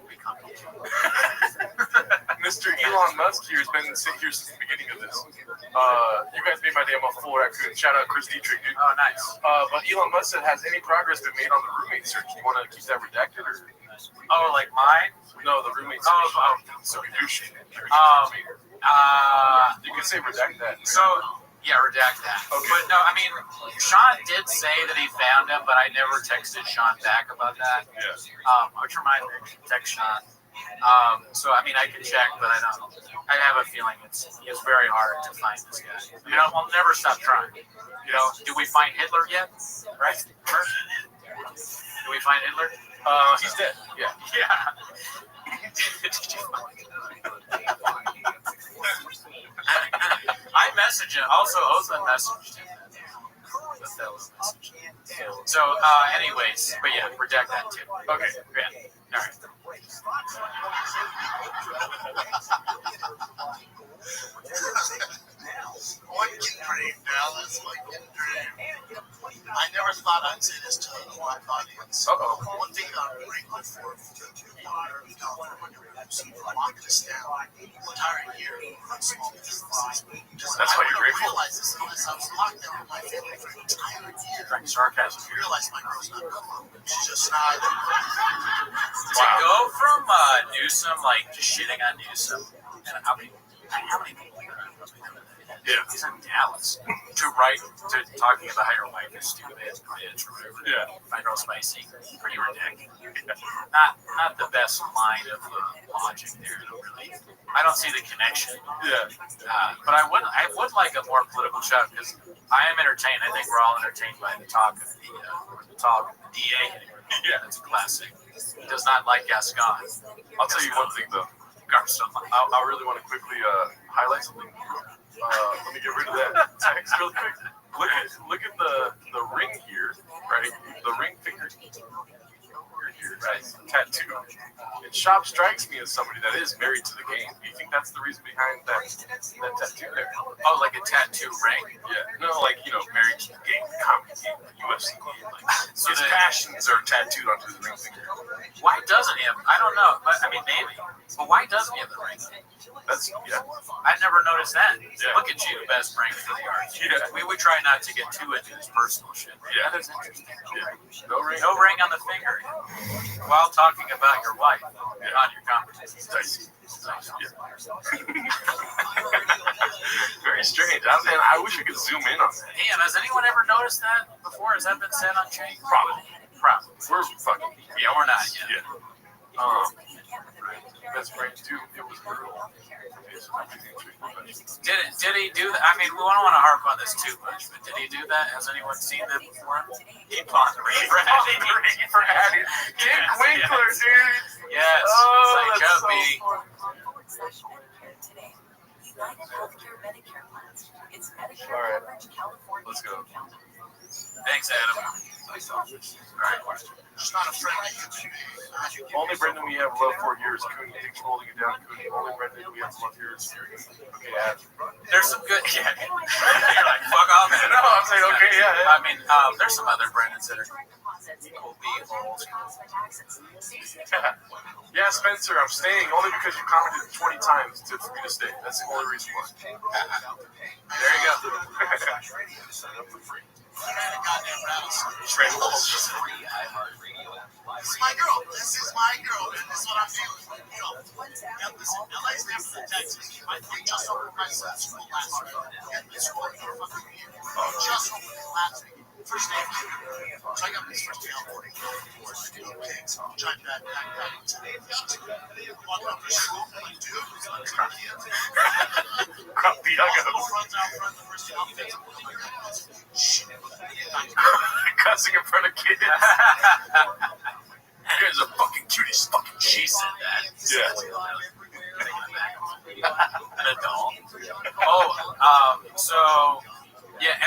Mr. Elon Musk here has been sitting here since the beginning of this. You guys made my day. I'm a full raccoon. Shout out Chris Dietrich, dude. Oh, nice. But Elon Musk said, has any progress been made on the roommate search? Do you want to keep that redacted or? Oh, like mine? No, the roommate search. Oh, so you should. you can say redact that. So, yeah, redact that. Okay. But no, I mean, Sean did say that he found him, but I never texted Sean back about that. Yeah. Which reminds me, text Sean. So I mean, I can check, but I don't. I have a feeling it's very hard to find this guy. You know, we'll never stop trying. You know, did we find Hitler yet? Right? Did we find Hitler? He's dead. Yeah. Yeah. I messaged him. Also, Ozan messaged him. So, anyways, but yeah, redact that too. Okay. Yeah. All right. One get dream, Dallas. One get dream. I never thought I'd say this to a live audience. One thing I'm grateful for locking us down the entire year on small businesses. That's why you're grateful. I realized this unless I was locked down with my family for an entire year. Like sarcasm. I realized my girl's not coming. She's just not. To go from Newsom, like just shitting on Newsom, and how many people? Yeah. He's in Dallas. To talking about how your wife is stupid, bitch, or whatever. Yeah. My girl's spicy. Pretty ridiculous. Not the best line of logic there. Really. I don't see the connection. Yeah. But I would like a more political shot because I am entertained. I think we're all entertained by the talk of the DA. Yeah, it's a classic. He does not like Gascon. I'll tell you one thing though. I really want to quickly highlight something. Let me get rid of that text real quick. Look at the ring here, right? The ring finger here, right? Tattoo. And Shop strikes me as somebody that is married to the game. Do you think that's the reason behind that tattoo there. Oh, like a tattoo ring? Yeah. No, like, married to the game, the comedy game, the UFC game. Like, So his then- passions are tattooed onto his ring finger. Why doesn't he have? I don't know, but I mean maybe. But why doesn't he have the ring? That's, yeah. I never noticed that. Yeah. Look at you, the best brain for the arts. Yeah. We would try not to get too into his personal shit. Yeah. That is interesting. Yeah. No ring. No ring on the finger while talking about your wife on your conversation. Dicey. Yeah. Very strange. I wish we could zoom in on that. Damn, has anyone ever noticed that before? Has that been said on Chain? Probably. We're fucking. Yeah, we're not yet. Yeah. Best brain too. It was brutal. Did he do that? I mean, we don't want to harp on this too much, but did he do that? Has anyone seen that before? He pawned the ring for Addie. Dick Winkler, dude. Yes. Oh, Like, that's so me. All right. Let's go. Thanks, Adam. All right. Just not a friendly. Only Brendan we have love for here is Cooney. Thanks for holding it down, Cooney. Only Brendan we have love here is Cooney. Okay, There's some good. Yeah. You're like, fuck off. Man. No, I'm saying okay, yeah. I mean, there's some other Brendans that are cool beans. Yeah, Spencer, I'm staying only because you commented 20 times for me to stay. That's the only reason why. There you go. This is my girl. This is my girl. This is what I'm feeling. Listen, LA's never the Texas. I just opened my son's school last week. And this school just opened last week. First day of kindergarten. So I got this first day out boarding. Kids. Drive back. Walking up to school. Like, dude, who's on crap kids? Crap the runs out front the first day outfits. Shit. Cussing in front of kids. You guys are fucking cute as fucking. She said that. Yeah. An adult. So yeah.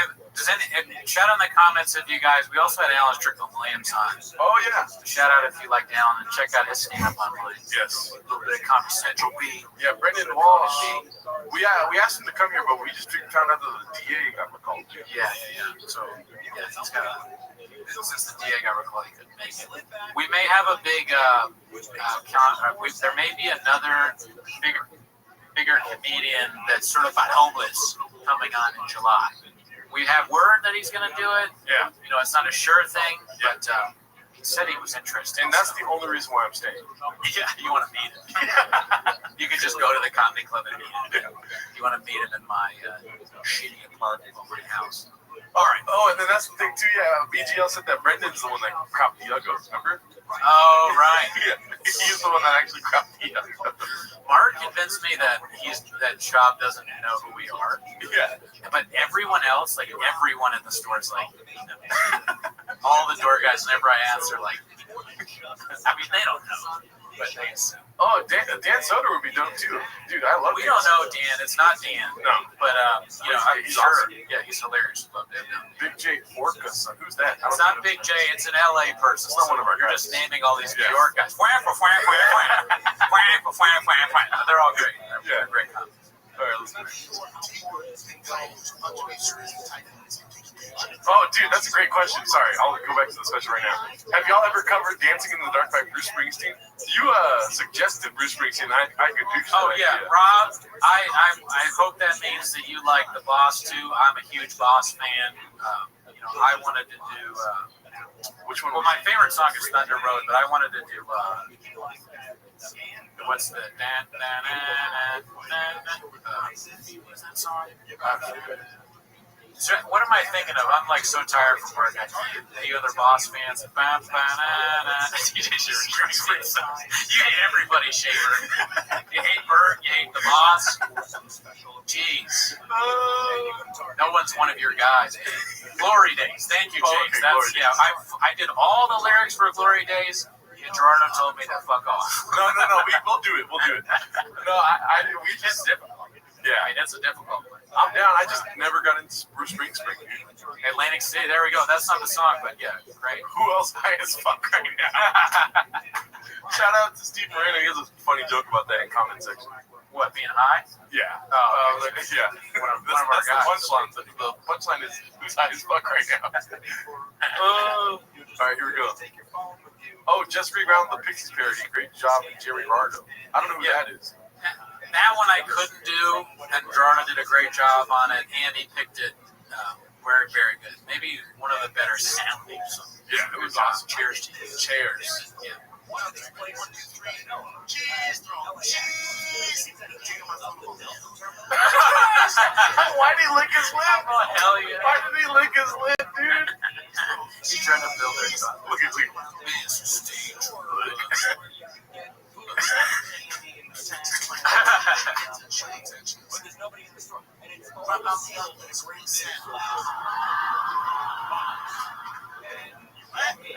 Shout out in the comments if you guys. We also had Alan Strickland Williams on. Oh yeah. Shout out if you like Alan and check out his stand up online. Yes. A little bit of Comedy Central. Yeah, Brendan Walsh. We asked him to come here, but we just found out that the DA got recalled. Yeah. So yeah, he's got. Since the DA got recalled, he couldn't make it. We may have a big there may be another bigger comedian that's certified homeless coming on in July. We have word that he's going to do it. Yeah. It's not a sure thing, but he said he was interested. And that's the only reason why I'm staying. Yeah, you want to meet him. You could just go to the comedy club and meet him. You want to meet him in my shitty apartment at my house. All right. Oh, and then that's the thing too. Yeah, BGL said that Brendan's the one that cropped the uggos. Remember? Oh, right. Yeah, he's the one that actually cropped the uggos. Mark convinced me that Shop doesn't know who we are. Yeah. But everyone else, like everyone in the store is like, all the door guys, whenever I answer, like, I mean, they don't know, but they assume. Oh, Dan Soder would be dope too. Dude, I love We Dan don't know Soder. Dan. It's not Dan. No. But, I'm he's sure. awesome. Yeah, he's hilarious. Love him. Big J Orca, son. Who's that? It's not Big J. It's an LA person. It's not one of our You're guys. just naming all these New Yeah. York guys. They're all great. They're great comments. All right, let's go. Oh, dude, that's a great question. Sorry, I'll go back to the special right now. Have y'all ever covered Dancing in the Dark by Bruce Springsteen? You suggested Bruce Springsteen. I could do so. Oh yeah, Rob. I hope that means that you like the Boss too. I'm a huge Boss fan. I wanted to do. Which one? Well, my favorite song is Thunder Road, but I wanted to do. What's the what is that song? So what am I thinking of? I'm like so tired from work. The other Boss fans. You hate everybody, Shaver. You hate Bert. You hate the Boss. Jeez. No one's one of your guys. Glory Days. Thank you, James. That's I did all the lyrics for Glory Days. And Gerardo told me to fuck off. No. We'll do it. No, we just difficult. Yeah, I mean, it's a difficult one. I'm down. I just never got into Bruce Springsteen. Atlantic City. There we go. That's not the song, but yeah, great. Who else high as fuck right now? Shout out to Steve Moreno. He has a funny joke about that in comment section. What, being high? Yeah. Oh, Yeah. One of our That's the guys. punchline. The punchline is who's high as fuck right now. All right, here we go. Oh, just rewound the Pixies parody. Great job, Jerry Bardo. I don't know who that is. That one I couldn't do, and Gerardo did a great job on it, and he picked it very, very good. Maybe one of the better sounding songs. Yeah, it was awesome. Cheers to you. Cheers. Yeah. Why'd he lick his lip? Oh, hell yeah. Why did he lick his lip, dude? He's trying to build their son. Look at me.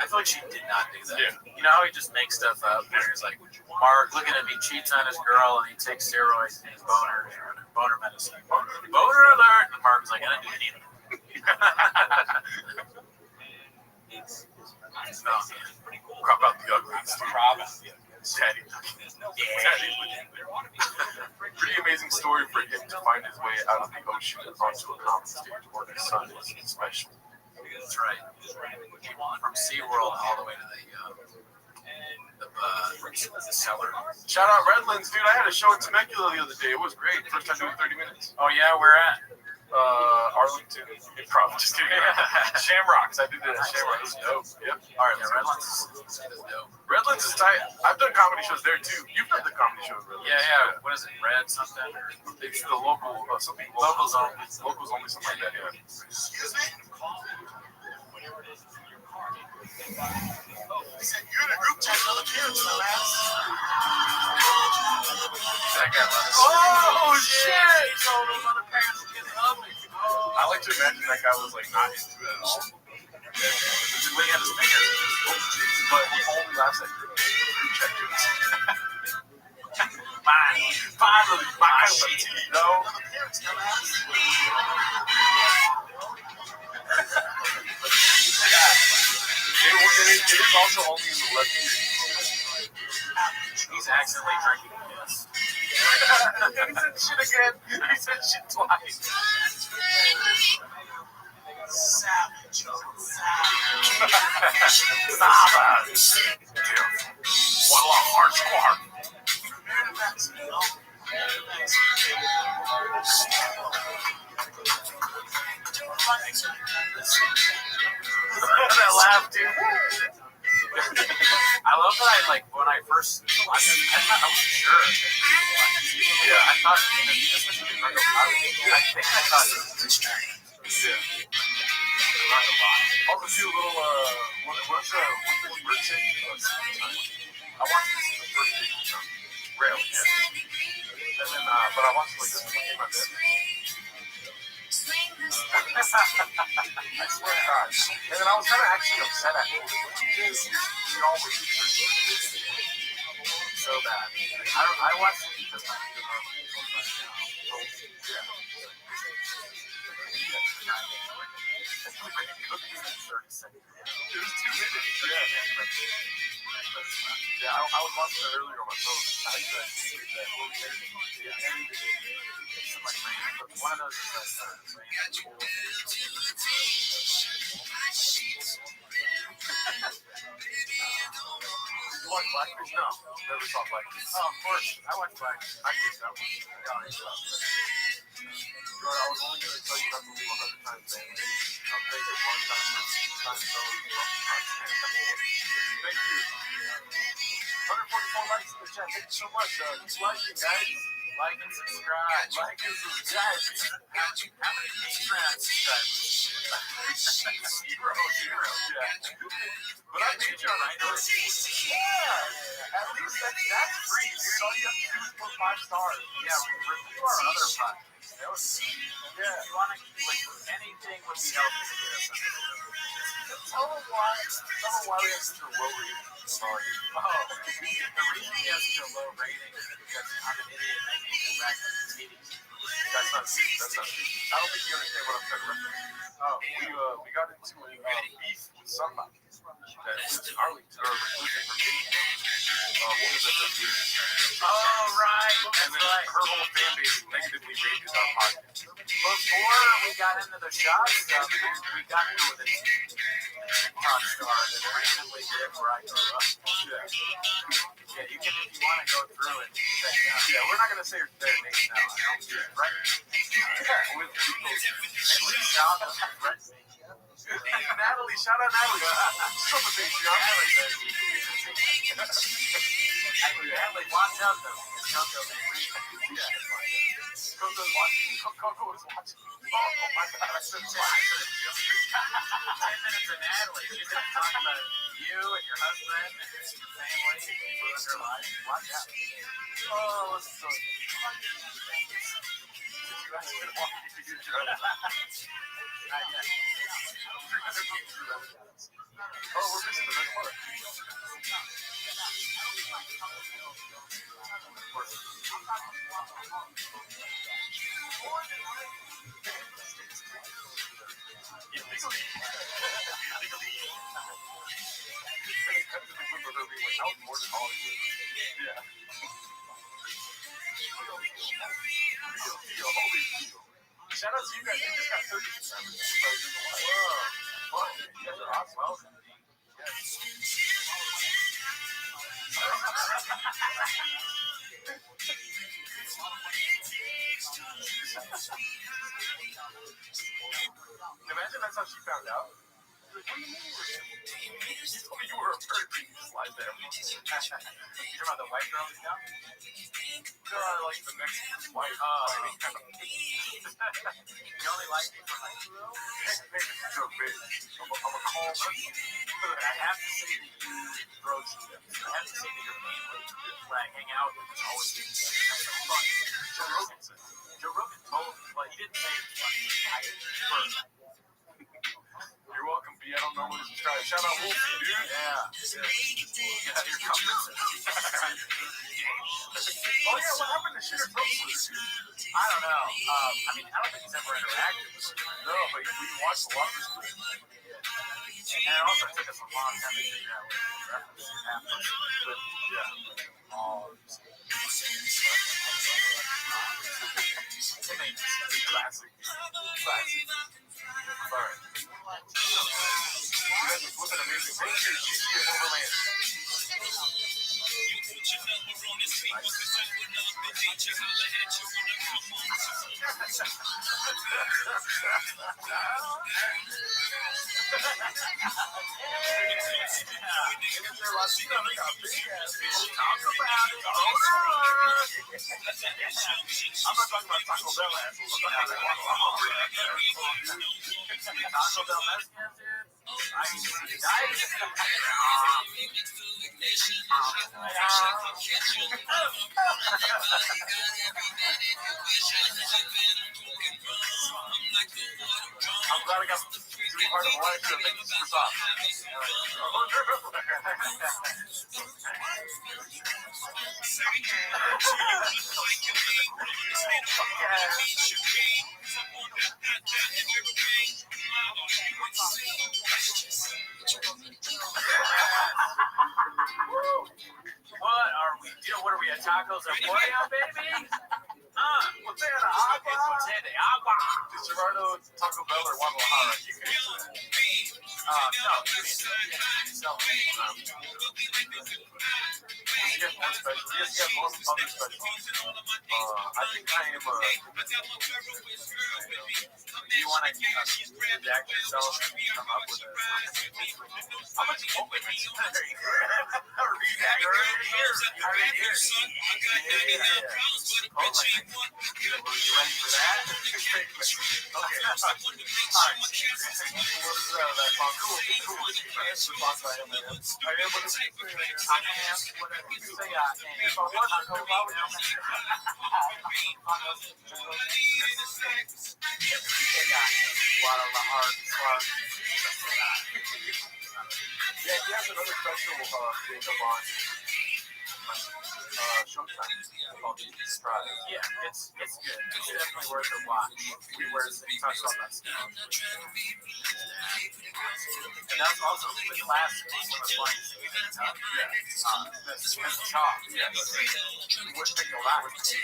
I feel like she did not do that. Yeah. You know how he just makes stuff up where he's like, Mark, look at him, he cheats on his girl and he takes steroids and his boner medicine. Boner alert! And Mark's like, I didn't do any of it. Crop out the uglies. Crop out the Teddy. Pretty amazing story for him to find his way out of the ocean and onto a common stage where his son is special. That's right. From SeaWorld all the way to the cellar. Shout out Redlands, dude. I had a show in Temecula the other day. It was great. First time doing 30 minutes. Oh, yeah? Where at? Arlington. Improv. Just kidding. Shamrocks. I did it at Shamrocks. Dope. Yep. All right, yeah, Redlands is dope. Redlands is tight. I've done comedy shows there too. You've done the comedy show at Redlands. Yeah. What is it? Red something? It's the local, something Locals only. Locals only, something like that, yeah. Excuse me? He said, you're in a group chat with other parents, dumbass. That guy loves Oh, shit! He told those other parents to get ugly. I like to imagine that guy was like not into it at all. Just looking at his fingers. But he only laughs at group chat jokes. Finally, my shit. You know? Other parents, dumbass. It is also only in the left ear. He's accidentally drinking this. He said shit again. He said shit twice. Savage. What a hard squad. That laugh, dude. I love that when I first watched it, I wasn't sure. Yeah, I thought, especially the Virgo, I think I thought it was Yeah. Also, do a little, what's Rick saying? I watched this in the first day, Rail, yeah. And then, but I watched like this in my bed. I swear to God. And then I was kind of actually upset at him. We always so bad. I watched it because my It was 2 minutes. Yeah, I was watching it earlier on my phone. I one of those You watch Blackfish? No, never saw Blackfish. Oh, of course. I watched Blackfish. I did that one. I was only going to tell you not to leave 100 times, man. I'll take it one time. Thank you. 144 likes in the chat. Thank you so much. Keep liking, guys. Like and subscribe. Like and subscribe. How many Patreon subscribers? Zero. Yeah. But I Patreon, I know it. Yeah. At least that's free, dude. All you have to do is put 5 stars. Yeah, review our other podcasts. Yeah. If you want to, anything would be helpful to get us on. Tell them why we have such a low rating. Sorry. The reason he has such a low rating is because I'm an idiot and I can't go back to the titties. That's not true. I don't think you understand what I'm trying to reference. We got into a beef with somebody. Arlington or losing Virginia. What was that? Oh, right. And then her whole fan base negatively rated our podcast. Before we got into the shop stuff, we got into the TikTok star that randomly lived where I grew up. Yeah, you can, if you want to go through it, check it out. Yeah, we're not going to say their name now. Right? Yeah, with people. At least shout out to Brett. Natalie, shout out Natalie. Some of things, Natalie, watch out though. Coco was watching. Oh my God, I said 10 minutes of Natalie. She's going to talk about you and your husband and your family and ruin her life. Watch out. Oh, this is so good. You guys been walking to get your own. Not yet. Oh, we're missing the best part. Shout out to you guys. You just got 30 subscribers. Whoa. You guys are awesome. Welcome. Imagine that's how she found out. Like, what do you mean? She told me you were a virgin. Slide there. You talking about the white girl now? Like the next white. You only like me for like, hey, this is so big. I'm a calm person. I have to say that you throw some tips. I have to say that your family, when I hang out with, is always fun. Joe Rogan said. Joe Rogan told me, well, he didn't say it's funny. I first. You're welcome, B. I don't normally subscribe. Shout out Wolfie, dude. Yeah. Yeah, you're coming. Oh, yeah, what happened to Sugar Throat? I don't know. I mean, I don't think he's ever interacted with him. No, but we watched a lot of his movies. And it also took us a long time to figure out what the reference happened. But, yeah. All Classic. Classic. Alright. You guys was looking amazing. Make sure you see it overland. I'm not talking about Taco Bell assholes. I'm talking about Taco Bell Mexicans, dude. I used to see guys. I'm glad I got to be part of the live show. Thank you, super soft. What are we at tacos or pollo, baby? Potato agua. Potato agua. Is Gerardo Taco Bell or Guadalajara? You can answer that. No. He has one special. Yes, he has one other special. I think I am do you want to redact yourself and come up with it? How much you want with me? You ready for that? Okay. All right. What is that song? Cool. Answer the box I am. I am what is it? Whatever you say, I am. If I wasn't, I would Yeah, he has another special Jacob on. Showtime called Jesus Friday. Yeah, it's good. It's definitely worth a watch. He talks about that stuff. And that's also the classic one of the funny things. That's Chalk. Yeah. What's the last dude?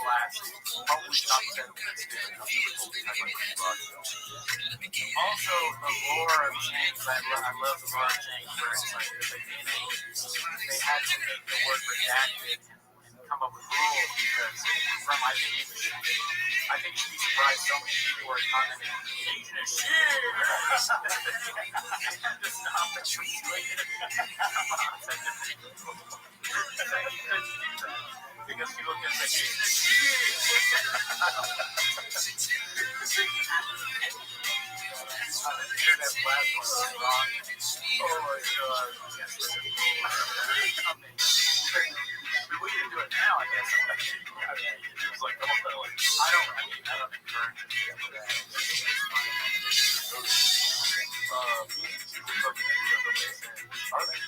Classic. Probably top 10 also, the lore of James, I love the lore of James, where it's like at the beginning, they had to make the word redacted and come up with rules because from, I think you'd be surprised so many people were commenting, eating a shit! Because people can say, eating a shit! On the internet platform is wrong. Oh my god. We can do it now, I guess. It's like, I don't encourage it. Are they?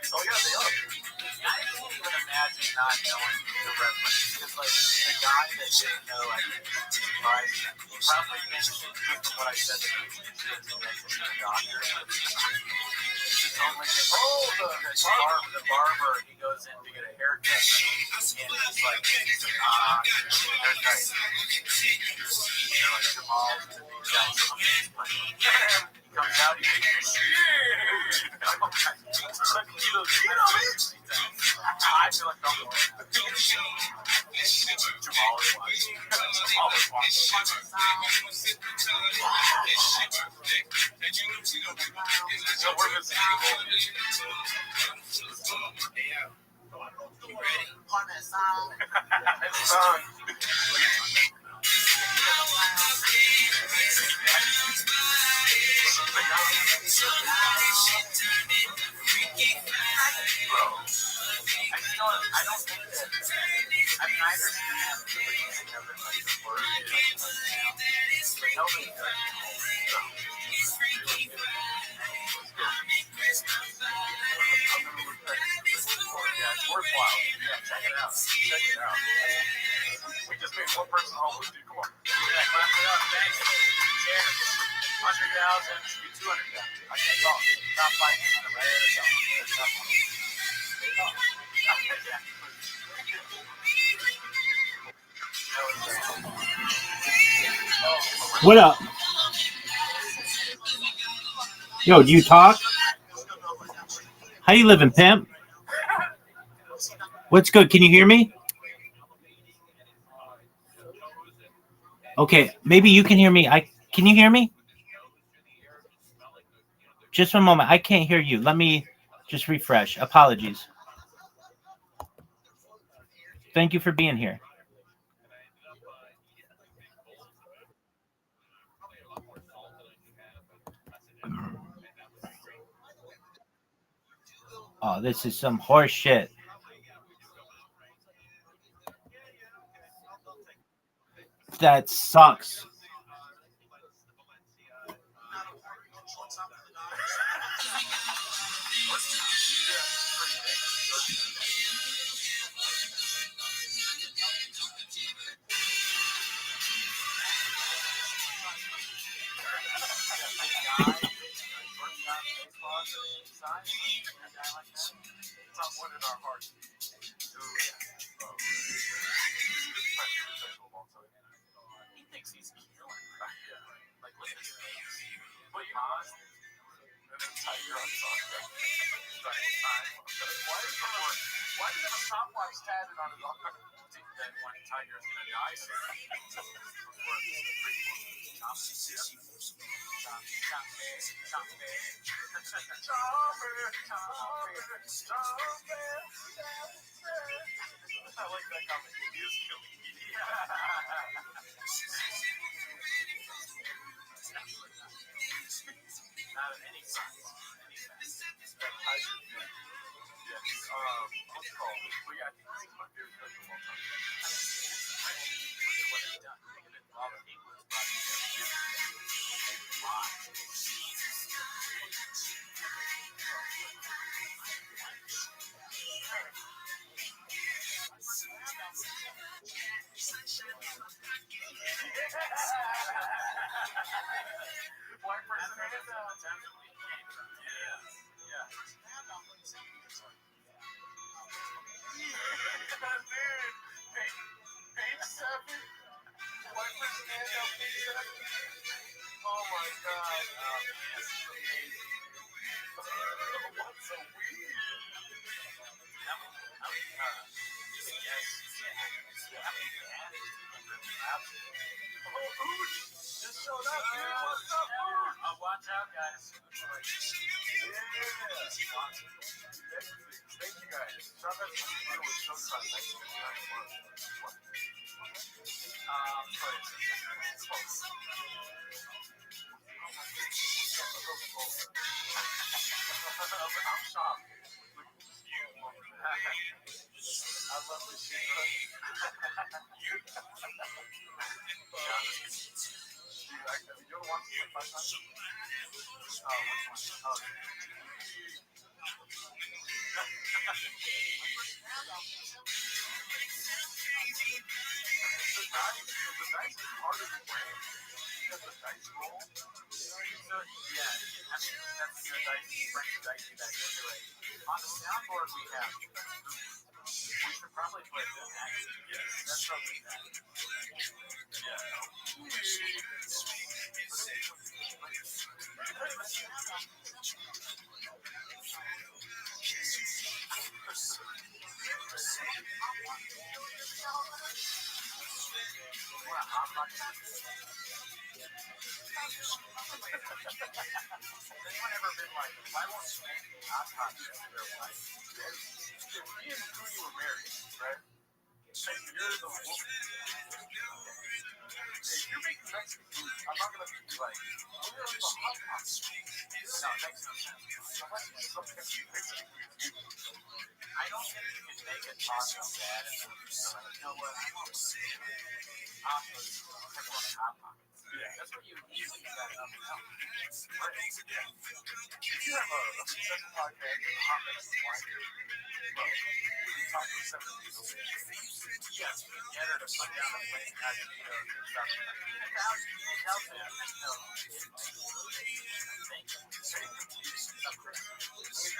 Oh yeah, they are. I can't even imagine not knowing the reference. Because like the guy that didn't know, I think, right? He probably mentioned from what I said that he was a doctor. The barber, he goes in to get a haircut, and he's like, haircut. Like Jamal, he comes out, he's like, shit! I feel like I'm Jamal is watching. So we're missing you ready? On that song. I don't think that. I mean, I understand the reason of it, like the word is. But nobody does. Yeah, it's worthwhile. Yeah, check it out. We just made one person homeless, dude. Come on. Yeah, clap it up. Thanks. Cheers. 100,000 should be 200,000. I can't talk. Top 5% right or something. What up? Yo, do you talk? How you living, pimp? What's good? Can you hear me? Okay, maybe you can hear me. Can you hear me? Just one moment. I can't hear you. Let me just refresh. Apologies. Thank you for being here. Oh, this is some horse shit. That sucks. He thinks he's killing, right? Like, look at his face. But you're not. And then Tiger on soccer. Why does he have a stopwatch tatted on his arm? That when Tiger's gonna die soon. I like that comment. He is killing me. Not in any sense. That Tiger. Yeah. What's it called? But yeah, I think this is my favorite film of all time. I mean, look at what he's done. Look at all the people that's brought together. Oh my god. This is amazing. What's so weird? How many just showed up, dude. What's up, dude? Watch out, guys. Thank you, guys. Shop has a deal with Showtime next to I'm shocked. I love this shit, bro. You ever watch it like 5 times? Oh, the dice is harder to win. Because the dice roll. Yeah, I mean, that's the dice, bring the dice back into it. On the soundboard we have, we should probably play this actually. Yes, that's probably that. Has anyone ever been like, why won't you make me hot pockets to their wife? If me and Coonie were married, right? And you're the woman. If you're making Mexican food, I'm not gonna be like, oh, you're the hot pockets. No, it makes no sense. Unless it's something that you Mexican food. I don't think you can make a taco bad and then you know what? I want tacos. Hot pockets. Yeah, that's what you usually get that up. If you have a successful podcast and hot Mexican wine, talk to 7 people. Yes, get her to put down a plate and have Cheetos and stuff. If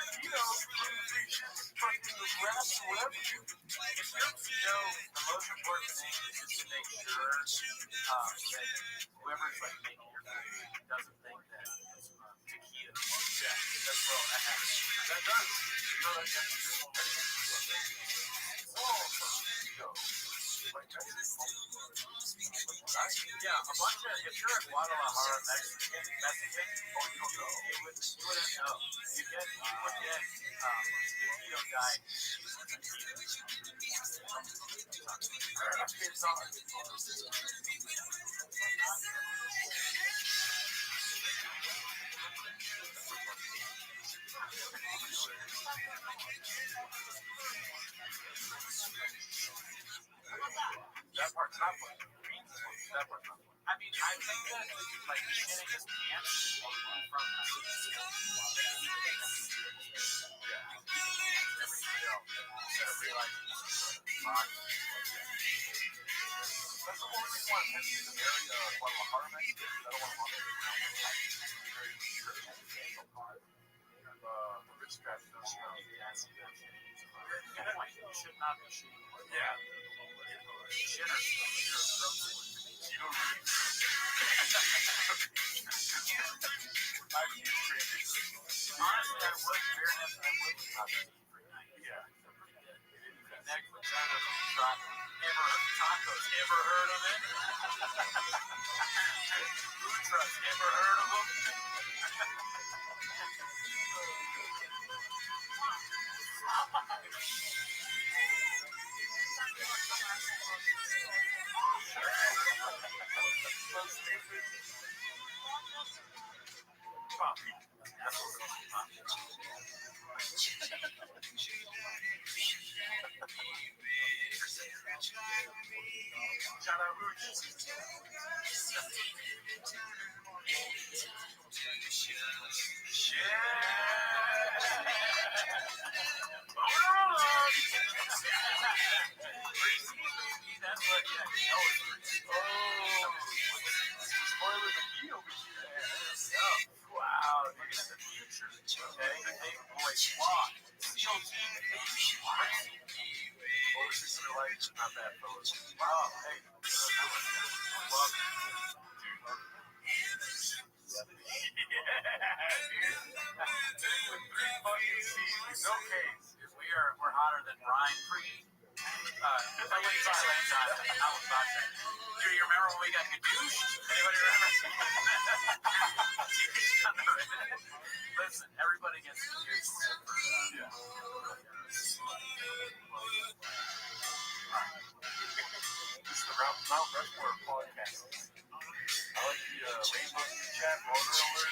you're keto, the most important thing is to make sure that whoever's like making your food doesn't think that it's taquito. Yeah, that's well, that happens. That does. You know that that's yeah, a bunch of, if you're at Guadalajara, Mexican, oh, you don't know. You wouldn't know. You would get taquito diet. It's on. That part's not fun. That part's not fun. I mean, I think that like shitting his pants is from instead of realizing that's the only reason why I'm heading to the area of Guadalajara next year. I don't want to walk the rich trash does you should not be shitting. Yeah. Shitters. Honestly, I would fairness, I would talk to you for a night. Yeah. Next, tacos. Ever heard of it? Food trucks. Ever heard of them? So stupid. Coffee. That's what we're shout out Roots. That's what, yeah, We're hotter than Brian Free. Do you remember when we got Kadoosh? Anybody remember? Listen, everybody gets Kadoosh. Yeah. This is the Mount Rushmore podcast. I like the Rainbow Chat Motor Alert.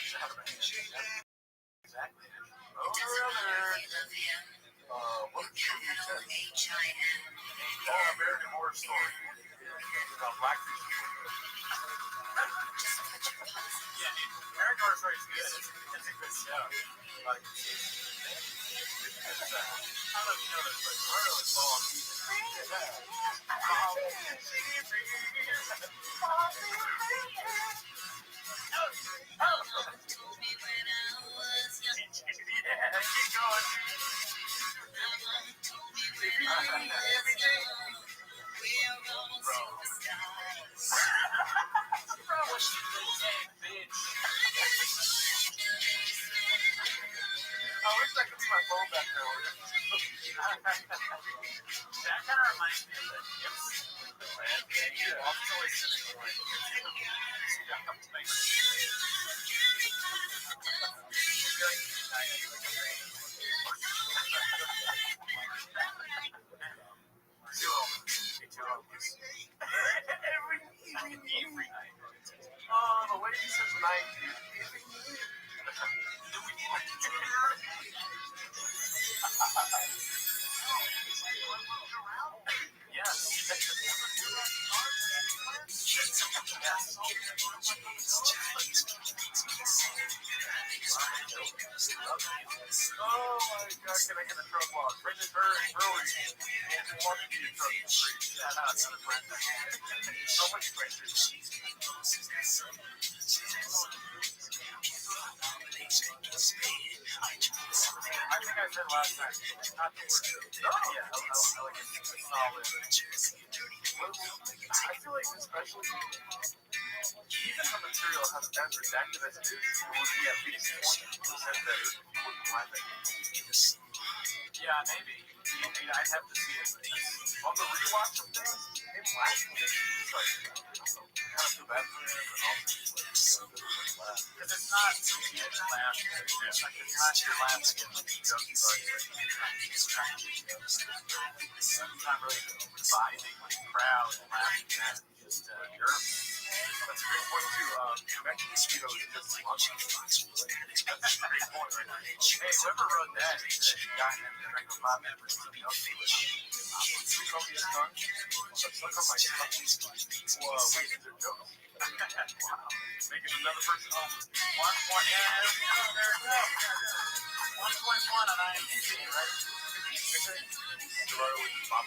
Exactly. Motor Alert. What movie is that? Oh, American Horror Story. Blackfish. Yeah, American Horror Story is good. It's a good show. Like, I don't know if you know this, but Roto is all yeah, keep going. I wish that could be my phone back there. That kind of reminds me of the Gibson. Yeah, I'm always sitting like, Every night. Oh, the way he says night, dude. Oh my God, can I get a truck walk? Brendan Burry, and they want to be a truck street. Shout out to the Brendan. Oh, what's Brendan? I think I said last time. Not the word. Oh, yeah, I like it. It's solid. I feel like especially even the material has as redacted as it is, it would be at least 20% better. yeah, maybe. I'd have to see it. On the rewatch of things, it's last week. It's like, kind of feel bad for him, but also Because it's not immediate last year. It's like it's not your last year. It's not really vibing with the crowd and laughing at just Europe. That's a great point too. Mexico is just launching. That's a great point right now. Hey, whoever wrote that got him to drink a lot of something else. Please don't be a skunk. Suck on my tongue. Wait, is there jokes? Wow. Making another person home. 1 point. Yeah, there we go. 1.1 on IMDb, right? Gerardo with the pop.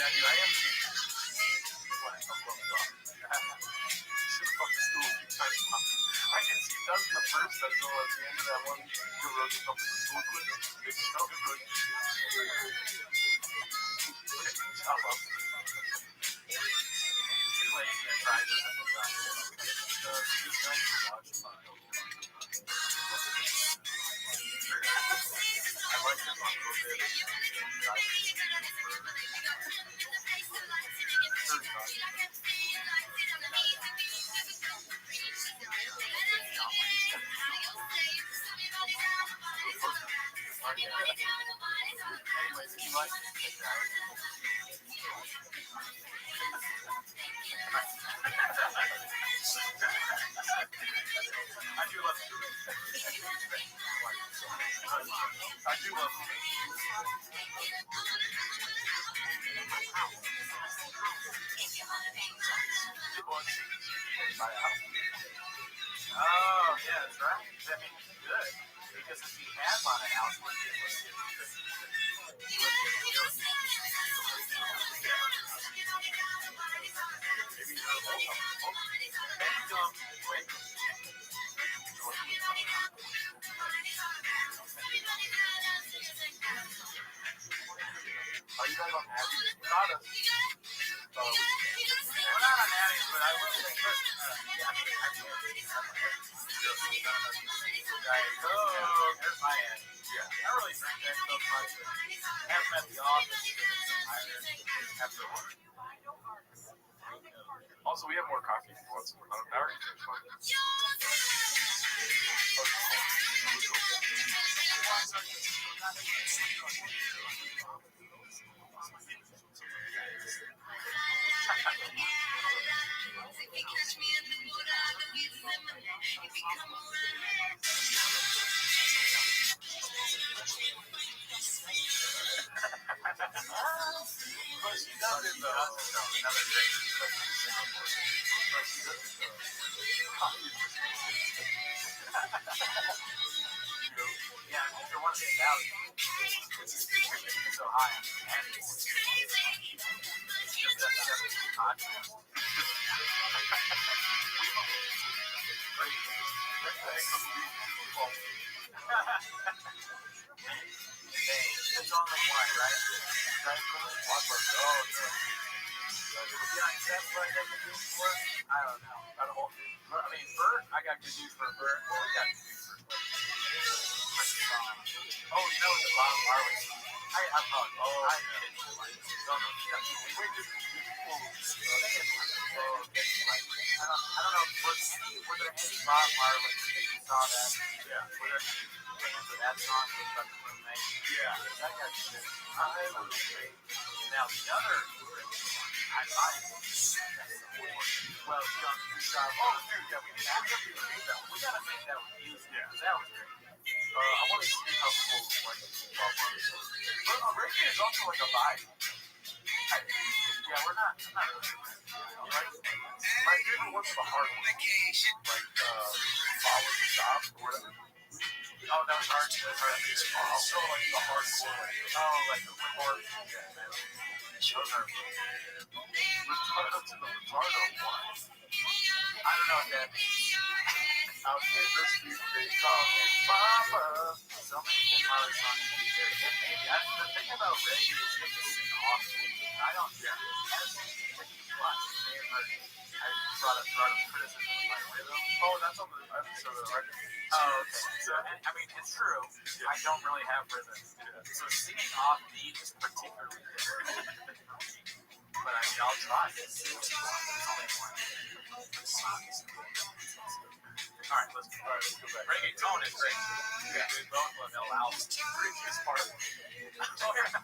Yeah, dude, I am seeing. What? I'm from the rock. Shit from the school. I can see Doug in the first special at the end of that one. Gerardo comes to the school quick. Big stuff. Anyways, if you like it, check it out. I do love it. I do love it. Oh, yeah, that's right. That means it's good. Because if he had bought a house, wouldn't it? Are you guys on Abby? Not us. We're not on Addie, but I will say this. There's my end. Yeah. I don't really drink that stuff much. I haven't met the office after work. Also, we have more coffee if you want some. I already finished mine. So high on it's on the wine, right? I don't know. I mean, Bert, I got good news for Bert. Well, we got good news for Bert. Oh, you know the Bob Marley song. I didn't like it. I don't know. Were there any Bob Marley that you saw that? Yeah. Were there any fans of that song? Yeah. That got good. Now the other, I like. Well, oh, dude, yeah, we gotta make that with music. Yeah. That was great. I want to see how cool like Bob Marley is. But reggae is also like a vibe. Yeah, we're not really. Right? My favorite one's the hard one. Like, Follow the Shop or whatever. Oh, that was hard. Also, like the hardcore. Oh, like the record. Those are Retardo to the Retardo one. I don't know what that means. Out in the street, they call me Mama. So many good Marley songs. Maybe. The thing about reggae is you have to sing off. I don't care. I brought up criticism of my rhythm. Oh, that's on the episode of the record. Oh, okay. So, I mean, it's true. I don't really have rhythm. So singing off beat is particularly difficult. But I mean, I'll try. All right, let's go back. Reggaeton is great. Yeah, we both love El Alfa. It's part of it.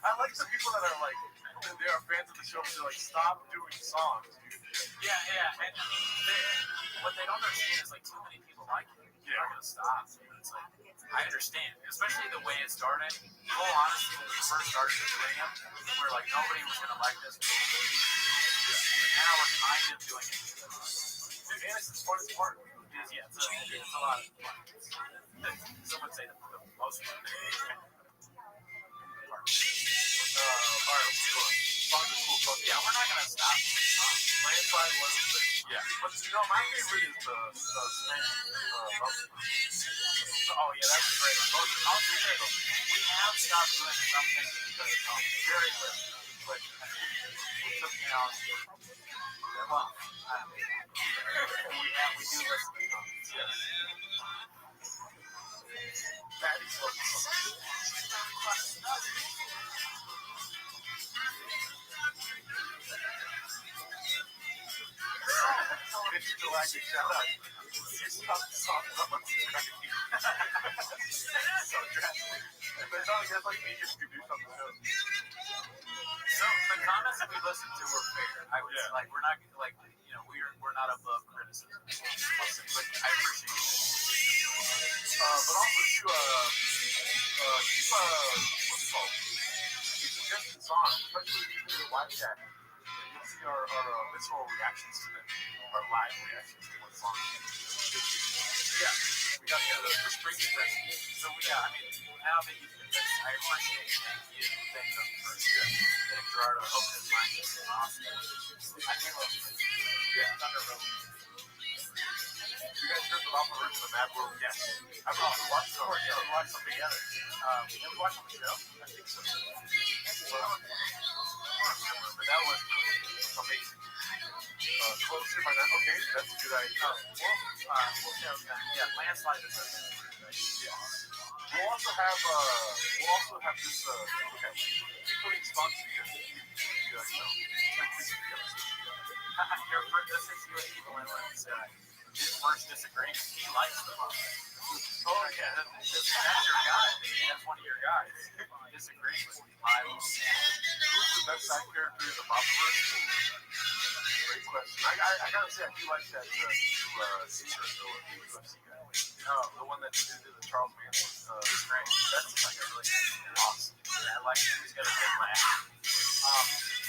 I like the people that are like, they are fans of the show, but they're like, stop doing songs, dude. Yeah. And what they don't understand is like too many people like it. You're not gonna stop. It's like, I understand, especially the way it started. Full honesty, when we first started doing them, we were like, nobody was gonna like this. But now we're kind of doing it. And it's the funnest part. Yeah, it's a lot of fun. Some would say the most fun. Alright, let's go. Songs are cool. Yeah, we're not gonna stop. Landslide was yeah. But you know, my favorite is the Spanish. Oh yeah, that's great. I'll say that we have stopped doing something because it's very little. But we took down. Well, we do listen to songs. Yes. Patty's looking for So the comments that we listened to were fair. I was like, we're not like, you know, we're not above criticism. But I appreciate it. But also to keep what's it called? Keep suggesting songs, especially to the live chat. You'll see our visceral reactions to them, our live reactions to what songs. Yeah, we got the spring event. So I mean, now that you've been this, I appreciate it. Thank you for getting Gerardo open his mind. Awesome. I can't love it. Yeah, Thunder Road. You guys heard about the version of Mad World? Yes. I've also watched it. Yeah, we watched them together. You ever watched the show? I think so. But that was amazing. closer by now. Okay, that's a good idea. We'll say yeah, landslide is a We'll also have this. Okay, putting spots together. Your first, this is you and Evil Inland's his first disagreement. He likes the Buffalo. Oh yeah, that's your guy. That's one of your guys. Disagreeing with me live. Who's the best side character in the Buffaloverse? Great question. I gotta say, I do like that new insert though of the UFC guy. No, the one that did the Charles Manson Strange. That's like a really awesome. I like it. He's got a good laugh.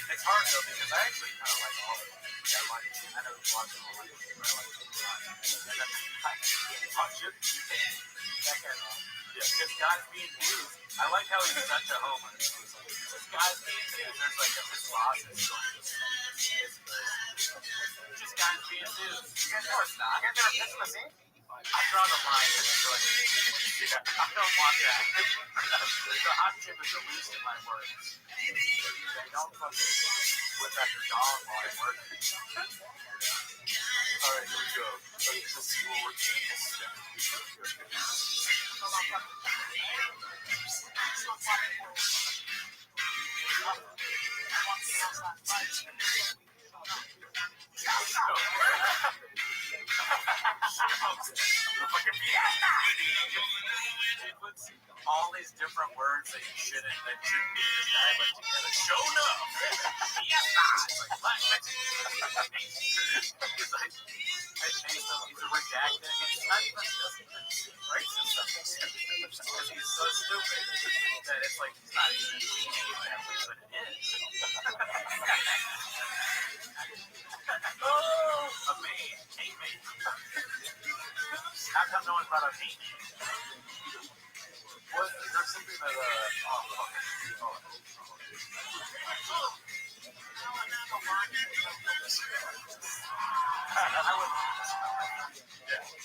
It's hard though because I actually kind of like all of them. I know you watch them all. I like them a lot. And then watch it. That guy. Yeah, because guys being used. I like how he's such a homer. Just guys being used. There's like a mislogic going. Just guys being used. You guys know it's not. You guys never pitched the scene? I draw the line and it's like, I don't want that. The hot chip is the least of my worries. They don't fucking whip at your dog while I'm working. Alright, here we go. Let's see what we're doing. All these different words that shouldn't be in a dialect together. Show enough. Yes, he's a redacted. It's not even racist. Because he's so stupid that it's like he's not even meaning it that way, but it is. Oh, a man, hate me. How come no one brought up hate me? What? There's something that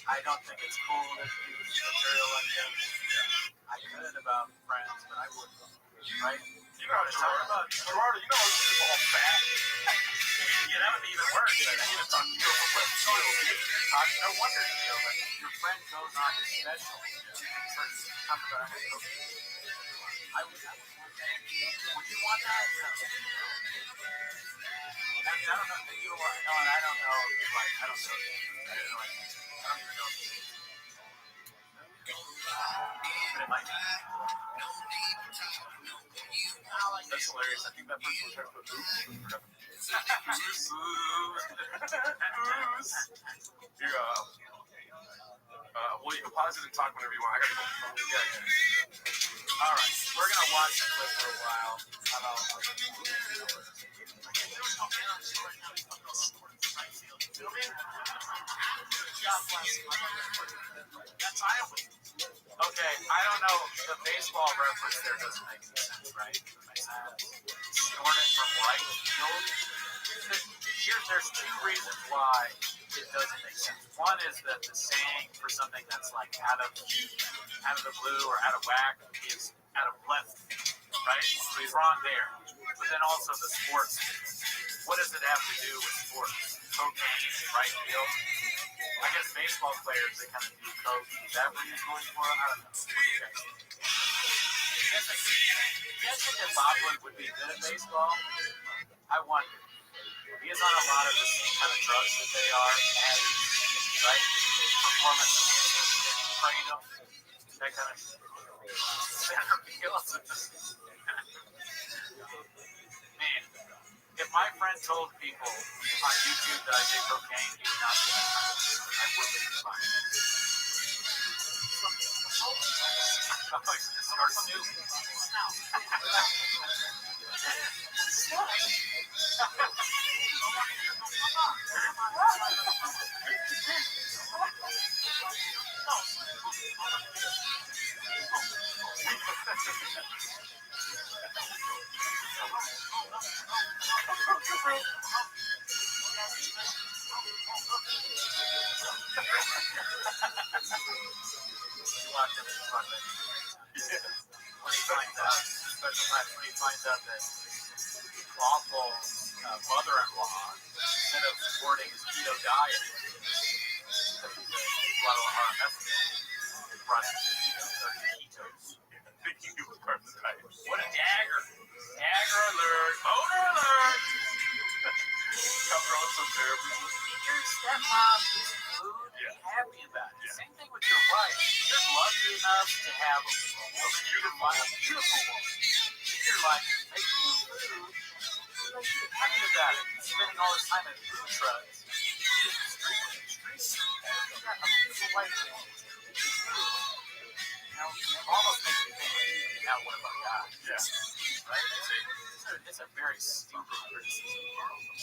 I don't think it's cool to use material like that. I could about friends, but I wouldn't. Right? You know how to talk about Gerardo, you know how this is all fat. Yeah, that would be even worse. I need to talk to you from left field. No wonder you feel that your friend goes on his special. I would you want that? I mean, I don't know. You want? No, and I don't know. Like, I don't know. I don't even know. But it might be. That's hilarious. I think that person was trying to put Here, well, you can pause it and talk whenever you want. I gotta go. Yeah. All right, we're gonna watch the clip for a while. That's Iowa. Okay, I don't know. The baseball reference there doesn't make any sense, right? Scoring it from right field. There's two reasons why it doesn't make sense. One is that the saying for something that's like out of the blue or out of whack is out of left, right? So he's wrong there. But then also the sports. What does it have to do with sports? Cocaine in right field. I guess baseball players, they kind of do coke. Is that what he's going for? I don't know. What do you guys think? You guys think that Bob would be good at baseball? I wonder. He is on a lot of the same kind of drugs that they are, and, right? Performance freedom, that kind of Man, if my friend told people on YouTube that I did cocaine, he would not be surprised. I would be surprised. When he finds out that Lawful's mother-in-law, instead of supporting love to have a beautiful woman in your life making you food. You're happy about it. Spending all this time in food trucks. You got a beautiful wife. Almost makes me think now what about God? Yeah. Right? It's a very stupid criticism.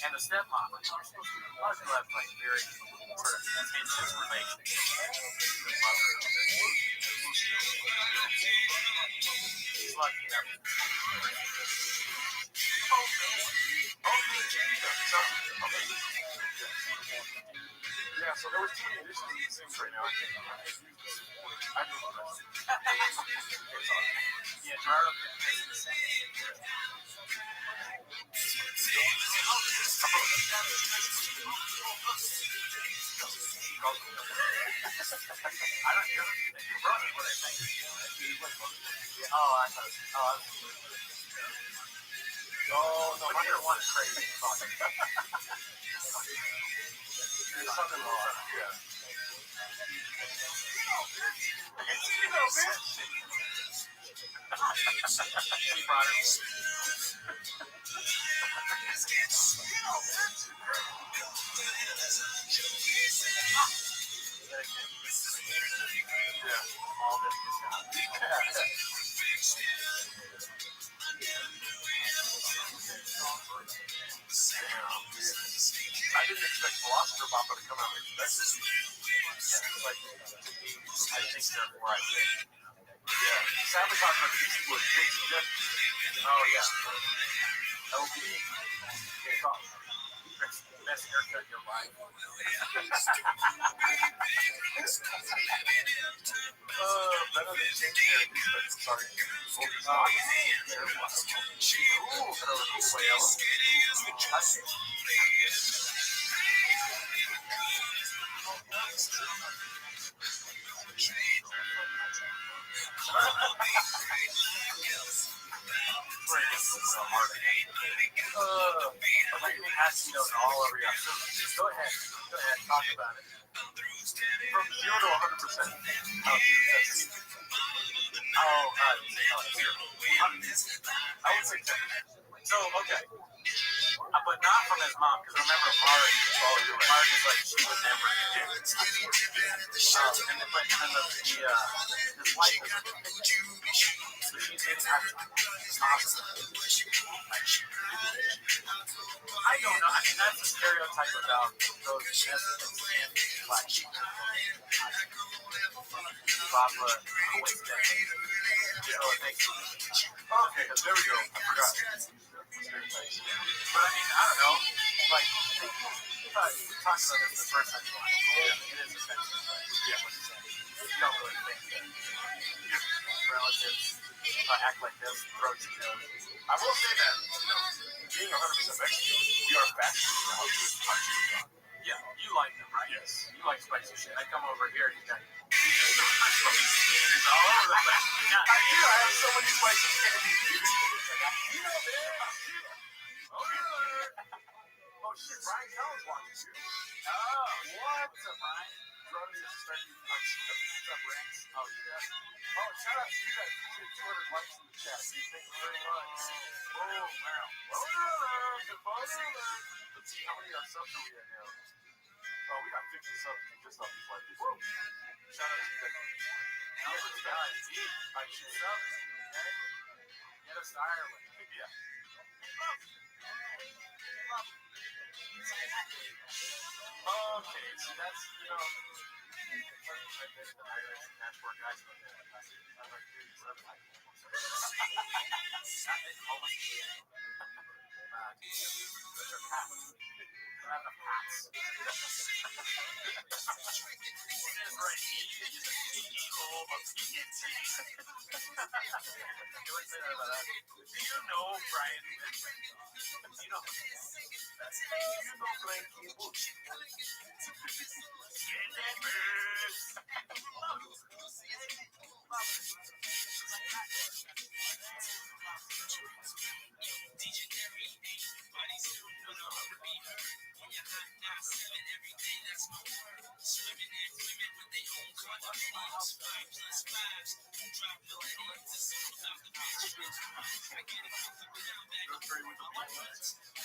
And the stepmom, a lot of people have like very sort of contentious relationships with the mother. She's lucky enough. Yeah, so there was too many additions in Sims right now. I can't use this. I do love that. Yeah, Gerardo can take the same. I don't hear your brother, what I think. Oh, I thought. Oh, no, wonder one is crazy. There's something wrong. Yeah. She brought her. All this I didn't expect Philosopher Papa to come out and expect this. Like, to be, I think therefore I think. Yeah. Sadly, talking about these people with big suggestions. Oh, yeah. LB. Okay, talk. Best haircut in your life. Better than James Harris, sorry. All over you. Go ahead, talk about it. From 0 to 100%. How do you assess it? I would say 10. So, okay. But not from his mom, because remember, Mark is like, she would never do it. His wife is so she's in I don't know. I mean, that's a stereotype about those Mexicans and black people. Papa always dead. So it makes okay, there we go. I forgot. But I mean, I don't know. Like, we talked about this the first time. It is offensive. Yeah. You don't really think that your relatives act like this, approach you. I will say that, being 100% Mexican, we are fascinated how good country we are. Yeah, you like them, right? Yes. You like spicy shit. I come over here and you got all over the place. I do. I have so many spicy candies. Oh shit, Brian Callen's watching too. Oh, what's up, Brian? Jordan is starting up ranks. Oh, yeah. Oh, shout out to you guys. You get 200 likes in the chat. Thank you very much. Oh, wow. Let's see, how many subs are we at now? Oh, we got 50 subs just off these live videos. Shout out to you guys. Albert guys, like subs, okay? Get us to Ireland. Yeah. Okay, so that's, the Irish passport guys. Do you know Brian?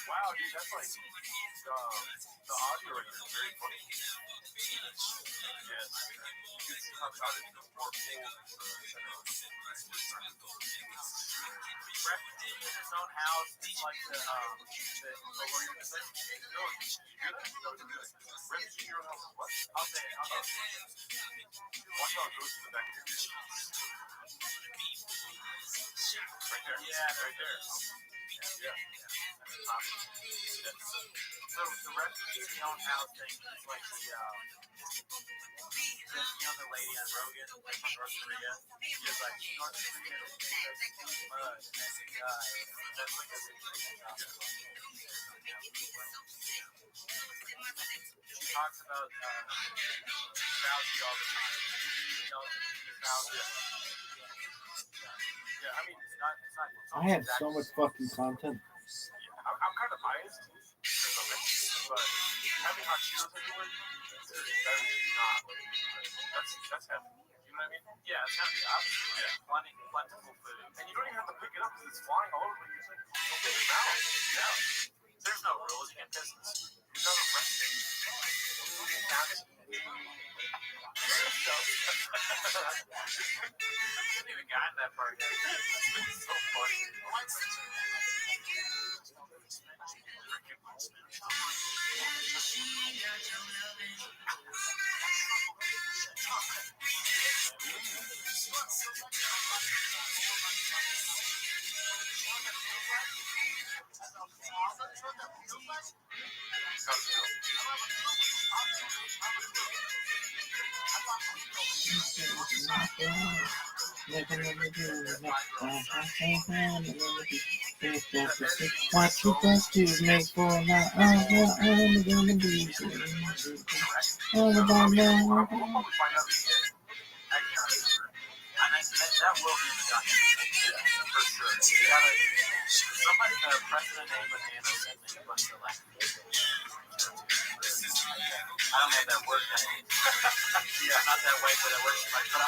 Wow, dude, that's like the audio right there is very funny. Yes. It's not out in the more full. Rep in his own house, just like the what were you gonna say? No, Rep in your house. What? I'll say it. Watch how it goes to the back of your ear. Right there. Yeah, right there. Yeah. So the rep in your own house thing is like the lady on Rogan from North Korea. She's like, North Korea is made of mud, and then the guy, that's like a big thing. She talks about Fauci all the time. Fauci. Yeah, I mean, it's not I have so much fucking content. I'm kind of biased because I'm Mexican, but having hot Cheetos everywhere, that's heavy. You know what I mean? Yeah, it's gotta be obvious. Yeah, plentiful food. And you don't even have to pick it up because it's flying all over the place. Don't take it out. Yeah. There's no rules. You can business. You got a recipe. I didn't even got that part yet. It's so funny. What you supposed to make for my I'm gonna be all about now. That will be the documentary, for sure. Somebody, the president named Banana sent me a bunch of like, I don't have that word yet. Yeah, not that way, but it works. Like, but I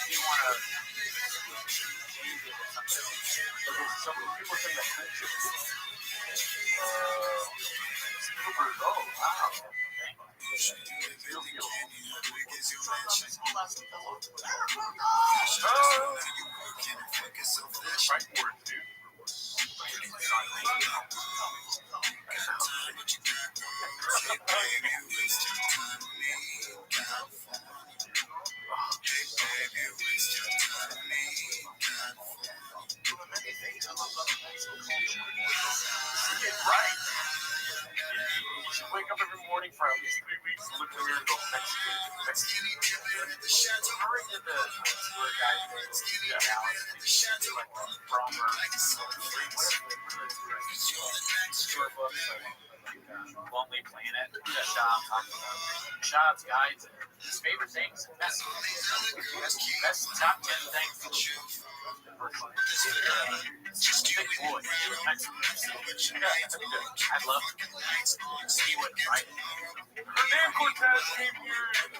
do want to change it or something. Because some people say that friendship is oh, wow. Fight for it, dude. Right. You should wake up every morning for at least 3 weeks and look in the mirror and go, Mexican. I already did the where guys do like Bromer, short books, like Lonely Planet, Shop's guides, and his favorite things, best top 10 things. Big boy, I'd love to. He wouldn't write it. Hernan Cortez came here. I'm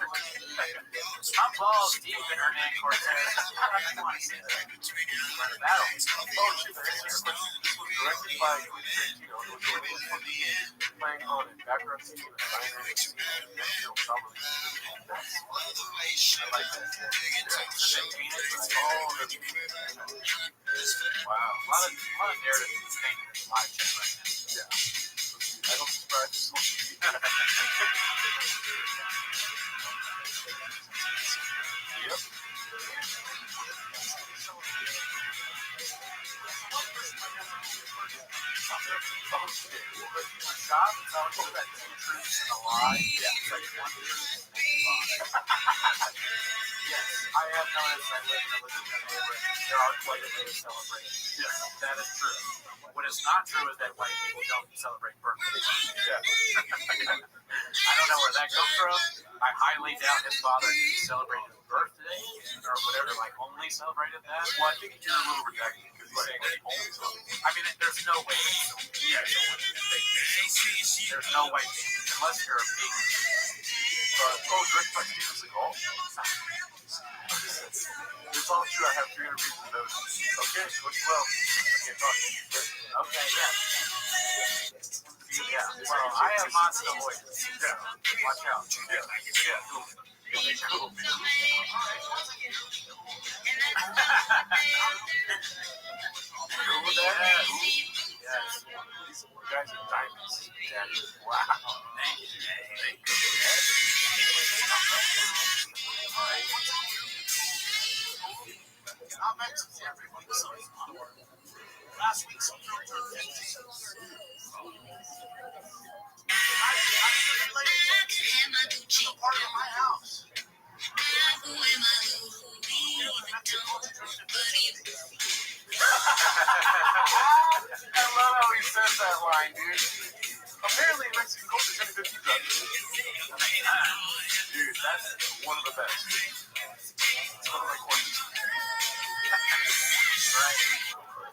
balls deep in Hernan Cortez. I want to see the battle. Oh, shit, this was directed by Tarantino. It was playing on it. Background scene with a diner. I like that. Wow. A lot of narrative painting in live chat right now. Yeah. I don't surprise. Yep. Shop is also that two truths and a lie. Yeah, like one truth and a lie. Yes, I have noticed. I live in a neighborhood. There are quite a bit of celebration. Yes, that is true. What is not true is that white people don't celebrate birthdays. Yeah. I don't know where that comes from. I highly doubt his father didn't celebrate his birthday or whatever, like only celebrated that. Well, I think you're a little redacted because he's saying that he only celebrates. I mean, there's no way. Yeah, there's no way, unless you're a vegan. Directed by Steven Seagal. count. Yeah, cool. Cool. Cool with that? Yes. These guys are diamonds. Yeah. Wow. Thank you. Not mentioned to everybody, so last week some girl turned 50. She's a part of my house. I love how he says that line, dude. Apparently, Mexican culture is going to do that. Dude, that's one of the best. It's one of my courses. Right.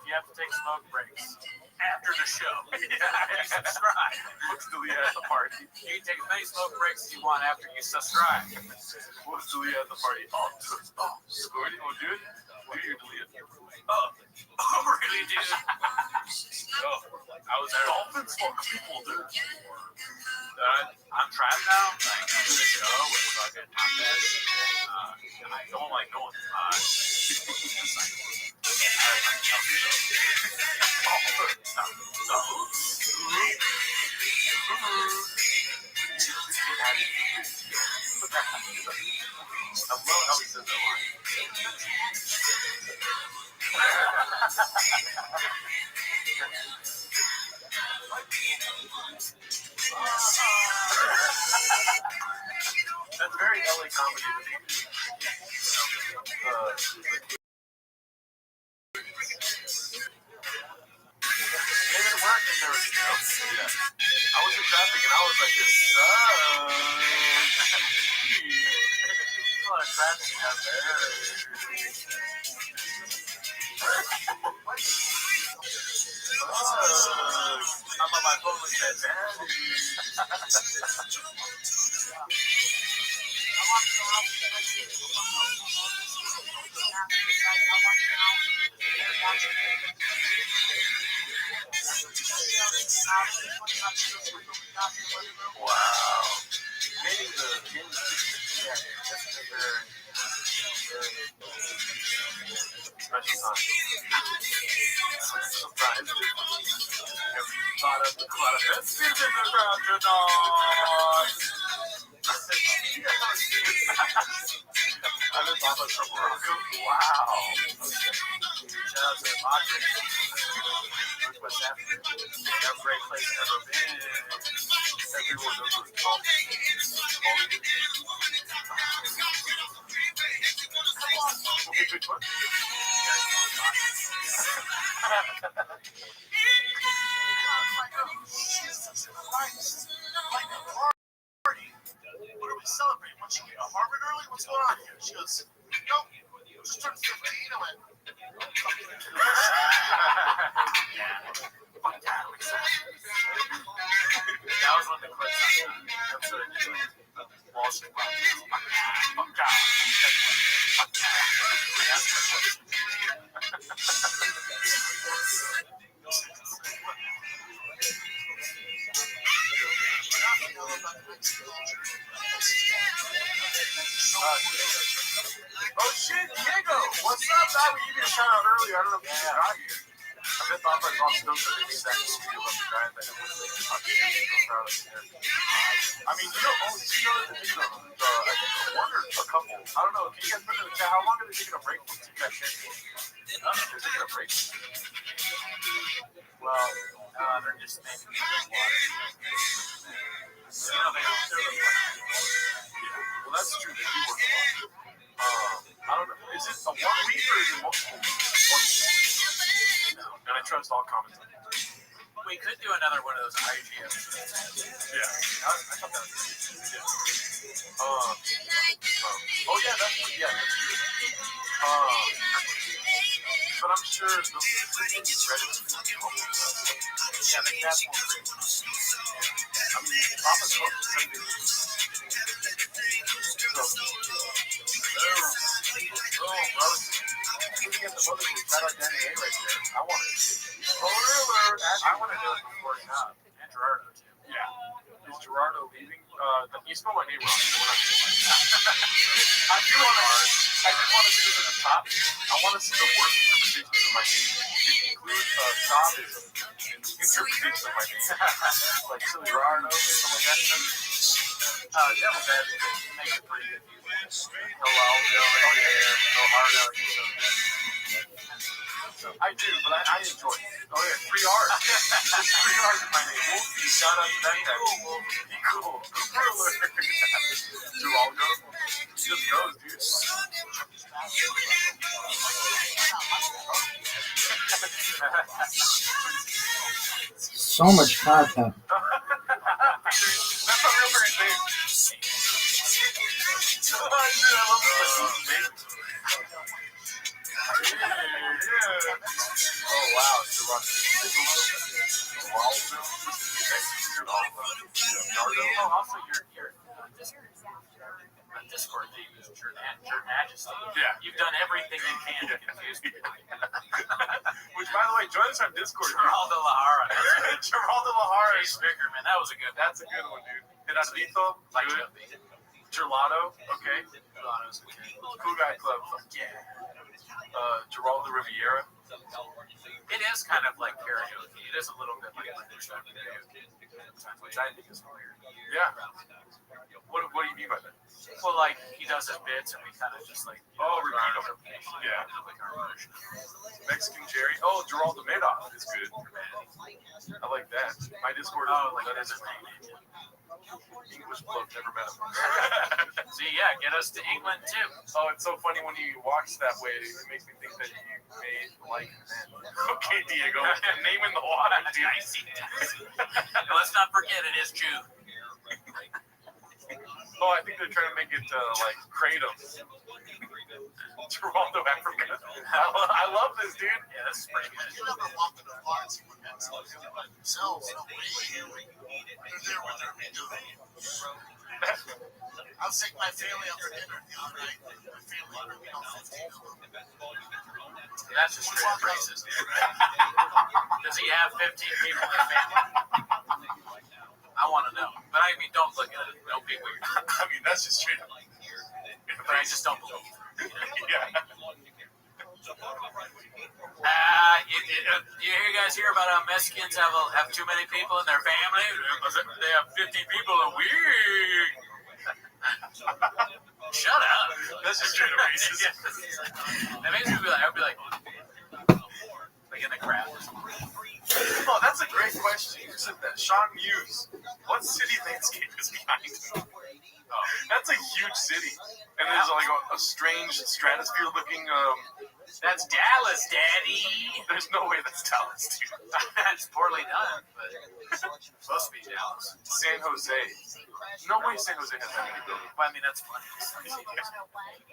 You have to take smoke breaks after the show. Yeah, subscribe. What's Delia at the party? You can take as many smoke breaks as you want after you subscribe. What's Delia at the party? Oh, Scordy, want to do it? Do you, Delia? Oh, really, dude? I was there. Dolphins fuck people, dude. I'm trapped now. Like, I'm doing a show with fucking no one I love how he says that line. That's very LA comedy to me. It didn't work if there was a joke. Yeah. I was in traffic and I was like, this sucks. A lot of traffic out there. I'm on my phone with that daddy. Wow. Getting the yeah, that's a very special time. Sometimes a lot of best in the ground tonight. I just thought from Morocco. Wow. Shout out to the Madrid. What's happening? Have a great place never been. Everyone knows what it's called. What are we celebrating? What, you get a Harvard early? What's going on here? She goes, nope, just turned 15. I went, That was one of the clips on the episode of Wall Street. Oh shit, Diego! What's up, dog? We gave you a shout out earlier. I don't know if you got here. I've been thought like on Stoke that they made that studio up the drive that I mean, you know, I think one or a couple. I don't know. Can you guys put in the chat? How long are they taking a break from Team That Shit? They're taking a break. Well, they're just making it water. You know, they don't do it. Yeah. Well, that's true. They do work a lot. I don't know. Is it a 1 week or is it multiple? 1 week. No. And I trust all comments. we could do another one of those IG episodes. Yeah. I thought that was good. Yeah. Oh, yeah, that's true. But I'm sure those Reddit. Yeah, the cat won't drink. I mean, Papa's supposed to send it. Looking at the mother who's got our DNA right there. I want it. I want to do it before it's out. And Gerardo, too. Yeah. Is Gerardo leaving? You spell my name wrong. So I do want to see this at the top. I want to see the worst interpretations of my name. Include Tavism interpretations of my name. Like Silly Rarno or something like that. Devil Bad makes it pretty good. No hard out. I do, but I enjoy it. Oh yeah, 3 R's. There's 3 R's in my name. Wolfie, shout out to that guy. Be cool. Geraldo. Just goes, dude. So much content. That's a real great name. I love this. Oh wow, also your Discord name is Your Majesty. Yeah. You've done everything you can to confuse people. Which, by the way, join us on Discord. Geraldo Lahara. Geraldo Lahara. Jay Spicker, man, that's a good one, dude. Gerardito, good. Gelato, okay. Gelato's okay. Cool Guy Club, yeah. Geraldo Riviera. It is kind of like karaoke. It is a little bit like karaoke, which I think is hilarious. Yeah. What do you mean by that? Well, like, he does his bits and we kind of just like, repeat them. Yeah. Mexican Jerry. Oh, Geraldo Madoff is good. I like that. My Discord that is his name. English bloke, never met him. See, yeah, get us to England too. Oh, it's so funny when you watch that way. It makes me think that you made like men. Okay, Diego, name in the water, dude. Let's not forget it is June. Oh, I think they're trying to make it like Kratos. Toronto, Africa. I love this, dude. Yeah, this is pretty good. You never walk in the bars when that's by themselves. They're there when they're redoing. I'll take my family out for dinner the other night. My family, 15 of them. That's just straight racist. Does he have 15 people in the family? I want to know. But I mean, don't look at it. Don't be weird. I mean, that's just straight up. But I just don't believe it. Yeah. You guys hear about how Mexicans have too many people in their family? They have 15 people a week. Shut up. That's just straight up racist. That makes me be like, I'd be like in the crowd. Oh, that's a great question. You said that. Sean Muse. What city landscape is behind him? Oh, that's a huge city. And there's like a strange stratosphere-looking. That's Dallas, Daddy. There's no way that's Dallas, dude. It's poorly done, but it's supposed to be Dallas. San Jose. No way San Jose has that many buildings. Well, I mean, that's funny.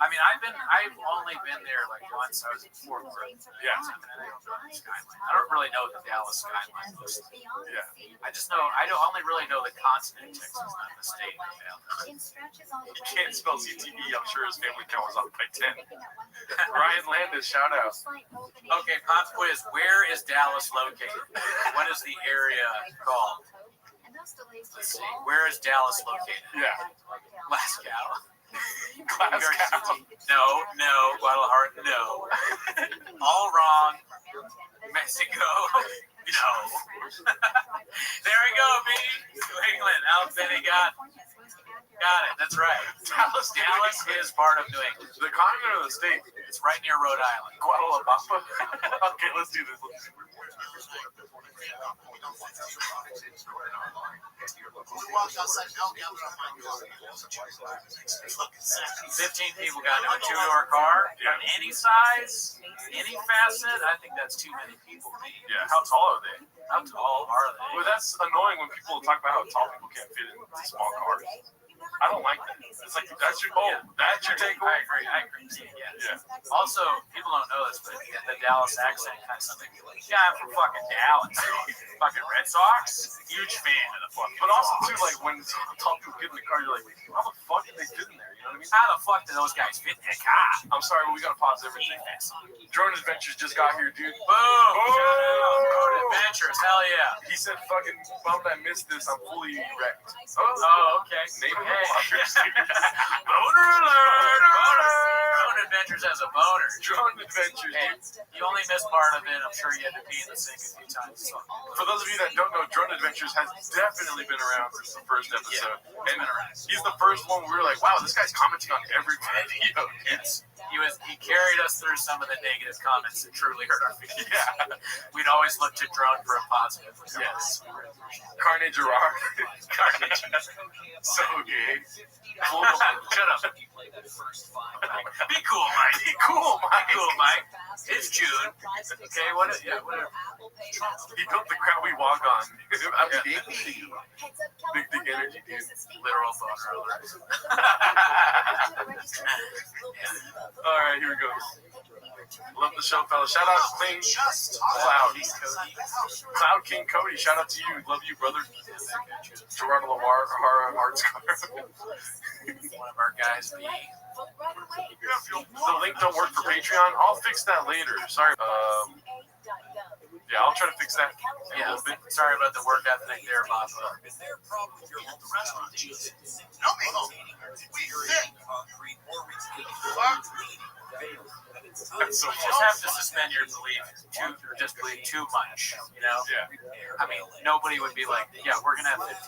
I mean, I've only been there like once. I was in Fort Worth. Yeah. I don't really know the Dallas skyline looks like. Yeah. I just know I only really know the continent, Texas, not the state of Dallas. He can't spell CTE. I'm sure his family count was off by 10. Ryan Landis, shout out. Okay, pop quiz. Where is Dallas located? What is the area called? Let's see. Where is Dallas located? Yeah. Glasgow. Glasgow. No. Guadalajara. No. All wrong. Mexico. No. There we go, baby. New England. Alex Benny got it. That's right. Dallas is part of New England. The continent or the state? It's right near Rhode Island. Guadalajara. Okay, let's do this. We walked outside Elk Island on my yard. 15 people got into a two-door car from any size, any facet. I think that's too many people. Yeah, how tall are they? How tall are they? Well, that's annoying when people talk about how tall people can't fit in small cars. I don't like that. It's like that's your takeaway. I agree. Yeah. Also, people don't know this, but the Dallas accent kind of something. Yeah, I'm from fucking Dallas. Fucking Red Sox. Huge fan of the fucking. But also too, like when tall people get in the car, you're like, how the fuck did they fit in there? You know what I mean? How the fuck did those guys fit in that car? I'm sorry, but we gotta pause everything. Drone Adventures just got here, dude. Boom! Drone Adventures, hell yeah. He said, "Fucking bummed I missed this. I'm fully wrecked." Oh, okay. Name of Hey. Boner alert! Drone Adventures has a boner. Drone Adventures. Hey, you only missed part of it. I'm sure you had to pee in the sink a few times. So. For those of you that don't know, Drone Adventures has definitely been around since the first episode. Yeah, and he's the first one where we were like, wow, this guy's commenting on every video. Yes. He carried us through some of the negative comments that truly hurt our feelings. Yeah. We'd always look to Drone for a positive. Yes. Carnage Gerard. Carnage. So gay. Shut up. Be cool, Mike. Be cool, Mike. Be cool, Mike. It's June. Okay, whatever. He built the crowd we walk on. Big energy, dude. Literal boner alert. All right, here we go. Love the show, fellas. Shout out to King Cloud. Cloud King Cody. Shout out to you. Love you, brother. Gerardo Lamar, Hearts. One of our guys, B. The link don't work for Patreon. I'll fix that later. Sorry. Yeah, I'll try to fix that. Yeah, sorry about the work ethic there, Bob. Is there a problem with your local restaurant? No, we fit. That's so you just have to suspend your belief too much, you know? Yeah. I mean, nobody would be like, yeah, we're going to have 15.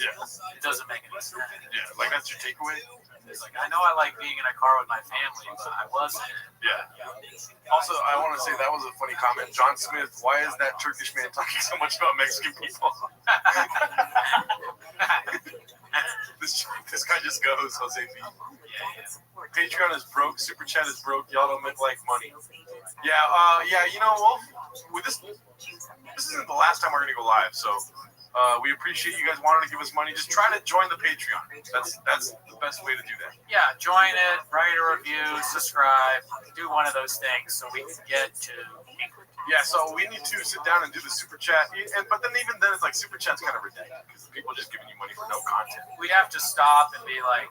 Yeah. It doesn't make any sense. Yeah, like that's your takeaway? It's like, I know I like being in a car with my family, but I wasn't. Yeah. Also, I want to say that was a funny comment. John Smith, why is that Turkish man talking so much about Mexican people? This guy just goes, Jose B. Patreon is broke. Super Chat is broke. Y'all don't make like money. Yeah, you know, well, with this isn't the last time we're going to go live, so we appreciate you guys wanting to give us money. Just try to join the Patreon. That's the best way to do that. Yeah, join it, write a review, subscribe, do one of those things so we can get to England. Yeah, so we need to sit down and do the super chat, but then even then, it's like super chat's kind of ridiculous because people are just giving you money for no content. We'd have to stop and be like,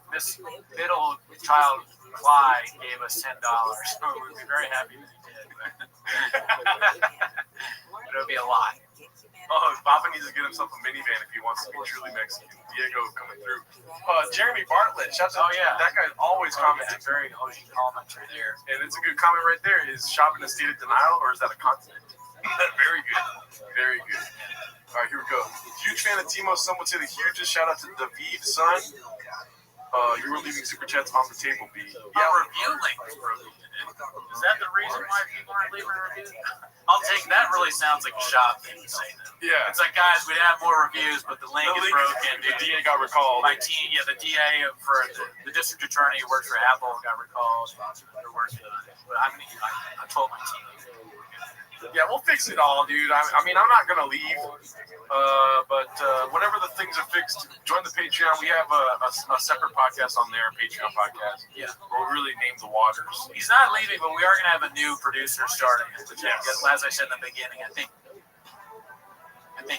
this middle child Clyde gave us $10. So we'd be very happy that he did. But it would be a lot. Oh, Papa needs to get himself a minivan if he wants to be truly Mexican. Diego coming through. Jeremy Bartlett, shouts out. That guy's always commenting. Very OG commentary there. And it's a good comment right there. Is shopping a state of denial or is that a continent? Very good. Very good. All right, here we go. Huge fan of Timo. Some would say the hugest. Shout out to David Son. You were leaving super chats on the table, B. Yeah, review link was broken. Is that the reason why people aren't leaving reviews? I'll take that. Really sounds like a shop thing to say that. Yeah. It's like, guys, we'd have more reviews, but the link is broken. The DA got recalled. My team, the DA for the district attorney who works for Apple got recalled. They're working on it. But I told my team. Yeah, we'll fix it all, dude. I mean, I'm not going to leave. But whenever the things are fixed, join the Patreon. We have a separate podcast on there, Patreon podcast. Yeah. Where we really name the waters. He's not leaving, but we are going to have a new producer starting. Which, as I said in the beginning, I think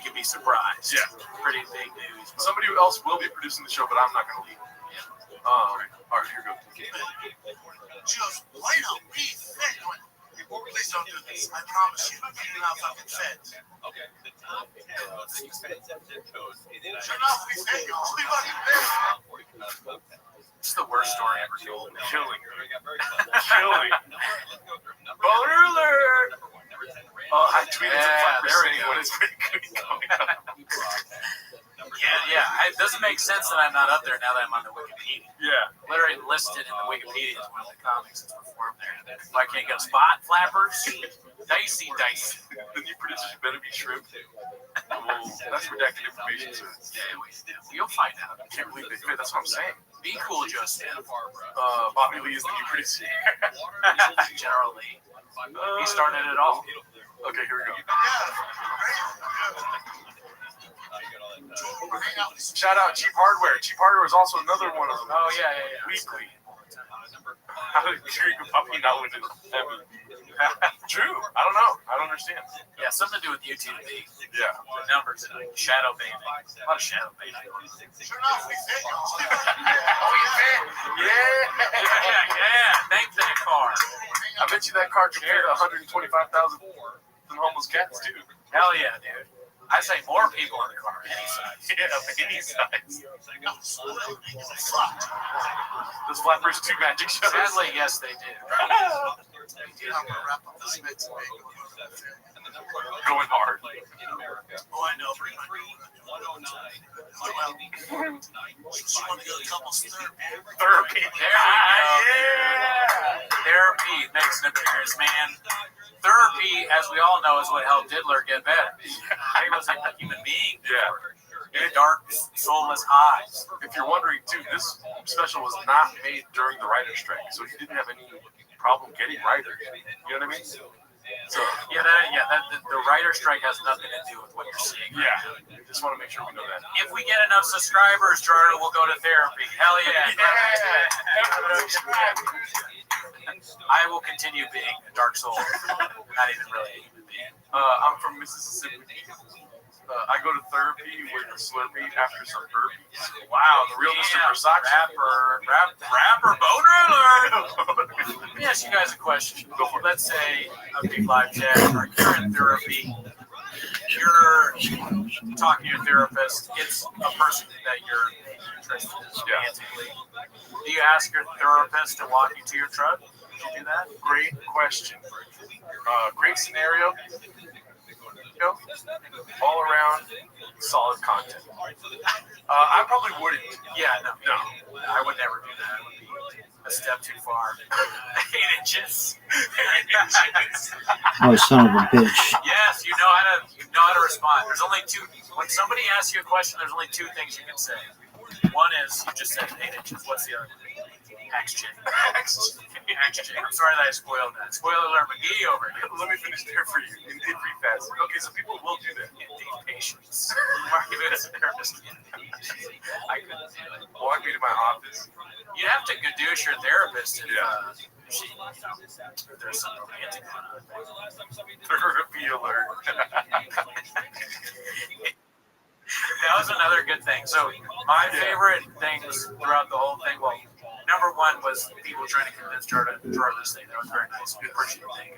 you'd be surprised. Yeah. Pretty big news. Somebody else will be producing the show, but I'm not going to leave. Yeah. All right, here we go. Just wait up, be fit. Please don't do this. I promise you. You're not fucking fed. Okay. The top 10 most expensive zip codes in the United Shut up, we fed you. We fucking fed. It's the worst story ever told. Killing. Killing. Boner alert! I tweeted some fucker saying what is pretty good going on. Yeah. It doesn't make sense that I'm not up there now that I'm on the Wikipedia. Yeah. Literally listed in the Wikipedia as one of the comics that's performed there. Why can't get a spot? Flappers? Dicey. The new producers better be shrimp. Well, that's redacted information, sir. You'll find out. I can't believe they fit. That's what I'm saying. Be cool, Justin. Bobby Lee is the new producer. General Lee. He started it all. Okay, here we go. Shout out Cheap Hardware. Cheap Hardware is also another one of them. Oh, yeah. Weekly. How did Drink Puppy not win it? True. I don't know. I don't understand. Yeah, something to do with YouTube. Yeah. The numbers and shadow banning. A lot of shadow banning. Sure enough, we fed you. Yeah. Thank that car. I bet you that car compared to 125,000 the and homeless cats too. Hell yeah, dude. I say more people in the car, any size. Yeah, of any size. Fucked. Those flappers too magic shows. Sadly, yes, they do. I'm gonna wrap up this mix and make it. Going hard. Oh, I know. 109. She want to get a couple's therapy. Therapy. There we go. Therapy makes an appearance, man. Therapy, as we all know, is what helped Diddler get better. He was a human being. Yeah. In dark, soulless eyes. If you're wondering too, this special was not made during the writer's strike, so he didn't have any problem getting writers. You know what I mean? So the writer strike has nothing to do with what you're seeing. yeah, just want to make sure we know that. If we get enough subscribers, Gerardo will go to therapy. Hell yeah. I will continue being a dark soul. Not even really a human being. I'm from Mississippi. I go to therapy with a Slurpee after some burpees. Wow, the real Mr. Versace. Rapper boner alert. Let me ask you guys a question. Let's say a big live chat, or you're in therapy, you're talking to your therapist, it's a person that you're interested in romantically. Do you ask your therapist to walk you to your truck? Did you do that? Great question. Great scenario. All around solid content. I probably wouldn't. Yeah, no, I would never do that. It would be a step too far. 8 inches. 8 inches. Oh, son of a bitch. Yes, you know how to respond. There's only two. When somebody asks you a question, there's only two things you can say. One is you just said 8 inches. What's the other? Action. I'm sorry that I spoiled that. Spoiler alert, McGee over here. Let me finish there for you. In pretty fast. Okay, so people will do that. Patience. I couldn't do it. Walk me to my office. You have to gadoosh your therapist if there's some romantic on it. Therapy alert. That was another good thing. So my favorite things throughout the whole thing, well, number one was people trying to convince Gerardo to stay. That was very nice. We appreciate it.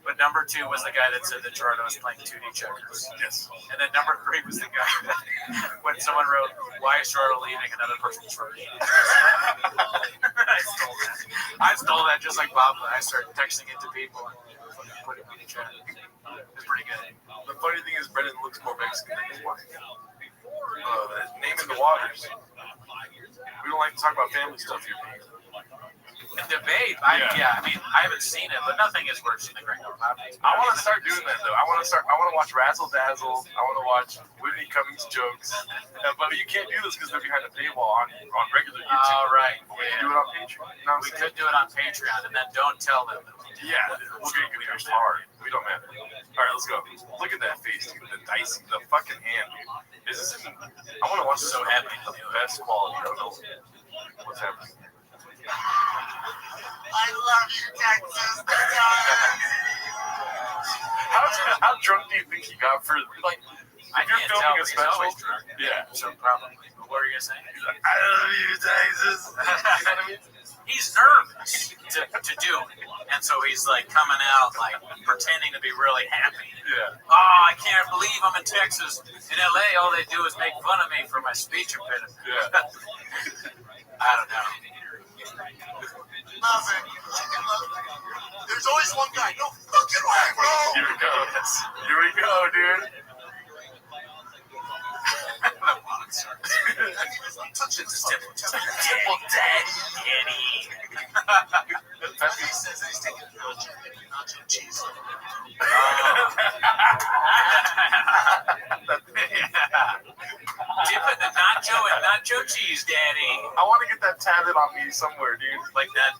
But number two was the guy that said that Gerardo was playing 2D checkers. Yes. And then number three was the guy that, when someone wrote, "Why is Gerardo leaving?" Another person wrote, I stole that just like Bob. I started texting it to people and putting it in the chat. It's pretty good. The funny thing is, Brendan looks more Mexican than his wife. Naming the waters. We don't like to talk about family stuff here. Debate. I mean, I haven't seen it, but nothing is worse than the Great Poppy. I want to start doing that though. I want to watch Razzle Dazzle. I want to watch Whitney Cummings jokes. But you can't do this because they're behind a paywall on regular YouTube. Oh, right. We can do it on Patreon. No, we could do it on Patreon, and then don't tell them. Yeah, we'll get confused hard. We don't matter. All right, let's go. Look at that face, dude. The dicey, the fucking hand, dude. Is this? I want to watch this. So happy. The best quality. I don't know what's happening. I love you, Texas. How drunk do you think he got for like? If you're filming a special, yeah, so probably. But what are you gonna say? Like, I love you, Texas. You know what I mean? He's nervous to do it, and so he's like coming out like pretending to be really happy. Yeah. Oh, I can't believe I'm in Texas. In LA, all they do is make fun of me for my speech impediment. Yeah. I don't know. Nothing. There's always one guy. No fucking way, bro. Here we go. Here we go, dude. Touch it, Temple Daddy. He says he's taking nacho cheese. Dip it the nacho and nacho cheese, Daddy. I want to get that tatted on me somewhere, dude. Like that.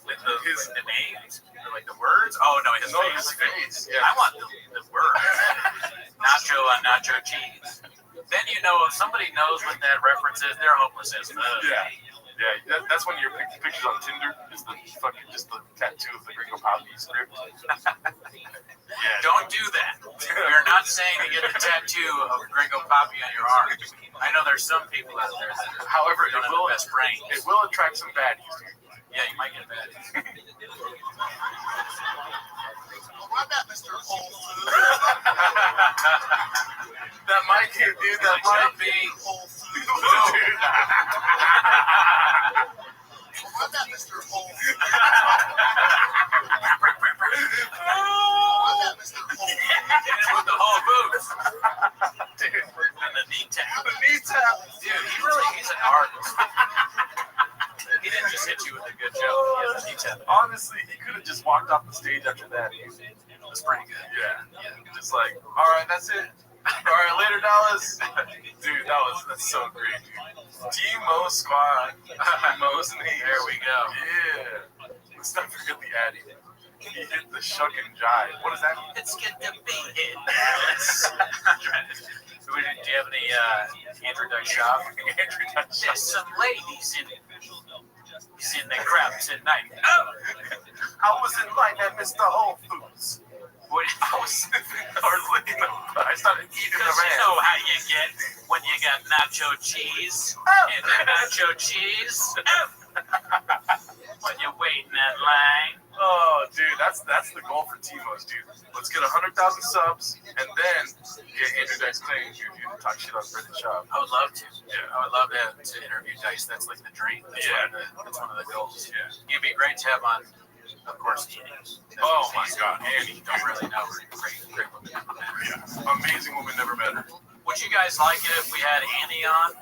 The names? Or like the words? Oh, no, his face. Yeah. I want the words. Nacho on nacho cheese. Then you know if somebody knows what that reference is, they're hopeless as fuck. Yeah, that's when your pictures on Tinder is the fucking just the tattoo of the Gringo Poppy script. Don't do that. We're not saying to get a tattoo of Gringo Poppy on your arm. I know there's some people out there that however, don't have the best brain. It will attract some baddies. Yeah, you might get bad. Why not, Mr. Whole Food? That might be, dude. That might be. Whole Food. Dude. Why not, Mr. Whole Food? With the whole boots. Dude, and the knee tap. Dude, he's an artist. He didn't just hit you with a good joke. He has a knee tap. Honestly, he could have just walked off the stage after that. That's pretty good. Yeah. Just like, all right, that's it. All right, later, Dallas. Dude, that's so great. T-Mo squad. T-Mo's name. There we go. Yeah. Let's not forget the Addy. He hit the shuck and jive. What does that mean? It's good to be in Dallas. Do you have any Andrew Dice Shop? There's some ladies in the crowd tonight. Oh! I was in line at Mr. Whole Foods. I was sniffing or licking them. I started eating Because them. you know how you get when you got nacho cheese. And the nacho cheese. When you're waiting that line. Oh, dude, that's the goal for T-Mo's, dude. Let's get 100,000 subs and then get Andrew Dice Clay and you to talk shit on Brendan Schaub. I would love to. Yeah. I would love to interview Dice. That's like the dream. That's one of the goals. Yeah. It'd be great to have on, of course, Annie. Oh my God, Annie. Don't really know her. Great woman. Yeah. Amazing woman, never met her. Would you guys like it if we had Annie on?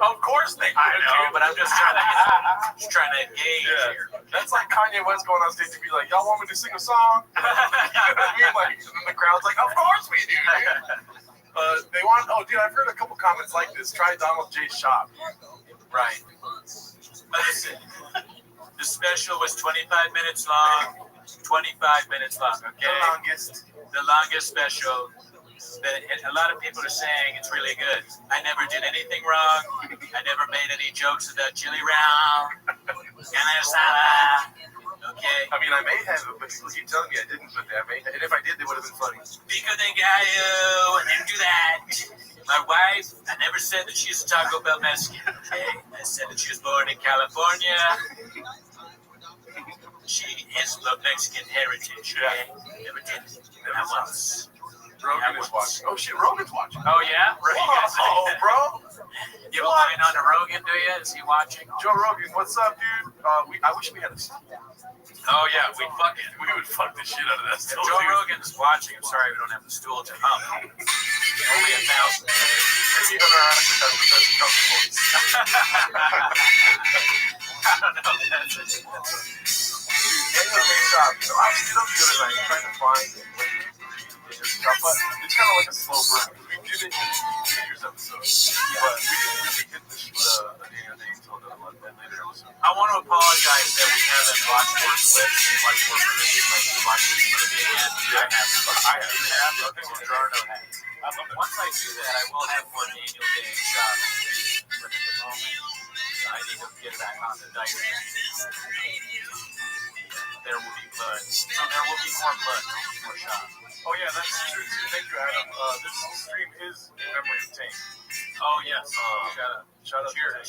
Of course they I know, but I'm just trying to engage here. That's like Kanye West going on stage to be like, y'all want me to sing a song? You know what I mean? Like, and the crowd's like, of course we do, dude. They want, dude, I've heard a couple comments like this. Try Donald J. Shop. Right. Listen, the special was 25 minutes long. 25 minutes long, okay? The longest special. But a lot of people are saying it's really good. I never did anything wrong. I never made any jokes about chili round. Okay? I mean, I may have, but people keep telling me I didn't, but and if I did, they would have been funny. Pico de gallo, I didn't do that. My wife, I never said that she's a Taco Bell Mexican. Okay? I said that she was born in California. She is of Mexican heritage. Okay? Never did. Not once. Rogan is watching. Oh shit, Rogan's watching. Oh yeah? Oh, bro. You have a line on to Rogan, do you? Is he watching? Joe Rogan, what's up, dude? I wish we had a stool. Oh yeah, we would fuck the shit out of that stool. Joe Rogan's watching. I'm sorry we don't have the stool to hum. Only 1,000. Maybe unironically has the best jump voice. I don't know. Dude, Daniel J. Shop. So I stayed up the other night trying to find it's kind of like a slow burn. We did it in the previous episode, but we didn't really hit the Daniel Day until the later episode. I want to apologize that we haven't watched more clips and watched more movies. Like we watched this movie again. I have. Okay, well, Gerardo has. Once I do that, I will have one Daniel Day shot. But at the moment, I need to get back on the dice. There will be blood. So there will be more blood. More shots. Oh yeah, that's true. Thank you, Adam. This stream is in memory of Tank. Oh yes. Shout out. Cheers to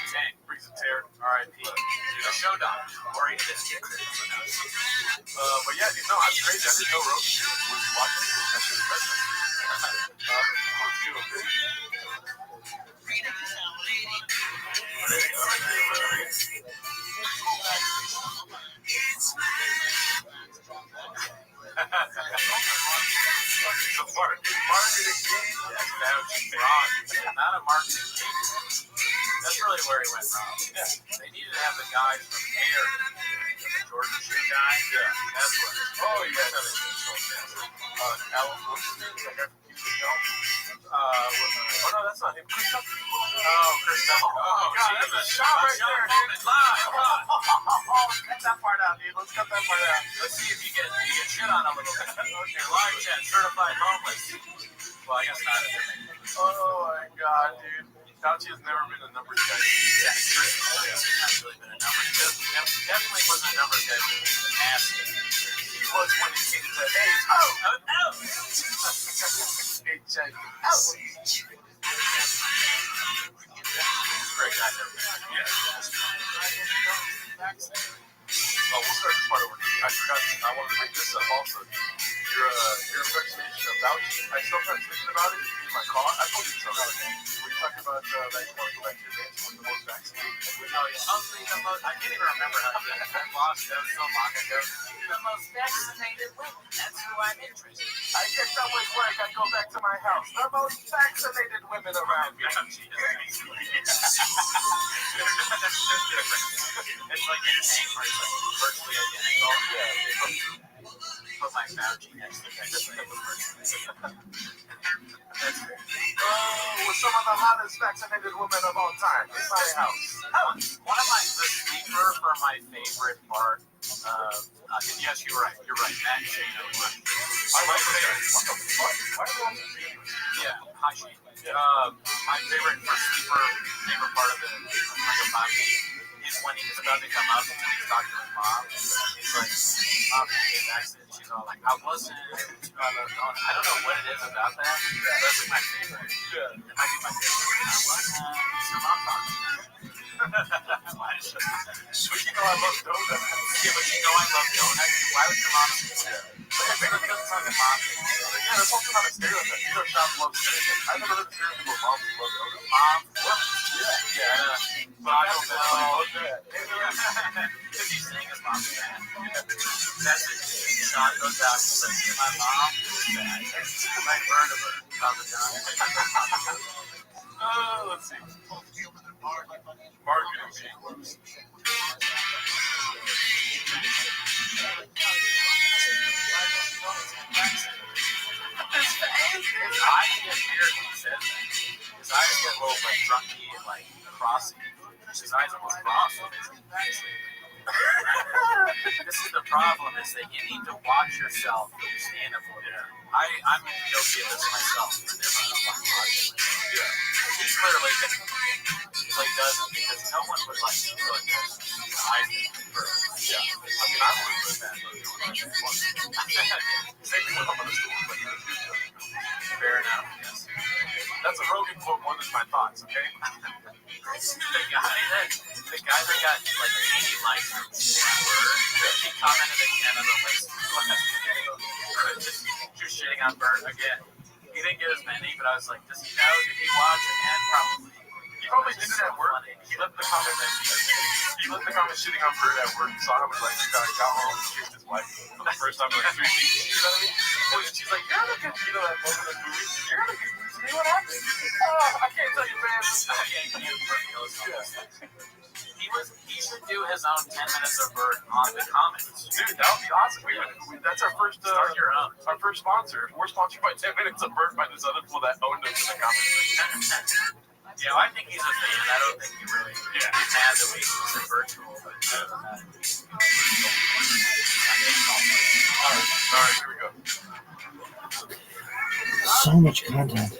Tank. Brings a tear. R.I.P. The show doctor. Or he did. But yeah, no, that's crazy. I didn't know Rogan was watching this. That's impressive. Let's do a Marketing game. Not a marketing game. That's really where he went wrong. Yeah. They needed to have the guys from Air, the Jordan shoe guy. Yeah. That's what. Oh yeah. Alan Wilson, oh no, that's not him. Chris Tucker. Oh, Chris Tucker. Oh God, that's a shot right there, dude. Live. Cut that part out, dude. Let's cut that part out. Let's see if you get shit on a little bit. Okay, live chat, certified homeless. Well, I guess not. Oh my God, dude. Fauci has never been a numbers guy. Yeah, true. He's not really been a numbers guy. Definitely wasn't a numbers guy when he was an ass. He was when he came to AIDS. Great guy, though. Yeah. vaccinated. Oh, we'll start this part over. I forgot. I wanted to bring this up also. Your vaccination of Fauci. I still started thinking about it in my car. I told you this already. Were you talking about that you want to go back to your dance with the most vaccinated? Oh, yeah. I can't even remember how I lost that so long ago. The most vaccinated women. That's who I'm interested in. I get done with work. I go back to my house. The most vaccinated women around me. It's like insane where it's like virtually identical. Put my Fauci next to vaccinated person. With some of the hottest vaccinated women of all time in my house. One of the sleeper for my favorite part. Yes, you're right. Matt Shane. I like the what the fuck? Why are all Yeah, hi Shane. My favorite part of the podcast is when he's about to come up and he's talking to his mom. He's like, Mom, you get vaccinated. She's all like, I wasn't. I don't know what it is about that. That's like my favorite. Yeah. It might be my favorite. I wasn't. It's your mom talking. Sweet, you know I love donuts. Yeah, but you know I love donuts. Why would your mom say that? Maybe because it's like a mom thing. Yeah, that's also not a stereotype. You know, Sean loves stereotypes. I've never heard of stereotype where moms love donuts. Mom? Yeah. But I don't know. Because he's saying his mom's bad. That's it. Sean goes out and says, my mom is bad. I've heard of her all the time. Let's see. Marketing sequence. I get weird when he says that. His eyes get a little like drunky and like crossy. His eyes almost cross. This is the problem, is that you need to watch yourself when you stand up there. I'm guilty of this myself whenever I'm watching. Yeah. He clearly doesn't, because no one would like to feel like this. I think. Yeah. I mean, I would do that. Same thing with the school. Fair enough, yes. That's a Rogan quote more than my thoughts, okay? The guy that got like 80 likes from he commented again on the list. Just shitting on Bert again. He didn't get as many, but I was like, does he know? Did he watch again? Probably. He probably did it at work. He left the comment shitting on Bert at work. Saw him and like got home and kissed his wife for the first time in like 3 weeks. You know what I mean? She's like, you're the good, you know that moment in the movie. You're the good. What happened? I can't tell you, man. He should do his own 10 minutes of Bert on the comments. Dude, that would be awesome. That's our first Start your own. Our first sponsor. We're sponsored by 10 Minutes of Bert by this other people that owned us in the comments. Yeah, I think he's a fan. I don't think he really is mad that we said virtual. But, all right, here we go. So much content.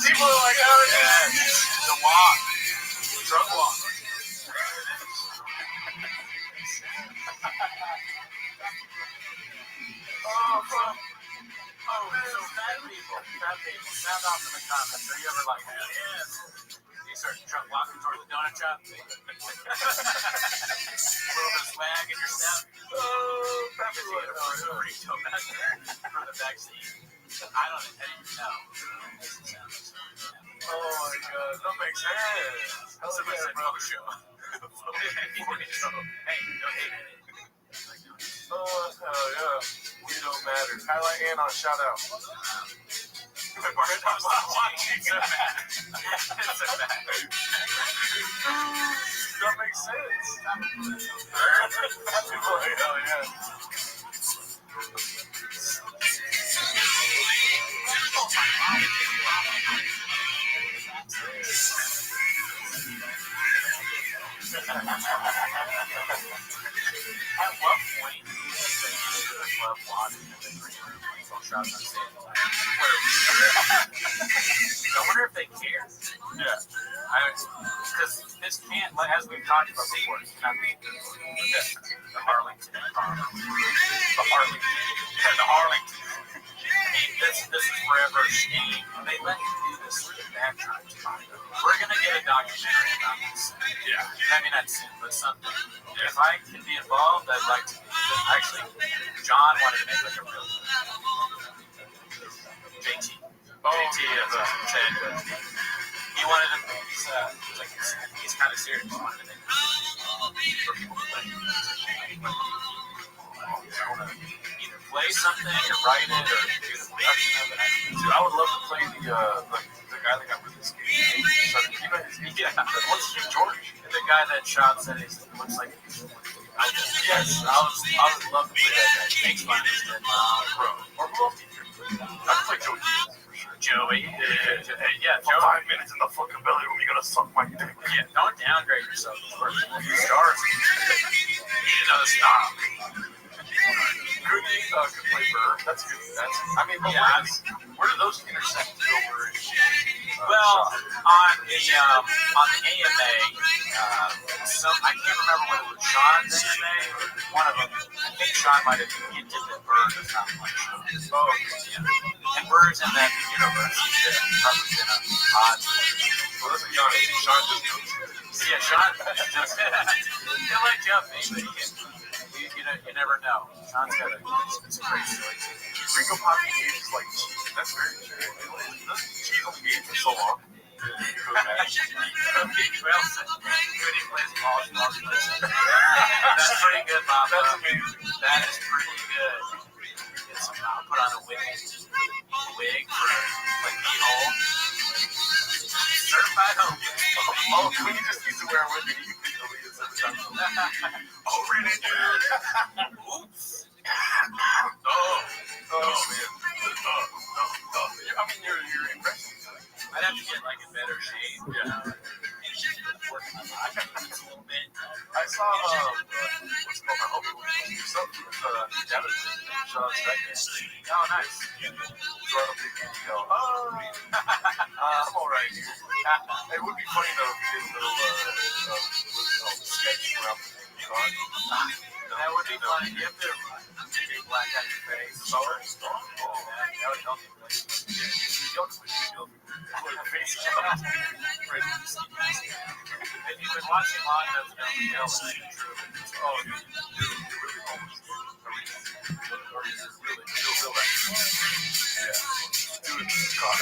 People are like, oh yeah, the walk, drug walk. Fat people, sound off in the comments. Are you ever like, hell yeah? You start walking towards the donut shop. A little bit of swag in your step. Fat people are pretty dope out there from the backseat. I don't even know. Oh my god, that makes sense. Somebody said for the show. Hey, don't hate it. Oh, hell yeah. We don't matter. Highlight Anon, shout out. That makes sense. Hell yeah. At what point do you think the club watching the green room when it's all shot on stage? I wonder if they care. Yeah. Because this can't, like, as we've talked about before, it's not the Harlington. The Harlington. I mean, this is forever shame. They let you do this with the background. We're going to get a good documentary about this. Yeah. I mean, that's it, but something. If I can be involved, I'd like to. Actually, John wanted to make like a real JT. JT is a Ted. He wanted to. He's kind of serious. He wanted to make for people to play. Either play something or write it or do the production of it. Dude, I would love to play the guy that got really scared. Yeah. What's his name, George? The guy that shot said he looks like. Yes, I would love to play that guy. Makes fun of his dead mom. Bro. Or who else? I'd play Joey. Joey. Yeah, For Joey. 5 minutes in the fucking belly room, you're gonna suck my dick. Yeah, don't downgrade yourself. You stars. You know, stop. Good play for that's good. That's. I mean, but Yeah, where do those intersect over? Well, on the AMA, I can't remember whether it was Sean's AMA. One of them, I think Sean might have hinted that Bird does not like Sean. Oh, yeah. And Bird's in that universe. He's probably been on odds. Well, let's be honest. Sean just knows. Yeah, Sean just. He'll let you up, maybe. You never know. Sean's got it's a great story. Ringo Poppy Gage is like cheese. That's very true. Cheese on the Gage for so long. That's pretty good, Bob. That's amazing. That is pretty good. Get some, I'll put on a wig for like B-hole. Certified home. Oh, we just used to wear a wig and you could delete it sometimes. Oh, really? Oops. Oh, man. I mean, you're impressive. I'd have to get like a better shape. Yeah. I saw, what's it called? My homie was something with Gavin. Sean's second. Oh, nice. Brought up the go, I'm alright. It would be funny though if you did a little sketch around the car. That would be funny. You have to big black on your face. Oh, that would help you play. If you've been watching long enough to know the it's true. Oh, you're really homeless. Or you really feel that. Yeah. Do it in the car.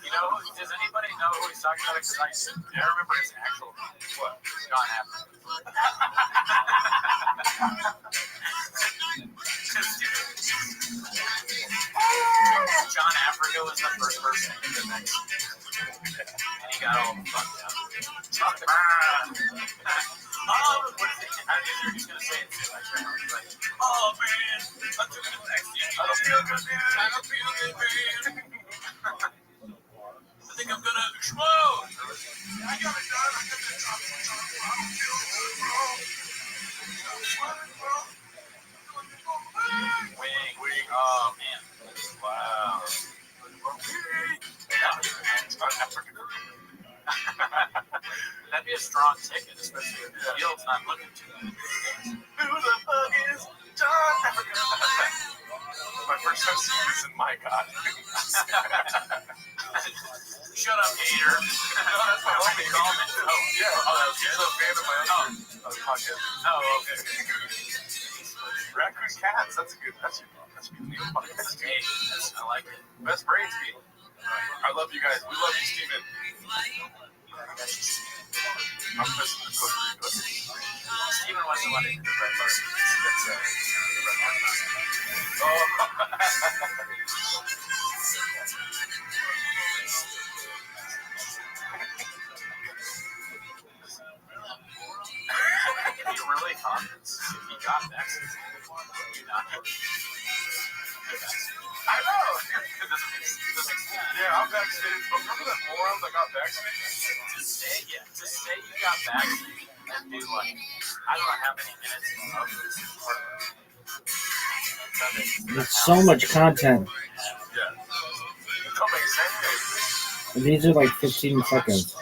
You know, does anybody know who he's talking about? Because I remember his actual name. What? John Africa. John Africa was the first person in the next. And he got all fucked up. Oh, what is it? You're just gonna say it too. I can't remember. Like, oh man, I took it back. I don't feel good, man. I don't feel good, man. I think I'm gonna explode. I got it done. I got that drop. I don't feel good, bro. Wing. Oh man. Wow. That'd be a strong ticket, especially if the field's not looking too good. Who the fuck is John Africa? My first time seeing this in my God. Shut up, hater. No, that's my homie called me. Oh, yeah. Oh, that was good. He's a fan of my own podcast. Oh, okay. Raccoon Cats. That's a good name of podcast. Hey, I like it. Best brains people. I love you guys. We love you, Steven. I'm missing the cook. Steven was the one who did the red bar. That's the red bar. Oh. If you really thought this, if he got vaccinated, would you not have I know. It doesn't make sense. Yeah, I'm vaccinated. But remember that moron that got vaccinated? To say you got vaccinated, and do like I don't know how many minutes of this. It's so much content. And these are like 15 seconds.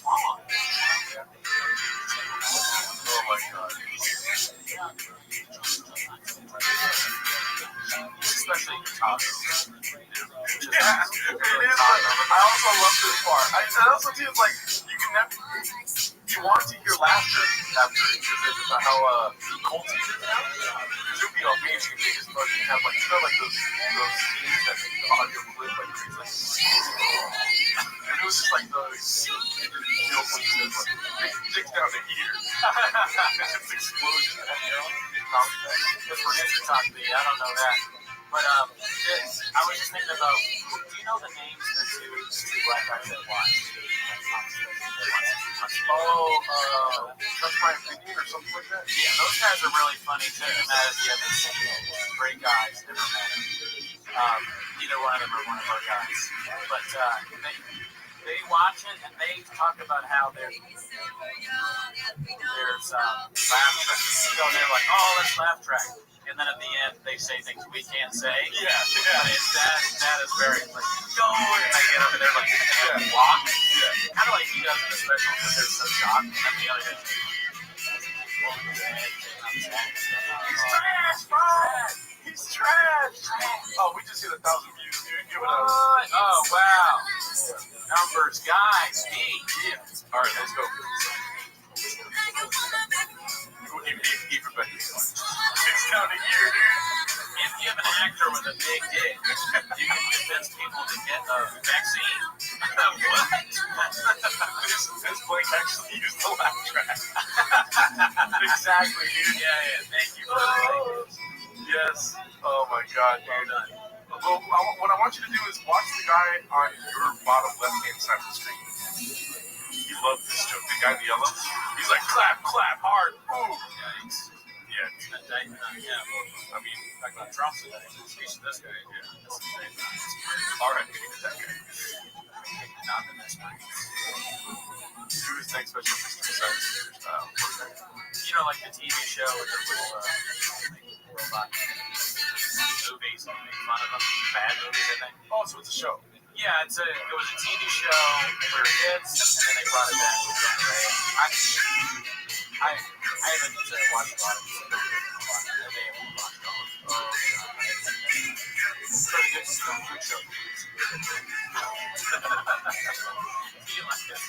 Oh my god. Especially in Chicago. Yeah, it is. I also love this part. I also feel like you can never. You want to hear laughter after it because of how cold it is now. Because it would be amazing if they just fucking have like like those scenes that make the audio clip like crazy. And it was just like those jokes when he says like dicks down the ear. It's just explosion. Just for Mr. Talk B, I don't know that. But I was just thinking about, do you know the names of the two black guys that watch? That's my opinion or something like that. Yeah, those guys are really funny too. As you haven't seen, great guys, never met them. Neither one of them are one of our guys. But they watch it and they talk about how there's laugh track. So they're like, oh, let's laugh track. And then at the end, they say things we can't say. Yeah. That is very like, yo, and they get up and they're like, walk. Yeah. Kind of like he does in the special because they're so shocked. And then the other guy, he's trash, bro. He's trash. Oh, we just hit 1,000 views, dude. Give it up. Oh, wow. Numbers, guys, me. Yeah. All right, let's go. Even better. It's down a year, dude. If you have an actor with a big dick, you can convince people to get a vaccine. What? This Blake actually used the laugh track. Exactly, dude. Yeah. Thank you for the Yes. Oh my god, dude. Well, what I want you to do is watch the guy on your bottom left-hand side of the screen. He loved this joke. The guy in the yellow. He's like, clap, hard. Boom. Yikes. Yeah. I mean, like when Trump's today, he's this guy. Yeah. That's the same. All right, maybe that guy. Not the next one. Do his next special Mr. Style. You know, like the TV show with the little robot movies and make fun of them. Bad movies, I think. Oh, so it's a show. Yeah, it was a TV show for kids, and then they brought it back. I haven't watched a lot of it. They haven't watched all of it. Pretty good stuff. Good show. You like this?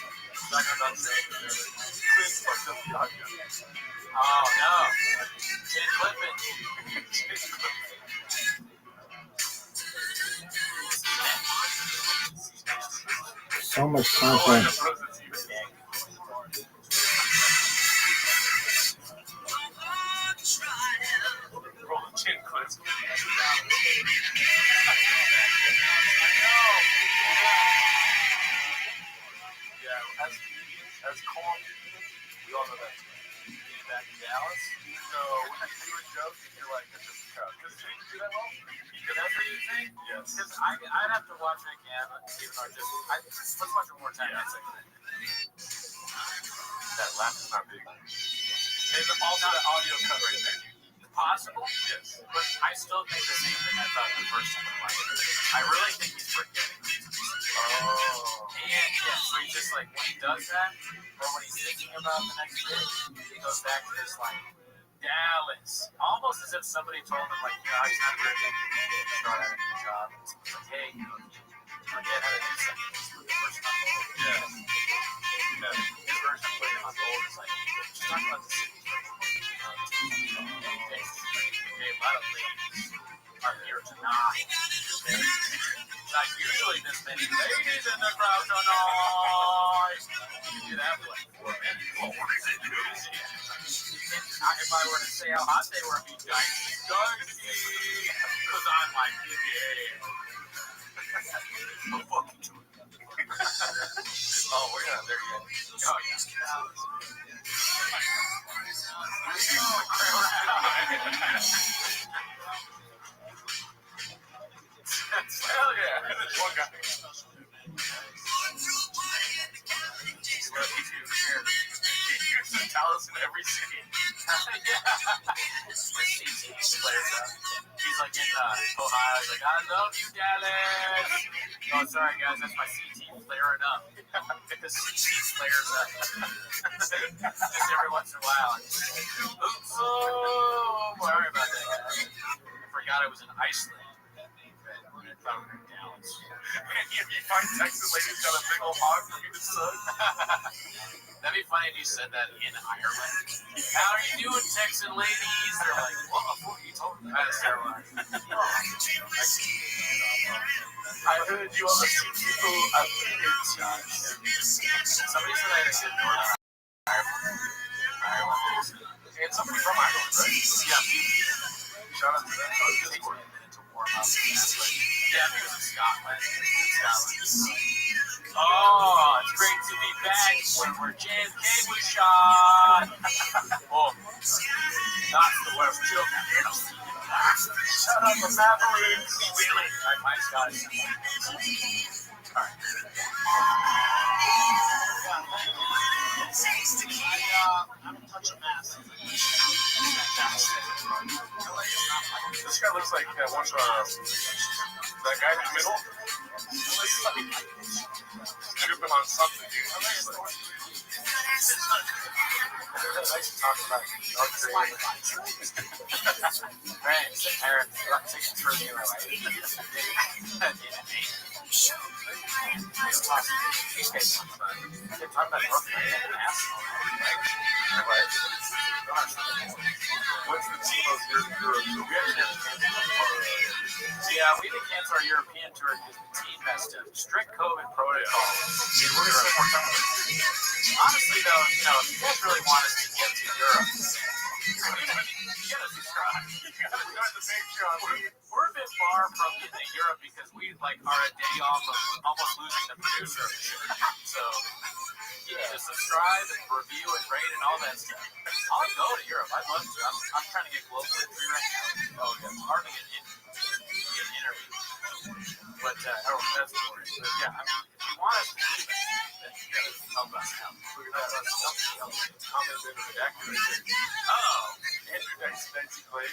Talking about saying Chris fucked up the audio. Oh no! Can't clip it. So much content. Roll the chin clips. Yeah, as calm we all know that. Getting back in Dallas. No, when you do a joke, you're like, it's just a crowd. Does Jake do that well? That's what you think? Yes. Because I'd have to watch it again, even though let's watch it one more time. That laugh is not big. And also the audio cut right there. Possible? Yes. But I still think the same thing I thought the first time I watched it. I really think he's forgetting. Oh. And so he's just like, when he does that, or when he's thinking about the next day, he goes back to this like, Dallas. Almost as if somebody told him, like, he's not very good. Start out a new job. It's like, hey, forget how to do something. The person on hold. Yeah. His version of putting him on hold is like, just talk about the city. Okay, a lot of ladies are here tonight. Not usually this many ladies in the crowd tonight. You can do that for like 4 minutes. Oh, what is it, if I were to say how hot they were, it'd be dicey. Because I'm like, yeah. Oh, we're not there yet. Oh, yeah. Hell yeah. There's one guy. Dallas in every scene. The CT flares up. He's like in Ohio. He's like, I love you, Dallas. Oh, sorry, guys. That's my CT flaring up. The CT flares up. Just every once in a while. Oops. Oh, sorry about that, guys. I forgot I was in Iceland. I thought we were in Dallas. If you find Texan ladies got a big old hog for me to suck. That'd be funny if you said that in Ireland. How are you doing, Texan ladies? They're like, what the fuck are you talking about? That's terrible. I heard you on the people of Somebody said I had a good North Ireland. And somebody from Ireland, right? Yeah. Shout out to them. It takes me a minute to warm up. Yeah, he was in Scotland. Oh, it's great to be back when we're JFK was shot. Oh, that's the worst joke I've ever seen. Shut up, the Mavericks. Really? All right, mine's got it. All right. I'm gonna touch a mask. This guy looks like that guy in the middle. Tripping on something, dude. Nice to talk about North Korea. Right, Aaron, taking through you What's the team of Europe? Yeah, we didn't cancel our European tour because the team messed up. Strict COVID protocols. Honestly, though, you know, if you guys really want us to get to Europe, you gotta subscribe. We're a bit far from getting to Europe because we are a day off of almost losing the producer. So you need to subscribe and review and rate and all that stuff. I'll go to Europe. I'd love to. I'm trying to get global entry right now. Oh, yeah. It's hard to get an interview. But that's boring. But yeah, I mean, if you want us to do this, then you gotta help us out. Look at that. Comments into the deck. Oh, Andrew Nancy Clay.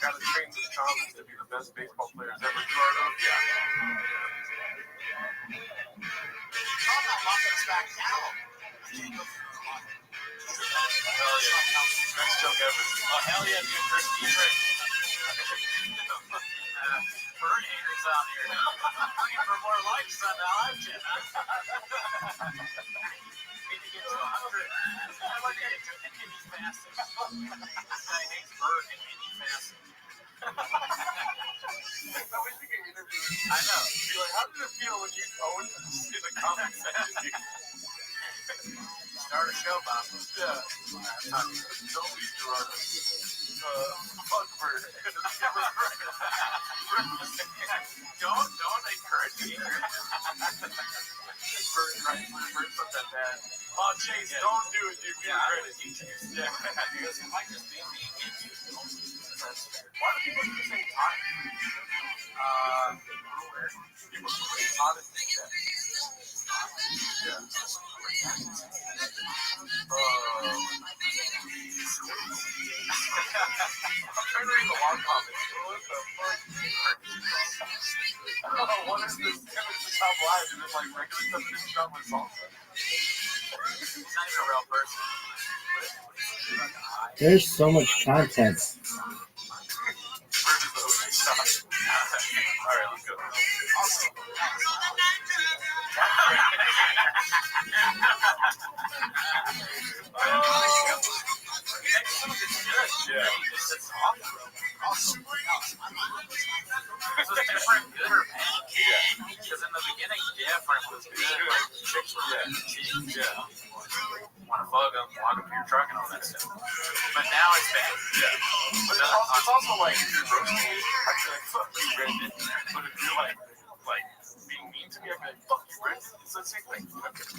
Got to train these comments to be the best baseball players ever. Gerardo. Yeah. back down. Hell yeah. Best joke ever. Oh, hell yeah, dude. Chris Dietrich. Bird haters out here. Looking for more likes on the live chat. Need to get to 100. I'd like to get to an indie facet. I hate Bird and indie facet. I wish we could interview him. I know. Be like, how did it feel when you owned in the comment section? Start a show, Bob. Yeah. Don't be Gerardo. Fuck Bird. Don't encourage me. Bird from that bad. Oh, Chase, don't do it, dude. We regret it. Yeah. Because it might just be me. Why do people keep saying Todd? People keep saying Todd and think that. Yeah. I'm trying to read the long comments. What the fuck? What is this? Kevin's top live? Is it like regular stuff in his shop with salsa? He's not even a real person. There's so much content. Alright, let's go. Yeah. Awesome. This was different, good or bad? Yeah. Because in the beginning, different was good. Like, chicks were good. Yeah. Want to fuck them, walk up to your truck and all that stuff. But now it's bad. Yeah. But it's also like, if you're roasting me, I'd be like, fuck you, Brandon. But if you're like being mean to me, I'd be like, fuck you, Brandon. It's the same thing.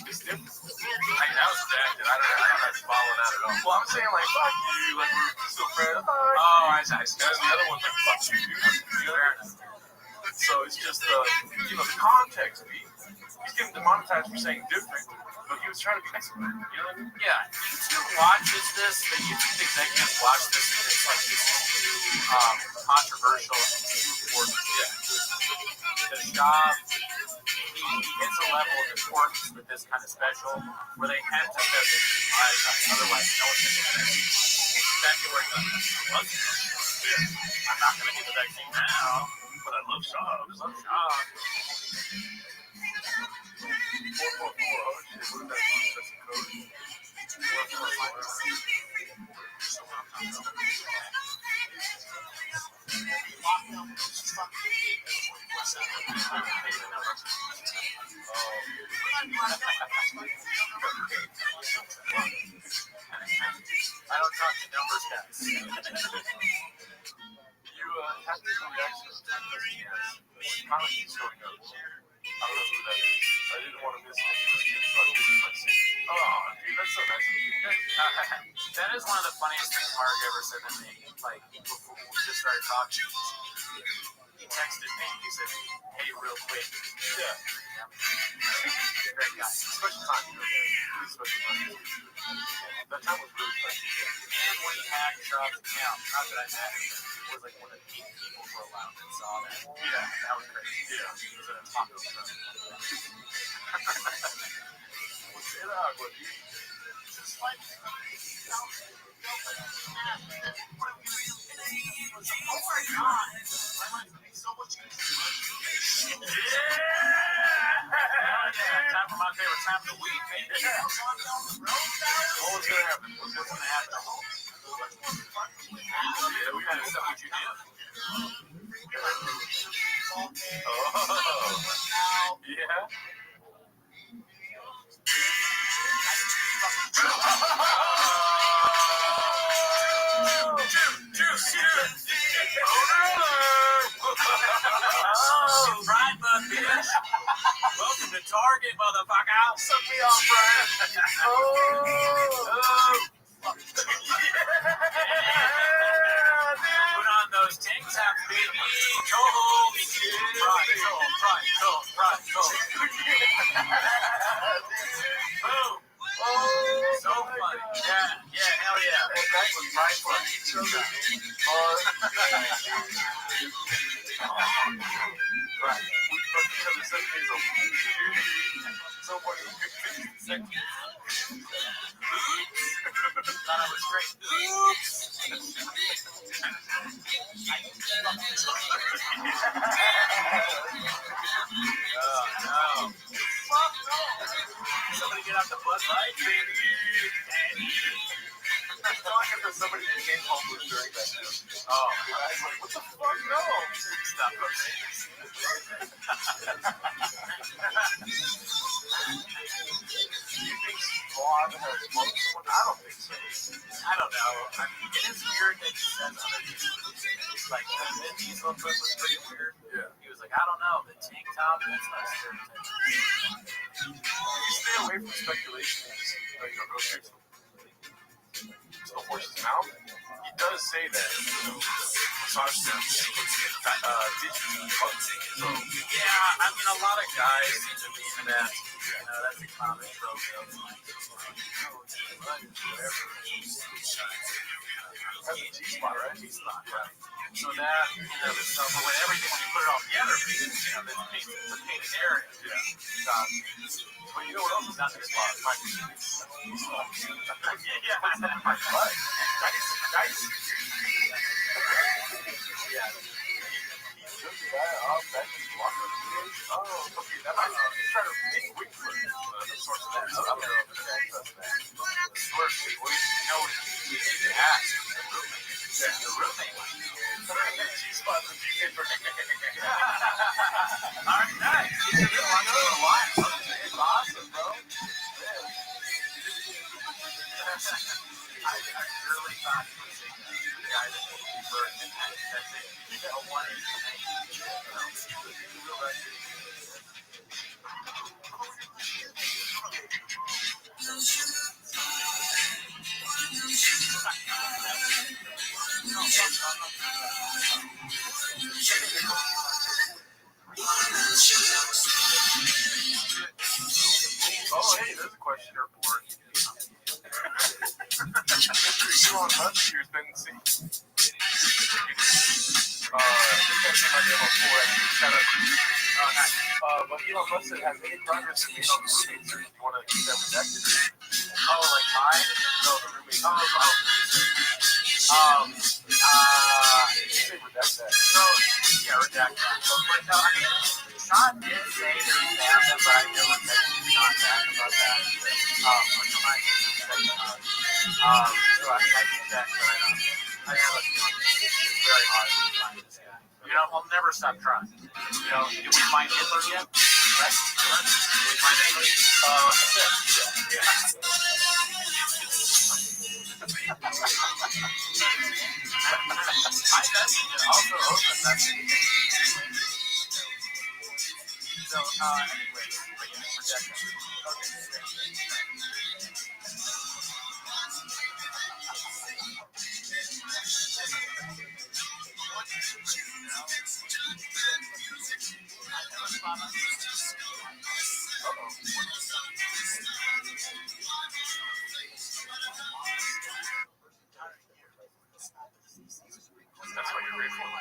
It's different. Like, that was redacted. I don't know how to follow that at all. Well, I'm saying, like, fuck you, like, we're still friends. Oh, I see. And then the other one's like, fuck you, dude. So it's just the context beat. He's getting demonetized for saying different, but he was trying to be nice about it. You know what I mean? Yeah, YouTube watches this. The YouTube executives watch this, and it's like this is too controversial and too important. Yeah, the job hits a level of importance with this kind of special where they have to step in and eyes on it. Otherwise, no one's going to get it. February, I'm not going to get the vaccine now, but I love shops. I love shops. 444. Oh shit! What is that? That's a code. 444. I don't talk to numbers, guys. You have to do reaction to comments showing up. I don't know who that is. I didn't want to miss any of those kids, so I didn't my seat. Oh, dude, that's so nice. That is one of the funniest things Mark ever said to me. Like, before we just started talking, he texted me. He said, "Hey, real quick." Yeah. Great guy. Special time. Special time. That time was really fun. And when he hacked Shop's account, not that I met him, he was like one of the 8 people for a while that saw that. Yeah. That was crazy. Yeah. He was in a taco truck. What's it agua, dude? Just like oh my god! So much yeah! Time for my favorite time of the week, baby. What was gonna happen? What's gonna happen? Yeah, we gotta stuff what you did. Oh. Yeah. Right, bud, bitch. Welcome to Target, motherfucker. Suck me off, Brian. Put on those tank tops, baby. Go home. Boom. So funny. Yeah, hell yeah. That night was my fun. Right. We fucked each other 7 days a week. So funny. Thought I was great. Oops. No. Somebody get out the Bud Light, baby. I felt like if somebody became homeless during that show. Oh, I was like, what the fuck? No. Stop cocaine. Do you think Spawn has smoked someone? I don't think so. I don't know. I mean, it is weird that he says other people. Like, the Vin Diesel clip was pretty weird. Yeah. He was like, I don't know, the tank top, that's not a stereotype. You stay away from speculation and just, go straight to the horse's mouth. He does say that, massage therapy digitally. So, yeah, I mean, a lot of guys seem to be into that. That's a common trope. That's a G-spot, right? G-spot, right. So that, itself, but when everything, when you put it all together, it's a painted area. Yeah. But you know what else is not the spot? My penis. Yeah. My butt. Nice. Yeah. Oh, okay. That might be trying to make quick for the source of that. I don't know if it's the source. You know, we need to ask the roommate. Yeah, the roommate. G-spot the DJ for All right, nice. You've been watching for a while. It's awesome, bro. I really thought he was the guy that would be first, and that's it. A one in hey, there's a question or board. Elon Musk here's been seen. The campaign might be about 4 actually. Shout out to you. Nice. But Elon Musk said, has any progress been made on the roommate search? You want to get that redacted? Oh, like mine? No, the roommate. You should redact that. So, yeah, redact that. But no, I mean, Sean did say that he found them, but I never texted Sean back about that. Until I texted Sean. So I can check, but I gotta let you know. It's very hard to find this guy. You know, I'll never stop trying. You know, did we find Hitler yet? Right? Did we find Hitler? Yeah. I messaged also open message. So, anyway, but yeah, project them. That's what you're grateful for.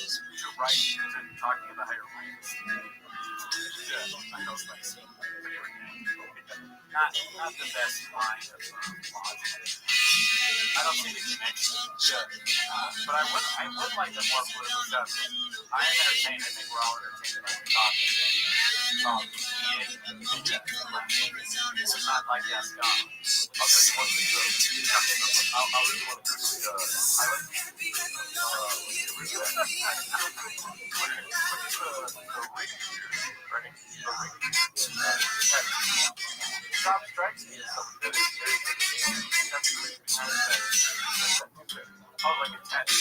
To write, to talking about how you're writing. Not the best line of logic. I don't think it's connection. But I would like the more political stuff. I am entertained. I think we're all entertained by the topic. It's not like that's gone. I'll tell you one thing though. I'll read one thing. Stop strikes me as something that is very like a tattoo.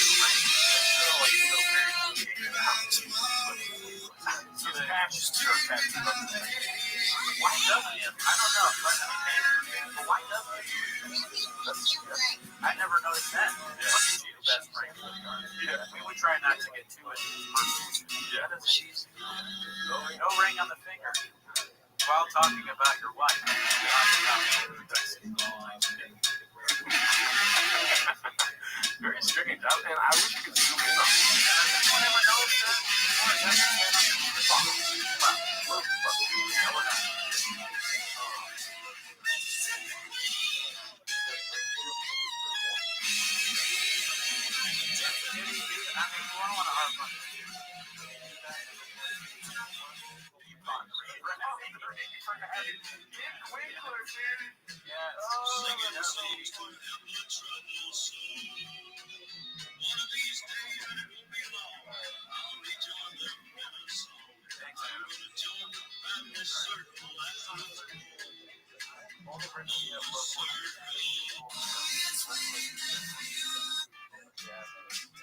Why doesn't it? I don't know. But why doesn't it? I never noticed that. Best friend. We try not to get too into no ring on the finger. While talking about your wife. Very strange. And I wish you could zoom in on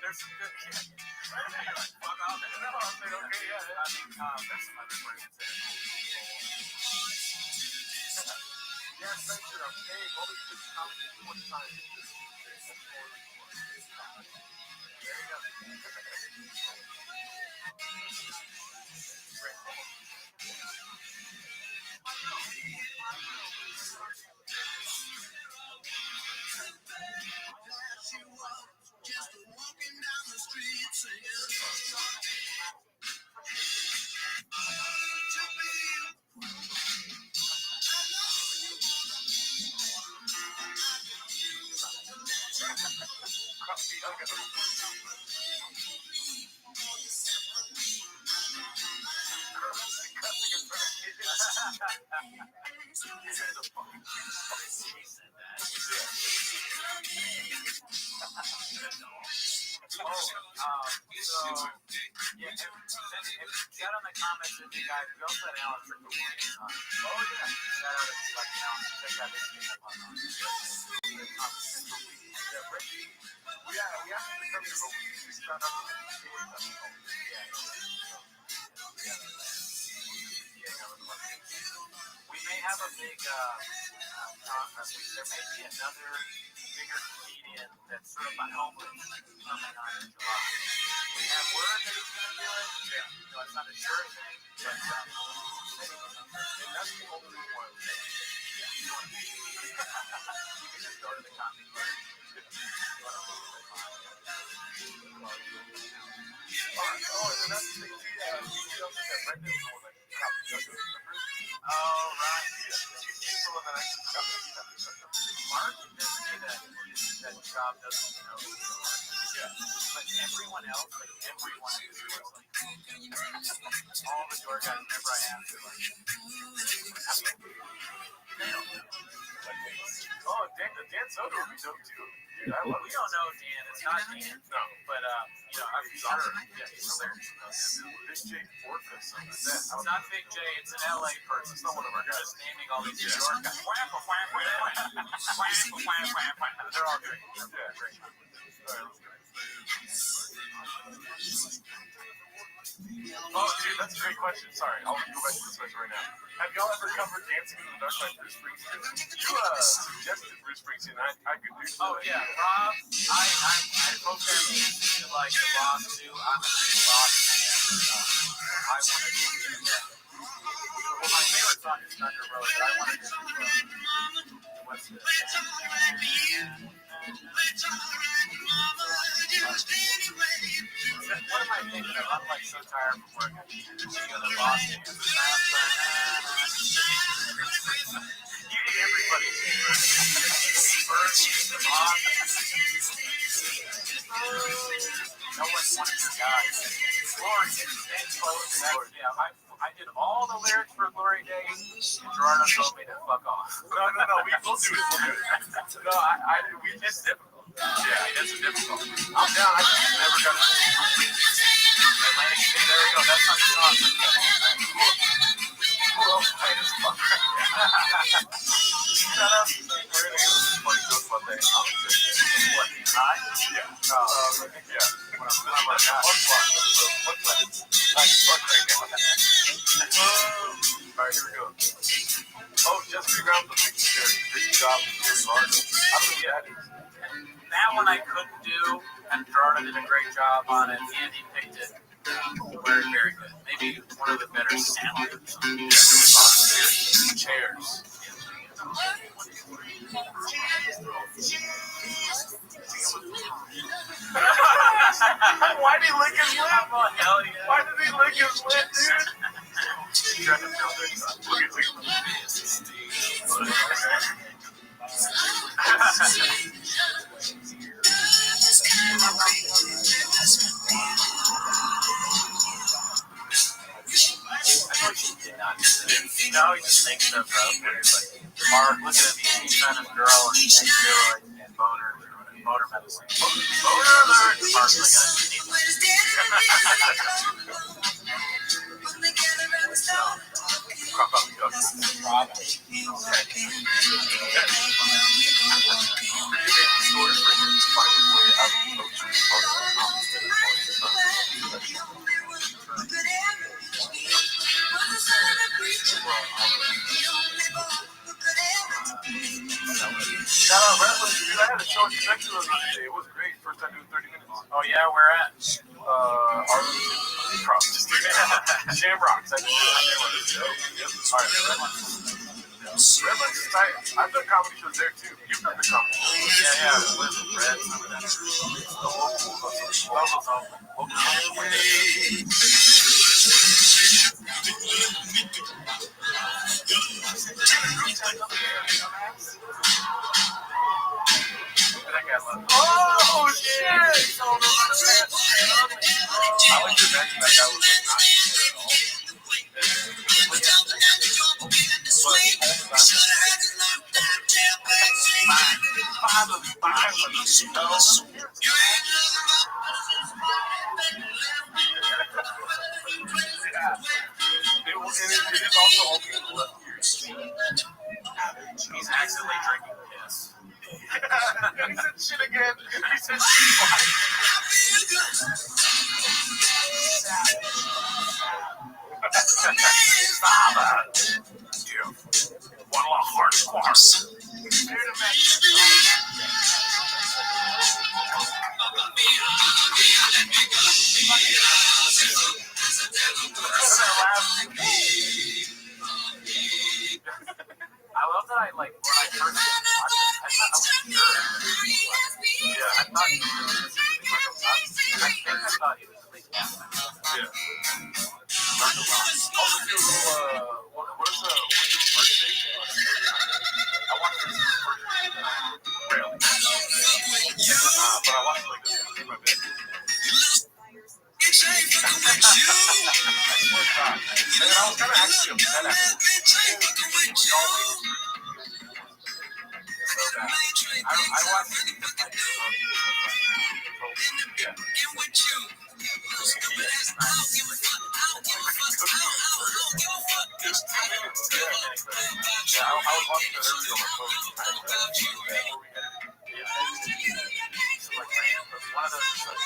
there's some good kids. Fuck out there. No, I said, okay, yeah. I mean, there's some other friends that yeah, Spencer, hey, what was this comment one time? There you go. Just walking down the street singing. Shout out in the comments if you guys, we also had Alan Triple Williams on. Oh yeah. Shout out if you like Alan, check out his stand up on we actually come here, but we found out a big, there may be another bigger comedian that's sort of homeless coming on in July. We have word that he's going to do it. Yeah. You know, it's not a sure thing, but and that's the only one. You can just go to the comedy club. Oh, and that's the thing, too. Brendan's the one that got the younger, remember? Oh, right. He's the one that actually got the Mark does say that job doesn't know who you are. Yeah. But everyone else, like everyone in the store, like all the door guys, whenever I ask, they're like, they don't know. Oh, Dan Soto would be dope too. Dude, we don't know Dan. It's not Dan. No. But, you know, I'm sure. Yeah, he's hilarious. Big J Forfeit, something like that. It's not Big J. It's an LA person. It's not one of our guys. Just naming all these New York guys. They're all great. Yeah, great. All right, let's go. Oh, dude, that's a great question. Sorry, I'll go back to this question right now. Have y'all ever covered Dancing in the Dark by Bruce Springsteen? You suggested Bruce Springsteen. I could do so. Oh, yeah. Rob, I programmed to like the Boss too. I'm a big Boss fan. I want to do it. Well, my favorite song is Thunder Road. I want to do what's this? What am I thinking of? I'm like so tired from work. You go to Boston. You need everybody's no one's one of your guys. Glory Days. Yeah, I did all the lyrics for Glory Days, and Gerardo told me to fuck off. No, we'll do it. No, it's difficult. Yeah, it's difficult. I'm down. I just never got it. Atlantic City, there we go. That's not the song. Who else played this fuck? Shut up. We're going to get this funny joke about that conversation. What, I? Yeah. Yeah. When I'm like, what's that? Alright, here we go. Oh, just reground the picture. Big job, very hard. I don't know, yeah. That one I couldn't do, and Gerardo did a great job on it, and he picked it very, very good. Maybe one of the better sounders. Chairs. Why did he lick his lip? Oh, hell yeah. Why did he lick his lip, dude? He tried to build it. Look at No, he just makes stuff up. Mark, look at me. He's trying to girl and steroids and boner medicine. Boner alert! Mark's like, crop up the Shout out Redlands, dude. I had a show in Spectrum the other day. It was great. First time doing 30 minutes. Oh, yeah? Where at? Arlington. Just Shamrocks. I just did it. All right, Redlands is tight. I've done comedy shows there, too. You've done the comedy shows. Yeah. Liz and Brad, some of that. The Oh, shit! I like to imagine that guy was like not It is also only in the left ear. He's accidentally drinking piss. He said shit again. He said shit. Wow. why, like, when I first watched it, I wasn't sure. Yeah, I thought he was I think I thought he was at least half. Yeah. Also, what is what's his birthday? I watched this rarely. But I watched like this in my bed. I swear to God. And then I was kind of actually upset after we all so bad. I watched it because my yeah. Yeah, I was watching it earlier on my phone. One of those is like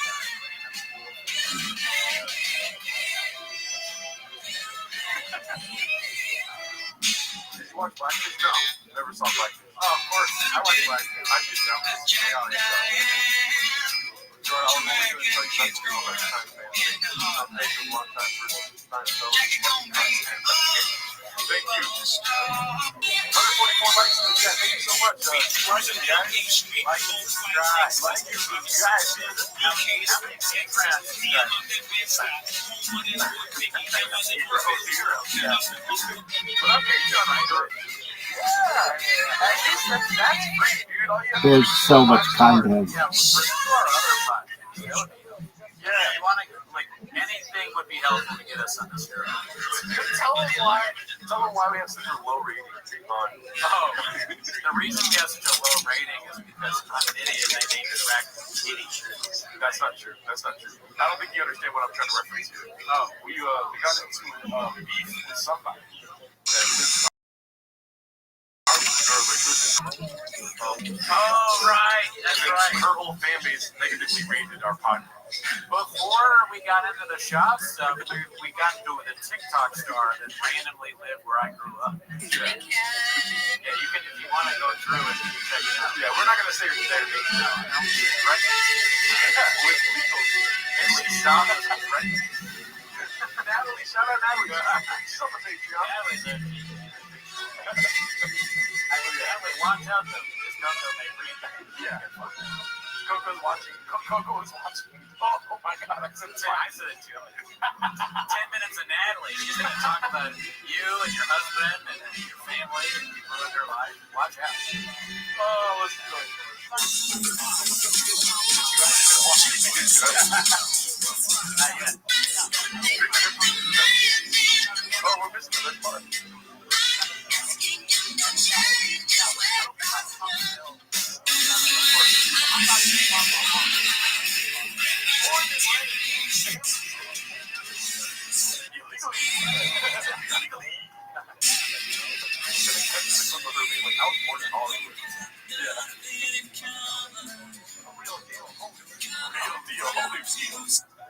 Did you watch Blackfish? No, never saw Blackfish. Oh, of course. I watched Blackfish. I just know. So I was only going to tell you that's true by the time, man. I've been a long time for time, so thank you. 144 likes in the chat. Thank you so much. Like it, guys. Like and subscribe. Like and subscribe. How many Patreons you got? Yeah. But I'm Patreon, right? Yeah. At least that's free, dude. All you have to do There's is so much 5 stars. content. Yeah, listen to our other podcast. Yeah, you want to, like, anything would be helpful to get us on this show. Tell them why we have such a low rating on. Oh, the reason we have such a low rating is because I'm an idiot and I named it Raccoon Kitty. That's not true. That's not true. I don't think you understand what I'm trying to reference here. Oh, we got into beef with somebody. Oh, right. That's right. Her whole fan base negatively rated our podcast. Before we got into the shop stuff, we got into the TikTok star that randomly lived where I grew up. Yeah, you can, if you want to go through it, you can check it out. Yeah, we're not going to say her name now. Right? Yeah, with legal. Natalie, shout out Natalie. She's on the Patreon. Natalie, watch out though, because Coco may read that. Yeah. Coco's watching. Coco is watching. Oh my God, I said it too. 10 minutes of Natalie. She's going to talk about you and your husband and your family and people in their life. Watch out. Oh, let's go. Not yet. Oh, we're missing the best part.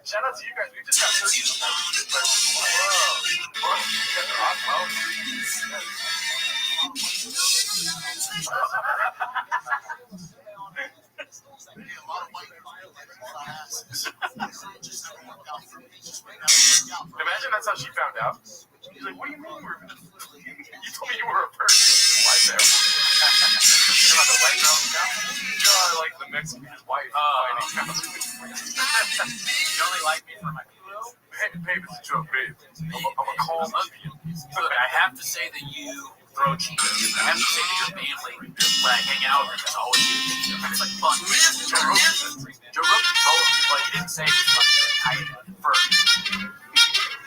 Shout out to you guys. We just got 30 Imagine that's how she found out. She's like, what do you mean you were... You told me you were a person. White there. You know the white girl now? No, I like the Mexican's wife. You only like me for my video? Babe, it's a joke, babe. I'm a calm lesbian. Look, I have to say that you throw Cheetos. I have to say that your family, when I hang out with them, is always eating Cheetos. It's like fun. Joe Rogan told me, but he didn't say it was like I first.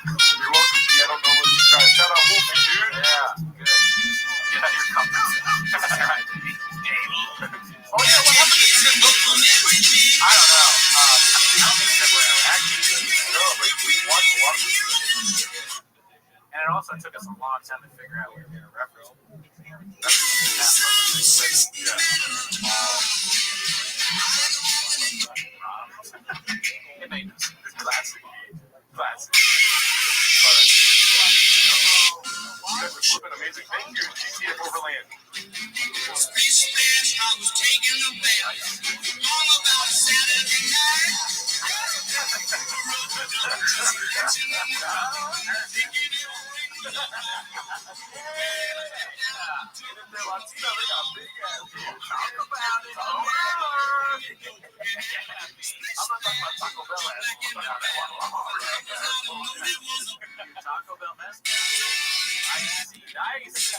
You're welcome, D. I don't know what you're trying to shout out Wolfie, dude. Yeah, good. Get out of your comfort zone. That's right, baby. Oh, yeah, what happened to you? I don't know. I don't think that we're actually no, but we watched a lot of this. And it also took us a long time to figure out what we were going to reference. It made no sense. Classic. Alright. You guys are flipping amazing. Thank you, GTF Overland. Montino, they got big ass. Talk about it. I'm not talking about Taco Bell ass. Taco Bell mess. Nice.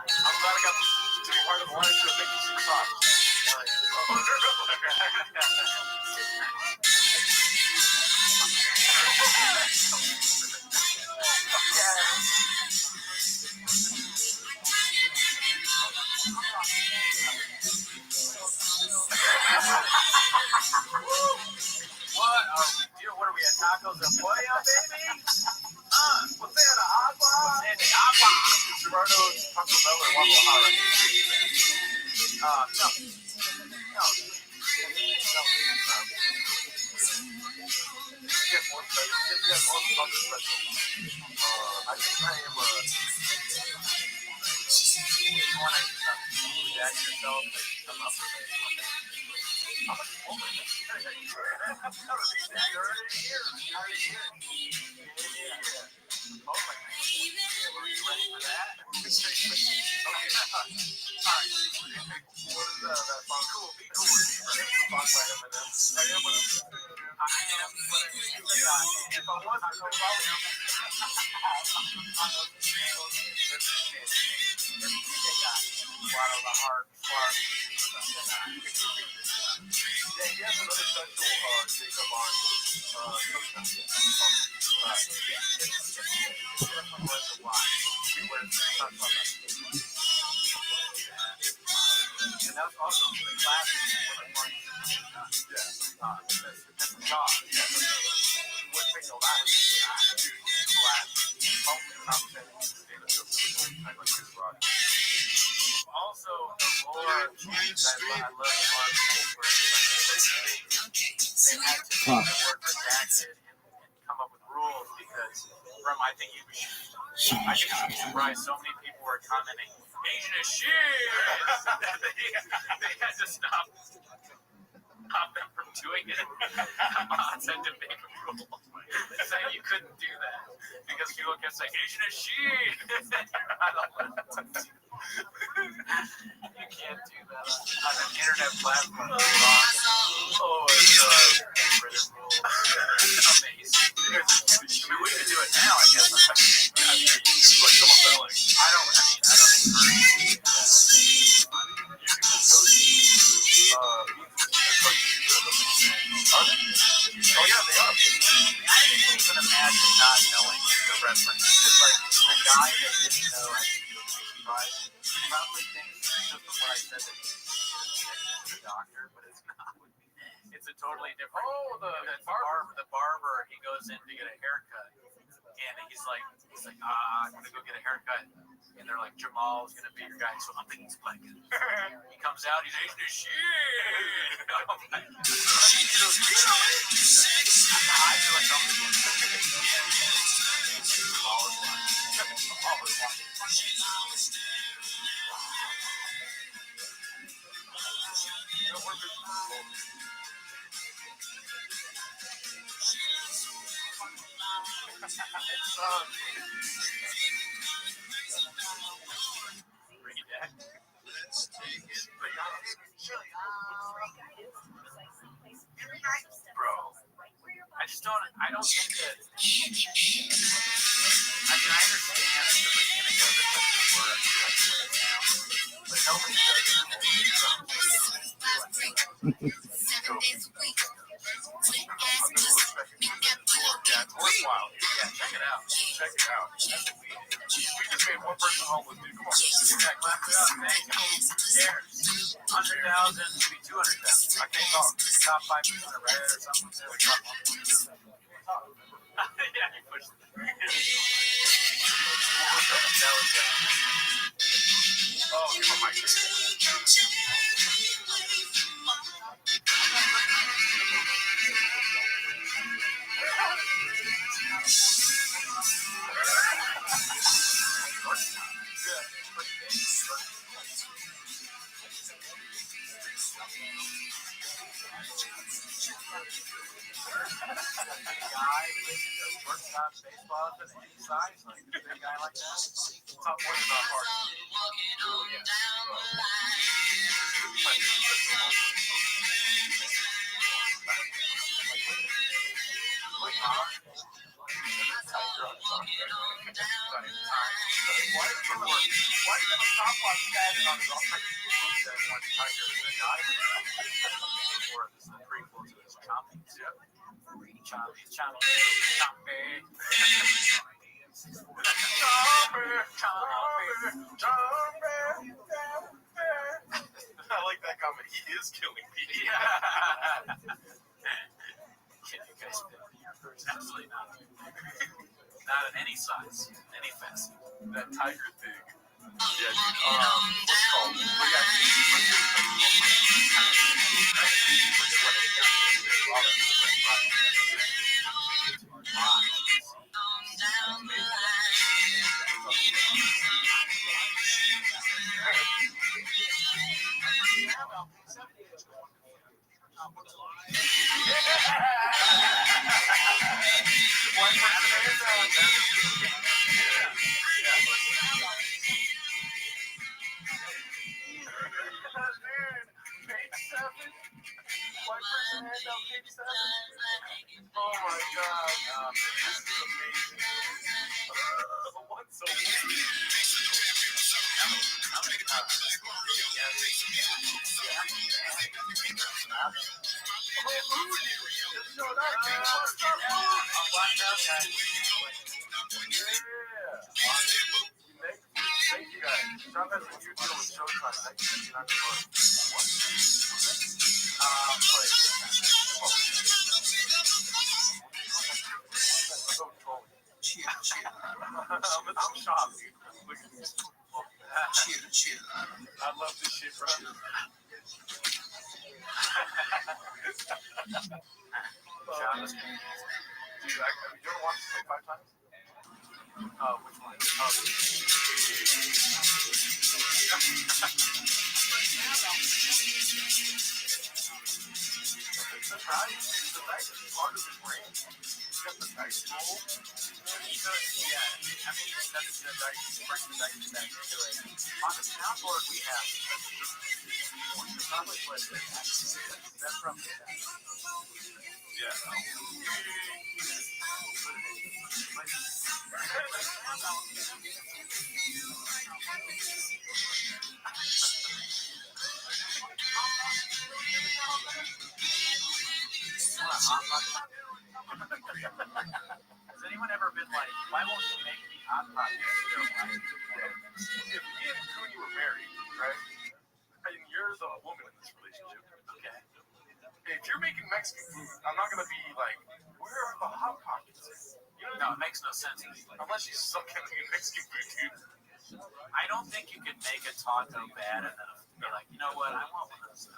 I'm glad I got to be part of the line to 56 socks. What are we at Tacos and Pollo, baby? What's that? Agua? Agua. Gerardo's Taco Bell or Guadalajara? No. Get more special. Get more fucking special. I think I am you want to react yourself and come up with it. How much more? And that's also the classic also, the lore that I love about they had to make the word redacted and come up with rules because from I think you'd be surprised so many people were commenting Asian as shit. they had to stop them from doing it. Mods had to make a rule saying you couldn't do that because people kept saying Asian as shit. You can't do that on an internet platform. Oh, it's Reddit rule. Amazing. I mean, we can do it now, I guess. I don't agree. Oh yeah, they are. I didn't even imagine not knowing the reference. It's like the guy that didn't know, I think he was surprised. He probably thinks just from what I said that he's a doctor, but it's not. It's a totally different. Oh, the barber. He goes in to get a haircut, and he's like, I'm gonna go get a haircut. And they're like, Jamal's gonna be your guy, so I'm thinking he's black. He comes out, he's Asian as shit. I feel like Let's take it. Bro, I don't think that. I mean, I understand the beginning of it, but nobody does it. 7 days a week. Yeah, it's worthwhile. Yeah, check it out. We just made one person homeless, dude. Come on. Yeah, clap it up, man. Cares? 100,000 to be 200,000. I can't talk. Top 5% of Reddit or something. Yeah, he pushed it. That was oh, give him my mic. Shortstop, baseball, any size, like a big guy like that. It's not more than not hard. Why do you have a stopwatch pattern on his arm? That one tiger is a guy. Or this is the prequel to his Chompy. Chompy. I like that comment. He is killing people. Yeah. Can you guys fit the universe? Absolutely not. Not in any size, any facet. That tiger thing. Yeah, dude. What's it called? We got Oh my god. This is amazing. What's so Thank you guys. Stop as a new deal with Showtime. Thank you. I'm shocked, dude. Look at this. Chill. I love this shit, bro. Dude, you ever watch this like 5 times? Which one? It's a nice part of his brain. He's got the nice roll. Yeah, I mean, that's the dice, bring the dice back into it. On the soundboard we have, probably what that's from the Has anyone ever been like, why won't you make me hot pot? If me and Cooney were married, right? And you're the woman in this relationship. Okay. If you're making Mexican food, I'm not gonna be like, where are the hot pockets? You know, No, it makes no sense. unless you suck at making Mexican food, dude. I don't think you can make a taco bad and then be like, you know what, I want one of those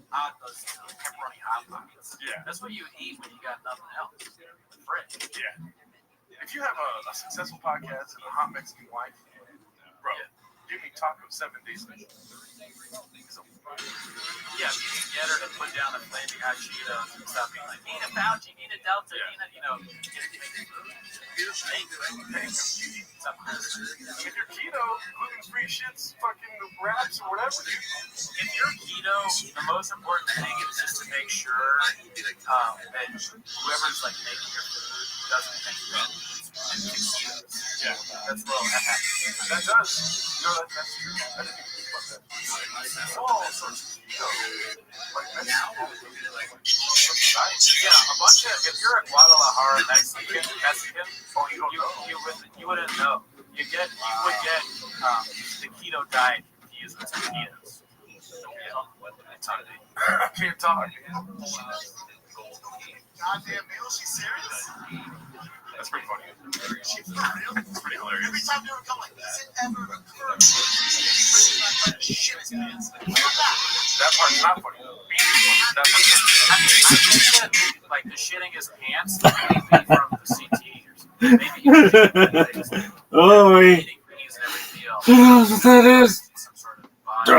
pepperoni hot pockets. Yeah. That's what you eat when you got nothing else. The fridge. Yeah. If you have a successful podcast and a hot Mexican wife, bro, give me taco 7 days a week. Yeah, you can get her to put down the flaming hot Cheetos and stuff. Being like, need a Fauci, need a Delta, need a, If you're keto, gluten-free shits, fucking wraps or whatever, dude. If you're keto, the most important thing is just to make sure that whoever's like making your food doesn't think that it's keto. Yeah. That's well, that happens. That does. You know, that's true. I didn't even think about that. Oh, so keto. Like, that's yeah, a bunch of, if you're a Guadalajara Mexican, you wouldn't know. You would get the keto diet confused with taquitos. It's on me. I can't talk. Goddamn meal, she's serious? That's pretty funny. She's not real. It's pretty hilarious. Every time they would come like, does it ever occur to you that he's shit his pants? That part's not funny. That part's not funny. I think that, like, the shitting his pants may be from the CT or something. Maybe he was Oh, wait. eating greens and everything else. That's what that is. Some sort of body.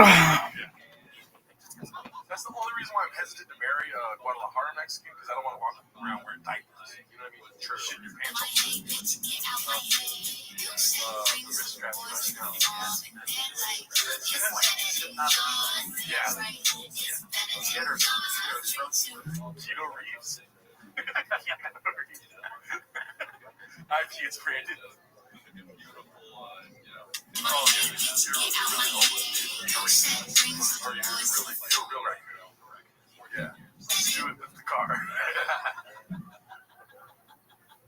That's the only reason why I'm hesitant to marry a Guadalajara, Mexican, because I don't want to walk around wearing diapers. You know what I mean? Sure. Shit in your pants. Yeah. Keto Reeves. It's branded. Oh, you're real right. Yeah. Let's do it with the car.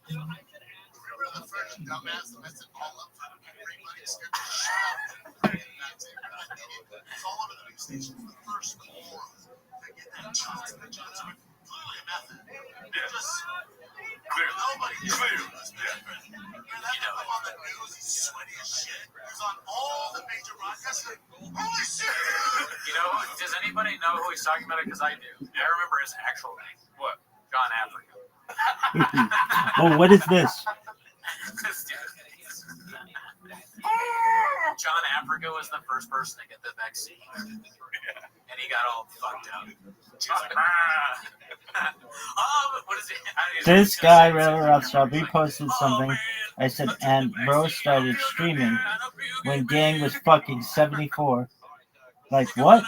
Remember the first dumbass that messed it all up for everybody to skip the It's all over the news station. The first moron to get that Johnson & Johnson. Clearly a method. Yes. Just Clear. nobody gets Clear. it. And that guy on the news, he's sweaty as shit. He's on all the major broadcasts. Like, holy shit! You know, does anybody know who he's talking about? Because I do. I remember his actual name. What? John Africa. Oh, what is this? John Africa was the first person to get the vaccine. And he got all fucked up. He was like, what is it? This guy, Rabbi Rothschild, reposted something. I said, and bro started streaming when gang was fucking 74. Like, what?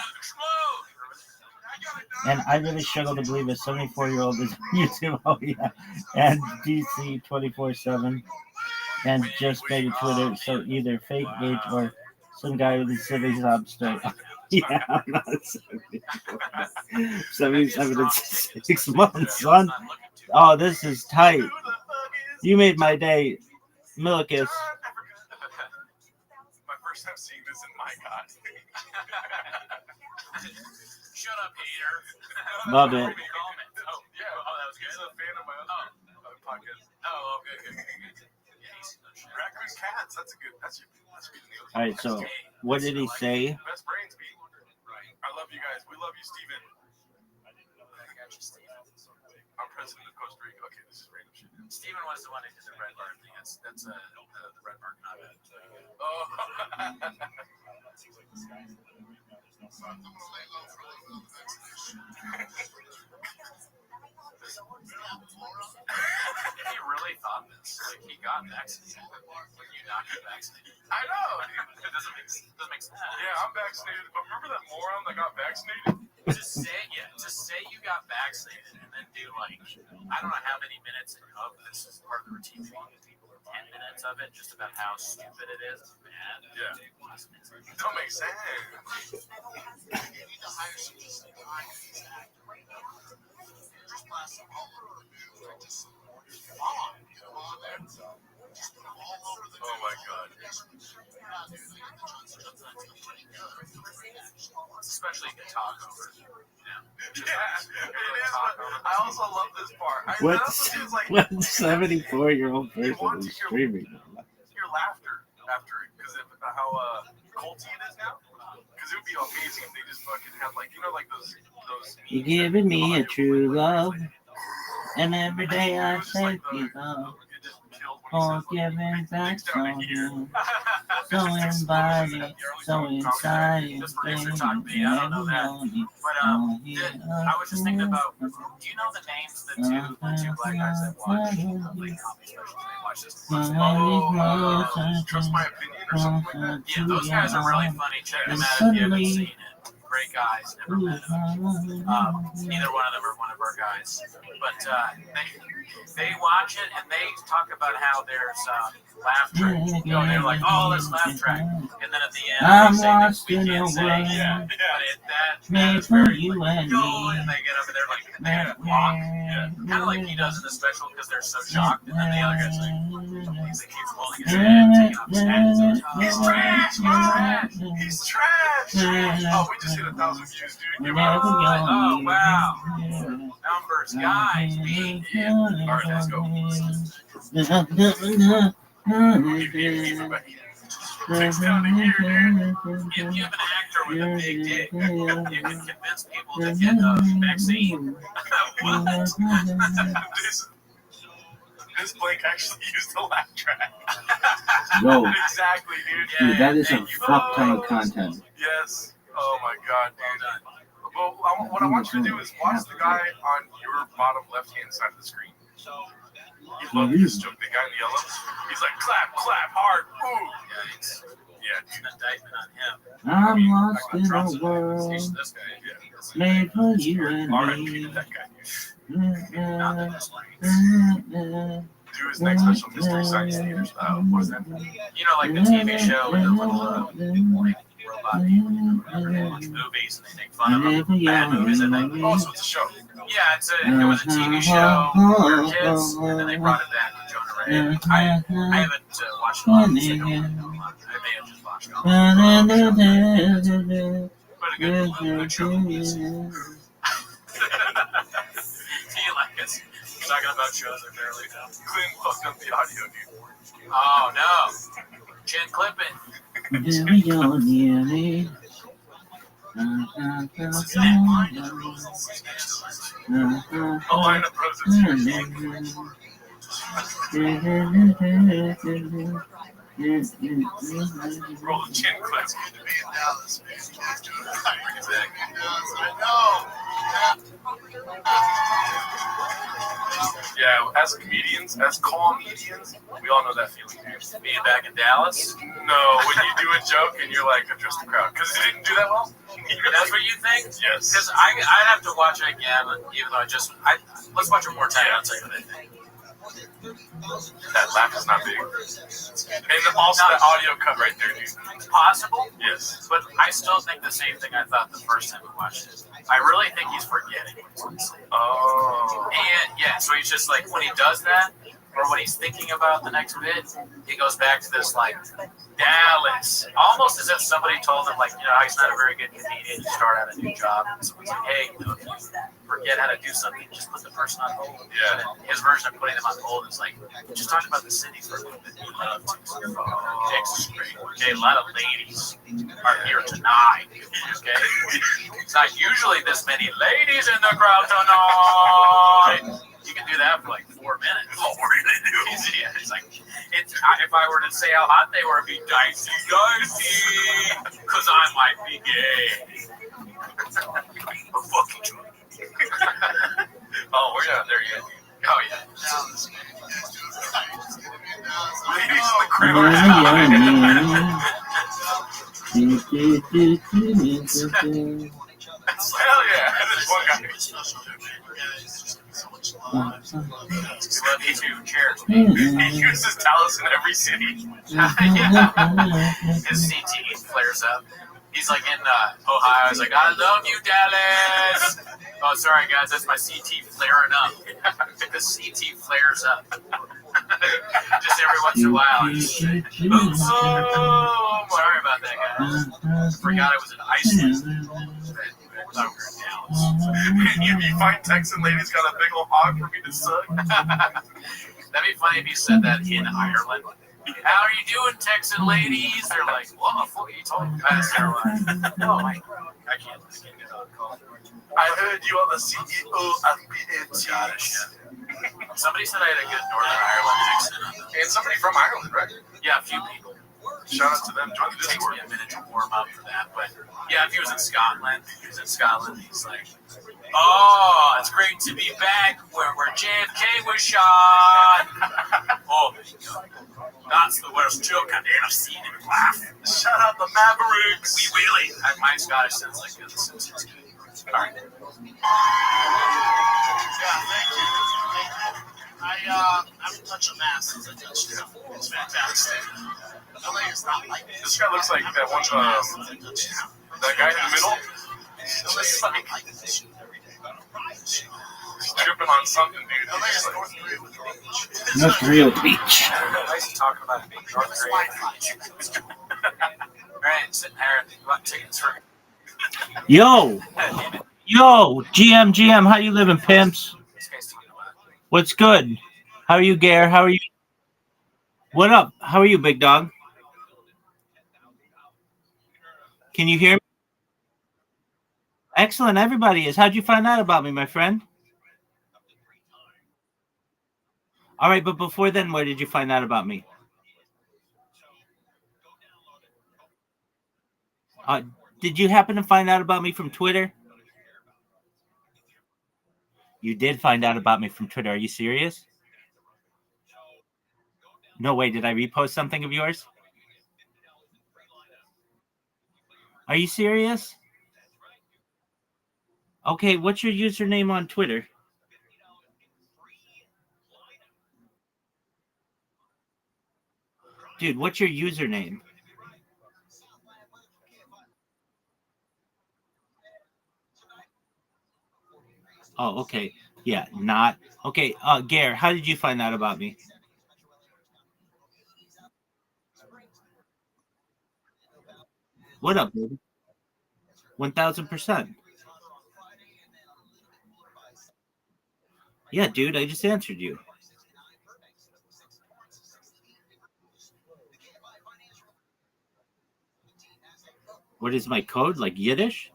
And I really struggle to believe a 74-year-old is on YouTube. Oh, yeah. And DC 24/7. And just maybe Twitter. So either fake age or some guy with a silly job story. Yeah, I'm not 77 in 6 months, son. Oh, this is tight. You made my day, Milicus. My first time seeing this in my God. Shut up, hater. Love it. Oh, yeah. Oh, that was good. He's a fan of my own podcast. Oh, good. Raccoon cats. That's a good news. All right, so what did he say? Best brains, B. I love you guys. We love you, Steven. I'm president of Costa Rica. Okay, this is random shit. Steven was the one who did the red bar thing. That's the red bar comment. Oh. He really thought this. Like, he got vaccinated. When you not get vaccinated. I know. It doesn't make sense. Yeah, I'm vaccinated. But remember that moron that got vaccinated? Just say you got vaccinated and then do like, I don't know how many minutes of this is part of the routine. 10 minutes of it, just about how stupid it is. Man, yeah. It don't make sense. You need to hire some guys just blast them all over the news. Just on. Get them on there. Just put them all over the news. Oh my God. Especially if you talk over it. Yeah, it is. I also love this part. What 74-year-old person is streaming? Your laughter after it, because of how culty it is now. Because it would be amazing if they just fucking had like, you know, like those. You're giving me a true love, and every day I thank you, love. For giving back on you, so inviting, so exciting, I was just thinking about, do you know the names of the two black guys that watch like comedy specials? They watch this. Trust my opinion or something like that. Yeah, those guys are really funny. Check them out if you haven't seen it. Great guys, never met them. Neither one of them are one of our guys, but they watch it and they talk about how there's laugh track. You know, they're like, oh, there's laugh track, and then at the end I'm they say lost we in can't your say, world, yeah, that made is for very you funny. and me. And they get up and they're like, they walk, kind of like he does in the special because they're so shocked, and then the other guy's like, he keeps holding his hand, taking off his hat. He's trash, man. He's trash. Oh, we just hit 1,000 views, dude. Oh, wow. Numbers, guys. All right, let's go. Takes down to here, dude. If you have an actor with a big dick, you can convince people to get a vaccine. This Blake actually used the laugh track. Yo. Exactly, dude. Dude, that is some fuck ton of content. Yes. Oh my God, dude. Well, what I want you to do is watch the guy on your bottom left-hand side of the screen. He loved this joke. The guy in yellow, he's like, clap, clap, hard, ooh. Yeah, It's an indictment on him. I'm lost in a world This guy, made for you and R.I.P. me. to that guy. not that it's like, Do his next special Mystery Science Theaters. What is that? you know, like the TV show with the little like robot people, whatever, they watch movies and they make fun of them. Bad movies, I think. Oh, so it's a show. Yeah, it was a TV show for kids, and then they brought it back with Jonah Ray. I haven't watched a lot of it, so I don't really know a lot. I may have just watched all of it. But a good show. Do you like us talking about shows that barely know? Clint fucked up the audio, dude. Oh, no. Chin clip it. A line of roses. Roll the chin clips. Good to be in Dallas, man. You guys doing it right. Exactly. I know. Yeah, as comedians, as comedians, we all know that feeling. Being back in Dallas? No, when you do a joke and you're like, address the crowd. Because you didn't do that well? That's what you think? Yes. Because I'd have to watch it again, even though let's watch it more time. I'll tell you what I think. That laugh is not big. And also that audio cut right there, dude. Possible? Yes. But I still think the same thing I thought the first time we watched it. I really think he's forgetting what he's going to say. Oh. And yeah, so he's just like, when he does that, or when he's thinking about the next bit, he goes back to this like Dallas, almost as if somebody told him like, you know, he's not a very good comedian. You start out a new job, and someone's like, hey, if you forget how to do something, just put the person on hold. Yeah. And his version of putting them on hold is like, just talk about the city for a little bit. Texas is great. Okay, a lot of ladies are here tonight. Okay, it's not usually this many ladies in the crowd tonight. You can do that for like 4 minutes. Oh, really do? Yeah, it's like, if I were to say how hot they were, it'd be dicey, because I might be gay. I'm fucking drunk. Oh, we're not there yet. Oh, yeah. Ladies in the crowd. Hell yeah. There's one guy. Love you too. Cheers. He uses Dallas in every city. His CTE flares up. He's like in Ohio. He's like, I love you, Dallas. Oh, sorry, guys. That's my CT flaring up. The CT flares up. Just every once in a while. Oops. Oh, sorry about that, guys. Forgot I was in Iceland. You find Texan ladies got a big old hog for me to suck. That'd be funny if you said that in Ireland. How are you doing, Texan ladies? They're like, what the fuck are you talking about? Oh my God. I can't get on call. I heard you are the CEO of BNT. Somebody said I had a good Northern Ireland accent. And somebody from Ireland, right? Yeah, a few people. Shout out to them. Join the It takes Discord. me a minute to warm up for that. But yeah, if he was in Scotland, he's like, oh, it's great to be back where JFK was shot. Oh, that's the worst joke I've ever seen in laugh. Shout out the Mavericks. We really. My Scottish sounds like The Simpsons. All right. Yeah, thank you. I haven't touched a mask since I touched it. It's fantastic. LA is not like this. This guy looks like that one, that guy in the middle. LA is not like this every day. He's tripping on something, dude. LA is North Korea with the beach. North Korea beach. Nice talking about North Korea. All right, sitting there. You want tickets for? Yo, GM, how you living, pimps? What's good? How are you, Gare? How are you? What up? How are you, big dog? Can you hear me? Excellent, everybody is. How'd you find out about me, my friend? All right, but before then, where did you find out about me? Did you happen to find out about me from Twitter? You did find out about me from Twitter. Are you serious? No way. Did I repost something of yours? Are you serious? Okay, what's your username on Twitter? Dude, what's your username? Oh, okay. Yeah, not okay. Gare, how did you find out about me? What up, baby? 1000%. Yeah, dude, I just answered you. What is my code? Like Yiddish?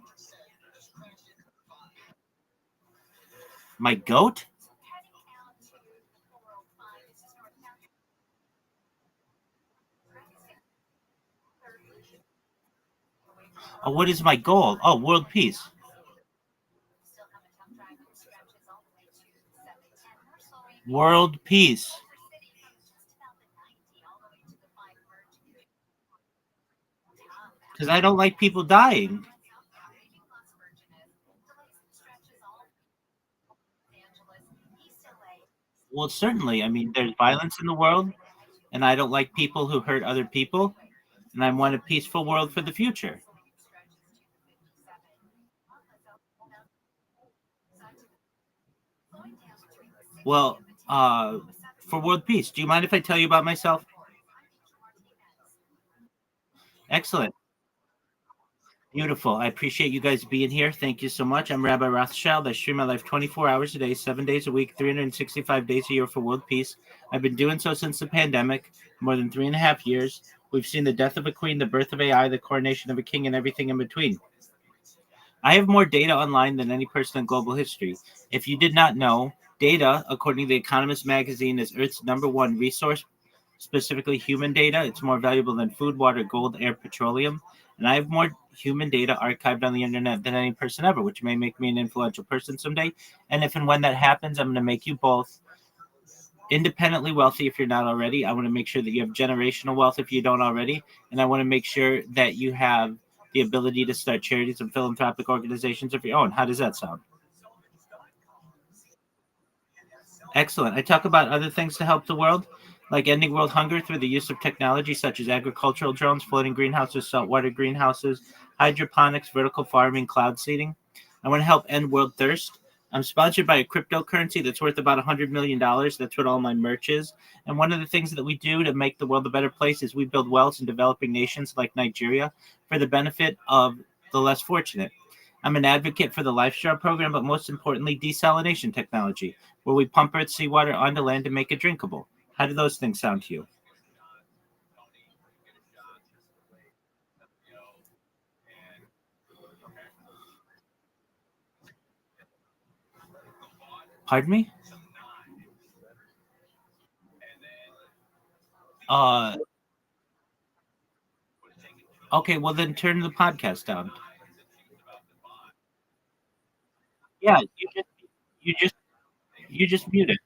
My goat? Oh, what is my goal? Oh, world peace. World peace. Because I don't like people dying. Well, certainly. I mean, there's violence in the world, and I don't like people who hurt other people, and I want a peaceful world for the future. Well, for world peace, do you mind if I tell you about myself? Excellent. Beautiful. I appreciate you guys being here. Thank you so much. I'm Rabbi Rothschild. I stream my life 24 hours a day, 7 days a week, 365 days a year for world peace. I've been doing so since the pandemic, more than 3.5 years. We've seen the death of a queen, the birth of AI, the coronation of a king, and everything in between. I have more data online than any person in global history. If you did not know, data, according to The Economist magazine, is Earth's number one resource, specifically human data. It's more valuable than food, water, gold, air, petroleum. And I have more human data archived on the internet than any person ever, which may make me an influential person someday. And if and when that happens, I'm going to make you both independently wealthy if you're not already. I want to make sure that you have generational wealth if you don't already. And I want to make sure that you have the ability to start charities and philanthropic organizations of your own. How does that sound? Excellent. I talk about other things to help the world, like ending world hunger through the use of technology such as agricultural drones, floating greenhouses, saltwater greenhouses, hydroponics, vertical farming, cloud seeding. I want to help end world thirst. I'm sponsored by a cryptocurrency that's worth about $100 million. That's what all my merch is. And one of the things that we do to make the world a better place is we build wells in developing nations like Nigeria for the benefit of the less fortunate. I'm an advocate for the LifeStraw program, but most importantly, desalination technology, where we pump Earth seawater onto land to make it drinkable. How do those things sound to you? Pardon me? Uh, okay, well then turn the podcast down. Yeah, you just you just mute it.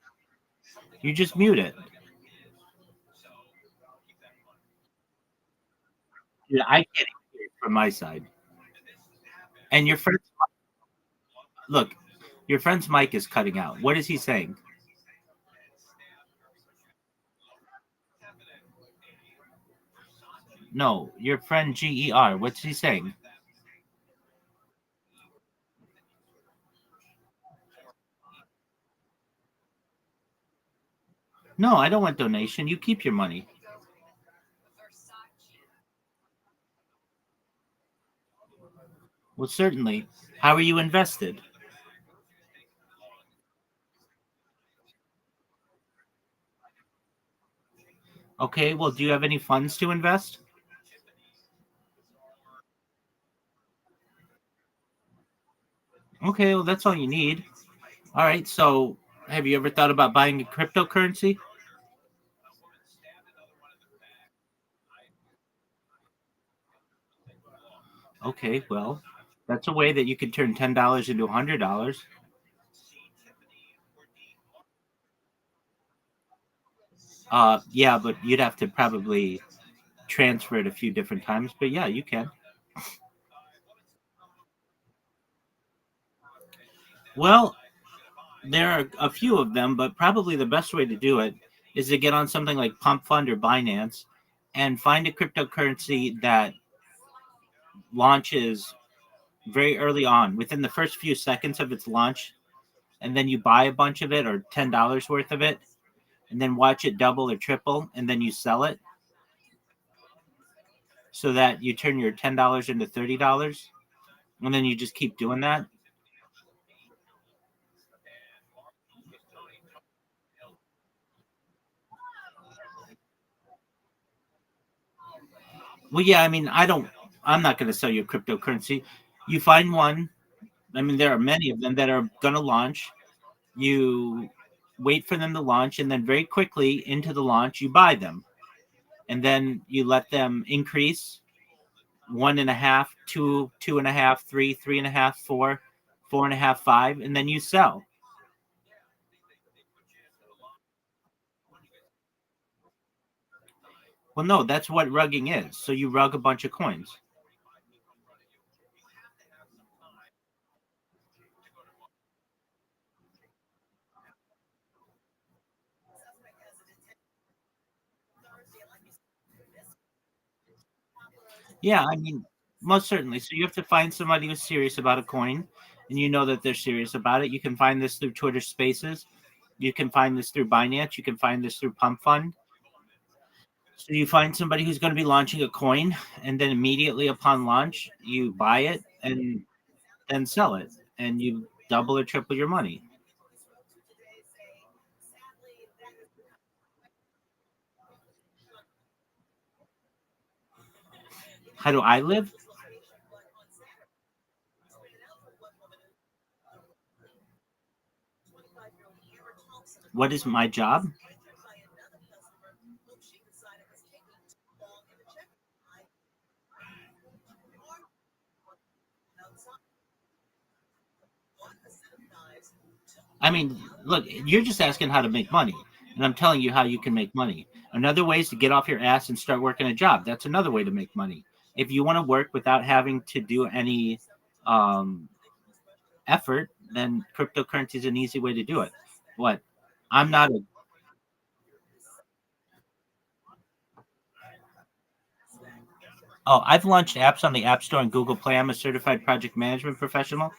You just mute it. Yeah, I can't hear it from my side. And your friend's look, your friend's mic is cutting out. What is he saying? No, your friend GER. What's he saying? No, I don't want donation. You keep your money. Well, certainly. How are you invested? Okay, well, do you have any funds to invest? Okay, well, that's all you need. All right, so have you ever thought about buying a cryptocurrency? Okay, well, that's a way that you could turn $10 into $100. Yeah, but you'd have to probably transfer it a few different times. But yeah, you can. Well, there are a few of them, but probably the best way to do it is to get on something like Pump Fund or Binance and find a cryptocurrency that launches very early on, within the first few seconds of its launch, and then you buy a bunch of it or $10 worth of it, and then watch it double or triple, and then you sell it so that you turn your $10 into $30, and then you just keep doing that. Well, yeah, I mean, I'm not going to sell you a cryptocurrency. You find one. I mean, there are many of them that are going to launch. You wait for them to launch, and then very quickly into the launch, you buy them, and then you let them increase 1.5, 2, 2.5, 3, 3.5, 4, 4.5, 5, and then you sell. Well, no, that's what rugging is. So you rug a bunch of coins. Yeah, I mean, most certainly. So you have to find somebody who's serious about a coin, and you know that they're serious about it. You can find this through Twitter Spaces. You can find this through Binance. You can find this through Pump Fund. So you find somebody who's going to be launching a coin, and then immediately upon launch, you buy it and then sell it, and you double or triple your money. How do I live? What is my job? I mean, look, you're just asking how to make money, and I'm telling you how you can make money. Another way is to get off your ass and start working a job. That's another way to make money. If you want to work without having to do any um, effort, then cryptocurrency is an easy way to do it. What? I'm not a. Oh, I've launched apps on the App Store and Google Play. I'm a certified project management professional,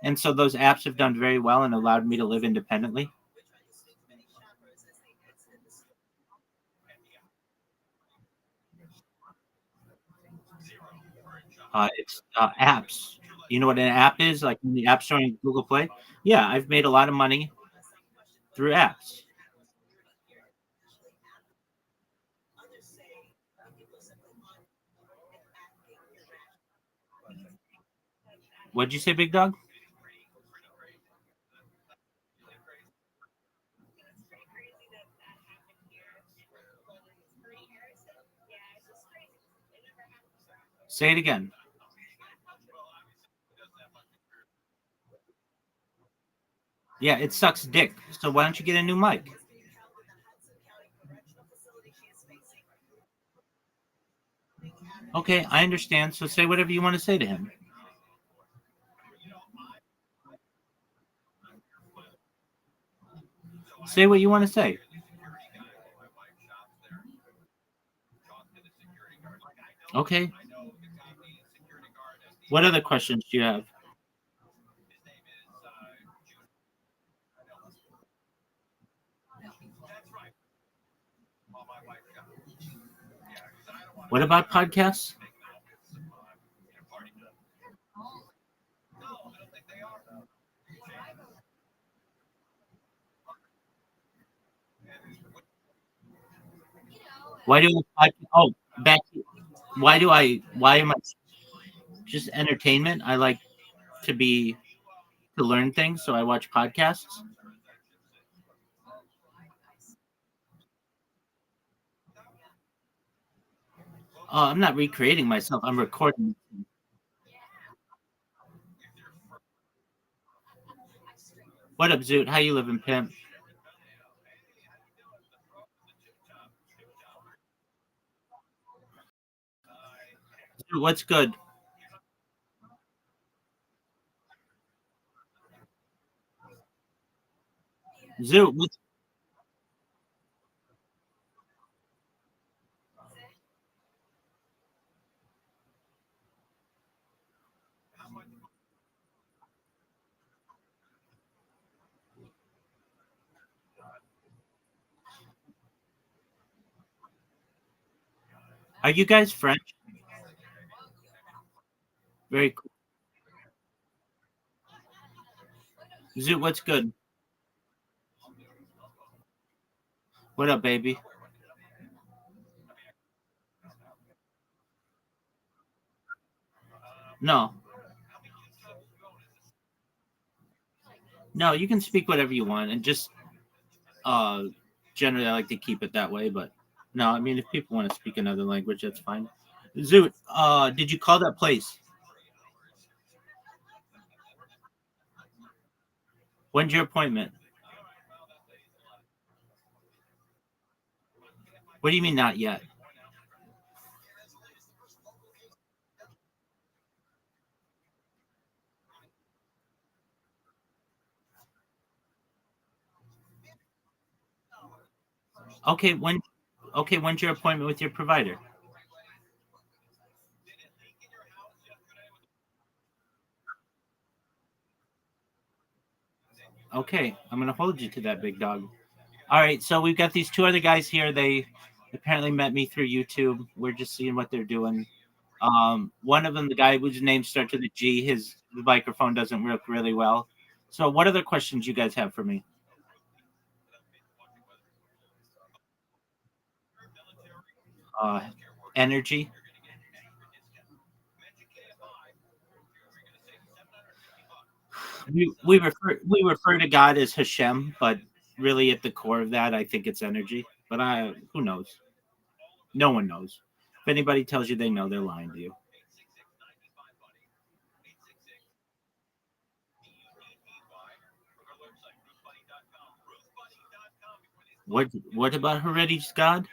and so those apps have done very well and allowed me to live independently. It's apps. You know what an app is? Like in the App Store and Google Play? Yeah, I've made a lot of money through apps. What'd you say, big dog? Say it again. Yeah, it sucks dick. So why don't you get a new mic? Okay, I understand. So say whatever you want to say to him. Say what you want to say. Okay. What other questions do you have? What about podcasts? Why do I? Oh, back. Why do I? Why am I just entertainment? I like to be to learn things, so I watch podcasts. I'm not recreating myself. I'm recording. What up, Zoot? How you living, pimp? What's good? Zoo, what's, are you guys French? Very cool. Zoo, what's good? What up, baby? No, no, you can speak whatever you want, and just uh, generally I like to keep it that way. But no, I mean if people want to speak another language, that's fine. Zoo, did you call that place? When's your appointment? What do you mean not yet? Okay, when? Okay, when's your appointment with your provider? Okay, I'm gonna hold you to that, big dog. All right, so we've got these two other guys here. They apparently met me through YouTube. We're just seeing what they're doing. One of them, the guy whose name starts with a G, his microphone doesn't work really well. So, what other questions you guys have for me? Uh, Energy. We refer to God as Hashem, but really at the core of that, I think it's energy. But who knows? No one knows. If anybody tells you they know, they're lying to you. What about Heredity's God?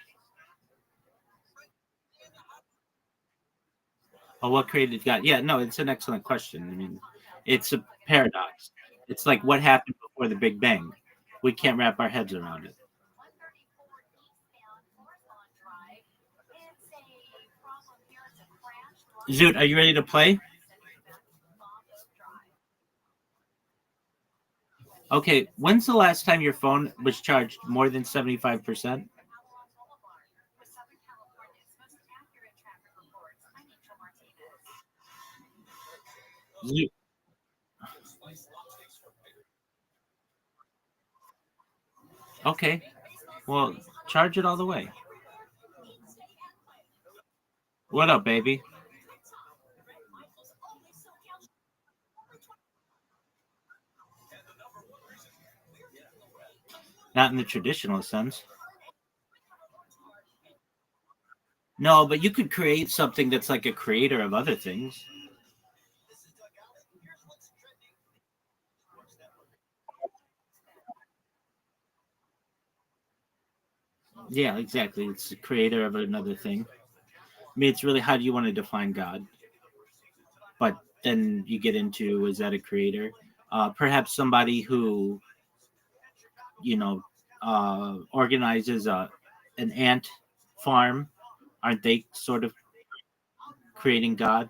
Oh, what created God? Yeah, no, it's an excellent question. I mean, it's a paradox. It's like what happened before the Big Bang. We can't wrap our heads around it. Zoot, are you ready to play? Okay, when's the last time your phone was charged more than 75%? Zoot, okay, well, charge it all the way. What up, baby? Not in the traditional sense. No, but you could create something that's like a creator of other things. Yeah, exactly. It's a creator of another thing. I mean, it's really how do you want to define God? But then you get into is that a creator? Perhaps somebody who you know organizes an ant farm. Aren't they sort of creating God?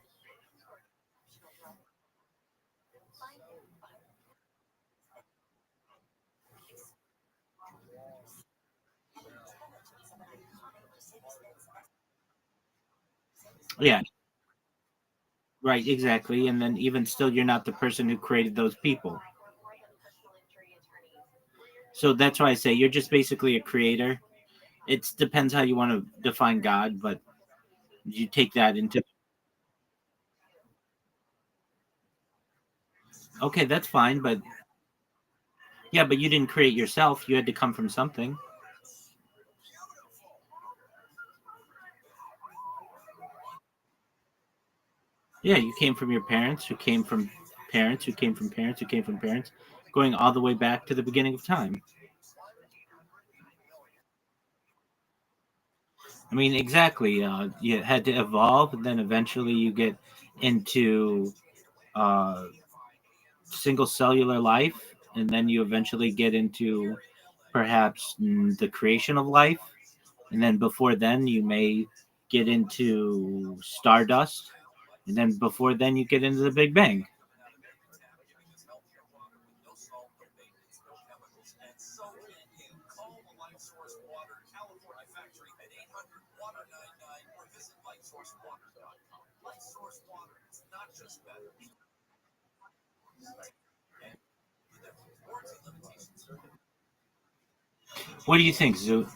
Yeah, right, exactly. And then even still, you're not the person who created those people. So that's why I say you're just basically a creator. It depends how you want to define God, but you take that into okay, that's fine, but yeah, but you didn't create yourself. You had to come from something. Yeah, you came from your parents, who came from parents, who came from parents, who came from parents, going all the way back to the beginning of time. I mean, exactly. You had to evolve, and then eventually you get into uh, single cellular life, and then you eventually get into perhaps the creation of life, and then before then you may get into stardust, and then before then you get into the Big Bang. What do you think, Zoo?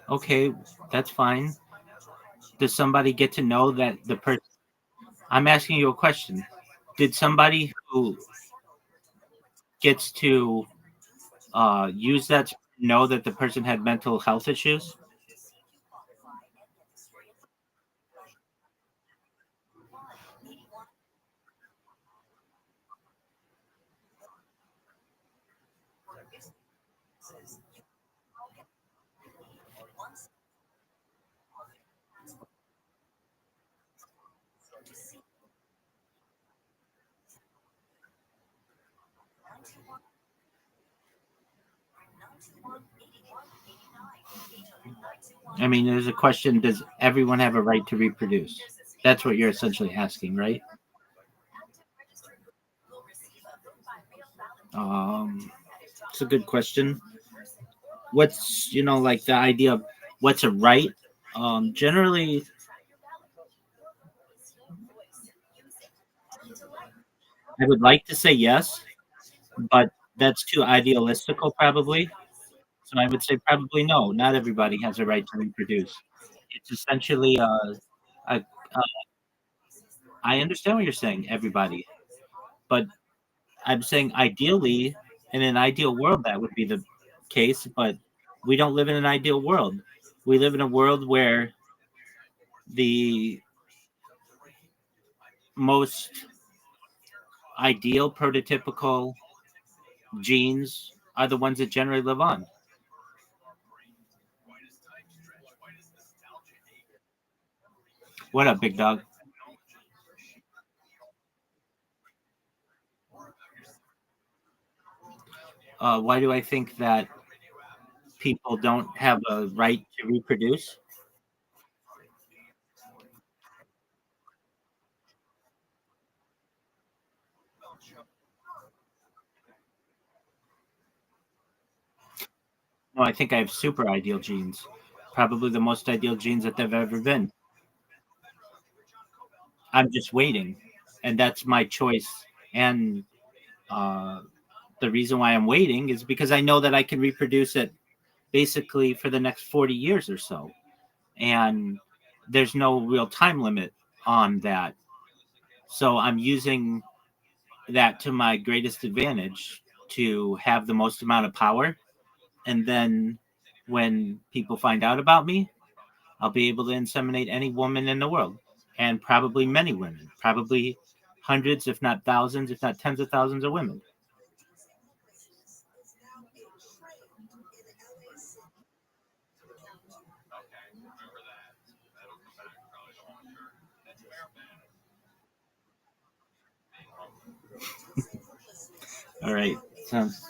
Okay, that's fine. Does somebody get to know that the person? I'm asking you a question. Did somebody who gets to use that to know that the person had mental health issues? I mean, there's a question: does everyone have a right to reproduce? That's what you're essentially asking, right? Um, it's a good question. What's like the idea of what's a right? Generally, I would like to say yes, but that's too idealistical, probably. So I would say probably no. Not everybody has a right to reproduce. It's essentially I understand what you're saying, everybody, but I'm saying ideally, in an ideal world, that would be the case, but we don't live in an ideal world. We live in a world where the most ideal prototypical genes are the ones that generally live on. What up, big dog? Why do I think that people don't have a right to reproduce? No, I think I have super ideal genes. Probably the most ideal genes that they've ever been. I'm just waiting, and that's my choice. And uh, the reason why I'm waiting is because I know that I can reproduce it basically for the next 40 years or so. And there's no real time limit on that. So I'm using that to my greatest advantage to have the most amount of power. And then when people find out about me, I'll be able to inseminate any woman in the world, and probably many women, probably hundreds, if not thousands, if not tens of thousands of women. All right. Sounds.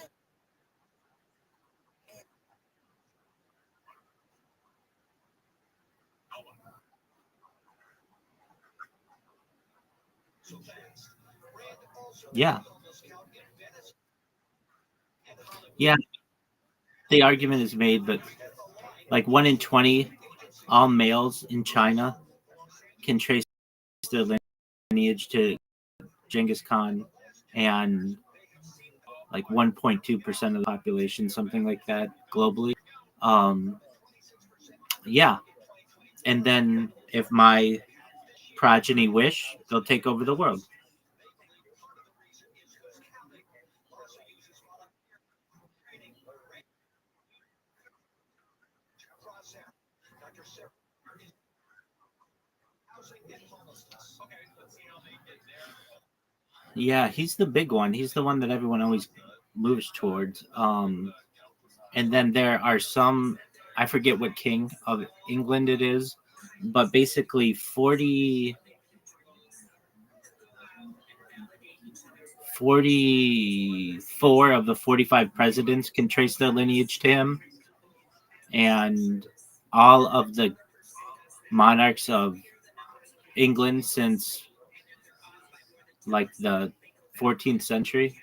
Yeah. Yeah. The argument is made, but like 1 in 20, all males in China can trace their lineage to Genghis Khan, and like 1.2% of the population, something like that, globally. Um, yeah. And then if my progeny wish, they'll take over the world. Yeah, he's the big one. He's the one that everyone always moves towards. And then there are some, I forget what king of England it is, but basically 44 of the 45 presidents can trace their lineage to him. And all of the monarchs of England since like the 14th century.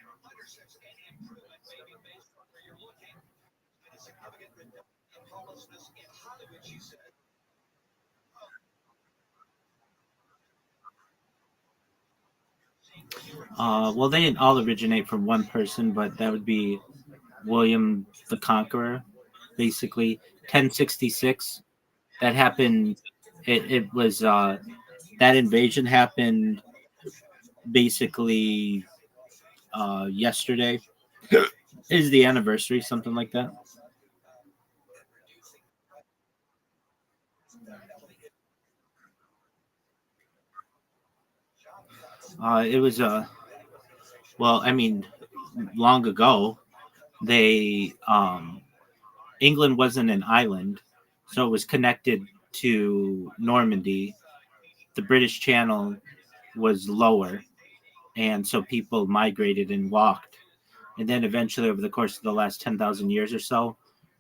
Well, they didn't all originate from one person, but that would be William the Conqueror, basically 1066. That happened. It was that invasion happened basically yesterday. Is the anniversary, something like that. It was well, I mean, long ago. They England wasn't an island, so it was connected to Normandy. The British Channel was lower, and so people migrated and walked. And then eventually, over the course of the last 10,000 years or so,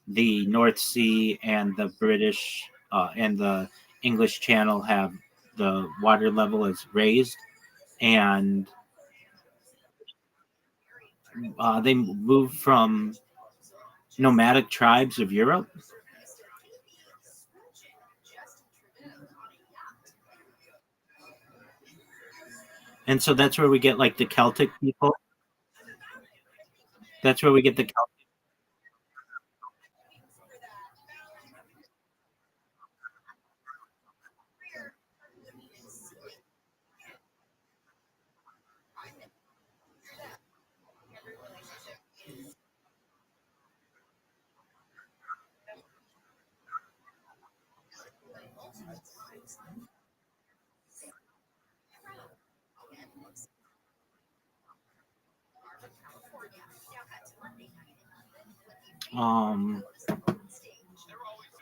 the North Sea and the British and the English Channel have the water level is raised, and they moved from nomadic tribes of Europe. And so that's where we get like the Celtic people. That's where we get the Celtic. Um,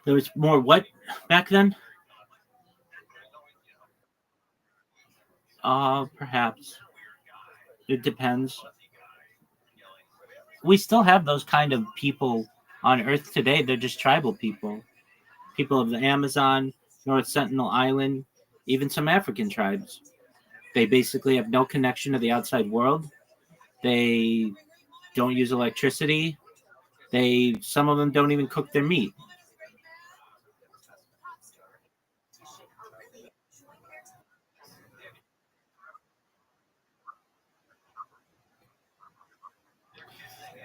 there was more what back then? Perhaps it depends. We still have those kind of people on Earth today. They're just tribal people, people of the Amazon, North Sentinel Island, even some African tribes. They basically have no connection to the outside world. They don't use electricity. They some of them don't even cook their meat.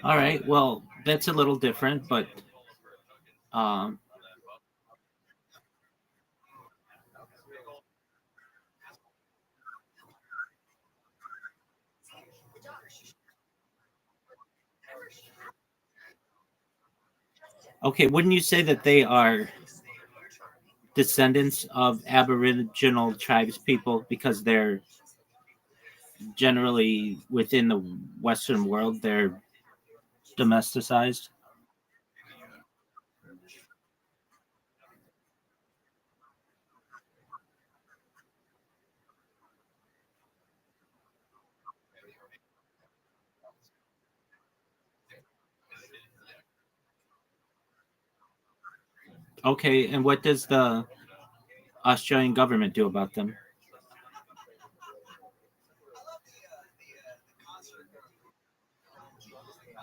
All right, well, that's a little different, but um, okay, wouldn't you say that they are descendants of Aboriginal tribes people because they're generally within the Western world, they're domesticized? Okay, and what does the Australian government do about them?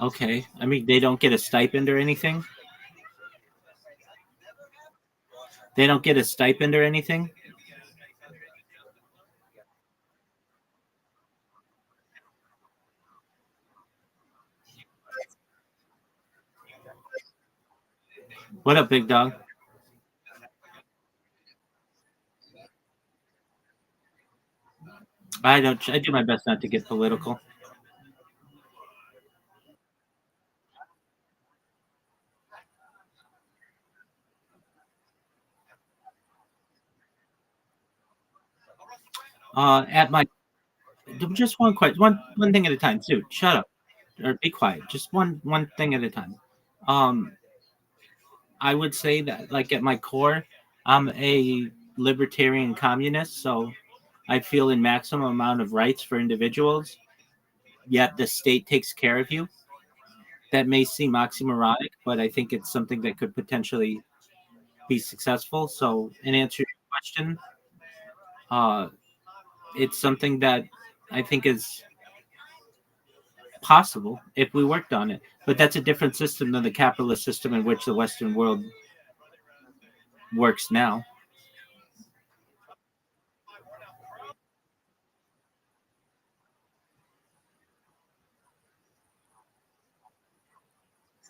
Okay, I mean, they don't get a stipend or anything? They don't get a stipend or anything? What up, big dog? I don't. I do my best not to get political. At my just one question, one thing at a time. Dude, shut up or be quiet. Just one thing at a time. Um, I would say that, like at my core, I'm a libertarian communist, so I feel in maximum amount of rights for individuals, yet the state takes care of you. That may seem oxymoronic, but I think it's something that could potentially be successful. So, in answer to your question, uh, it's something that I think is possible if we worked on it. But that's a different system than the capitalist system in which the Western world works now.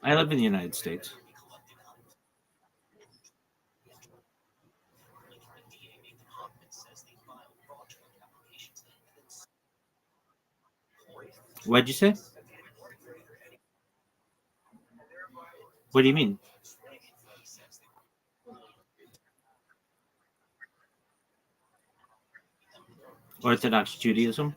I live in the United States. What'd you say? What do you mean? Orthodox Judaism?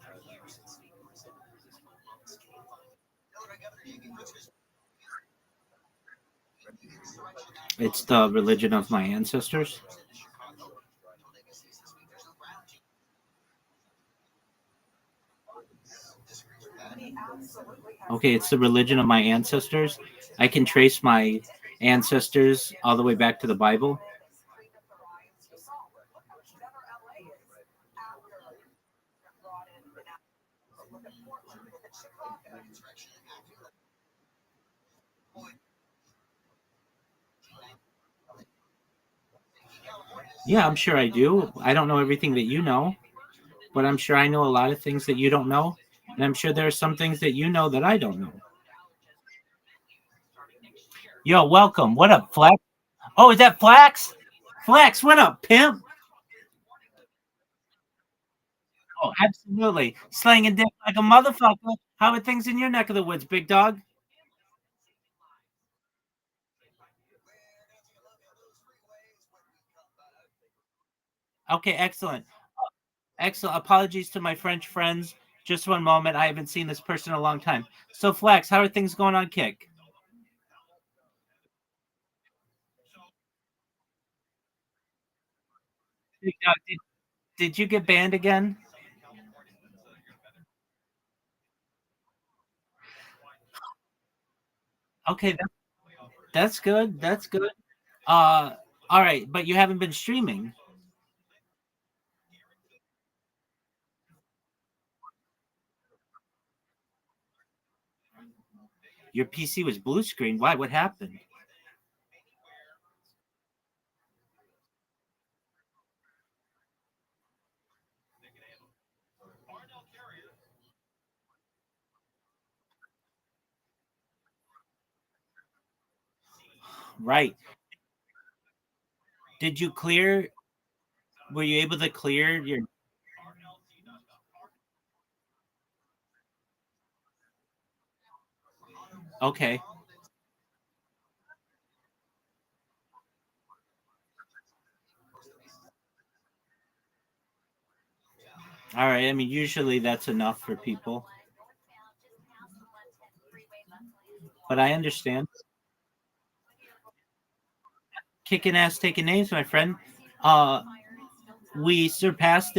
It's the religion of my ancestors. Okay, it's the religion of my ancestors. I can trace my ancestors all the way back to the Bible. Yeah, I'm sure I do. I don't know everything that you know, but I'm sure I know a lot of things that you don't know. And I'm sure there are some things that you know that I don't know. Yo, welcome. What up, Flex? Oh, is that Flex? Flex, what up, pimp? Oh, absolutely. Slanging dick like a motherfucker. How are things in your neck of the woods, big dog? Okay, excellent. Excellent. Apologies to my French friends. Just one moment. I haven't seen this person in a long time. So, Flex, how are things going on Kick? Big dog, did you get banned again? Okay, that's good. That's good. Uh, all right, but you haven't been streaming. Your PC was blue screen. Why? What happened? Right. Did you clear? Were you able to clear your? Okay. All right. I mean, usually that's enough for people, but I understand. Kicking ass, taking names, my friend. Uh, we surpassed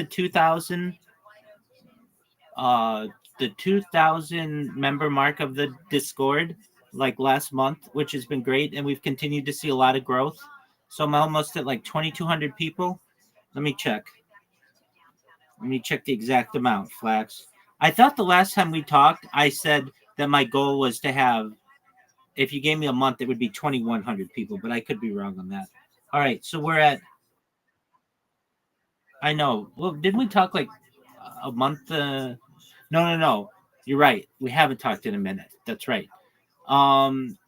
uh the 2000 member mark of the Discord like last month, which has been great, and we've continued to see a lot of growth. So I'm almost at like 2200 people. Let me check. Let me check the exact amount, Flax. I thought the last time we talked, I said that my goal was to have, if you gave me a month, it would be 2100 people, but I could be wrong on that. All right, so we're at, I know. Well, didn't we talk like a month? No, no, no. You're right. We haven't talked in a minute. That's right. Um,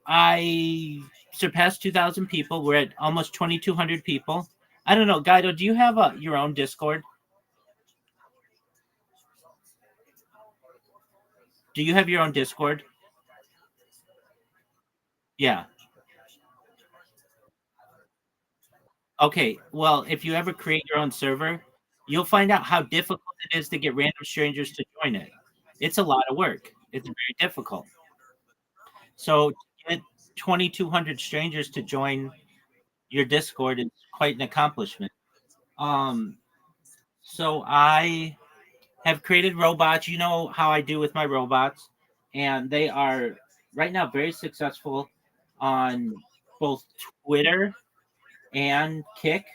I surpassed 2,000 people. We're at almost 2,200 people. I don't know, Guido. Do you have your own Discord? Do you have your own Discord? Yeah. Okay. Well, if you ever create your own server, you'll find out how difficult it is to get random strangers to join it. It's a lot of work. It's very difficult. So to get 2,200 strangers to join your Discord is quite an accomplishment. Um, so I have created robots. You know how I do with my robots, and they are right now very successful on both Twitter and Kick.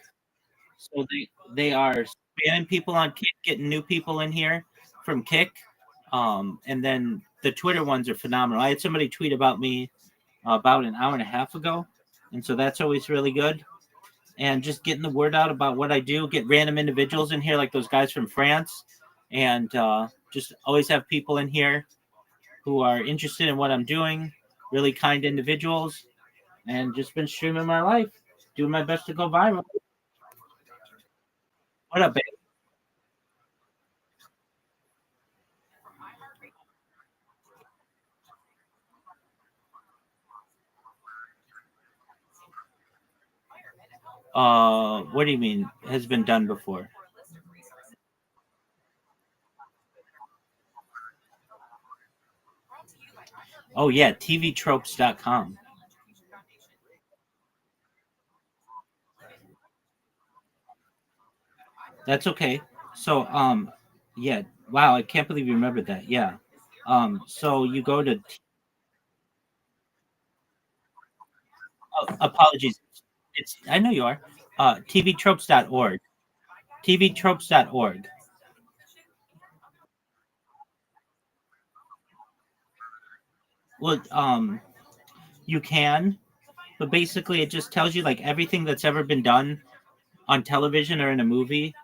So they are spamming people on Kick, getting new people in here from Kick. And then the Twitter ones are phenomenal. I had somebody tweet about me about an hour and a half ago, and so that's always really good. And just getting the word out about what I do, get random individuals in here like those guys from France, and just always have people in here who are interested in what I'm doing, really kind individuals, and just been streaming my life, doing my best to go viral. What up, babe? What do you mean has been done before? Oh yeah, tvtropes.com. That's okay. So yeah, wow, I can't believe you remembered that. Yeah. So you go to apologies. It's I know you are. tvtropes.org. tvtropes.org. Well, you can, but basically it just tells you like everything that's ever been done on television or in a movie,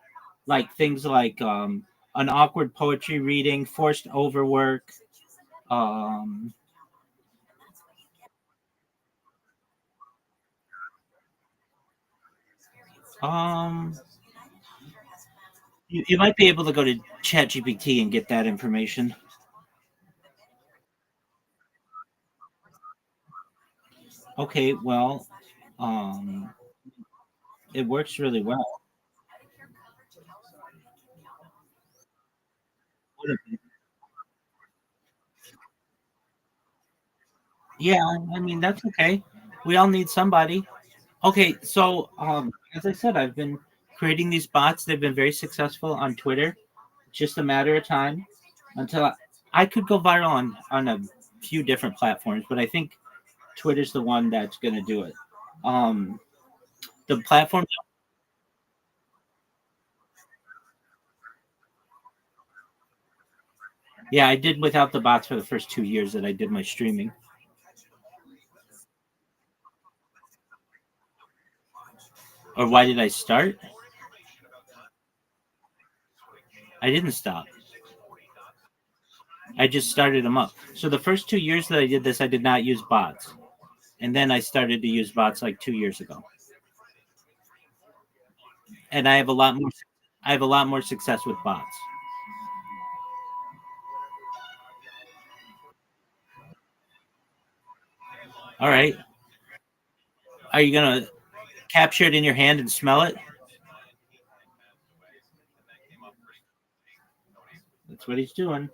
like things like an awkward poetry reading, forced overwork, um um you might be able to go to ChatGPT and get that information. Okay, well, um it works really well. Yeah, I mean that's okay. We all need somebody. Okay, so as I said, I've been creating these bots. They've been very successful on Twitter. Just a matter of time until I could go viral on a few different platforms, but I think Twitter's the one that's going to do it. Um, the platform, yeah, I did without the bots for the first 2 years that I did my streaming. Or why did I start? I didn't stop. I just started them up. So the first 2 years that I did this, I did not use bots, and then I started to use bots like 2 years ago, and I have a lot more. I have a lot more success with bots. All right, are you gonna capture it in your hand and smell it? That's what he's doing.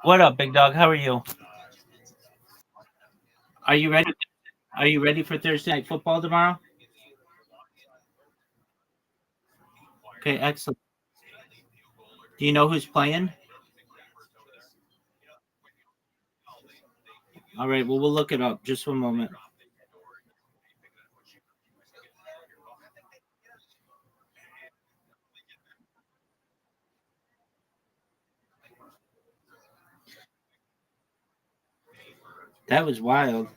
What up, big dog? How are you? Are you ready? Are you ready for Thursday night football tomorrow? Okay, excellent. Do you know who's playing? All right, well, we'll look it up. Just one moment. That was wild.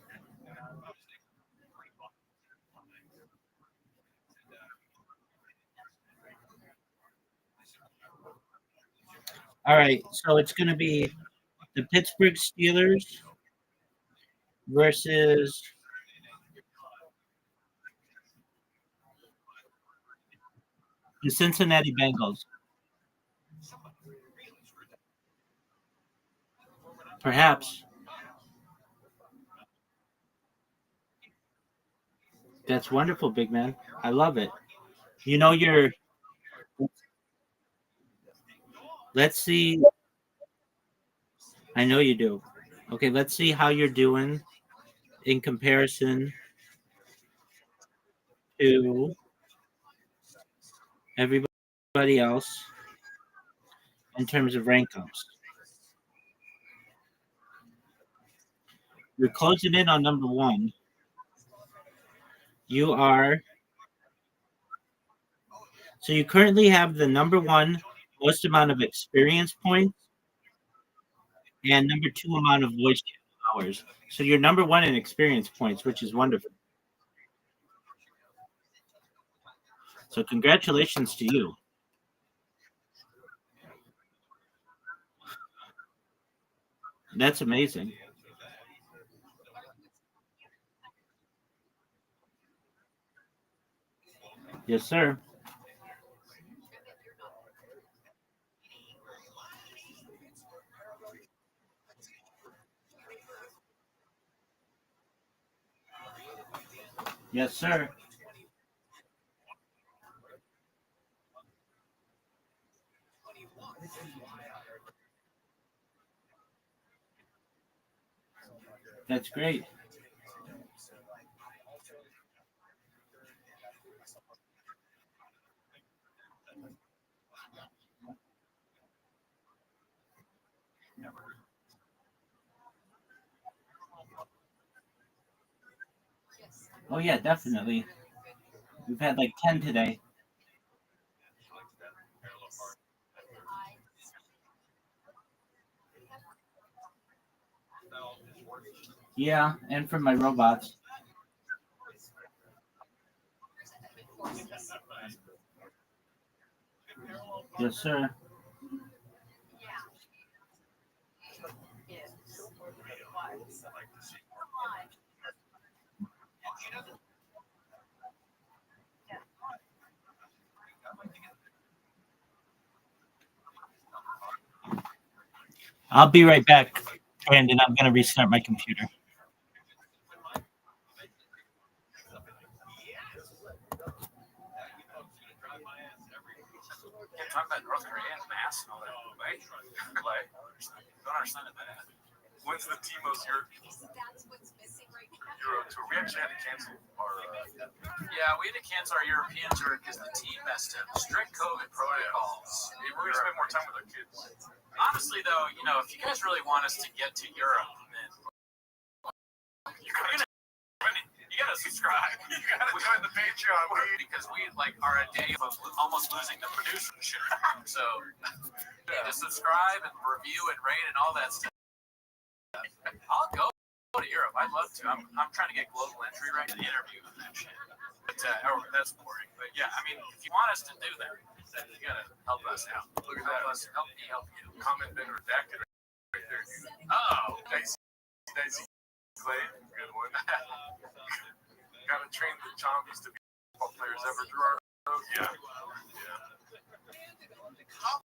All right, so it's going to be the Pittsburgh Steelers versus The Cincinnati Bengals. Perhaps. That's wonderful, big man. I love it. You know you're. Let's see. I know you do. Okay, let's see how you're doing in comparison to everybody else in terms of rank ups. You're closing in on number one. You are. So you currently have the number one most amount of experience points and number two amount of voice hours. So you're number one in experience points, which is wonderful. So congratulations to you. That's amazing. Yes, sir. Yes, sir. That's great. Oh, yeah, definitely. We've had like 10 today. Yeah, and from my robots. Yes, sir. I'll be right back, Brandon. I'm going to restart my computer. Talk about North Korean mass and all that. Right? Like, don't understand that. When's the Timo's Euro tour? We actually had to cancel our. Yeah, we had to cancel our European tour because the team messed up. Strict COVID protocols. Yeah, we're gonna spend more time with our kids. Honestly, though, if you guys really want us to get to Europe, then You gotta subscribe. You gotta join the Patreon because we are a day of almost losing the producer shit. So you need to subscribe and review and rate and all that stuff. I'll go to Europe. I'd love to. I'm trying to get global entry right to the interview and that shit. But that's boring. But yeah, I mean, if you want us to do that, then you gotta help us out. Look at that. Help me help you. Comment been redacted right there. Oh, Daisy Clay, good one. Gotta train the zombies to be football players ever through our road. Yeah.